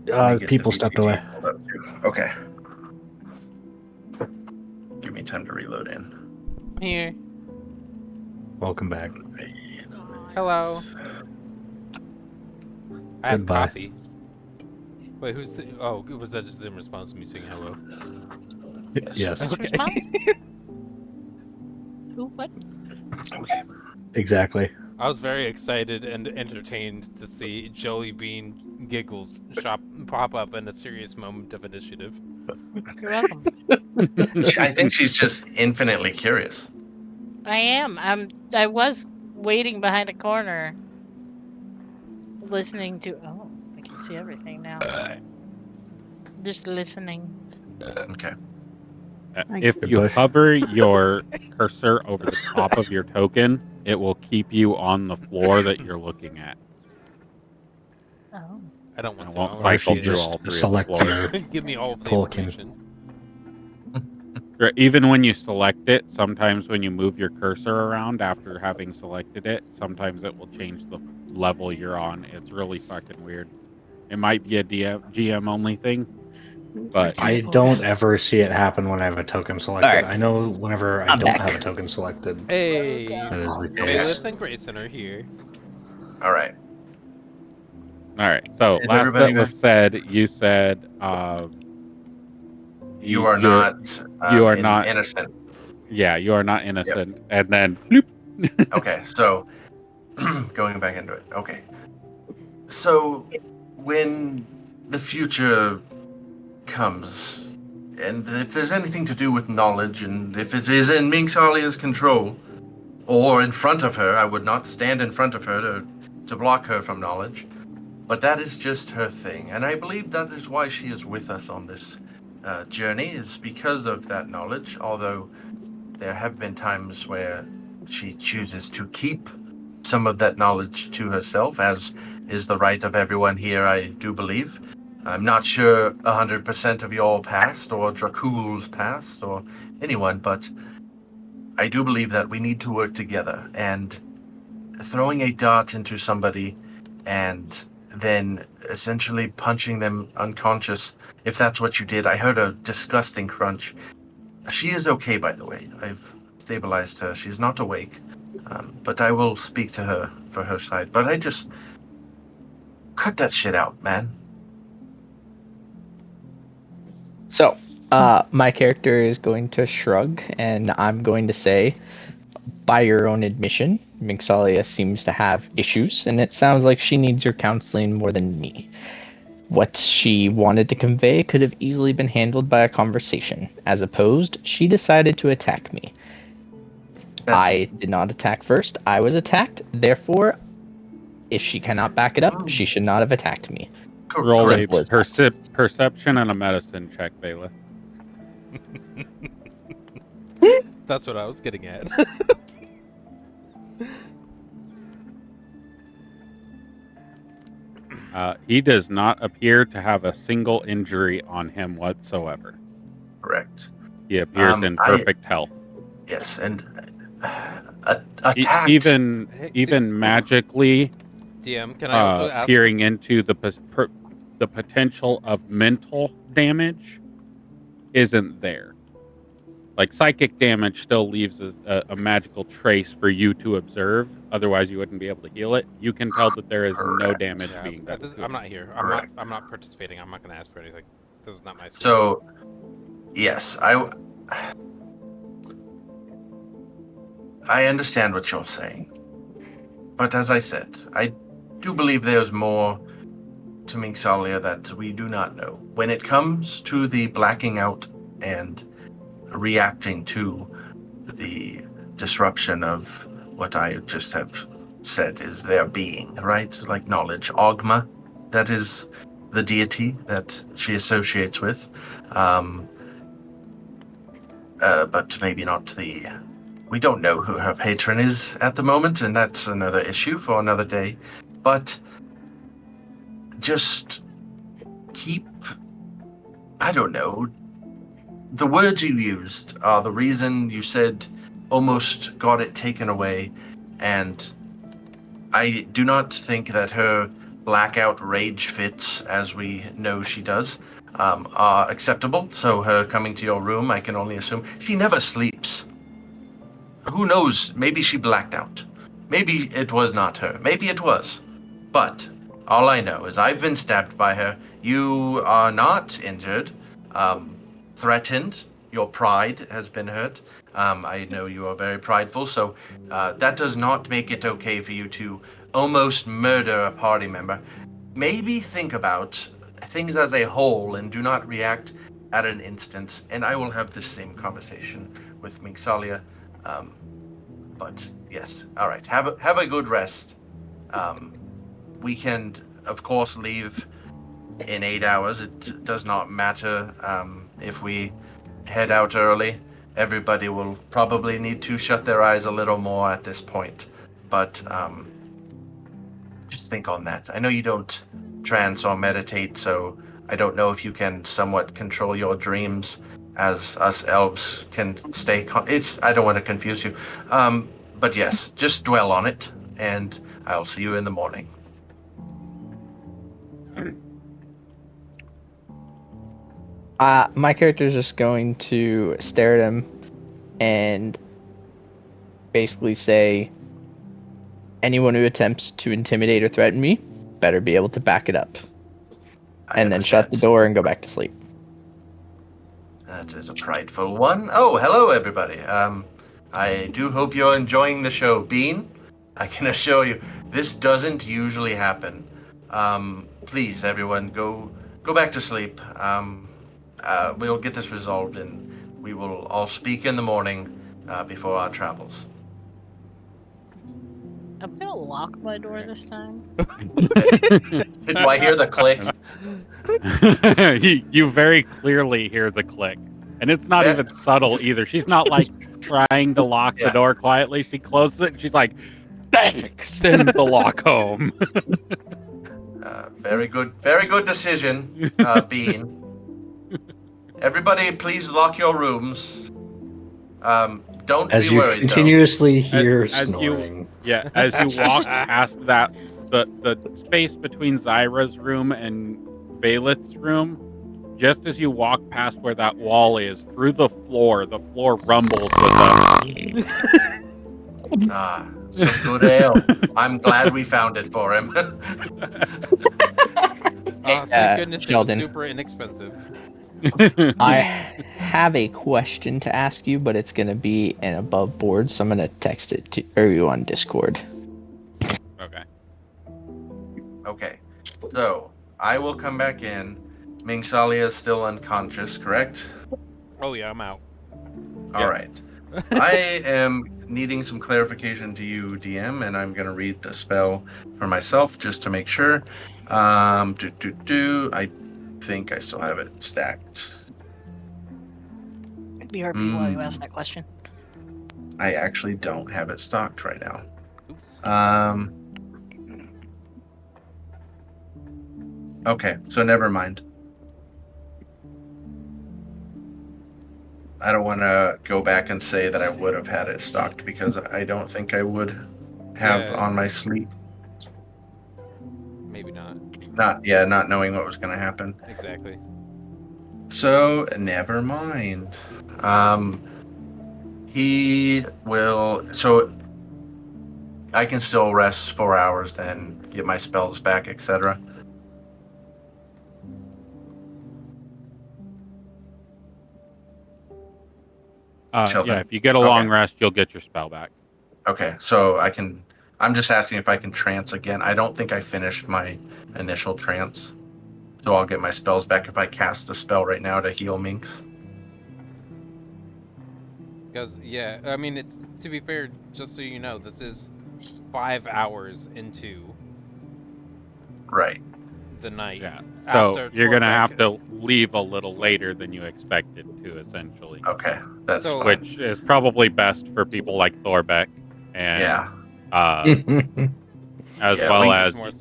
let me get People the stepped VTT away. pulled up too. Okay. Give me time to reload in. I'm here. Welcome back. Hello. I have Goodbye. coffee. Wait, who's the... Oh, was that just in response to me saying hello? Yes. Okay. Response? Who? What? Okay. Exactly. I was very excited and entertained to see Jelly Bean Giggles pop up in a serious moment of initiative. You're welcome. I think she's just infinitely curious. I am. I was waiting behind a corner, listening to. Oh, I can see everything now. Just listening. Okay. If Good you push. hover your cursor over the top of your token, it will keep you on the floor that you're looking at. Oh. I don't And want it to won't know. Or if cycle you through just all three select of the floors. your Give me all of the Tolkien. information. Or even when you select it, sometimes when you move your cursor around after having selected it, sometimes it will change the level you're on. It's really fucking weird. It might be a GM only thing, But I don't ever see it happen when I have a token selected. Alright. I know whenever I I'm don't back. have a token selected, Hey, that is the case. Bailiff and Grayson are here. All right. all right. So Is last everybody that was back? said, you said You are you're- not. you are not innocent. Yeah, you are not innocent. And then bloop. Okay, so going back into it. Okay. So when the future comes, and if there's anything to do with knowledge, and if it is in Minxalia's control, or in front of her, I would not stand in front of her to block her from knowledge. But that is just her thing, and I believe that is why she is with us on this journey, is because of that knowledge, although there have been times where she chooses to keep some of that knowledge to herself, as is the right of everyone here, I do believe. I'm not sure 100% of your past, or Dracul's past, or anyone, but I do believe that we need to work together, and throwing a dart into somebody and then essentially punching them unconscious, if that's what you did. I heard a disgusting crunch. She is okay, by the way. I've stabilized her. She's not awake. But I will speak to her for her side. But I just... cut that shit out, man. So, my character is going to shrug, and I'm going to say, by your own admission, Minxalia seems to have issues, and it sounds like she needs your counseling more than me. What she wanted to convey could have easily been handled by a conversation. As opposed, she decided to attack me. I did not attack first. I was attacked. Therefore, if she cannot back it up, she should not have attacked me. Roll a Simple as that. perception and a medicine check, Bailiff. That's what I was getting at. He does not appear to have a single injury on him whatsoever. Correct. He appears in perfect health. Yes, and attacks. Even magically, DM, can I also ask? peering into the potential of mental damage isn't there. Like, psychic damage still leaves a magical trace for you to observe. Otherwise, you wouldn't be able to heal it. You can tell that there is no damage being done. I'm not here. I'm not participating. I'm not going to ask for anything. This is not my. So, yes, I understand what you're saying, but as I said, I do believe there's more to Minxalia that we do not know. When it comes to the blacking out and reacting to the disruption of what I just have said is their being, right? Like knowledge. Ogma, that is the deity that she associates with. But maybe not the... We don't know who her patron is at the moment, and that's another issue for another day. But just keep... I don't know. The words you used are the reason you said almost got it taken away, and I do not think that her blackout rage fits, as we know she does, are acceptable. So her coming to your room, I can only assume she never sleeps. Who knows? Maybe she blacked out. Maybe it was not her. Maybe it was. But all I know is I've been stabbed by her. You are not injured. Threatened. Your pride has been hurt. I know you are very prideful, so that does not make it okay for you to almost murder a party member. Maybe think about things as a whole and do not react at an instance, and I will have this same conversation with Minxalia. But yes, all right. Have a good rest. We can, of course, leave in 8 hours. It does not matter if we head out early. Everybody will probably need to shut their eyes a little more at this point. But just think on that. I know you don't trance or meditate, so I don't know if you can somewhat control your dreams as us elves can stay... I don't want to confuse you. But yes, just dwell on it, and I'll see you in the morning. My character's just going to stare at him and basically say, anyone who attempts to intimidate or threaten me better be able to back it up. And then shut the door and go back to sleep. That is a prideful one. Oh, hello, everybody. I do hope you're enjoying the show. Bean, I can assure you, this doesn't usually happen. Please, everyone, go back to sleep. We'll get this resolved, and we will all speak in the morning before our travels. I'm gonna lock my door this time. Do I hear the click? You very clearly hear the click. And it's not even subtle either. She's not like trying to lock the door quietly. She closes it and she's like, thanks, send the lock home. Very good decision, Bean. Everybody, please lock your rooms. Don't As be you worried, continuously hear snoring. As you walk past that, the space between Zyra's room and Valeth's room, just as you walk past where that wall is, through the floor rumbles with some good ale. I'm glad we found it for him. Thank goodness Sheldon. it was super inexpensive. I have a question to ask you, but it's going to be an above board, so I'm going to text it to you on Discord. Okay. So, I will come back in. Mingsalia is still unconscious, correct? Oh yeah, I'm out. All right. I am needing some clarification to you, DM, and I'm going to read the spell for myself just to make sure. I think I still have it stacked. BRB while you ask that question. I actually don't have it stocked right now. Okay, so never mind. I don't want to go back and say that I would have had it stocked because I don't think I would have on my sleep. Maybe not. Not knowing what was going to happen. Exactly. So, never mind. He will... So, I can still rest 4 hours then, get my spells back, etc. If you get a long rest, you'll get your spell back. Okay, so I'm just asking if I can trance again. I don't think I finished my initial trance. So I'll get my spells back if I cast a spell right now to heal Minx. Because, I mean, it's to be fair, just so you know, this is 5 hours into the night. Yeah, so you're going to have to leave a little later than you expected to, essentially. Okay, that's fine. Which is probably best for people like Thorbeck. And, as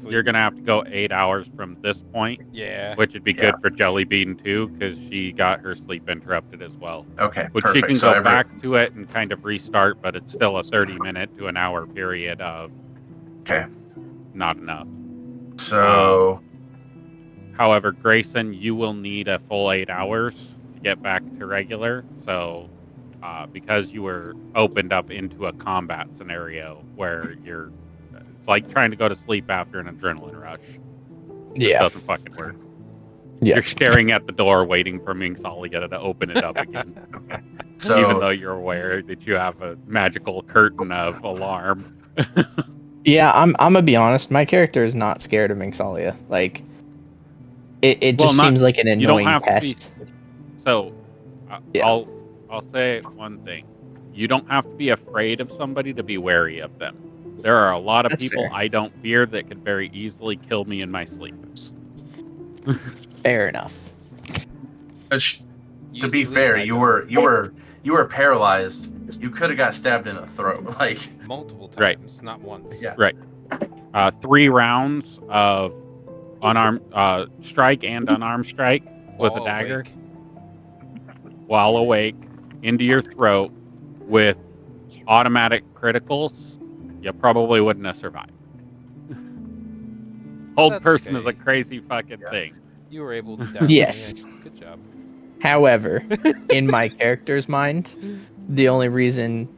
you're going to have to go 8 hours from this point. Yeah. Which would be good for Jellybean, too, because she got her sleep interrupted as well. Okay, Which she can go back to it and kind of restart, but it's still a 30-minute to an hour period of not enough. So... However, Grayson, you will need a full 8 hours to get back to regular. So, because you were opened up into a combat scenario where it's like trying to go to sleep after an adrenaline rush. Yeah. It doesn't fucking work. Yeah. You're staring at the door waiting for Mingsalia to open it up again. So, even though you're aware that you have a magical curtain of alarm. Yeah, I'm gonna be honest. My character is not scared of Mingsalia. Like, it just seems like an annoying pest. I'll say one thing: you don't have to be afraid of somebody to be wary of them. There are a lot of people I don't fear that could very easily kill me in my sleep. Fair enough. To be fair, you were paralyzed. You could have got stabbed in the throat, like multiple times, not once. Yeah. Right. 3 rounds of unarmed strike and unarmed strike with a dagger while awake into your throat with automatic criticals. You probably wouldn't have survived. Hold person is a crazy fucking thing. You were able to. Yes. Good job. However, in my character's mind, the only reason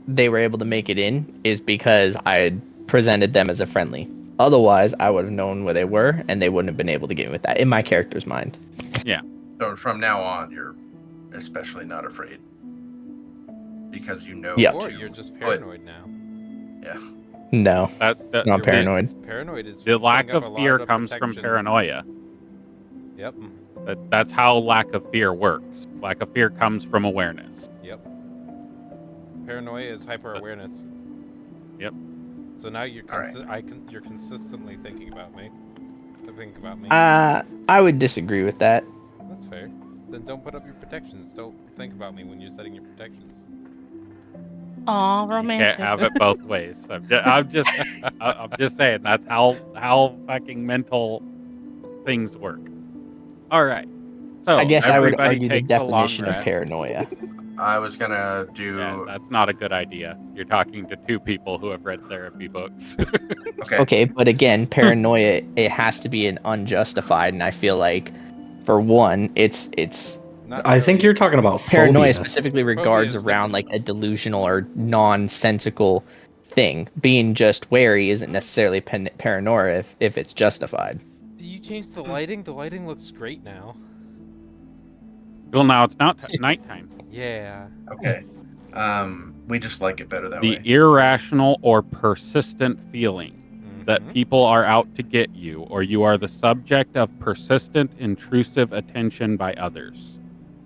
they were able to make it in is because I had presented them as a friendly. Otherwise, I would have known where they were, and they wouldn't have been able to get in with that, in my character's mind. So from now on, you're especially not afraid. Because you know. Yep. Or you're just paranoid now. Yeah. No, That not You're paranoid. Paranoid is the lack putting up of a fear lot of comes from protection. paranoia. Yep. That's how lack of fear works. Lack of fear comes from awareness. Yep. Paranoia is hyper awareness. Yep. So now you're Alright. you're consistently thinking about me. Think about me. I would disagree with that. That's fair. Then don't put up your protections. Don't think about me when you're setting your protections. Aw, You romantic. can't have it both ways. I'm just saying that's how fucking mental things work. All right. So I guess I would everybody argue the takes a long definition of rest. paranoia. I was gonna do. Yeah, that's not a good idea. You're talking to two people who have read therapy books. Okay. Okay, but again, paranoia, it has to be an unjustified, and I feel like, for one, it's Not I think really. you're talking about paranoia phobia. specifically regards is around different. like a delusional or nonsensical thing. Being just wary isn't necessarily paranoia if it's justified. Did you change the lighting? The lighting looks great now. Well, now it's not nighttime. Yeah. Okay. We just like it better that The way. irrational or persistent feeling that Mhm. people are out to get you, or you are the subject of persistent, intrusive attention by others.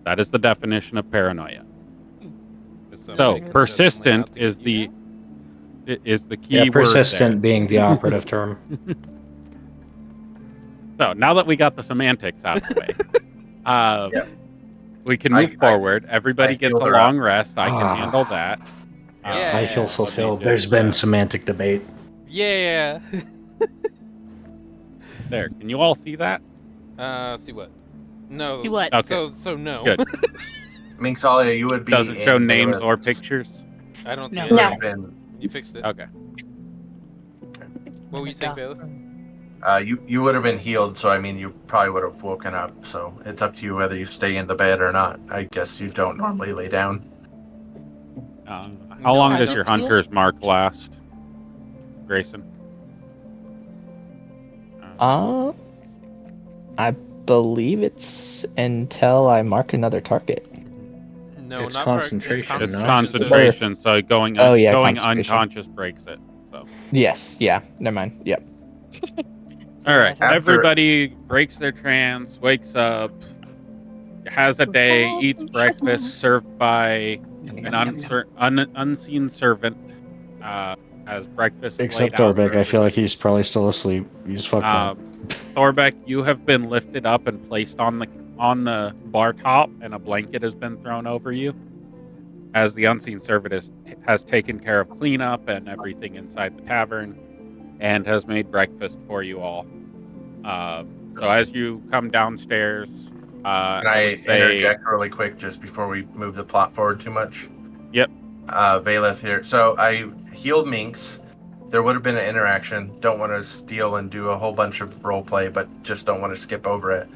That is the definition of paranoia. Is So somebody consistently persistent out to get is you the key Yeah, word persistent there. being the operative term. So now that we got the semantics out of the way, Yeah. we can move forward. Everybody I gets feel a her long rest. I can Ah. handle that. Yeah. I feel Let me fulfilled. just, There's been semantic debate. Yeah. there. Can you all see that? See what? No. See what? Okay. So no. Good. Minxalia, you would be. Does it show in names Bailiff's- or pictures? I don't see No. anything. would have been. You fixed it. Okay. What were you saying, Bailiff? You would have been healed, so I mean, you probably would have woken up. So it's up to you whether you stay in the bed or not. I guess you don't normally lay down. How No, long I does don't your feel- hunter's mark last, Grayson? I believe it's until I mark another target. No, It's not concentration, It's no? concentration, so going Oh, yeah, going concentration. unconscious breaks it. So Yes, yeah, never mind. Yep. all right, After- everybody breaks their trance, wakes up, has a day, eats breakfast served by an unseen servant. Has breakfast Except laid out for Thorbeck, I feel like everybody. he's probably still asleep. He's fucked up. Thorbeck, you have been lifted up and placed on the bar top, and a blanket has been thrown over you, as the unseen servant has taken care of cleanup and everything inside the tavern, and has made breakfast for you all. So as you come downstairs, Can I interject really quick just before we move the plot forward too much? Yep. Valeth here. So I healed Minx. There would have been an interaction. Don't want to steal and do a whole bunch of roleplay, but just don't want to skip over it.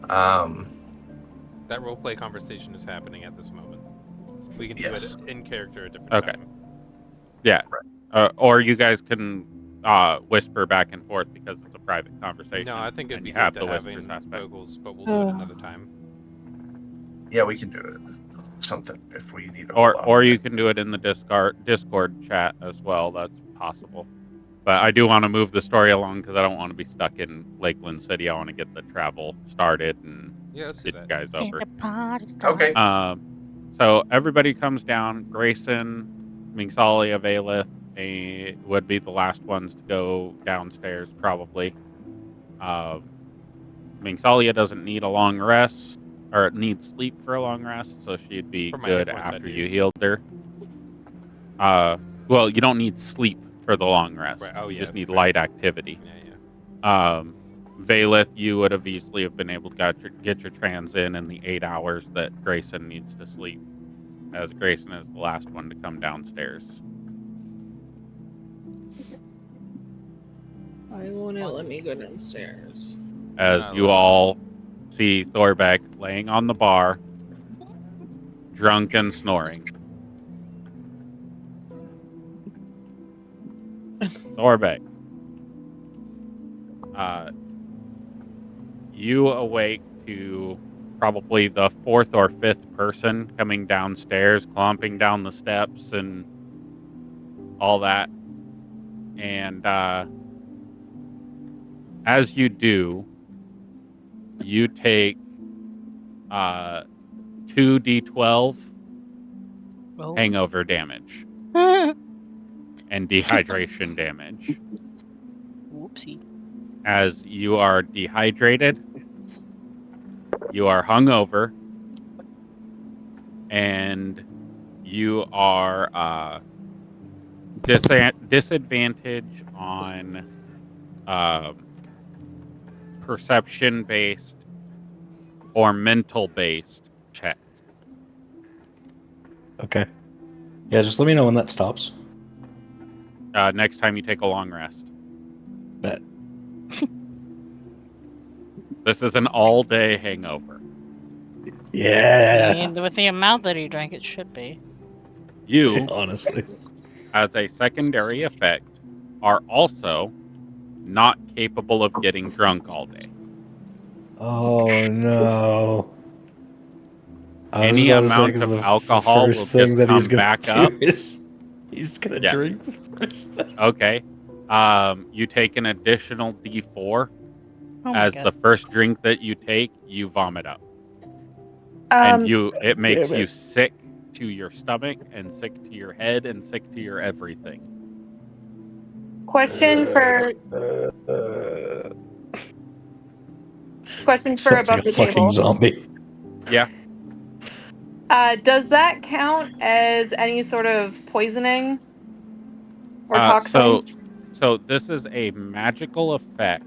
That roleplay conversation is happening at this moment. We can Yes. do it in character at different Okay. time. Yeah. Or you guys can whisper back and forth because it's a private conversation. No, I think it'd and be you good have to the have whispers in aspect. vocals, but we'll do it another time. Yeah, we can do it. Something if we need to. Or you can do it in the Discord chat as well. That's possible. But I do want to move the story along because I don't want to be stuck in Lakeland City. I want to get the travel started and Yeah, let's do get you that. guys over. Okay. So everybody comes down. Grayson, Minxalia, Valeth would be the last ones to go downstairs, probably. Minxalia doesn't need a long rest, or needs sleep for a long rest, so she'd be For my good hit points, I after do. you healed her. Well, you don't need sleep for the long rest. Right. Oh, You yeah, just need right. light activity. Yeah. Valeth, you would have easily have been able to get your trans in the 8 hours that Grayson needs to sleep, as Grayson is the last one to come downstairs. Why won't it let me go downstairs? As you all see Thorbeck laying on the bar, drunk and snoring. Thorbeck. You awake to probably the fourth or fifth person coming downstairs, clomping down the steps and all that. And as you do, you take 2d12 Oh. hangover damage and dehydration damage. Whoopsie. As you are dehydrated, you are hungover, and you are disadvantage on perception-based or mental-based checks. Okay. Yeah, just let me know when that stops. Next time you take a long rest. Bet. This is an all-day hangover. Yeah. And with the amount that he drank, it should be. You, Honestly. as a secondary effect, are also not capable of getting drunk all day. Oh no. I was Any about to say, amount 'cause of the alcohol will first thing just that he's come gonna back do up. is he's gonna Yeah. drink the first thing. Okay. You take an additional D4. Oh my As god. the first drink that you take, you vomit up. And it makes Damn you it. sick to your stomach and sick to your head and sick to your everything. Question for Sounds above like the a fucking table. zombie. Yeah. Does that count as any sort of poisoning or toxin? So this is a magical effect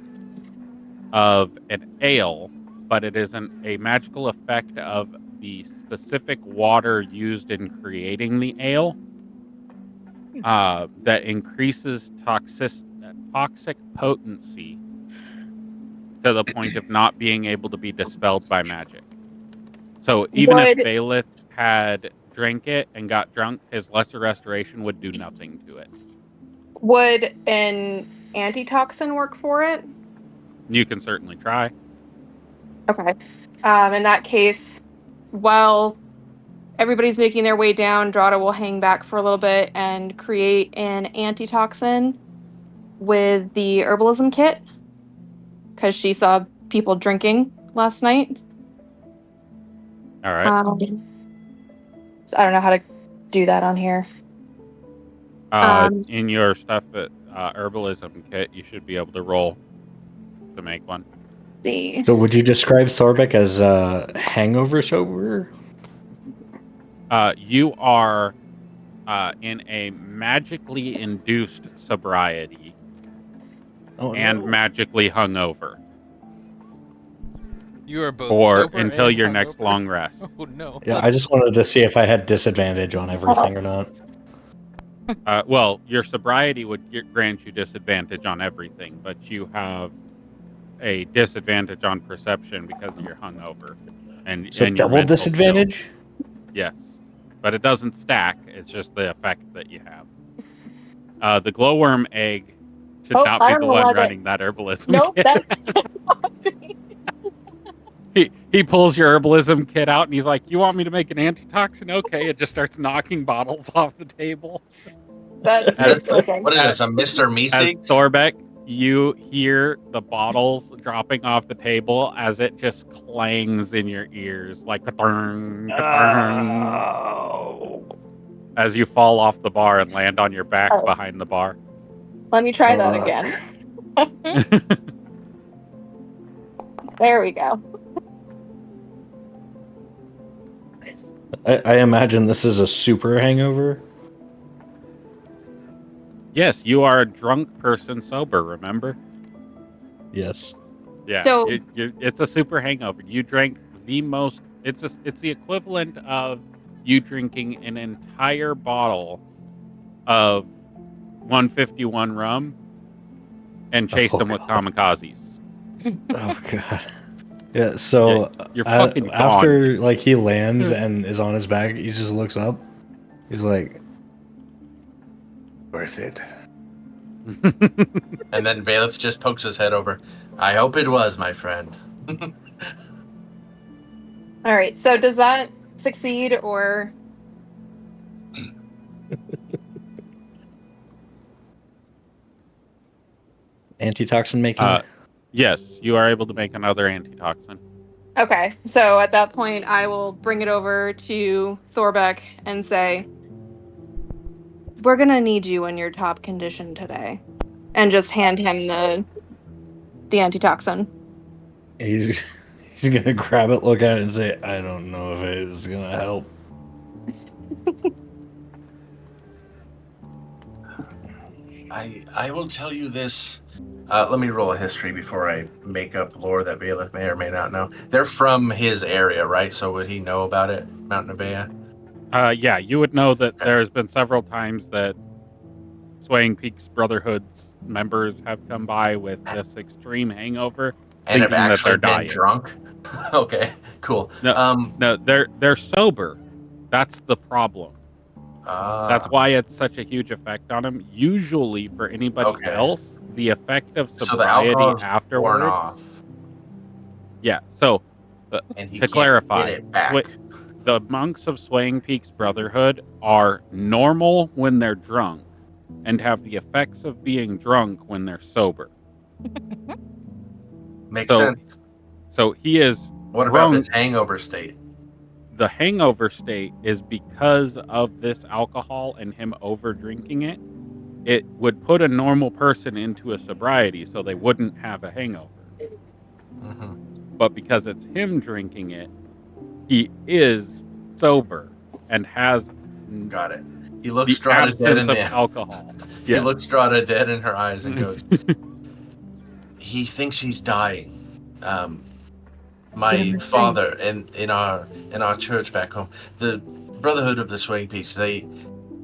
of an ale, but it isn't a magical effect of the specific water used in creating the ale that increases toxic potency to the point of not being able to be dispelled by magic. So even if Would Baelith had drank it and got drunk, his lesser restoration would do nothing to it. would an antitoxin work for it? You can certainly try. Okay. In that case, while everybody's making their way down, Drata will hang back for a little bit and create an antitoxin with the herbalism kit because she saw people drinking last night. All right. So I don't know how to do that on here. In your stuff at herbalism kit, you should be able to roll to make one. See. So would you describe Thorbeck as hangover sober? You are in a magically induced sobriety and magically hungover. You are both Or sober until and your next hungover. long rest. Oh no. Yeah, I just wanted to see if I had disadvantage on everything or not. Well, your sobriety would grant you disadvantage on everything, but you have a disadvantage on perception because you're hungover. And So and your double mental disadvantage? skills. Yes. But it doesn't stack, it's just the effect that you have. The glowworm egg should Oh, not I be don't the know one why that- running that herbalism Nope, kit. that's He pulls your herbalism kit out and he's like, "You want me to make an antitoxin? Okay." It just starts knocking bottles off the table. that's As- perfect. What is this, a Mr. As Meeseeks? Thorbeck, you hear the bottles dropping off the table as it just clangs in your ears like ka-thurng, ka-thurng, Oh. as you fall off the bar and land on your back Oh. behind the bar. Let me try that again. There we go. I imagine this is a super hangover. Yes, you are a drunk person sober, remember? Yes. Yeah, So- it's a super hangover. You drank the most. It's the equivalent of you drinking an entire bottle of 151 rum and chased Oh, them with God. kamikazes. Oh god. Yeah, so you're fucking after like he lands and is on his back, he just looks up. He's like, worth it. And then Valeth just pokes his head over. I hope it was, my friend. All right. So does that succeed or? Antitoxin making. Yes, you are able to make another antitoxin. Okay. So at that point, I will bring it over to Thorbeck and say, "We're gonna need you in your top condition today," and just hand him the antitoxin. He's gonna grab it, look at it, and say, "I don't know if it is gonna help." I will tell you this. Let me roll a history before I make up lore that Valeth may or may not know. They're from his area, right? So would he know about it, Mount Nevaeh? Yeah, you would know that there's been several times that Swaying Peaks Brotherhood's members have come by with this extreme hangover, And have thinking that they're actually been dying. drunk? Okay, cool. No, they're sober. That's the problem. That's why it's such a huge effect on him. Usually, for anybody else, the effect of So the alcohol's sobriety worn afterwards. off. Yeah. So, And he to can't clarify, get it back. the monks of Swaying Peaks Brotherhood are normal when they're drunk, and have the effects of being drunk when they're sober. Makes sense. So he is. What drunk. about this hangover state? The hangover state is because of this alcohol and him over drinking it. It would put a normal person into a sobriety, so they wouldn't have a hangover. Mm-hmm. But because it's him drinking it, he is sober and has. Got it. He looks the Strahda dead in absence of the alcohol. He Yes. looks Strahda dead in her eyes and goes, he thinks he's dying. My father in our church back home, the Brotherhood of the Swaying Peaks,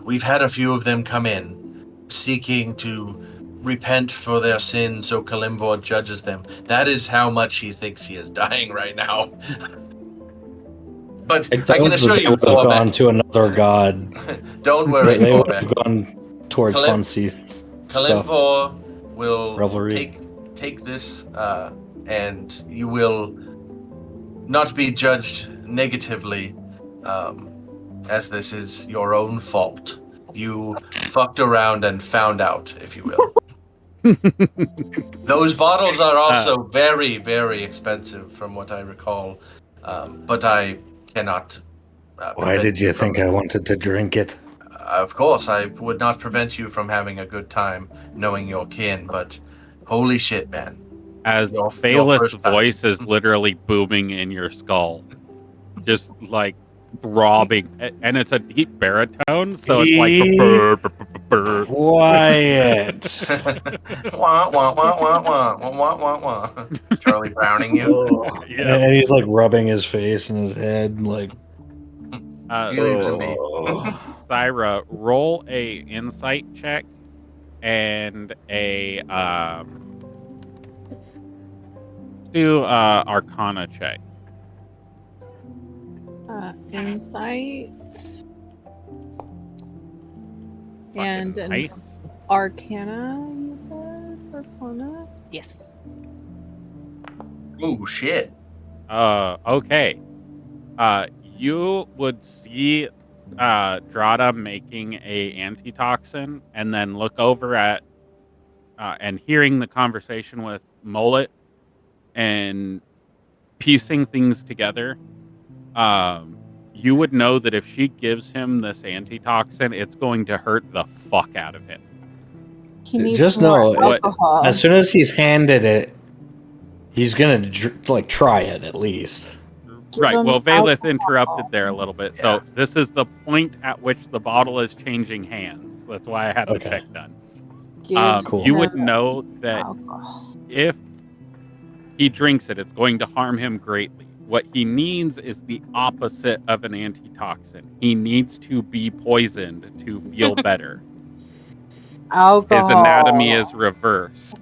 we've had a few of them come in seeking to repent for their sins so Kalimvor judges them. That is how much he thinks he is dying right now. But I can assure you, they would have gone to another god. Don't worry, They would Thorbeck. have gone towards Funseath stuff. Kalimvor will Revelry. take this, and you will not be judged negatively, as this is your own fault. You fucked around and found out, if you will. Those bottles are also very, very expensive, from what I recall, but I cannot. Why did you think I wanted to drink it? Of course, I would not prevent you from having a good time knowing your kin, but holy shit, man. As Your Bailiff's first time. voice is literally booming in your skull. Just like throbbing. And it's a deep baritone, so it's like Quiet. Wah, wah, wah, wah, wah, wah, wah, wah. Charlie Browning you. Yeah. And he's like rubbing his face and his head, like. He leaves him be. Syra, roll a insight check and a do Arcana check. Insight and an Nice. Arcana. You said Arcana. Yes. Ooh, shit. Okay. You would see Drada making a antitoxin, and then look over at and hearing the conversation with Mullet and piecing things together. You would know that if she gives him this antitoxin, it's going to hurt the fuck out of him. He needs Just more know, alcohol. as soon as he's handed it, he's gonna try it at least. Right. him Well, Valeth alcohol. interrupted there a little bit. So this is the point at which the bottle is changing hands. That's why I had the check done. Give You would him know that alcohol. if he drinks it, it's going to harm him greatly. What he needs is the opposite of an antitoxin. He needs to be poisoned to feel better. Alcohol. His anatomy is reversed.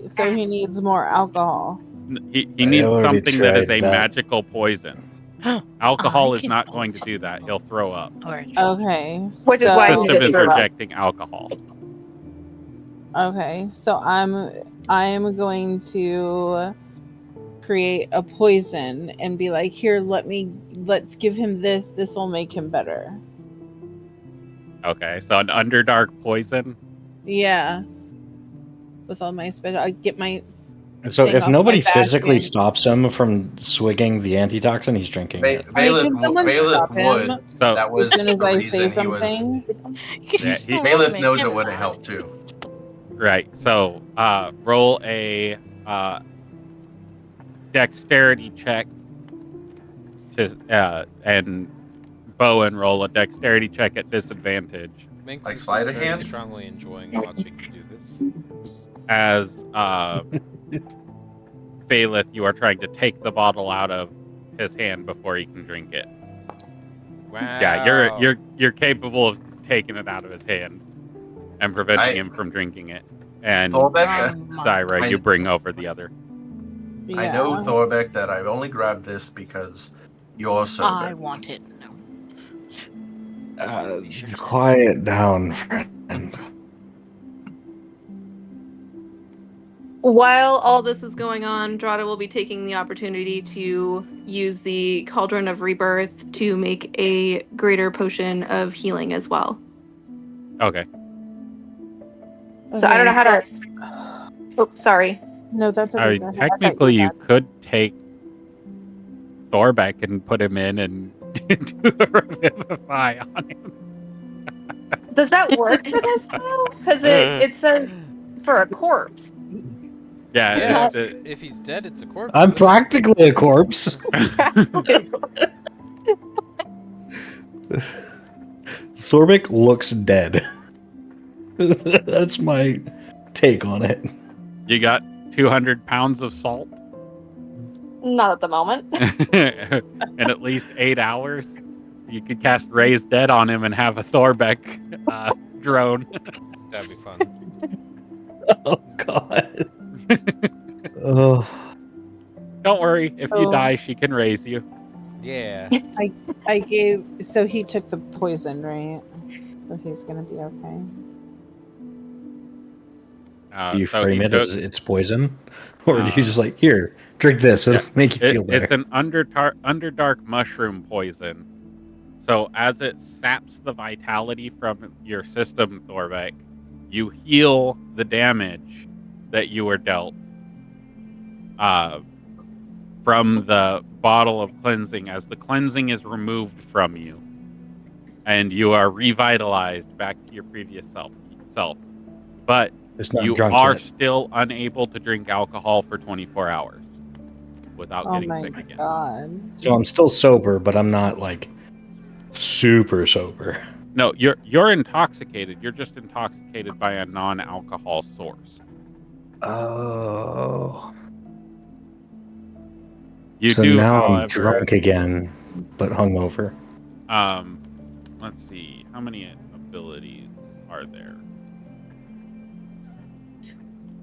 So he needs more alcohol. He I needs already something that is tried a that. magical poison. I Alcohol is can not going to also- do that. He'll throw up. Orange. Okay, Which is The why he system just is threw up. rejecting alcohol. Okay, so I am going to create a poison and be like, here, let's give him this. This will make him better. Okay, so an Underdark poison. Yeah. With all my special, I get my So thing if off nobody my back physically and- stops him from swigging the antitoxin, he's drinking it. Hey, can someone stop him So That was as soon as the I say reason he was. something? Yeah, Bailiff knows it would have helped too. Right. So roll a dexterity check to and Bowen roll a dexterity check at disadvantage. Minx Like is sleight just of very hand? strongly enjoying watching you do this. As Bailiff, you are trying to take the bottle out of his hand before he can drink it. Wow. Yeah, you're capable of taking it out of his hand and preventing him from drinking it. And Thorbeck, Zyra, I- you bring over the other. I know, Thorbeck, that I've only grabbed this because you're sober. I want it. No. Quiet down, friend. While all this is going on, Drada will be taking the opportunity to use the Cauldron of Rebirth to make a greater potion of healing as well. Okay. So I don't know how to. Oh, sorry. No, that's okay. Go ahead. I thought Technically, you could take Thorbeck and put him in and do the revivify on him. Does that work for this though? Because it says for a corpse. Yeah. If he's dead, it's a corpse. I'm isn't it? practically a corpse. Thorbeck looks dead. That's my take on it. You got 200 pounds of salt Not at the moment. in at least 8 hours. You could cast Raise Dead on him and have a Thorbeck drone. That'd be fun. Oh God. Oh. Don't worry, if you die, she can raise you. Yeah. I gave. So he took the poison, right? So he's gonna be okay. Do you so frame he it took- as it's poison? Or do you just like, here, drink this, it'll make you feel better? It's an underdark mushroom poison. So as it saps the vitality from your system, Thorbeck, you heal the damage that you were dealt from the bottle of cleansing as the cleansing is removed from you. And you are revitalized back to your previous self. But It's not you drunk are yet. still unable to drink alcohol for 24 hours without Oh getting my sick again. god. So I'm still sober, but I'm not like super sober. No, you're intoxicated. You're just intoxicated by a non-alcohol source. Oh. You So do, now I'm however, drunk again, but hungover. let's see, how many abilities are there?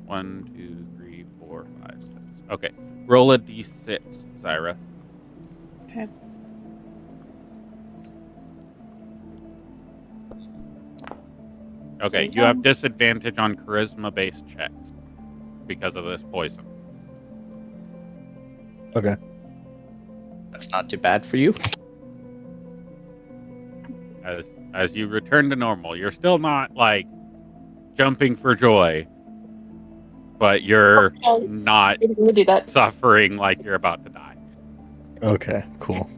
1, 2, 3, 4, 5, 6. Okay, roll a d6, Zyra. Okay. Okay, you have disadvantage on charisma-based checks because of this poison. Okay. That's not too bad for you. As you return to normal, you're still not like jumping for joy, but you're not do that. suffering like you're about to die. Okay, cool.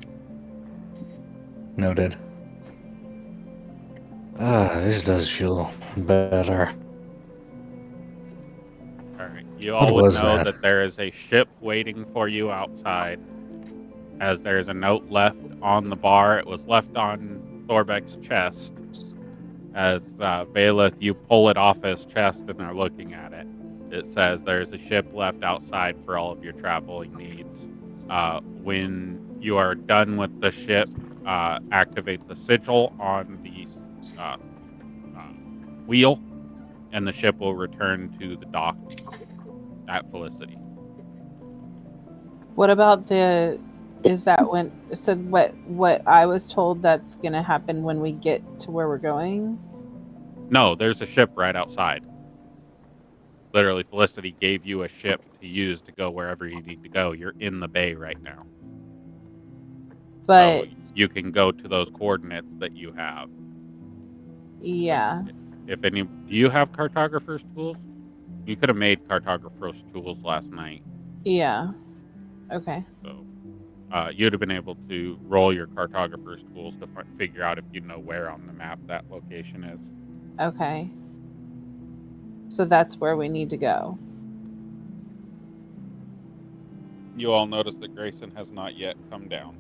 Noted. This does feel better. All right, you What all would was know that? that there is a ship waiting for you outside. As there's a note left on the bar, it was left on Thorbeck's chest. As Bailiff, you pull it off his chest and are looking at it. It says there's a ship left outside for all of your traveling needs. When you are done with the ship, activate the sigil on the wheel, and the ship will return to the dock at Felicity. What about the? Is that when? So what I was told that's gonna happen when we get to where we're going? No, there's a ship right outside. Literally, Felicity gave you a ship to use to go wherever you need to go. You're in the bay right now. But So you can go to those coordinates that you have. yeah, If any, do you have cartographer's tools? You could have made cartographer's tools last night. yeah, okay. So you'd have been able to roll your cartographer's tools to figure out if you know where on the map that location is. Okay. So that's where we need to go. You all notice that Grayson has not yet come down.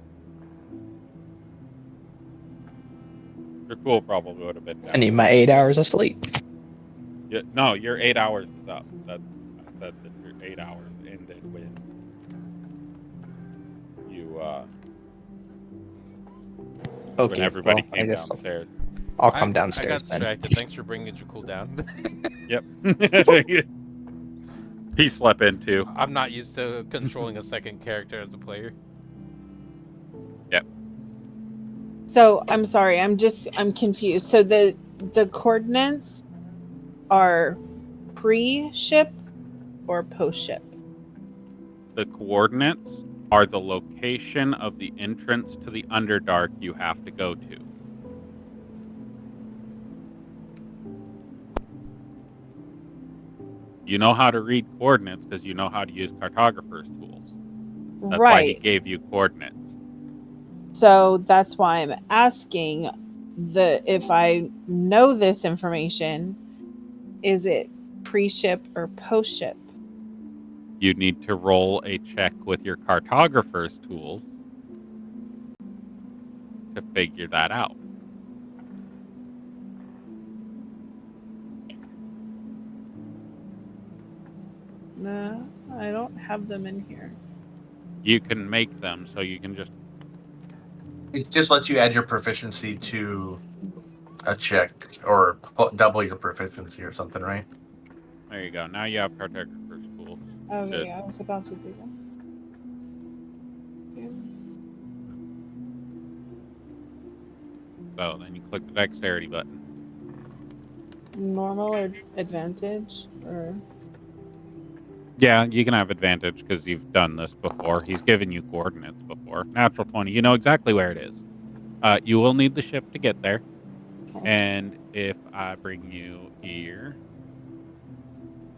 Your cool probably would have been down. I need my 8 hours of sleep. No, your 8 hours is up. I said that your 8 hours ended when you Okay, when everybody well, I came guess downstairs. I'll come I downstairs got then. distracted. Thanks for bringing Jakul down. Yep. He slept in too. I'm not used to controlling a second character as a player. Yep. So I'm sorry, I'm confused. So the coordinates are pre-ship or post-ship? The coordinates are the location of the entrance to the Underdark you have to go to. You know how to read coordinates because you know how to use cartographer's tools. That's why he Right. gave you coordinates. So that's why I'm asking if I know this information, is it pre-ship or post-ship? You need to roll a check with your cartographer's tools to figure that out. No, I don't have them in here. You can make them, so you can just... It just lets you add your proficiency to a check or double your proficiency or something, right? There you go. Now you have cartographer's tools. Okay, Should- I was about to do that. So then you click the dexterity button. Normal or advantage or Yeah, you can have advantage because you've done this before. He's given you coordinates before. Natural 20. You know exactly where it is. You will need the ship to get there. okay. And if I bring you here...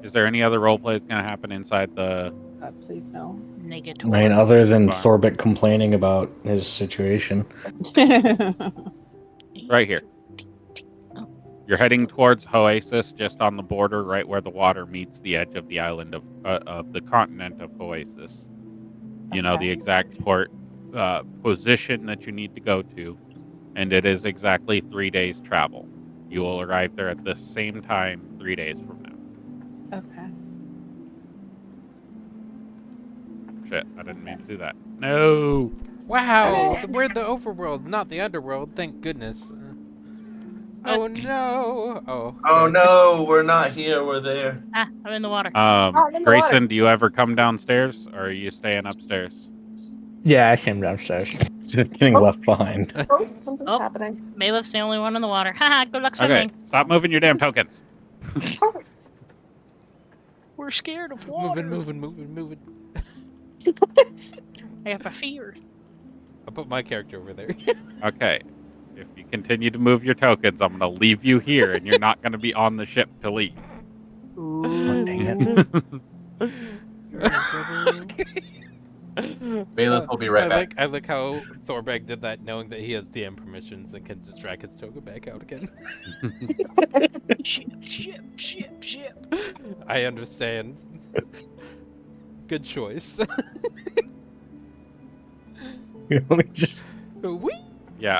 Is there any other role play that's going to happen inside the... God, please no. Negative. I mean, other than Fine. Thorbeck complaining about his situation. Right here. You're heading towards Oasis, just on the border, right where the water meets the edge of the island of the continent of Oasis. You know Okay. the exact port position that you need to go to, and it is exactly 3 days travel. You will arrive there at the same time 3 days from now. Okay. Shit, I didn't mean to do that. No. Wow, Okay. we're the overworld, not the underworld. Thank goodness. Oh no! Oh. Oh no, we're not here. We're there. Ah, I'm in the water. I'm in the Grayson, water. do you ever come downstairs, or are you staying upstairs? Yeah, I came downstairs. Just getting left behind. Oh, something's Oh. happening. Malef's the only one in the water. Haha, good luck Okay, swimming. stop moving your damn tokens. We're scared of water. Moving. I have a fear. I'll put my character over there. Okay. If you continue to move your tokens, I'm going to leave you here, and you're not going to be on the ship to leave. Oh, dang it. Bailiff will be right back. I like how Thorbeck did that, knowing that he has DM permissions and can just drag his token back out again. Ship. I understand. Good choice. Let me just... Whee! Yeah.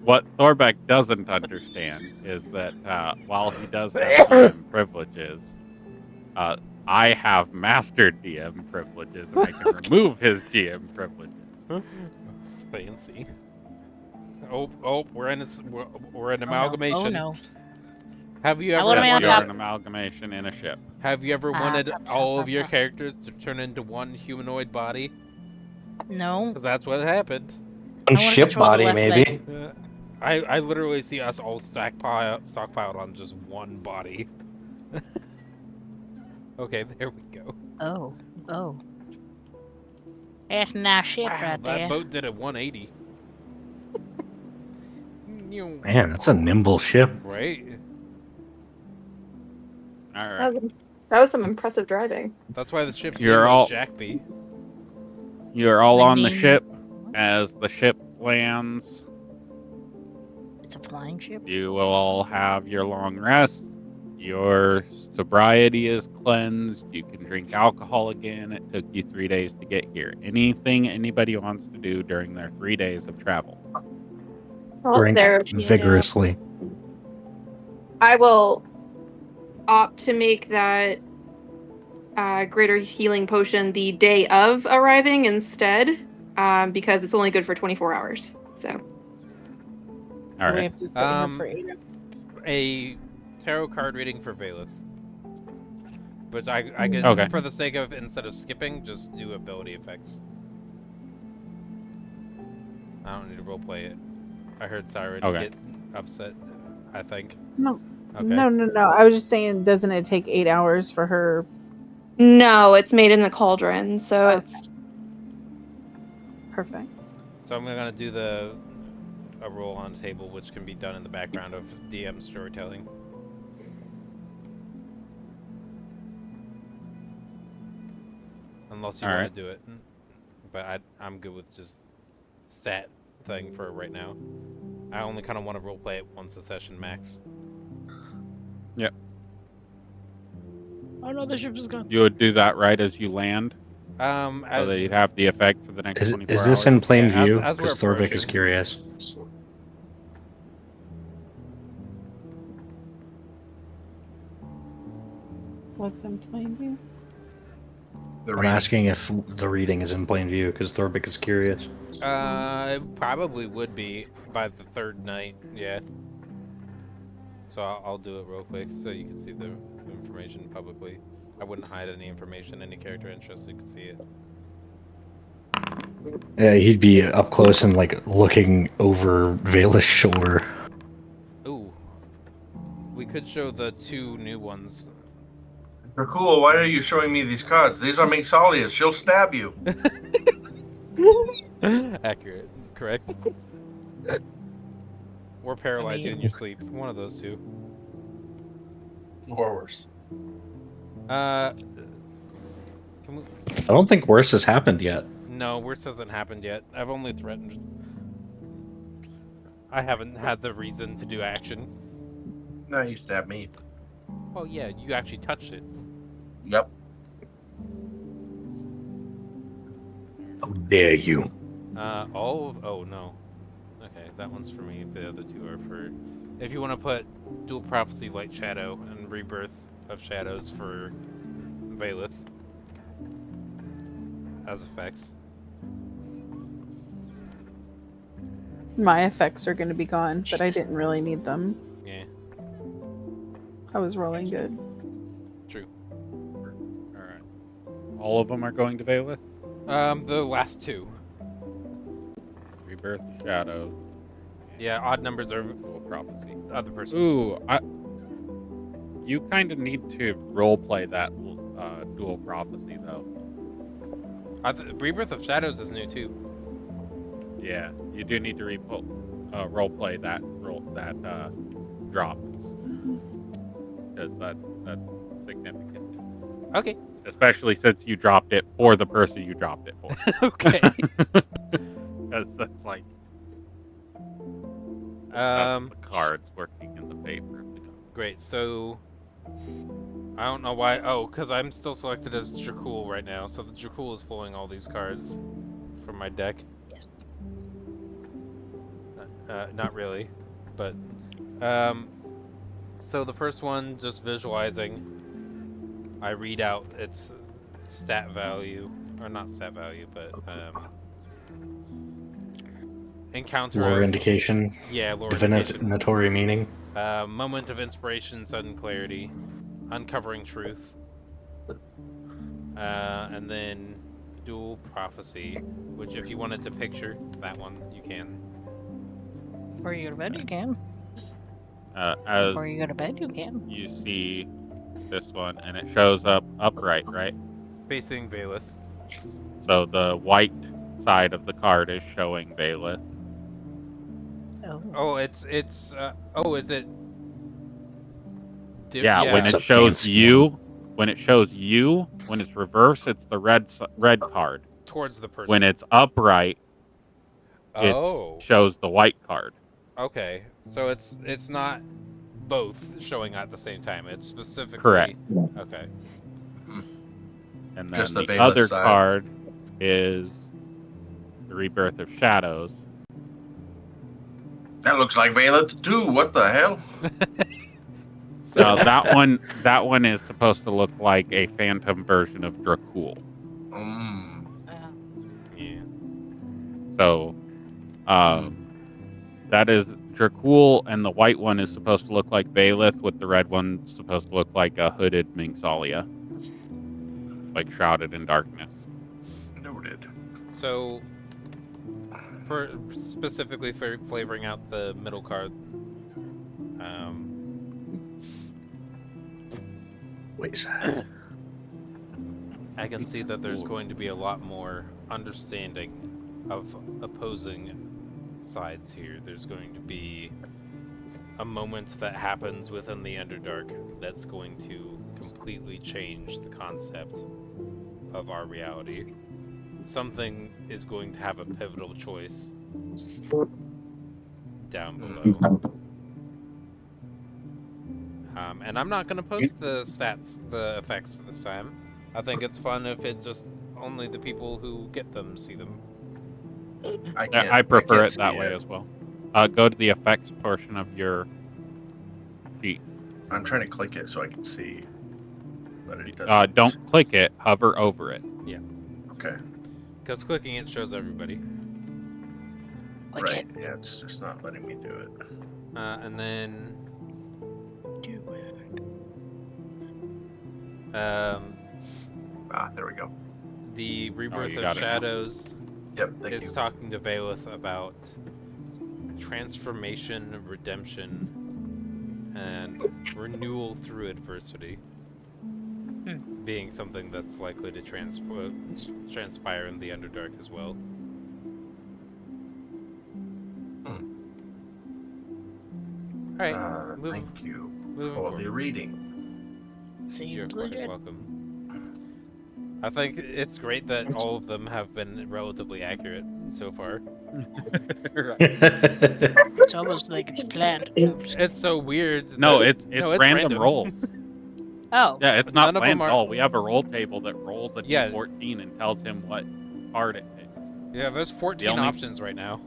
What Thorbeck doesn't understand is that while he does have DM privileges, I have mastered DM privileges, and I can remove his GM privileges. Fancy. Oh, we're in an amalgamation. Oh no. Have you I ever want to be on You're top. an amalgamation in a ship. Have you ever wanted Up top, all up of your top. characters to turn into one humanoid body? No, Because that's what happened. One I want to ship control the body, left maybe. leg. I literally see us all stockpiled on just one body. Okay, there we go. Oh. That's a nice ship Wow, right that there. boat did a 180. Man, that's a nimble ship. Right? All right. That was some impressive driving. That's why the ship's name You're was all Jackby. you're all My on the name- ship. As the ship lands, It's a flying ship. you will all have your long rest. Your sobriety is cleansed. You can drink alcohol again. It took you 3 days to get here. Anything anybody wants to do during their 3 days of travel? Well, Drink there. vigorously. I will opt to make that greater healing potion the day of arriving instead, because it's only good for 24 hours. So So All we right. have to sit here for 8 hours. A tarot card reading for Valeth. But I can, Okay. for the sake of, instead of skipping, just do ability effects. I don't need to roleplay it. I heard Siren Okay. get upset, I think. No. Okay. No. I was just saying, doesn't it take 8 hours for her? no, it's made in the cauldron, so Okay. it's Perfect. So I'm gonna do a roll on the table, which can be done in the background of DM storytelling. Unless you All want right. to do it, but I'm good with just stat thing for right now. I only kind of want to roleplay it once a session max. Yep. Oh no, the ship is gone. You would do that right as you land, so As that you'd have the effect for the next 24 Is hours. this in plain Yeah, as- view? as we're Because Thorbeck is approaching. curious. What's in plain view? I'm asking if the reading is in plain view because Thorbeck is curious. it probably would be by the third night, yeah. So I'll do it real quick so you can see the information publicly. I wouldn't hide any information, any character interest, so you can see it. Yeah, he'd be up close and like looking over Vela's shoulder. Ooh. We could show the two new ones. Cool. Why are you showing me these cards? These are Mixalia's. She'll stab you. Accurate. Correct. Or paralyze you in your sleep. One of those two. Or worse. Can we... I don't think worse has happened yet. No, worse hasn't happened yet. I've only threatened. I haven't had the reason to do action. No, you stabbed me. Oh yeah, you actually touched it. Yep. How dare you? Oh no. Okay, that one's for me. The other two are for... If you want to put Dual Prophecy, Light Shadow, and Rebirth of Shadows for Valeth as effects. My effects are going to be gone, but I didn't really need them. Yeah, I was rolling good. true. All right. All of them are going to Valeth? The last two. Rebirth, Shadow, Yeah, odd numbers are Dual Prophecy. other person. Ooh, you kind of need to roleplay that Dual Prophecy, though. Rebirth of Shadows is new too. Yeah, you do need to roleplay that drop, because that's significant. Okay. Especially since you dropped it for the person you dropped it for. Okay. Because that's like that's the cards working in the favor of the god. Great. So I don't know why. Oh, because I'm still selected as Dracul right now. So the Dracul is pulling all these cards from my deck. Yes. Not really, but so the first one, just visualizing. I read out its stat value, or not stat value, but encounter Lore of indication. lore indication. Divinatory meaning. Moment of inspiration, sudden clarity, uncovering truth, and then dual prophecy. Which, if you wanted to picture that one, you can. Before you go to bed, you can. As Before you go to bed, you can. you see this one, and it shows up upright, right? Facing Valeth. So the white side of the card is showing Valeth. Oh. Oh, it's is it? Yeah, when It's it a shows fancy you, when it's reversed, it's the red card. Towards the person. When it's upright, Oh. it shows the white card. Okay, so it's not both showing at the same time. It's specifically Correct. Okay. And then Just the the Valeth other side. card is the Rebirth of Shadows. That looks like Valeth too. What the hell? So that one is supposed to look like a phantom version of Dracul. Yeah. So that is Dracul, and the white one is supposed to look like Valeth, with the red one supposed to look like a hooded Mingsalia, like shrouded in darkness. Noted. So, for specifically for flavoring out the middle card, Wait. I can see that there's going to be a lot more understanding of opposing sides here. There's going to be a moment that happens within the Underdark that's going to completely change the concept of our reality. Something is going to have a pivotal choice down below. And I'm not going to post the stats, the effects this time. I think it's fun if it just only the people who get them see them. I prefer it that way as well. Go to the effects portion of your sheet. I'm trying to click it so I can see. But it doesn't. Don't click it. Hover over it. Yeah. Okay. Because clicking it shows everybody. Like Right. it. Yeah, it's just not letting me do it. And then Do it. There we go. the Rebirth you of got it now. Shadows Yep, thank is you. talking to Valeth about transformation, redemption, and renewal through adversity. Being something that's likely to transpire in the Underdark as well. Alright, Thank you moving for forward. the reading. You're Seems quite legit. welcome. I think it's great that all of them have been relatively accurate so far. It's almost like it's planned. It's so weird. No, that- it's no, it's random rolls. Oh. Yeah, it's None not of planned them at are- all. We have a roll table that rolls a Yeah. d14 and tells him what card it picks. Yeah, there's 14 The only- options right now.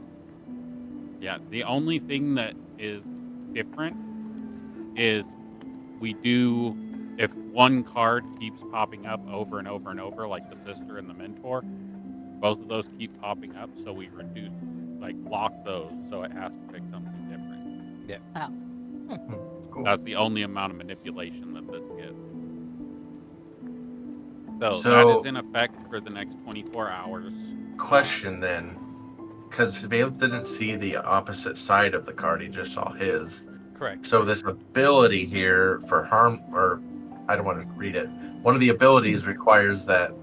Yeah, the only thing that is different is we do, if one card keeps popping up over and over and over, like the sister and the mentor, both of those keep popping up, so we reduce, like, lock those, so it has to pick something different. Yeah. Oh. Cool. That's the only amount of manipulation that this gives. So that So- is in effect for the next 24 hours. Question then, because Valeth didn't see the opposite side of the card; he just saw his. Correct. So this ability here for harm, or I don't want to read it. One of the abilities requires that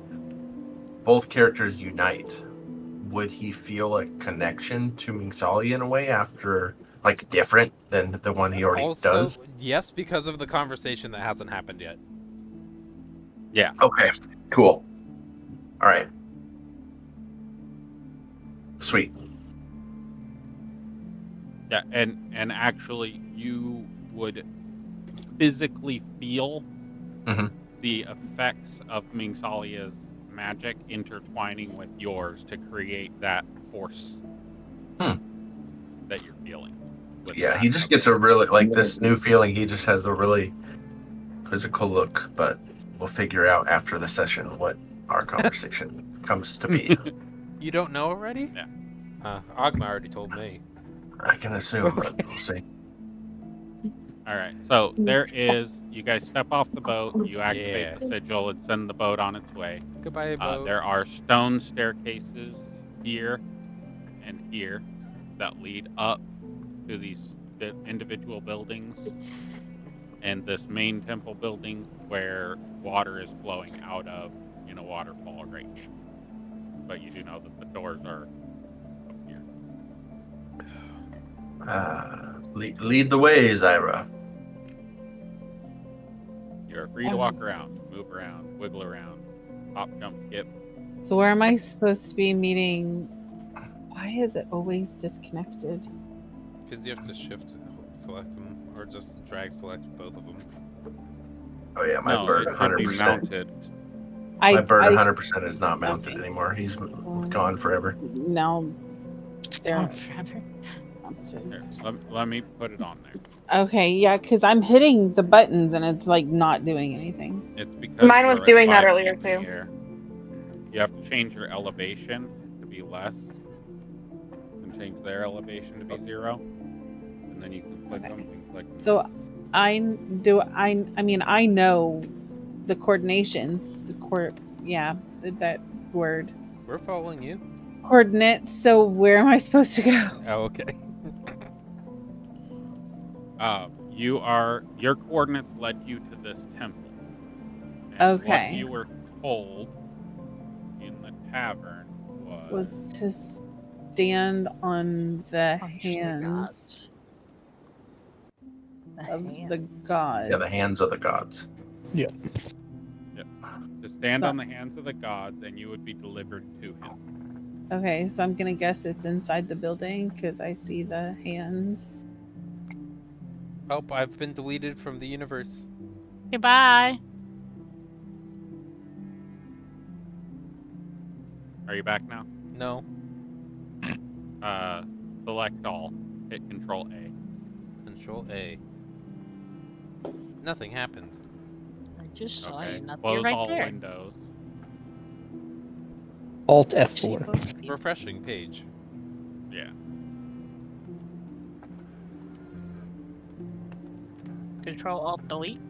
both characters unite. Would he feel a connection to Mingsalia in a way after, like, different than the one he already Also, does? yes, because of the conversation that hasn't happened yet. Yeah. Okay, cool. All right. Sweet. Yeah, and actually, you would physically feel Mhm. the effects of Mingsalia's magic intertwining with yours to create that force that you're feeling. with Yeah, that he just gets a really, like, this new feeling. He just has a really physical look, but we'll figure out after the session what our conversation comes to be. You don't know already? Yeah. Ogma already told me. I can assume, but we'll see. All right. So there is. You guys step off the boat. You activate Yeah. the sigil and send the boat on its way. Goodbye, boat. There are stone staircases here and here that lead up to these individual buildings, and this main temple building where water is flowing out of in a waterfall right here. But you do know that the doors are up here. Lead the way, Zyra. You're free to walk around, move around, wiggle around, hop, jump, skip. So where am I supposed to be meeting? Why is it always disconnected? Because you have to shift select them, or just drag select both of them. Oh yeah, my No, bird it should be 100%. mounted. My bird 100% is not mounted Okay. anymore. He's gone forever. No, they're Gone forever. Here, let me put it on there. okay. Yeah, because I'm hitting the buttons and it's like not doing anything. It's because Mine was you're at doing that 5 earlier, feet in the too. air. You have to change your elevation to be less, and change their elevation to be 0, and then you can click them and click them. So I mean I know the coordinations. Yeah, that word. We're following you. Coordinates. So where am I supposed to go? Oh, okay. Your coordinates led you to this temple. And Okay. what you were told in the tavern Was to stand on the Punch hands the of hands. the gods. Yeah, the hands of the gods. Yep. To stand So- on the hands of the gods, and you would be delivered to him. Okay, so I'm gonna guess it's inside the building because I see the hands. Oh, I've been deleted from the universe. Goodbye. Are you back now? No. Select all. Hit Control A. Control A. Nothing happened. I just saw Okay. you. You're Close right all there. windows. Alt See F4. both of you. Refreshing page. Yeah. Control Alt Delete.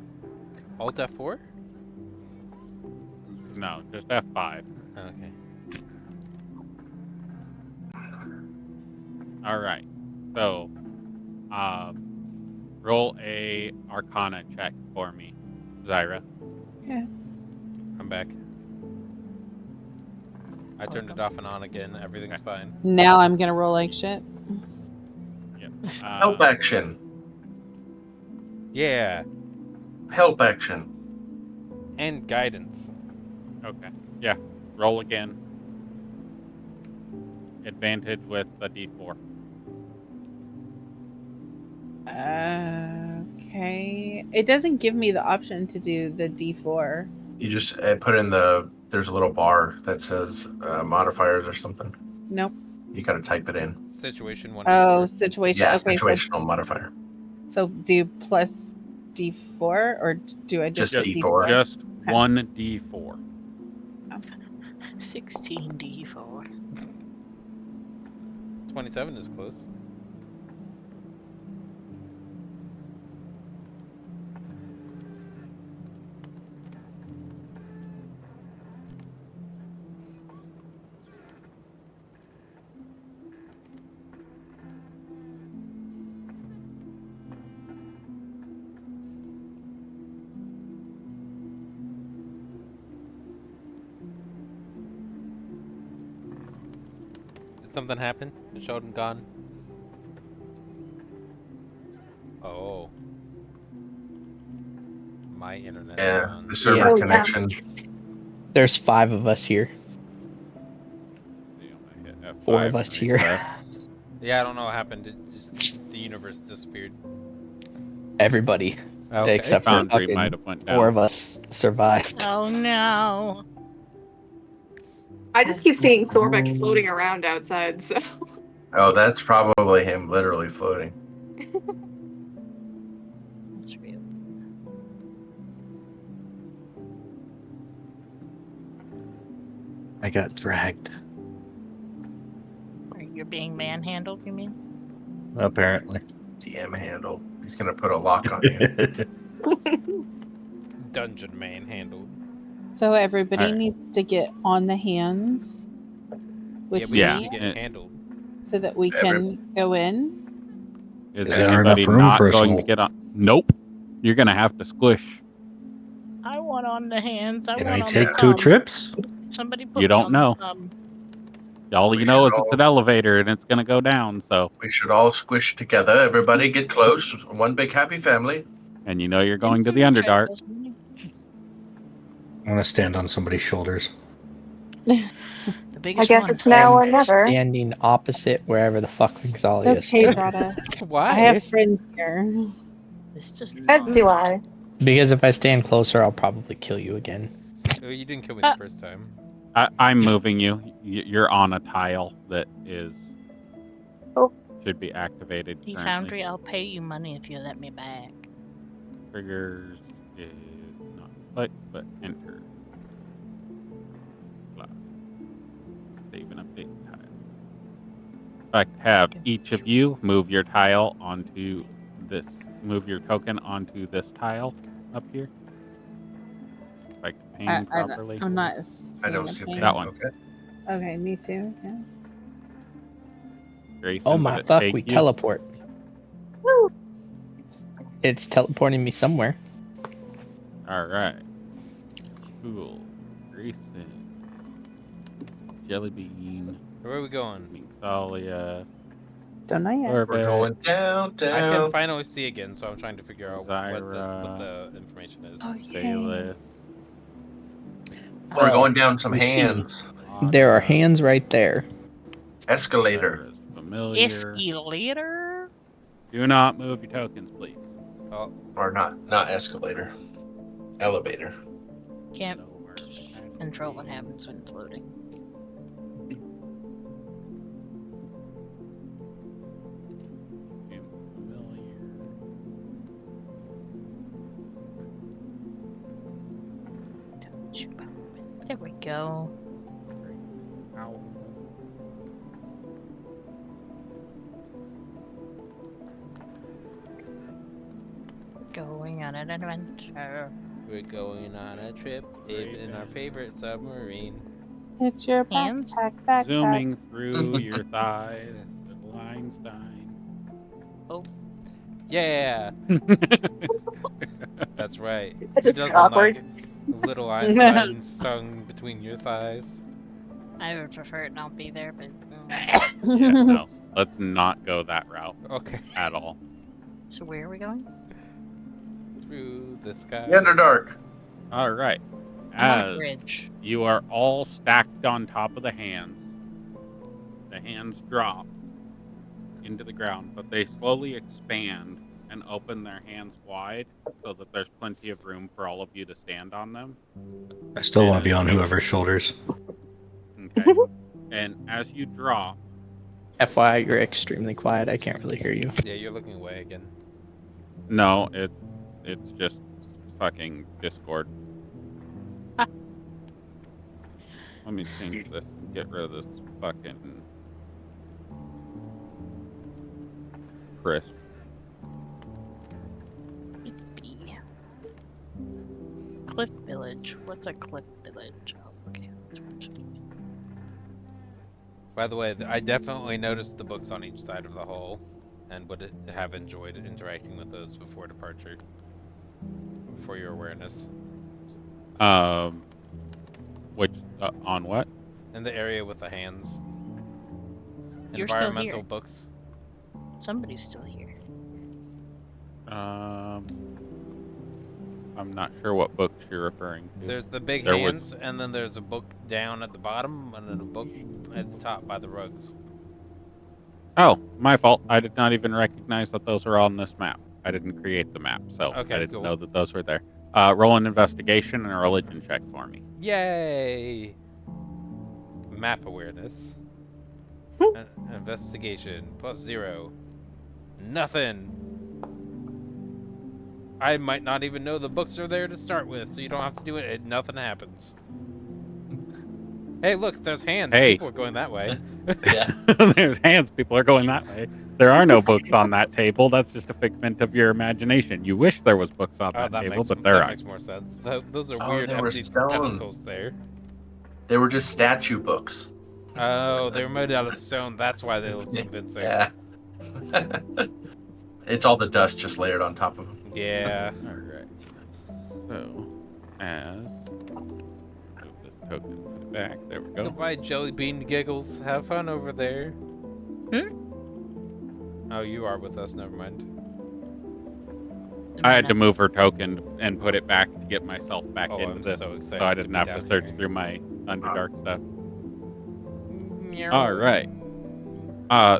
Alt F4? No, just F5. Okay. All right. So, roll a Arcana check for me, Zyra. Yeah. I'm back. I turned it off and on again. Everything's fine. Now I'm gonna roll like shit. Yep. Help action. Yeah. Help action. And guidance. Okay. Yeah. Roll again. Advantage with the D4. Okay. It doesn't give me the option to do the D4. You just put in there's a little bar that says modifiers or something. Nope. You gotta type it in. Situation 1. Oh, situation. Yeah, Okay, situational modifier. so do plus D4 or do I just Just put D4. Just Okay. 1 D4. 16d4. 27 is close. Did something happen? Is Sheldon gone? Oh. My internet. Yeah, the server Yeah. connection. There's 5 of us here. See, I'm gonna hit F5 4 of us and here. refresh. Yeah, I don't know what happened. It just the universe disappeared. Everybody, Okay. except for Foundry fucking might have went 4 down. of us survived. Oh no. I just keep seeing Thorbeck floating around outside, so. Oh, that's probably him literally floating. That's real. I got dragged. Are you You're being manhandled, you mean? Apparently. DM handle. He's gonna put a lock on you. Dungeon manhandled. So everybody Alright. needs to get on the hands with Yeah, we Yeah. need to me get handled. so that we can go in. Is There anybody enough room not for us going all? to get on? Nope. You're gonna have to squish. I want on the hands. I Can want we on take the 2 thumb. trips? Somebody put You me don't on know. the thumb. All We you know should is it's all- an elevator and it's gonna go down. So, We should all squish together. Everybody get close. One big happy family. and you know you're going to Didn't the you try Underdark. those, didn't you? I want to stand on somebody's shoulders. The I biggest guess one. it's now or I'm never. standing opposite wherever the fuck Vixalia It's is okay, standing. Drada. Why? I have friends here. This just As do I. Because if I stand closer, I'll probably kill you again. Oh, you didn't kill me the first time. I'm moving you. You're on a tile that is Oh. should be activated Hey, currently. Foundry, I'll pay you money if you let me back. Triggers is not click, but enter. Blah. Save and update tile. In fact, have each of you move your tile onto this. Move your token onto this tile up here. If I can ping properly. I'm not I seeing don't a see thing. That one. Okay. Okay, me too. Yeah. Grayson, Oh did my it fuck, take we you? teleport. Woo. It's teleporting me somewhere. All right. Cool. Grayson. Jellybean. Where are we going? Mixalia. Don't know yet. We're Orbit. going down, I can down. finally see again, so I'm trying to figure out what Zyra. the information is. Oh, Bailiff. We're going down some you see, hands. there are hands right there. Escalator. Zyra's familiar. Escalator? Do not move your tokens, please. Oh, Or not escalator. Elevator. Can't Nowhere. control what happens when it's loading. Familiar. There we go. Ow. Going on an adventure. we're going on a trip in our favorite submarine. It's your Hands? backpack. Zooming through your thighs. Little Einstein. Yeah, that's right. It's Who just doesn't awkward. like little Einstein sung between your thighs? I would prefer it not be there, but. Yeah, no. Let's not go that route Okay. at all. So where are we going? Through the sky. The Underdark. All right. I'm on a As bridge. you are all stacked on top of the hands drop into the ground, but they slowly expand and open their hands wide so that there's plenty of room for all of you to stand on them. I still want to be on whoever's shoulders. Okay. And as you drop, FYI, you're extremely quiet. I can't really hear you. Yeah, you're looking away again. no, it's just fucking Discord. Let me change this and get rid of this fucking crisp. Crispy. Cliff Village. What's a Cliff Village? Oh, okay. Let's watch it. By the way, I definitely noticed the books on each side of the hole, and would have enjoyed interacting with those before departure. For your awareness. Which on what? In the area with the hands. You're still Environmental here. books. Somebody's still here. I'm not sure what books you're referring to. There's the big There was- hands, and then there's a book down at the bottom, and then a book at the top by the rugs. Oh, my fault. I did not even recognize that those were on this map. I didn't create the map, so Okay, I didn't cool. know that those were there. Roll an investigation and a religion check for me. Yay! Map awareness. Investigation +0. Nothing. I might not even know the books are there to start with, so you don't have to do it. Nothing happens. Hey, look, there's hands. Hey. People are going that way. Yeah. There's hands. People are going that way. There are no books on that table. That's just a figment of your imagination. You wish there was books on Oh, that table, but there that aren't. makes more sense. Those are Oh, weird they were empty stone. pedestals there. They were just statue books. Oh, they were made out of stone. That's why they look convincing. Yeah. It's all the dust just layered on top of them. Yeah. All right. So, as move this token, put it back. There we go. Goodbye, Jelly Bean Giggles. Have fun over there. Oh, you are with us. Never mind. I had to move her token and put it back to get myself back Oh, into I'm this, so excited so I to didn't be have down to search here. through my Underdark stuff. Meow. All right.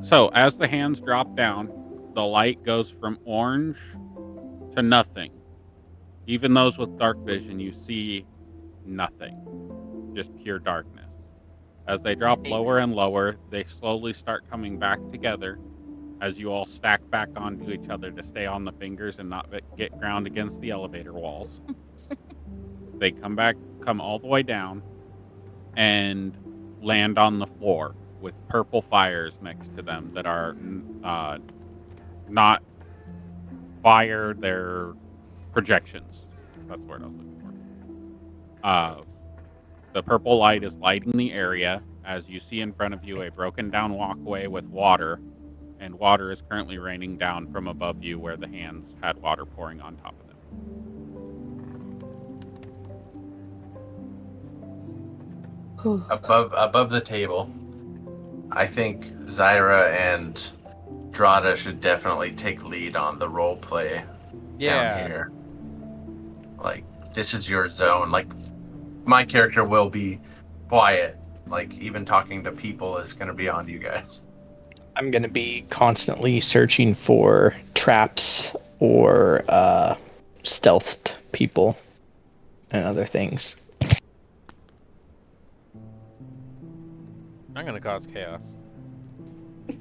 So as the hands drop down, the light goes from orange to nothing. Even those with dark vision, you see nothing, just pure darkness. As they drop lower and lower, they slowly start coming back together as you all stack back onto each other to stay on the fingers and not get ground against the elevator walls. They come all the way down and land on the floor with purple fires next to them that are not fire, they're projections. That's the word I was looking for. The purple light is lighting the area as you see in front of you a broken down walkway with water, and water is currently raining down from above you where the hands had water pouring on top of them. Above the table, I think Zyra and Drada should definitely take lead on the role play down here. Like, this is your zone. Like, my character will be quiet. Like, even talking to people is going to be on you guys. I'm going to be constantly searching for traps or stealthed people and other things. I'm gonna cause chaos.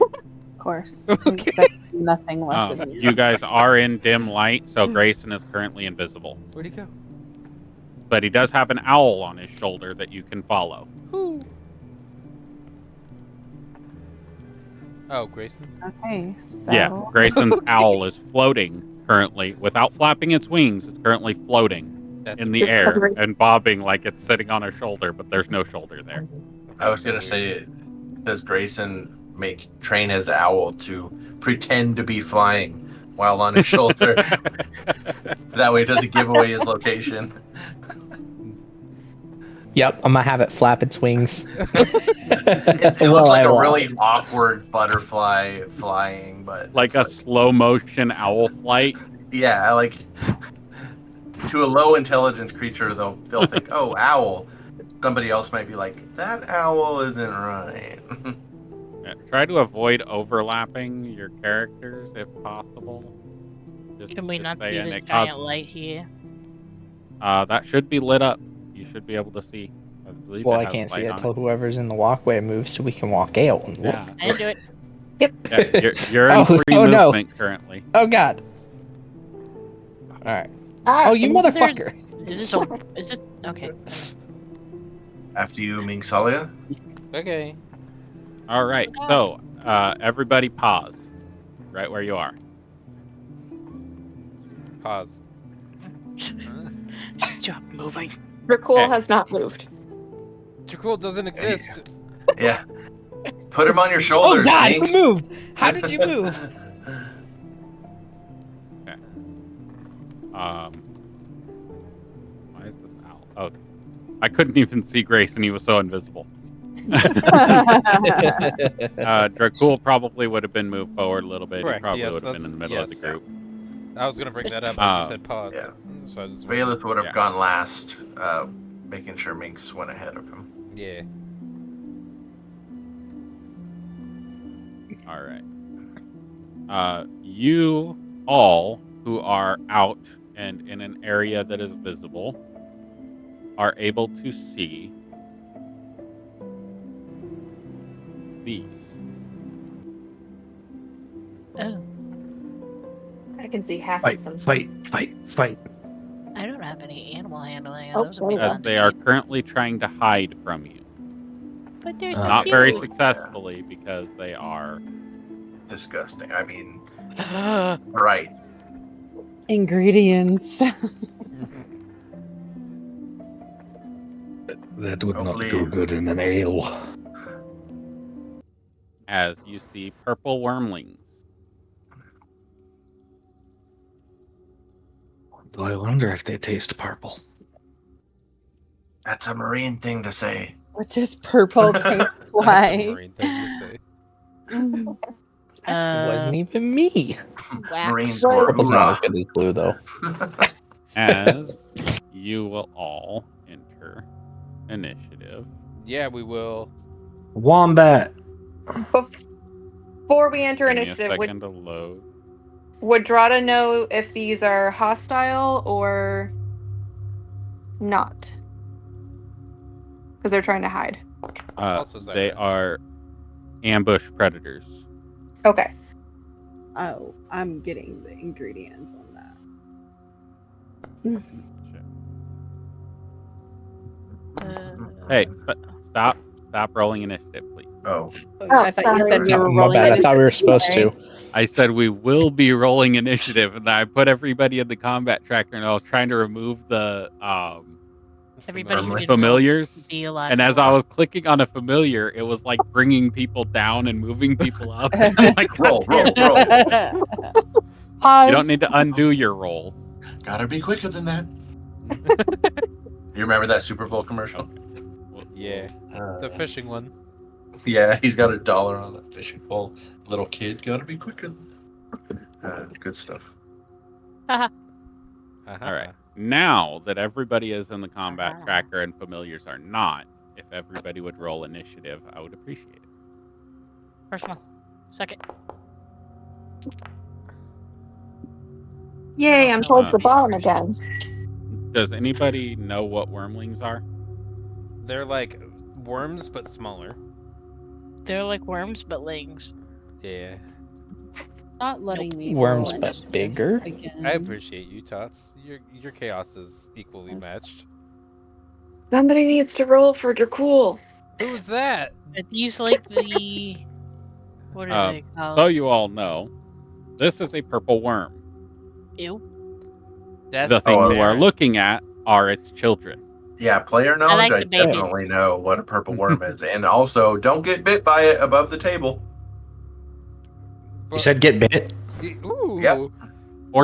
Of course. I expect nothing less of you. You guys are in dim light, so Grayson is currently invisible. Where'd he go? But he does have an owl on his shoulder that you can follow. Who? Oh, Grayson? Okay, so... Yeah, Grayson's owl is floating currently. Without flapping its wings, it's currently floating in the air and bobbing like it's sitting on a shoulder, but there's no shoulder there. I was going to say, does Grayson train his owl to pretend to be flying while on his shoulder? That way it doesn't give away his location. Yep, I'm gonna have it flap its wings. It looks like a really awkward butterfly flying, but like a slow motion owl flight. Yeah, like to a low intelligence creature, they'll think, "Oh, owl." Somebody else might be like, "That owl isn't right." Yeah, try to avoid overlapping your characters if possible. Can we not see this giant light here? That should be lit up. You should be able to see. Well, I can't see it until whoever's in the walkway moves, so we can walk out. Yeah. I didn't do it. Yep. Yeah, you're in free movement currently. Oh God. All right. Oh, you motherfucker! Is this okay? After you, Ming Salia. Okay. All right. So, everybody, pause. Right where you are. Pause. Stop moving. Rakul has not moved. Jakul doesn't exist. Yeah. Put him on your shoulders. Oh God, Minx. who moved? How did you move? Okay. Why is this owl? Oh, I couldn't even see Grayson. He was so invisible. Dracul probably would have been moved forward a little bit. Correct, He probably yes, would have been in the middle of the group. I was gonna bring that up, but you said pause. Yeah. So I just Valeth would have gone last, making sure Minx went ahead of him. Yeah. All right. You all who are out and in an area that is visible are able to see these. Oh, I can see half Fight, of them. fight. I don't have any animal handling. Oh, Those would be As fun. they are currently trying to hide from you. But they're so Uh, Not cute. very Yeah. successfully because they are. Disgusting. I mean, right. Ingredients. That would not Hopefully- go good in an ale. As you see purple wormlings. Do I wonder if they taste purple? That's a marine thing to say. What does purple taste That's a like? marine thing to say. Mm. It wasn't even me. Marine Wax. score. Purple's not as Hoorah. good as blue, though. As you will all enter initiative. Yeah, we will. Wombat. Before we enter Give me a initiative, second to load. would Drada know if these are hostile or not? Because they're trying to hide. Also They Zyra. are ambush predators. Okay. Oh, I'm getting the ingredients on that. Hey, stop rolling initiative, please. Oh, I thought you said we No, were my rolling. bad. I thought we were initiative. supposed to. I said we will be rolling initiative, and I put everybody in the combat tracker, and I was trying to remove the Everybody who didn't familiars. want to be alive. And as I was clicking on a familiar, it was like bringing people down and moving people up. I'm like, roll, "God roll, damn it." roll. Pause. You don't need to undo your rolls. Gotta be quicker than that. You remember that Super Bowl commercial? Yeah, the fishing one. Yeah, he's got $1 on a fishing pole. Little kid, gotta be quicker. Good stuff. Uh-huh. All right. Now that everybody is in the combat tracker and familiars are not, if everybody would roll initiative, I would appreciate it. First one. Second. Yay, I'm towards the Uh, bottom again. Does anybody know what wormlings are? They're like worms, but smaller. They're like worms, but legs. Yeah. Not letting me Worms, roll but initiative bigger? again. I appreciate you, Tots. Your chaos is equally That's- matched. Somebody needs to roll for Dracul. Who's that? But these like the what are they called? So you all know, this is a purple worm. Ew. That's The thing Oh, you are Baron. looking at are its children. Yeah, player knowledge, like I the babies. definitely know what a purple worm is. And also, don't get bit by it above the table. You said get bit? Ooh. Yep. Or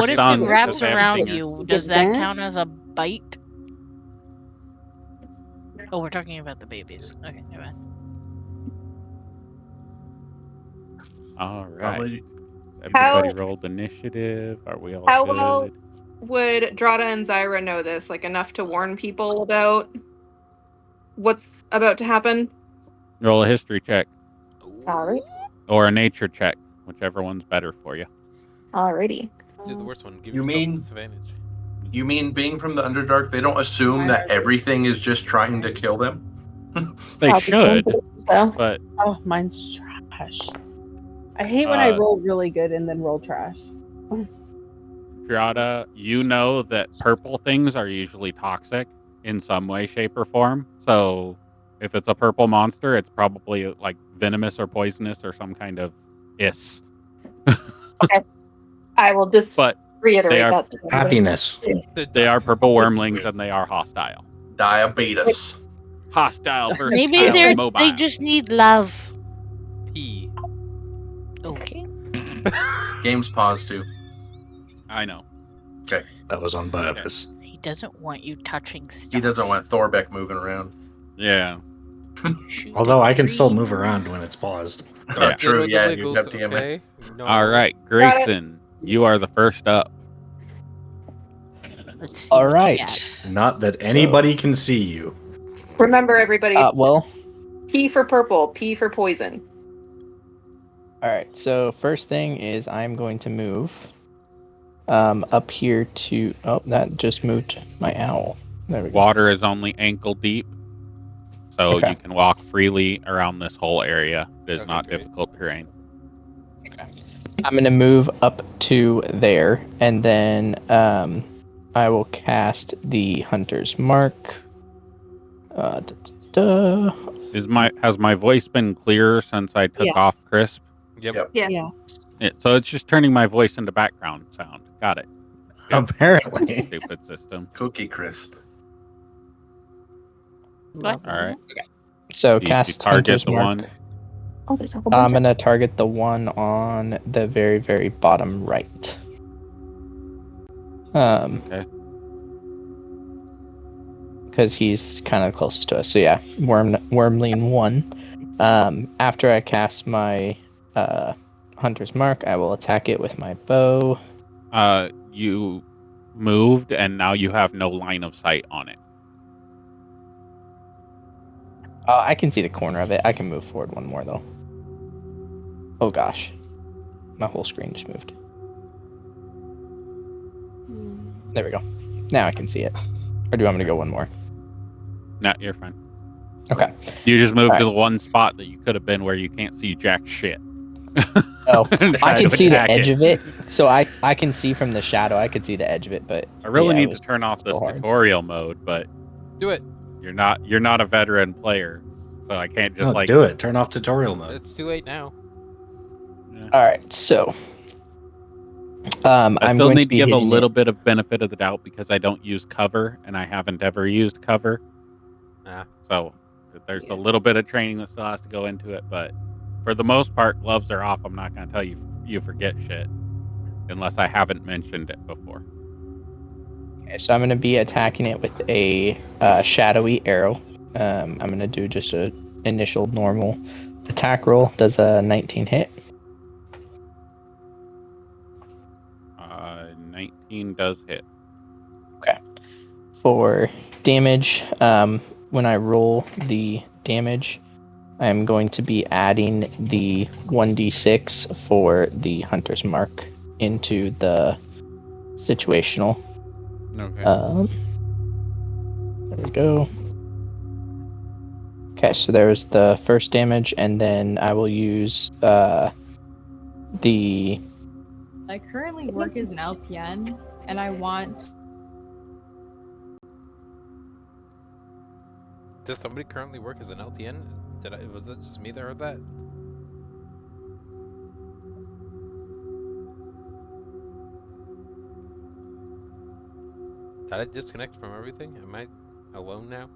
What if stunned it wraps if they have around stingers. you? Does Get that bent? count as a bite? Oh, we're talking about the babies. Okay, never mind. All right. Probably. Everybody How- rolled initiative. Are we all How good? well would Drada and Zyra know this? Like enough to warn people about what's about to happen? Roll a history check Alright. or a nature check, whichever one's better for you. Alrighty. Do the worst one. Give You yourself mean- disadvantage. You mean being from the Underdark, they don't assume that everything is just trying to kill them? They Probably should, so. but Oh, mine's trash. I hate when I roll really good and then roll trash. Drada, you know that purple things are usually toxic in some way, shape, or form. So if it's a purple monster, it's probably like venomous or poisonous or some kind of is. I will just But reiterate they are that. to everybody. Happiness. they are purple wormlings and they are hostile. Diabetes. Hostile versus Maybe mobile. they just need love. P. Okay. Game's paused too. I know. That was on purpose. He doesn't want you touching stuff. He doesn't want Thorbeck moving around. Yeah. Shoot Although the I can still tree. move around when it's paused. Yeah. True, Diddle the yeah, you wiggles, have to okay? No. All right, Grayson, you are the first up. Let's see All what you right. got. Not that anybody can see you. Remember, everybody, Well, P for purple, P for poison. all right. So first thing is I'm going to move up here to. Oh, that just moved my owl. There we go. Water is only ankle deep, so Okay. you can walk freely around this whole area. It is Okay, not great. difficult terrain. I'm gonna move up to there, and then I will cast the Hunter's Mark. Has my voice been clearer since I took off Yes. Crisp? Yep. Yeah. Yeah. So it's just turning my voice into background sound. Got it. Good. Apparently. Stupid system. Cookie Crisp. Love All right. So You cast target Hunter's the Mark. one. Oh, there's a whole I'm bunch of gonna target the one on the very, very bottom right. Okay. Because he's kind of closest to us. So yeah, Wormling 1. After I cast my Hunter's Mark, I will attack it with my bow. You moved, and now you have no line of sight on it. I can see the corner of it. I can move forward one more though. Oh gosh, my whole screen just moved. There we go. Now I can see it. Or do you want me to go one more? No, you're fine. Okay. You just moved All to right. the one spot that you could have been where you can't see jack shit. Oh, I can see the attack edge it. of it, so I can see from the shadow. I could see the edge of it, but I really yeah, it need to was turn off this so hard. tutorial mode, but Do it. you're not a veteran player, so I can't just No, do it. Turn off tutorial mode. It's too late now. All right, so I I'm still going need to to be give a hitting little it. bit of benefit of the doubt because I don't use cover, and I haven't ever used cover. So there's a little bit of training that still has to go into it, but for the most part, gloves are off. I'm not going to tell you forget shit unless I haven't mentioned it before. Okay, so I'm going to be attacking it with a shadowy arrow. I'm going to do just a initial normal attack roll. Does a 19 hit? 19 does hit. Okay. For damage, when I roll the damage, I'm going to be adding the 1d6 for the Hunter's Mark into the situational. Okay. There we go. Okay, so there's the first damage, and then I will use the. I currently work as an LPN, and I want. Does somebody currently work as an LTN? Was it just me that heard that? Did I disconnect from everything? Am I alone now?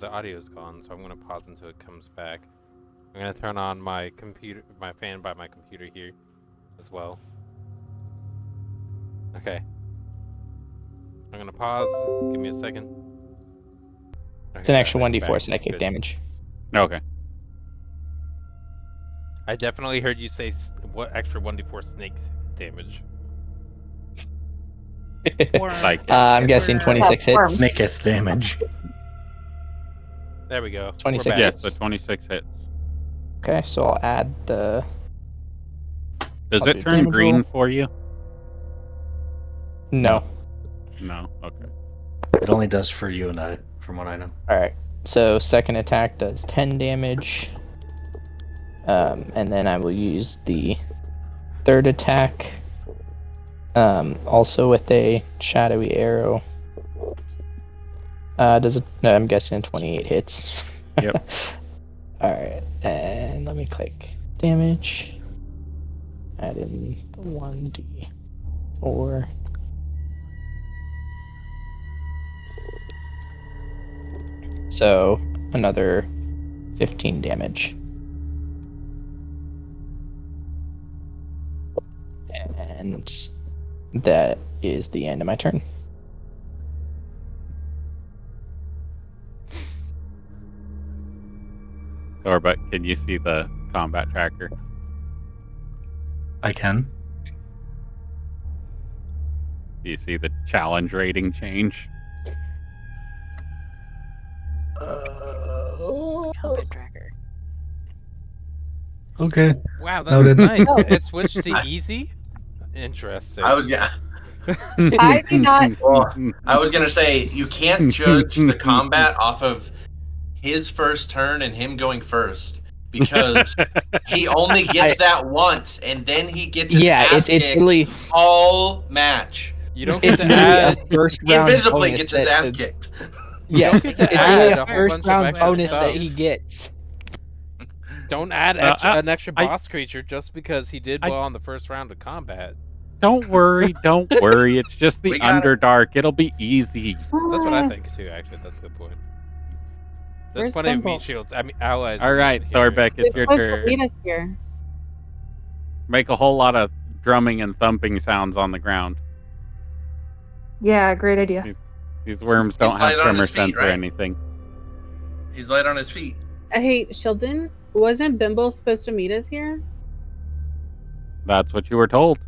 The audio's gone, so I'm gonna pause until it comes back. I'm gonna turn on my fan by my computer here, as well. Okay. I'm gonna pause. Give me a second. Okay, It's an extra back. 1d4 psychic Good. damage. Okay. I definitely heard you say what extra 1d4 snake damage. I'm guessing 26 hits. Snaketh damage. There we go. 26 Yes, hits. the 26 hits. Okay, so I'll add the. Does I'll it do turn damage green roll. for you? No. No. Okay. It only does for you and I, from what I know. Alright, so second attack does 10 damage. And then I will use the third attack. Also with a shadowy arrow. I'm guessing 28 hits. Yep. Alright, and let me click damage. Add in 1d4. So another 15 damage. And that is the end of my turn. But can you see the combat tracker? I can. Do you see the challenge rating change? Combat tracker. Okay. Wow, that's Noted. nice. Oh. It switched to easy. Interesting. I was yeah. I do not. Well, I was gonna say you can't judge the combat off of his first turn and him going first because he only gets that once and then he gets his Yeah, ass it's kicked really all match. You don't get it's to really a add. first round Invisibly bonus gets his that- ass kicked. Yes, get to it's really add a a whole first bunch of round extra bonus that stuff. he gets. Don't add an extra I- boss creature just because he did I- well on the first round of combat. Don't worry, don't worry. It's just the We got it. Underdark. It'll be easy. That's what I think too. Actually, that's a good point. There's Where's plenty of Bumble? meat shields. I mean, allies. All right, Thorbeck, it's your supposed to turn. meet us here. Make a whole lot of drumming and thumping sounds on the ground. Yeah, great idea. These worms don't He's have light on tremor his feet, sense or right? anything. He's light on his feet. Hey, Sheldon, wasn't Bimble supposed to meet us here? That's what you were told.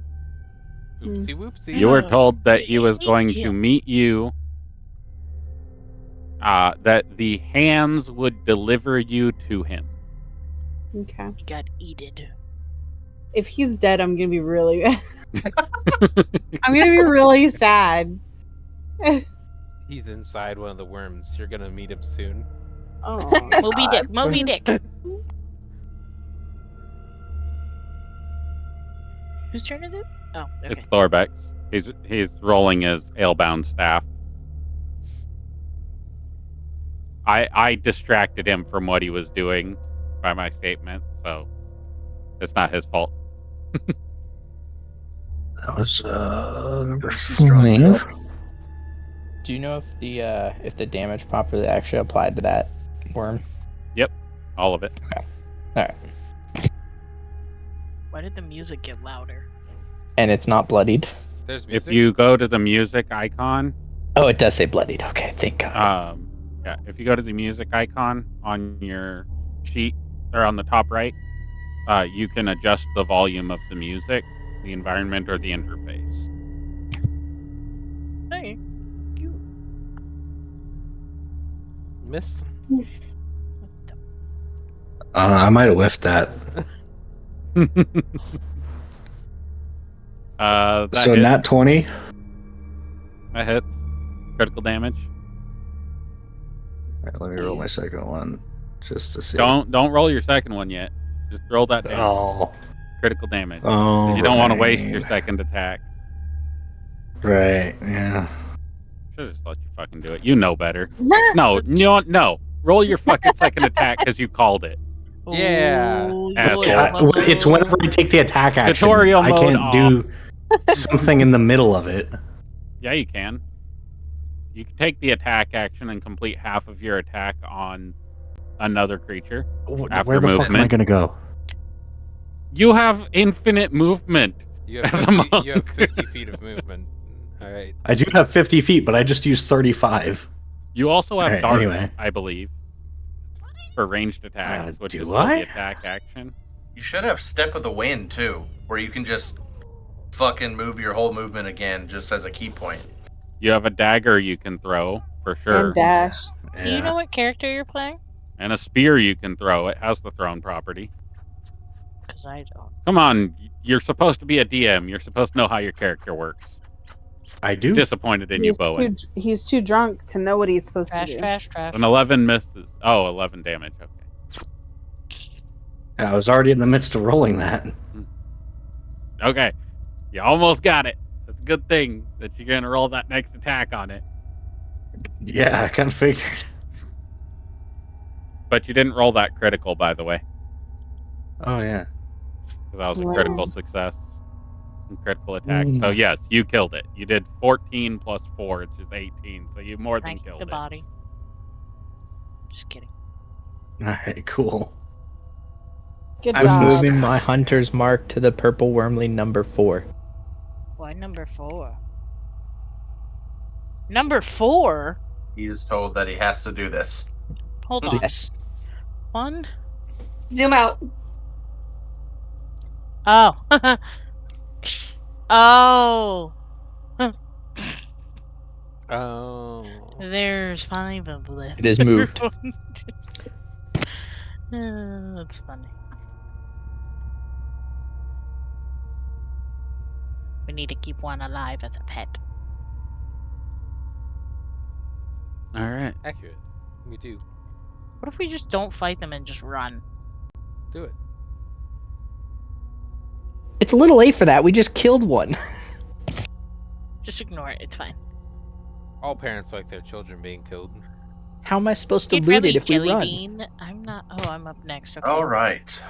Oopsie whoopsie. You were told that he was Meet going to you. meet you. That the hands would deliver you to him. Okay. He got eated. If he's dead, I'm gonna be really. I'm gonna be really sad. He's inside one of the worms. You're gonna meet him soon. Oh, Moby God. Dick. Moby Dick. Whose turn is it? Oh, okay. It's Thorbeck's. He's rolling his alebound staff. I distracted him from what he was doing by my statement, so it's not his fault. That was number He's strong. 5. Do you know if the damage properly actually applied to that worm? All of it. All right, Why did the music get louder? and it's not bloodied. There's If music. you go to the music icon, Oh, it does say bloodied. Okay, thank God. yeah, if you go to the music icon on your sheet or on the top right, you can adjust the volume of the music, the environment, or the interface. Hey, you. Miss. I might have whiffed that. That So hits. nat 20. That hits. Critical damage. All right, let me roll my second one just to see. Don't roll your second one yet. Just roll that down. Oh. Critical damage. Oh. You don't want to waste your right. second attack. Right. Yeah. Should just let you fucking do it. You know better. No. Roll your fucking second attack because you called it. Yeah. Oh, Asshole. yeah. It's whenever I take the attack action. Tutorial I mode can't off. do something in the middle of it. Yeah, you can. You can take the attack action and complete half of your attack on another creature. After Where the fuck am I movement. gonna go? You have infinite movement. You have As a 50, monk. you have 50 feet of movement. All right. I do have 50 feet, but I just used 35. You also have Alright, darts, anyway. I believe, for ranged attacks, which do is still I? the attack action. You should have Step of the Wind too, where you can just fucking move your whole movement again just as a key point. You have a dagger you can throw, for sure. And dash. Do you know what character you're playing? And a spear you can throw. It has the thrown property. Because I don't. Come on, you're supposed to be a DM. You're supposed to know how your character works. I do. Disappointed in you, Bowen. He's too drunk to know what he's supposed Trash, to do. trash, trash. An 11 misses. Oh, 11 damage. Okay. I was already in the midst of rolling that. Okay. You almost got it. That's a good thing that you're going to roll that next attack on it. Yeah, I kind of figured. But you didn't roll that critical, by the way. Oh, yeah. Because that was a Wow. critical success. And critical attack. So, yes, you killed it. You did 14 plus 4, which is 18. So you more than Thank killed the it. body. Just kidding. Alright, cool. Good I'm job. moving my hunter's mark to the purple wormling number 4. Why number 4? Number 4? He is told that he has to do this. Hold on. Yes. 1. Zoom out. Oh. Oh. Oh. There's 5 of them. It is moved. That's funny. We need to keep one alive as a pet. All right. Accurate. We do. What if we just don't fight them and just run? Do it. It's a little late for that. We just killed one. Just ignore it. It's fine. All parents like their children being killed. How am I supposed to Get loot ready, it if we Jelly run? Bean. I'm not. Oh, I'm up next. Okay. All right.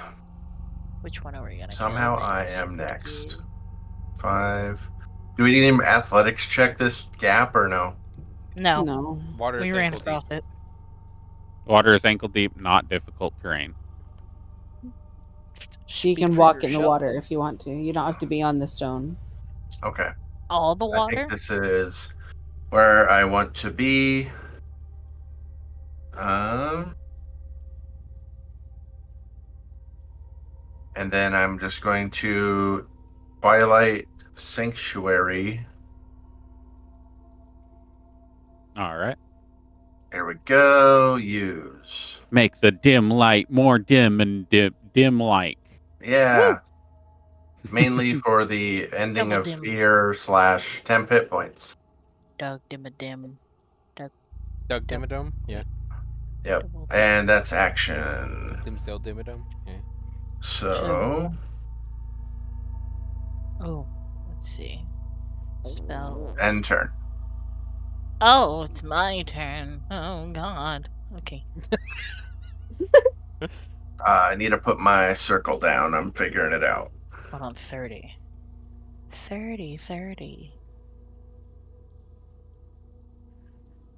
Which one are we gonna Somehow kill I next? am next. 5. Do we need an athletics check this gap or no? No, No. Water we is ran ankle deep. across it. Water is ankle deep, not difficult terrain. So you Speak can for walk in the yourself. water if you want to. You don't have to be on the stone. Okay. All the I water. think this is where I want to be. And then I'm just going to Twilight Sanctuary. All right. Here we go. Use. Make the dim light more dim and dim like. Yeah. Mainly for the ending Double of dim. fear / temp hit points. Doug Dimmadim. Doug Dimmadome? Yeah. Yep. Double And that's action. Dimsdale Dimmadome? Yeah. So. Oh, let's see. Spell. End turn. Oh, it's my turn. Oh God. Okay. I need to put my circle down. I'm figuring it out. Hold on. 30. 30.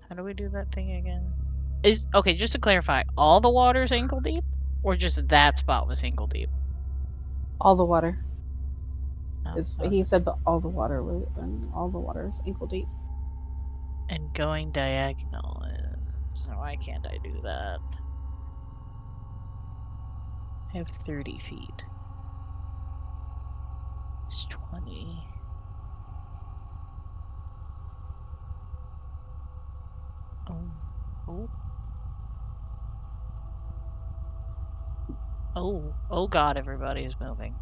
How do we do that thing again? Okay, just to clarify, all the water's ankle deep, or just that spot was ankle deep? All the water. Oh, He said that all the water is ankle deep. and going diagonal is... Why can't I do that? I have 30 feet. It's 20. Oh God, everybody is moving.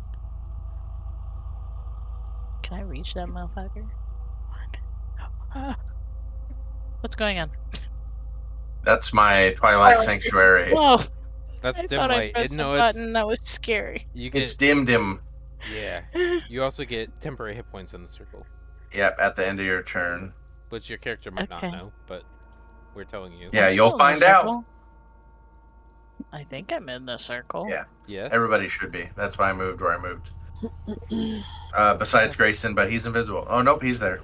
Can I reach that motherfucker? What's going on? That's my Twilight Sanctuary. Whoa! That's I dim thought I light. pressed a No, button. That was scary. You get. It's dim. Yeah. You also get temporary hit points in the circle, Yep, at the end of your turn. which your character might Okay. not know, but we're telling you. Yeah, I'm you'll still in the find out. circle. I think I'm in the circle. Yeah. Yes. Everybody should be. That's why I moved where I moved. Besides Grayson, but he's invisible. Oh, nope, he's there.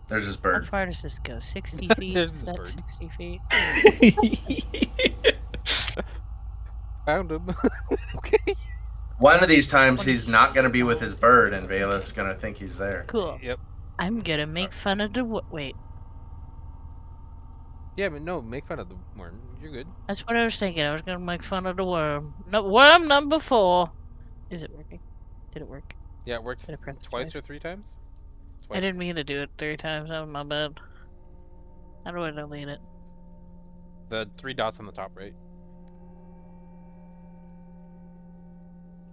There's his How bird. far does this go? 60 feet? There's Is his that bird. 60 feet? Found him. Okay. One of these times, he's not going to be with his bird, and Vela's going to think he's there. Cool. Yep. I'm gonna make fun of the wait. Yeah, but no, make fun of the worm. You're good. That's what I was thinking. I was gonna make fun of the worm. No, worm number 4. Is it working? Did it work? Yeah, it works Did I press it twice or twice? 3 times? I didn't mean to do it 3 times. That was my bad. How do I delete it? The 3 dots on the top right.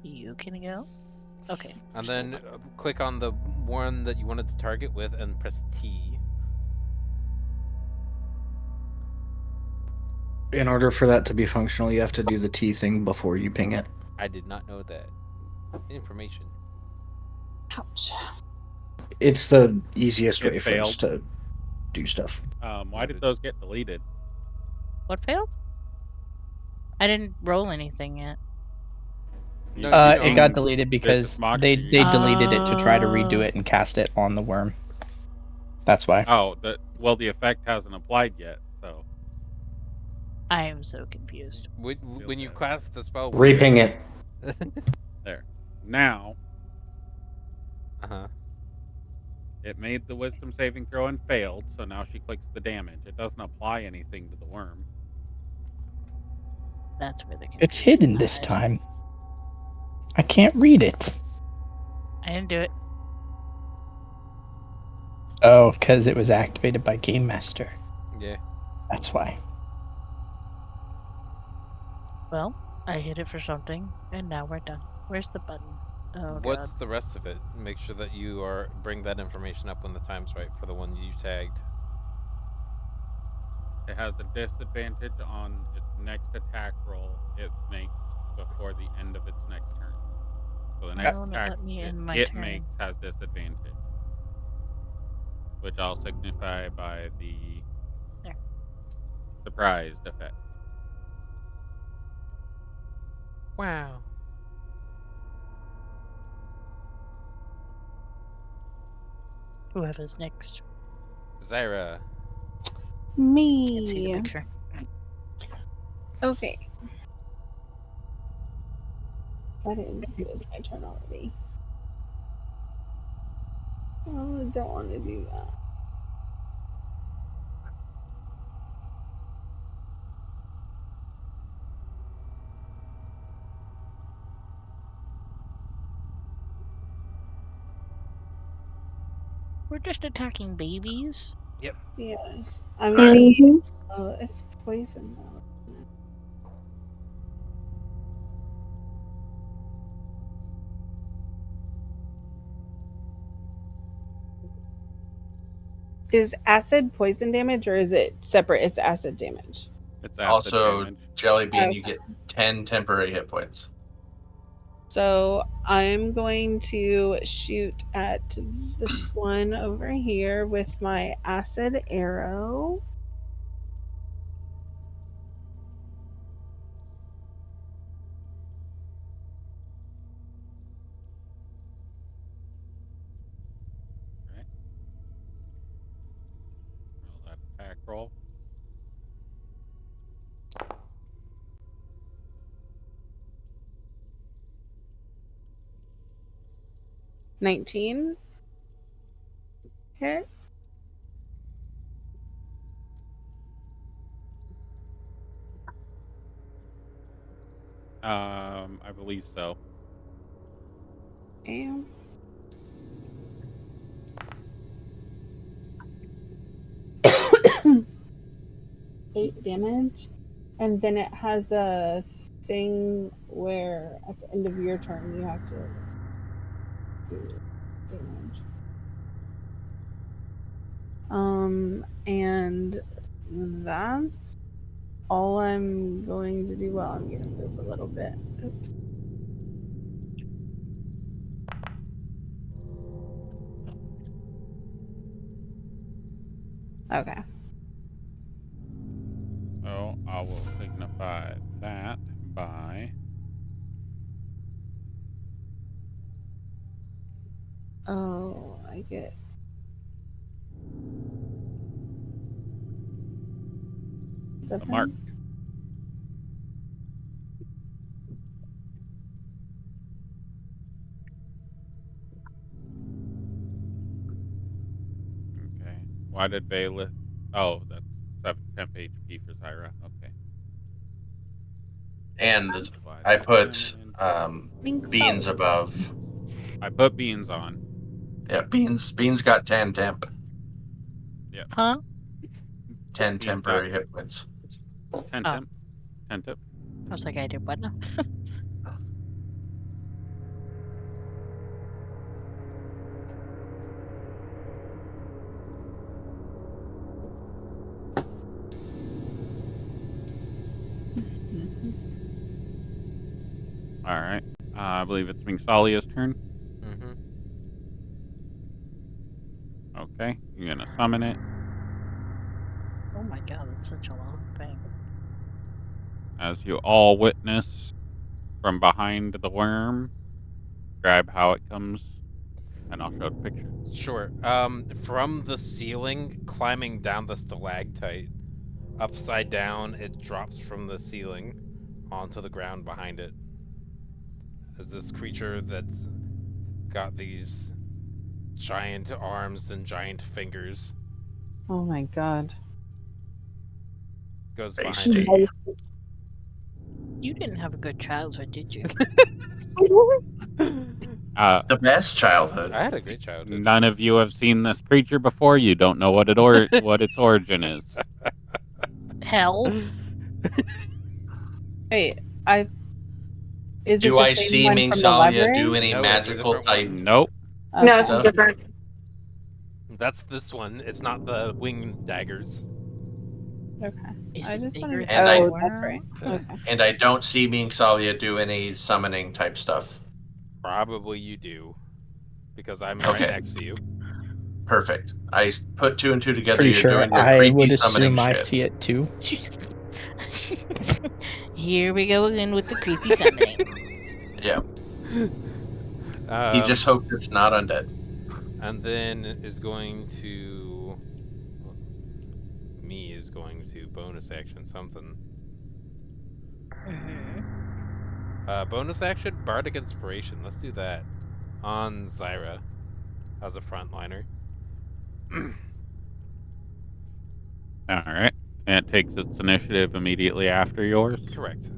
You can go. Okay. And still then not- click on the one that you wanted to target with and press T. In order for that to be functional, you have to do the T thing before you ping it. I did not know that information. Ouch. It's the easiest It way for us failed. to do stuff. Why did those get deleted? What failed? I didn't roll anything yet. No, It got deleted because Moxie. they deleted it to try to Oh. redo it and cast it on the worm. That's why. Oh, the effect hasn't applied yet, so I am so confused. When you cast the spell... Reping it. there. Now, Uh-huh. it made the wisdom saving throw and failed, so now she clicks the damage. It doesn't apply anything to the worm. That's where the It's confusion hidden this lies. time. I can't read it. I didn't do it. Oh, because it was activated by Game Master. Yeah. That's why. Well, I hit it for something, and now we're done. Where's the button? Oh What's god. the rest of it? Make sure that you bring that information up when the time's right for the one you tagged. It has a disadvantage on its next attack roll it makes before the end of its next turn. So the Why next won't it attack let me end my it turn? makes has disadvantage, which I'll signify by the There. surprised effect. Wow. Whoever's next. Zyra. Can't see the Me. picture. Okay. That is, it is my turn already. Oh, I don't want to do that. We're just attacking babies. Yep. Yes. I mean, it's poison though. Is acid poison damage or is it separate? It's acid damage. It's acid Also, damage. Jelly Bean, Okay. you get 10 temporary hit points. So I'm going to shoot at this one over here with my acid arrow. Right. Roll that attack roll. $19 hit. I believe so. And 8 damage. And then it has a thing where at the end of your turn you have to do damage. And that's all I'm going to do. Well, I'm going to move a little bit. Oops. Okay. So I will signify that by Oh, I get a mark. 7. Okay. Why did Bailiff? Oh, that's temp HP for Zyra. Okay. And Slide I that put Mink Beans salt. above. I put beans on. Yeah, Beans got 10 temp. Yep. Huh? 10 Beans got temporary hit points. 10 Oh. temp. 10 temp. I was like, I did what now? All right. I believe it's Mingsalia's turn. Mm-hmm. Okay. You're going to summon it. Oh my god, that's such a long thing. As you all witness from behind the worm, describe how it comes, and I'll show the picture. Sure. From the ceiling, climbing down the stalactite, upside down, it drops from the ceiling onto the ground behind it. As this creature that's got these giant arms and giant fingers Oh my god. goes behind Tasty. it. You didn't have a good childhood, did you? The best childhood. I had a great childhood. None of you have seen this creature before. You don't know what what its origin is. Hell. Wait, I is it Do the I same see one Ming from the Salia library? do any No, it's a magical different one. type? Nope. No, it's Stuff. different. That's this one. It's not the winged daggers. Okay. Is I it just bigger wanted. And than I- Oh, a that's right. worm? Okay. And I don't see Ming Salia do any summoning type stuff. Probably you do, because I'm Okay. right next to you. Perfect. I put two and two together. Pretty You're sure doing your I creepy would summoning assume I shit. see it too. Here we go again with the creepy summoning. Yeah. He just hopes it's not undead. And then is going to bonus action something. Bonus action bardic inspiration. Let's do that on Zyra as a frontliner. All right. And it takes its initiative immediately after yours. Correct.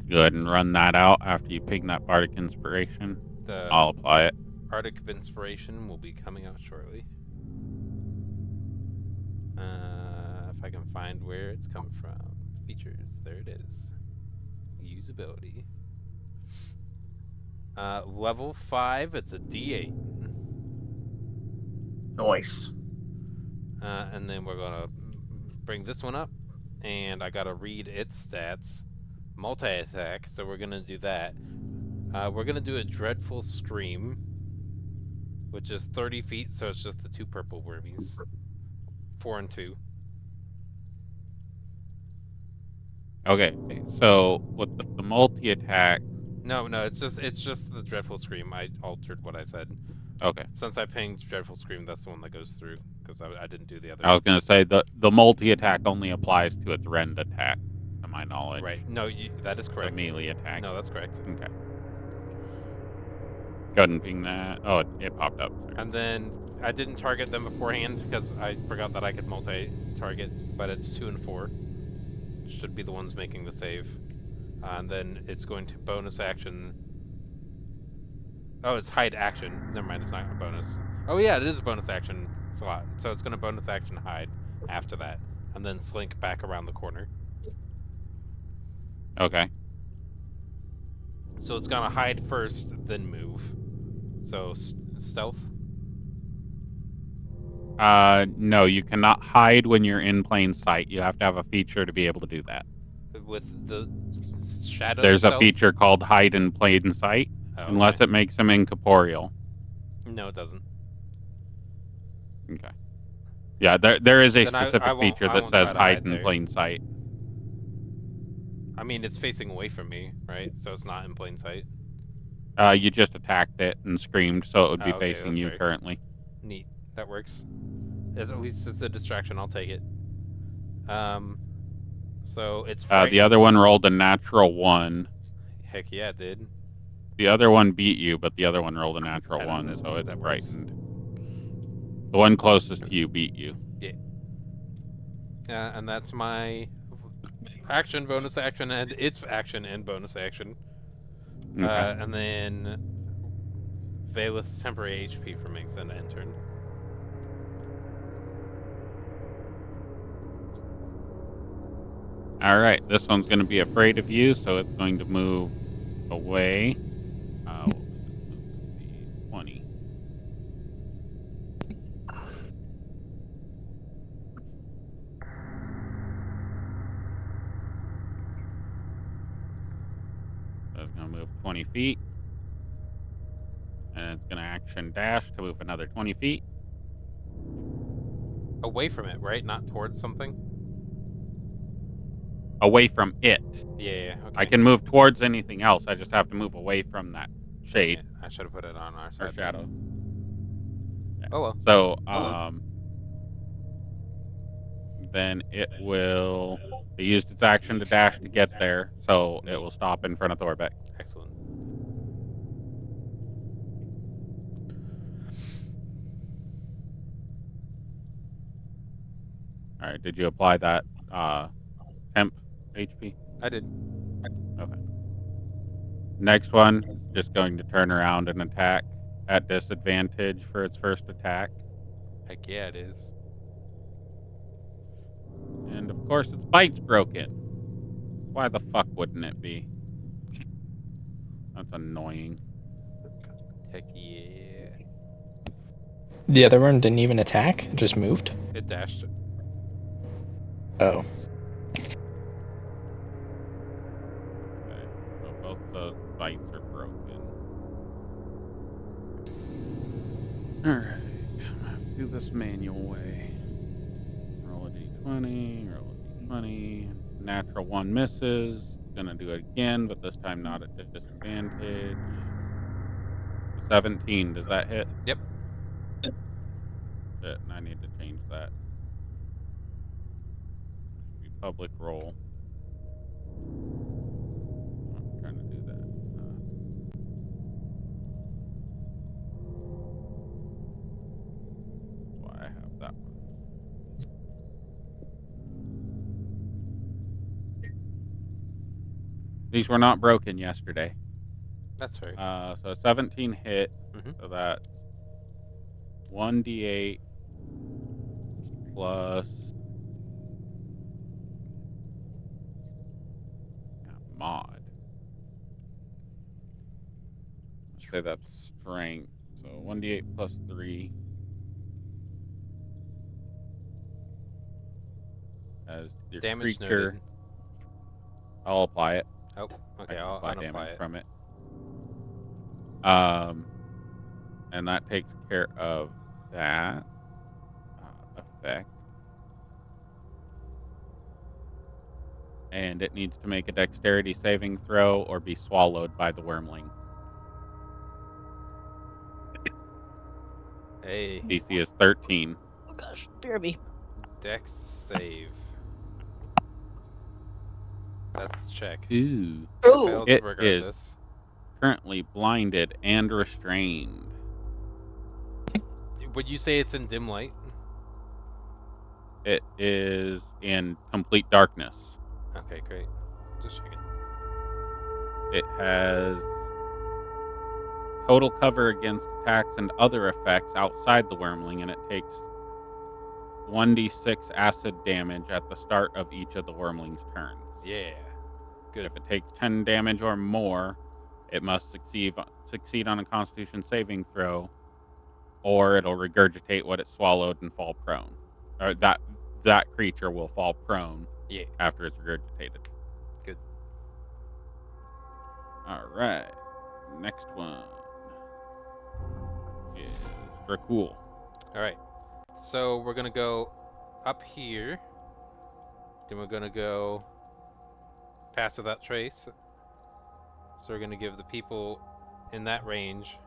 Go ahead and run that out after you ping that bardic inspiration. The I'll apply it. bardic inspiration will be coming out shortly. If I can find where it's coming from. Features. There it is. Usability. Level 5, it's a D8. Nice. And then we're gonna bring this one up, and I gotta read its stats. Multi-attack, so we're gonna do that. We're gonna do a Dreadful Scream, which is 30 feet, so it's just the two purple wormies. 4 and 2. Okay. So with the multi attack. No, it's just the Dreadful Scream. I altered what I said. Okay. Since I pinged Dreadful Scream, that's the one that goes through, because I didn't do the other. I was going to say the multi attack only applies to its rend attack, to my knowledge. Right. No, that is correct. The melee attack. No, that's correct. Okay. Go ahead and ping that. Oh, it popped up. Sorry. And then I didn't target them beforehand because I forgot that I could multi-target, but it's 2 and 4. Should be the ones making the save. And then it's going to bonus action. Oh, it's hide action. Never mind, it's not a bonus. Oh yeah, it is a bonus action slot. So it's going to bonus action hide after that. And then slink back around the corner. Okay. So it's going to hide first, then move. So stealth? No, you cannot hide when you're in plain sight. You have to have a feature to be able to do that. With the shadow There's stealth? a feature called hide in plain sight, unless it makes him incorporeal. No, it doesn't. Okay. Yeah, there is a Then specific feature that says hide in there. plain sight. I mean, it's facing away from me, right? So it's not in plain sight. You just attacked it and screamed, so it would be Okay, facing that's you fair. currently. Neat. That works. At least it's a distraction. I'll take it. So it's The other one rolled a natural 1. Heck yeah, it did. The other one beat you, but the other one rolled a natural 1, so it's frightened. The one closest to you beat you. Yeah. And that's my action, bonus action, and its action and bonus action. Okay. And then Valeth's temporary HP for Minx and end turn. All right, this one's going to be afraid of you, so it's going to move away. 20. So it's going to move 20 feet. And it's going to action dash to move another 20 feet. Away from it, right? Not towards something? Away from it. Yeah, okay. I can move towards anything else. I just have to move away from that shade. I should have put it on our Or side. shadow. Yeah. Oh well. So, then it will... It used its action to dash to get there, so it will stop in front of Thorbeck. Excellent. All right, did you apply that temp HP? I did. Okay. Next one, just going to turn around and attack at disadvantage for its first attack. Heck yeah, it is. And of course, its bite's broken. Why the fuck wouldn't it be? That's annoying. Heck yeah. The other one didn't even attack, it just moved. It dashed. Oh. Okay, so both those bites are broken. Alright, I'm gonna have to do this manual way. Roll a d20, roll a d20. Natural 1 misses. Gonna do it again, but this time not at disadvantage. 17, does that hit? Yep. Shit, and I need to change that. Should be public roll. I'm trying to do that. That's why I have that one. These were not broken yesterday. That's fair. So 17 hit. Mhm. So that's 1d8 plus mod. Let's say that's strength. So 1d8 plus 3 as your Damage creature. noted. I'll apply it. Oh, okay. I can I'll apply unapply damage it. from it. And that takes care of that effect. And it needs to make a dexterity saving throw or be swallowed by the wormling. Hey, DC is 13. Oh gosh, bear me. Dex save. That's a check. Ooh. Ooh. Failed It regardless. Currently blinded and restrained. Would you say it's in dim light? It is in complete darkness. Okay, great. Just checking. It has total cover against attacks and other effects outside the wormling, and it takes 1d6 acid damage at the start of each of the wormling's turns. Yeah. Good. If it takes 10 damage or more, it must succeed on a Constitution saving throw, or it'll regurgitate what it swallowed and fall prone. Or that creature will fall prone Yeah. after it's regurgitated. Good. All right. Next one is Dracul. All right. So we're gonna go up here. Then we're gonna go pass without trace. So we're gonna give the people in that range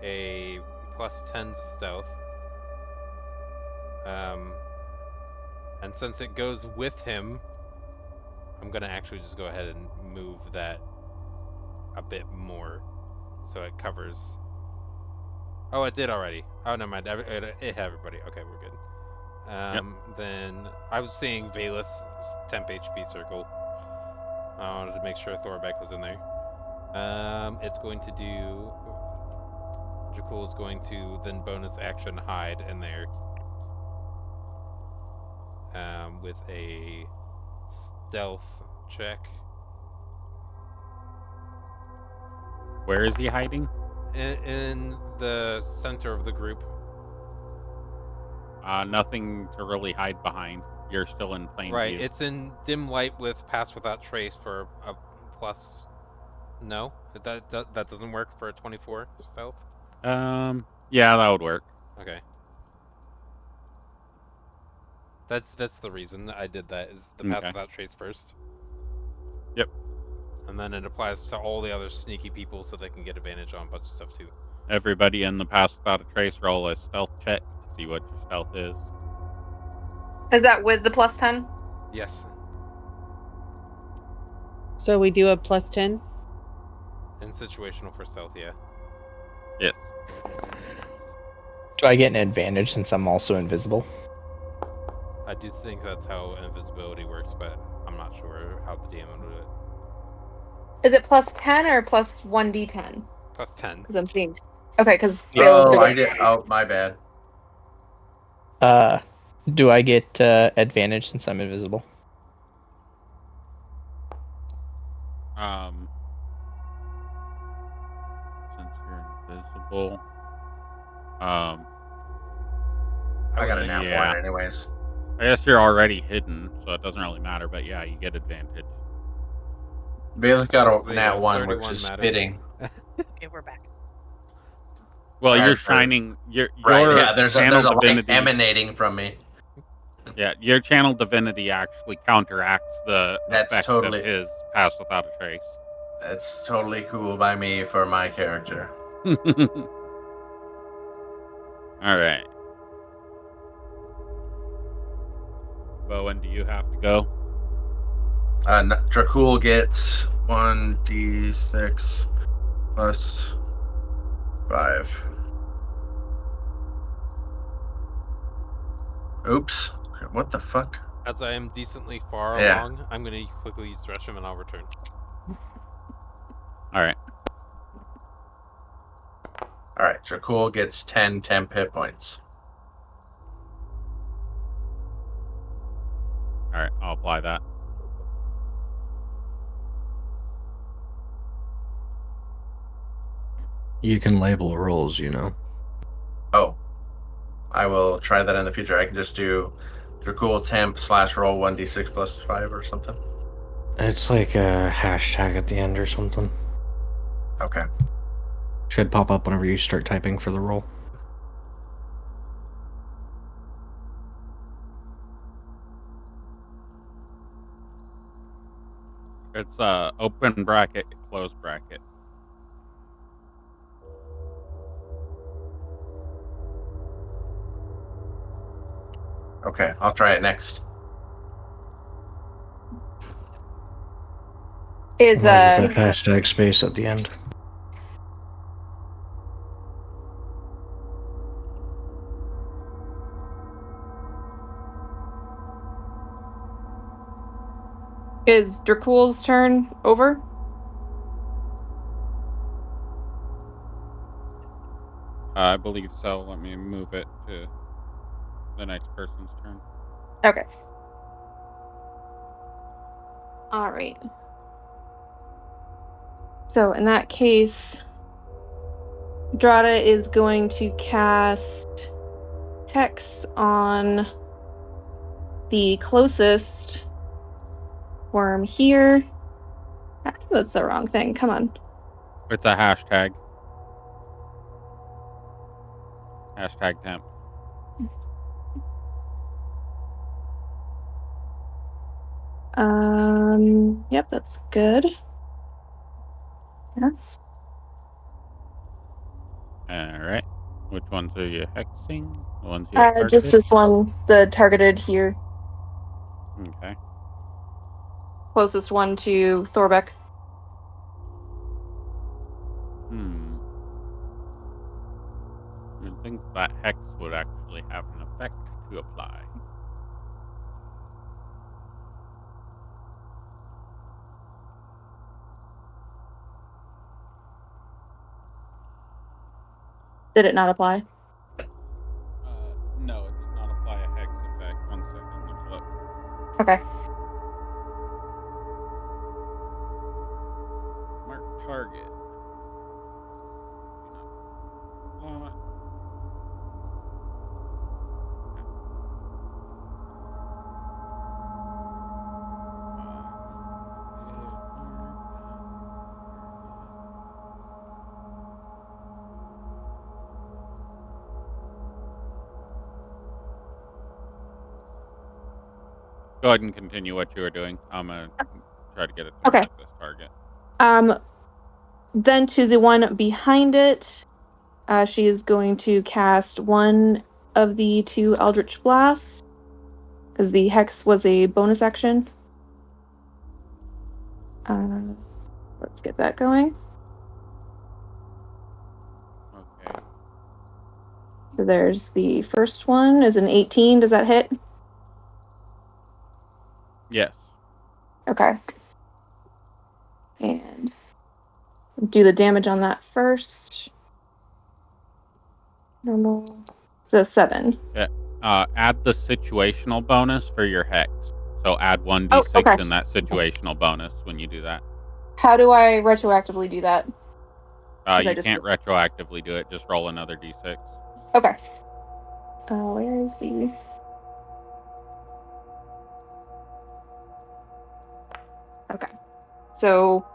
a +10 to stealth. And since it goes with him, I'm gonna actually just go ahead and move that a bit more, so it covers. Oh, it did already. Oh, never mind. It hit everybody. Okay, we're good. Then I was seeing Valus temp HP circle. I wanted to make sure Thorbeck was in there. It's going to do. Dracul is going to then bonus action hide in there. With a stealth check. Where is he hiding? In the center of the group. Nothing to really hide behind. You're still in plain Right, view. it's in dim light with pass without trace for a plus. No, that doesn't work for a 24 stealth. Yeah, that would work. Okay. That's the reason I did that, is the pass Okay. without trace first. Yep. And then it applies to all the other sneaky people so they can get advantage on a bunch of stuff too. Everybody in the pass without a trace roll a stealth check to see what your stealth is. Is that with the +10? Yes. So we do a +10? In situational for stealth, yeah. Yes. Do I get an advantage since I'm also invisible? I do think that's how invisibility works, but I'm not sure how the DM will do it. Is it plus 10 or plus 1d10? Plus 10. Because I'm being. Okay, because Oh, I did. Oh, my bad. Do I get advantage since I'm invisible? Since you're invisible. I got a nat Yeah. 1 anyways. I guess you're already hidden, so it doesn't really matter. But yeah, you get advantage. Bailey's got a The, nat 1, which 31 is matters. spitting. Okay, we're back. Well, you're Alright, shining. Your Right, yeah, there's a channel light divinity. emanating from me. Yeah, your channel divinity actually counteracts the That's effect totally- of his pass without a trace. That's totally cool by me for my character. All right. Bowen, do you have to go? Dracul gets 1d6 plus 5. Oops. What the fuck? As I am decently far Yeah. along, I'm going to quickly use the restroom and I'll return. All right. Alright, Dracul gets 10 temp hit points. All right. I'll apply that. You can label rolls, you know. Oh. I will try that in the future. I can just do Dracul temp / roll 1d6 plus 5 or something. It's like a hashtag at the end or something. Okay. Should pop up whenever you start typing for the roll. It's open bracket, close bracket. Okay, I'll try it next. Is With that hashtag space at the end. Is Dracul's turn over? I believe so. Let me move it to the next person's turn. Okay. All right. So in that case, Drada is going to cast Hex on the closest worm here. That's the wrong thing. Come on. It's a hashtag. Hashtag temp. Yep, that's good. Yes. All right. Which ones are you hexing? The ones you have targeted? Just this one, the targeted here. Okay. Closest one to Thorbeck. I think that hex would actually have an effect to apply. Did it not apply? No, it does not apply a hex effect. 1 second, let me look. Okay. Mark target. Do not apply. Go ahead and continue what you were doing. I'm gonna try to get it to Okay. mark this target. Then to the one behind it, she is going to cast one of the 2 Eldritch Blasts, because the Hex was a bonus action. Let's get that going. Okay. So there's the first one is an 18. Does that hit? Yes. Okay. And do the damage on that first. Normal. It's a 7. Yeah. Add the situational bonus for your hex. So add 1d6 Oh, okay. in that situational bonus when you do that. How do I retroactively do that? You can't retroactively do it. Just roll another d6. Okay. Where is the... Okay. So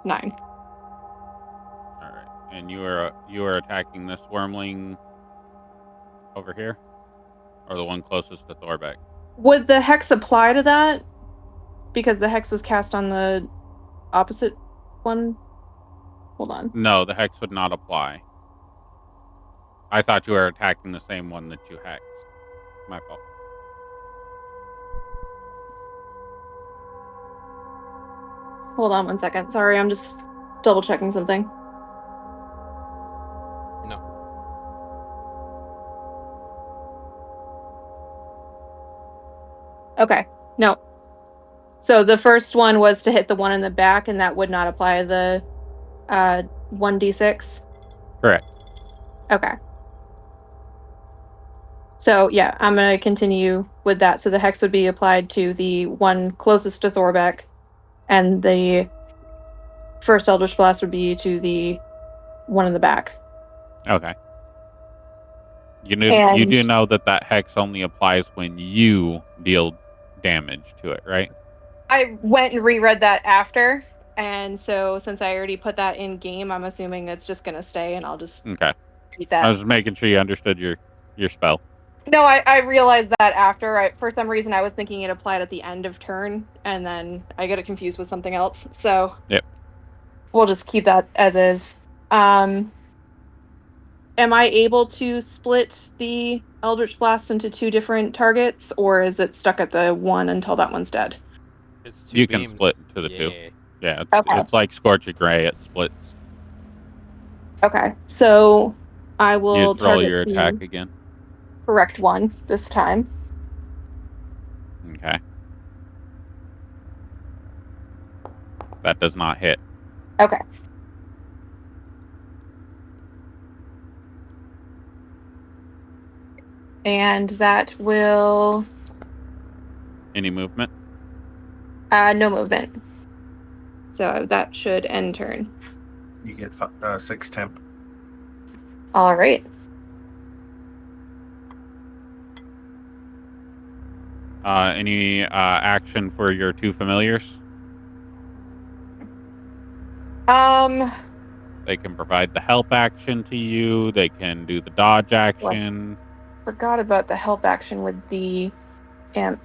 9. All right. And you are attacking this wormling over here, or the one closest to Thorbeck? Would the hex apply to that? Because the hex was cast on the opposite one? Hold on. No, the hex would not apply. I thought you were attacking the same one that you hexed. My fault. Hold on 1 second. Sorry, I'm just double checking something. No. Okay. No. So the first one was to hit the one in the back, and that would not apply the 1d6? Correct. Okay. So yeah, I'm going to continue with that. So the hex would be applied to the one closest to Thorbeck, and the first Eldritch Blast would be to the one in the back. Okay. You do know that hex only applies when you deal damage to it, right? I went and reread that after, and so since I already put that in game, I'm assuming it's just going to stay, and I'll just keep that. I was just making sure you understood your spell. No, I realized that after. For some reason, I was thinking it applied at the end of turn, and then I get it confused with something else. So yep, we'll just keep that as is. Am I able to split the Eldritch Blast into 2 different targets, or is it stuck at the one until that one's dead? It's 2 you beams. can split to the 2. Yeah, Okay. it's like Scorching Ray. It splits. Okay, so I You will just roll target your the attack again. correct one this time. Okay. That does not hit. Okay. And that will... Any movement? No movement. So that should end turn. You get 6 temp. All right. Any action for your 2 familiars? They can provide the help action to you. They can do the dodge action. Forgot about the help action with the imp.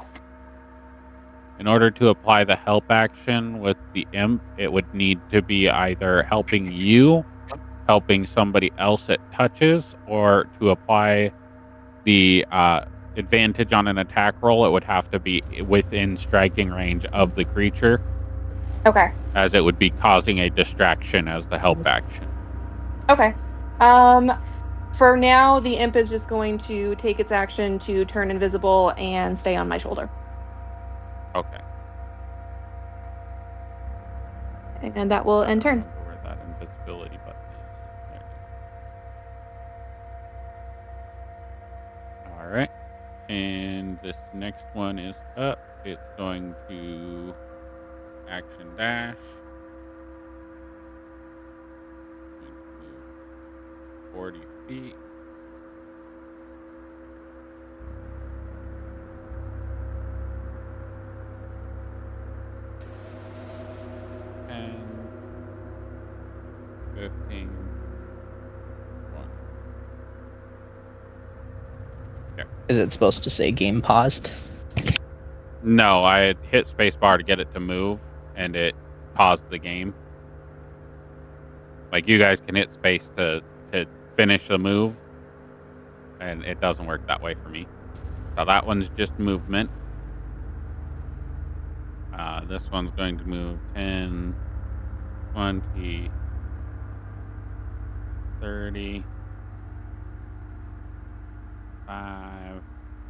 In order to apply the help action with the imp, it would need to be either helping you, helping somebody else it touches, or to apply the advantage on an attack roll, it would have to be within striking range of the creature. Okay. As it would be causing a distraction as the help action. Okay. For now, the imp is just going to take its action to turn invisible and stay on my shoulder. Okay. And that will end turn. Remember where that invisibility button is. There it is. All right. And this next one is up. It's going to action dash. 40 feet. And 15. 1. Okay. Is it supposed to say game paused? No, I hit spacebar to get it to move, and it paused the game. Like, you guys can hit space to finish the move, and it doesn't work that way for me. So that one's just movement. This one's going to move 10, 20, 30, 5,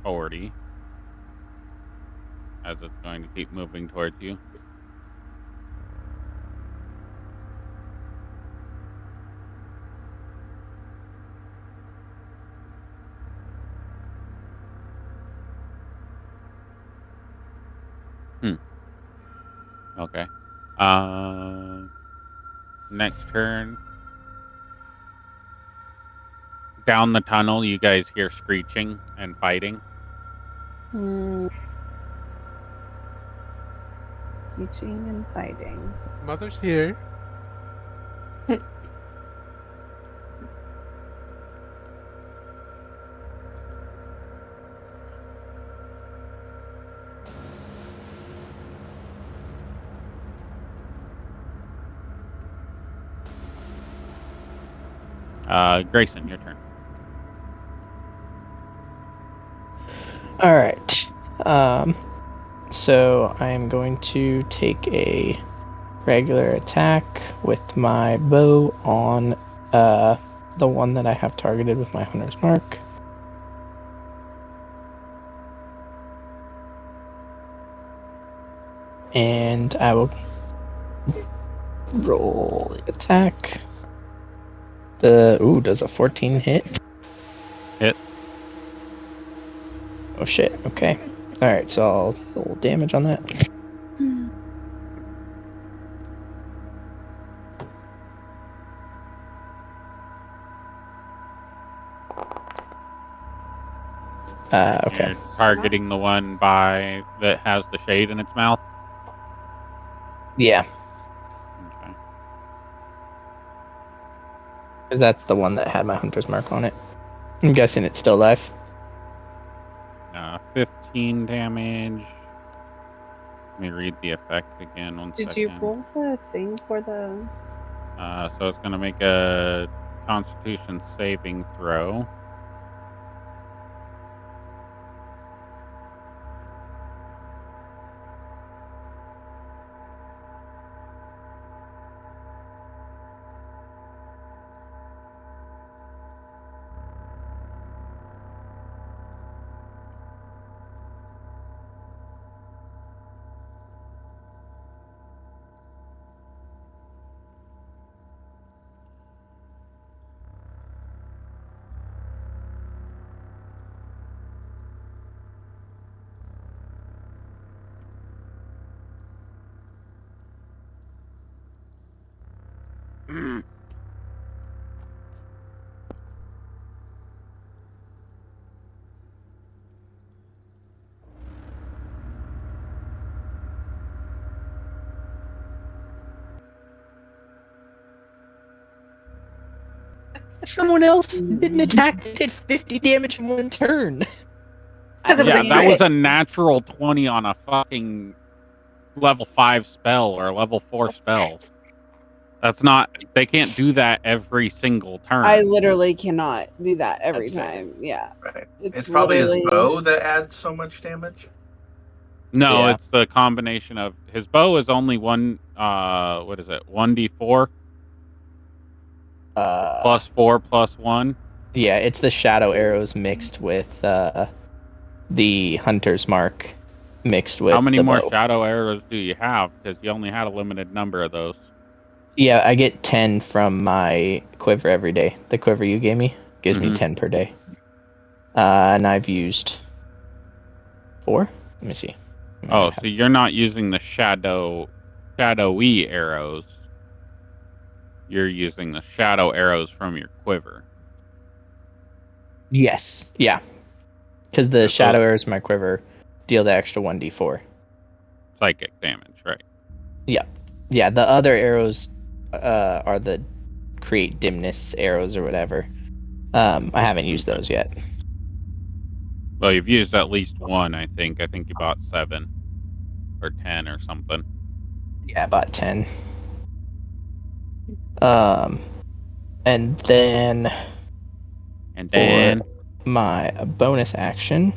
40. As it's going to keep moving towards you. Okay. Next turn. Down the tunnel, you guys hear screeching and fighting. Teaching and fighting. Mother's here. Grayson, your turn. All right. So I am going to take a regular attack with my bow on the one that I have targeted with my hunter's mark. And I will roll the attack. Does a 14 hit? Hit. Oh shit, okay. Alright, so I'll roll damage on that. Okay. You're targeting the one that has the shade in its mouth. Yeah, Okay. that's the one that had my hunter's mark on it. I'm guessing it's still alive. 15 damage. Let me read the effect again. One Did second. you roll the thing for the? So it's going to make a Constitution saving throw. Someone else didn't attack that did 50 damage in one turn. Because it was Yeah, a that crit. was a natural 20 on a fucking level 5 spell or a level 4 spell. That's not... They can't do that every single turn. I literally cannot do that every That's fair. time. Yeah. Right. It's It's probably his literally- bow that adds so much damage. No, Yeah. it's the combination of... His bow is only one... what is it? 1d4? Plus 4 plus 1? Yeah, it's the shadow arrows mixed with the hunter's mark mixed with How many the more bow. shadow arrows do you have? Because you only had a limited number of those. Yeah, I get 10 from my quiver every day. The quiver you gave me gives me 10 per day. And I've used 4. Let me see. Oh, so you're not using the shadowy arrows. You're using the shadow arrows from your quiver. Yes, yeah. Because the shadow arrows from my quiver deal the extra 1d4. Psychic damage, right? Yeah. Yeah, the other arrows are the create dimness arrows or whatever. I haven't used those yet. Well, you've used at least one, I think. I think you bought 7 or 10 or something. Yeah, I bought 10. And then for my bonus action,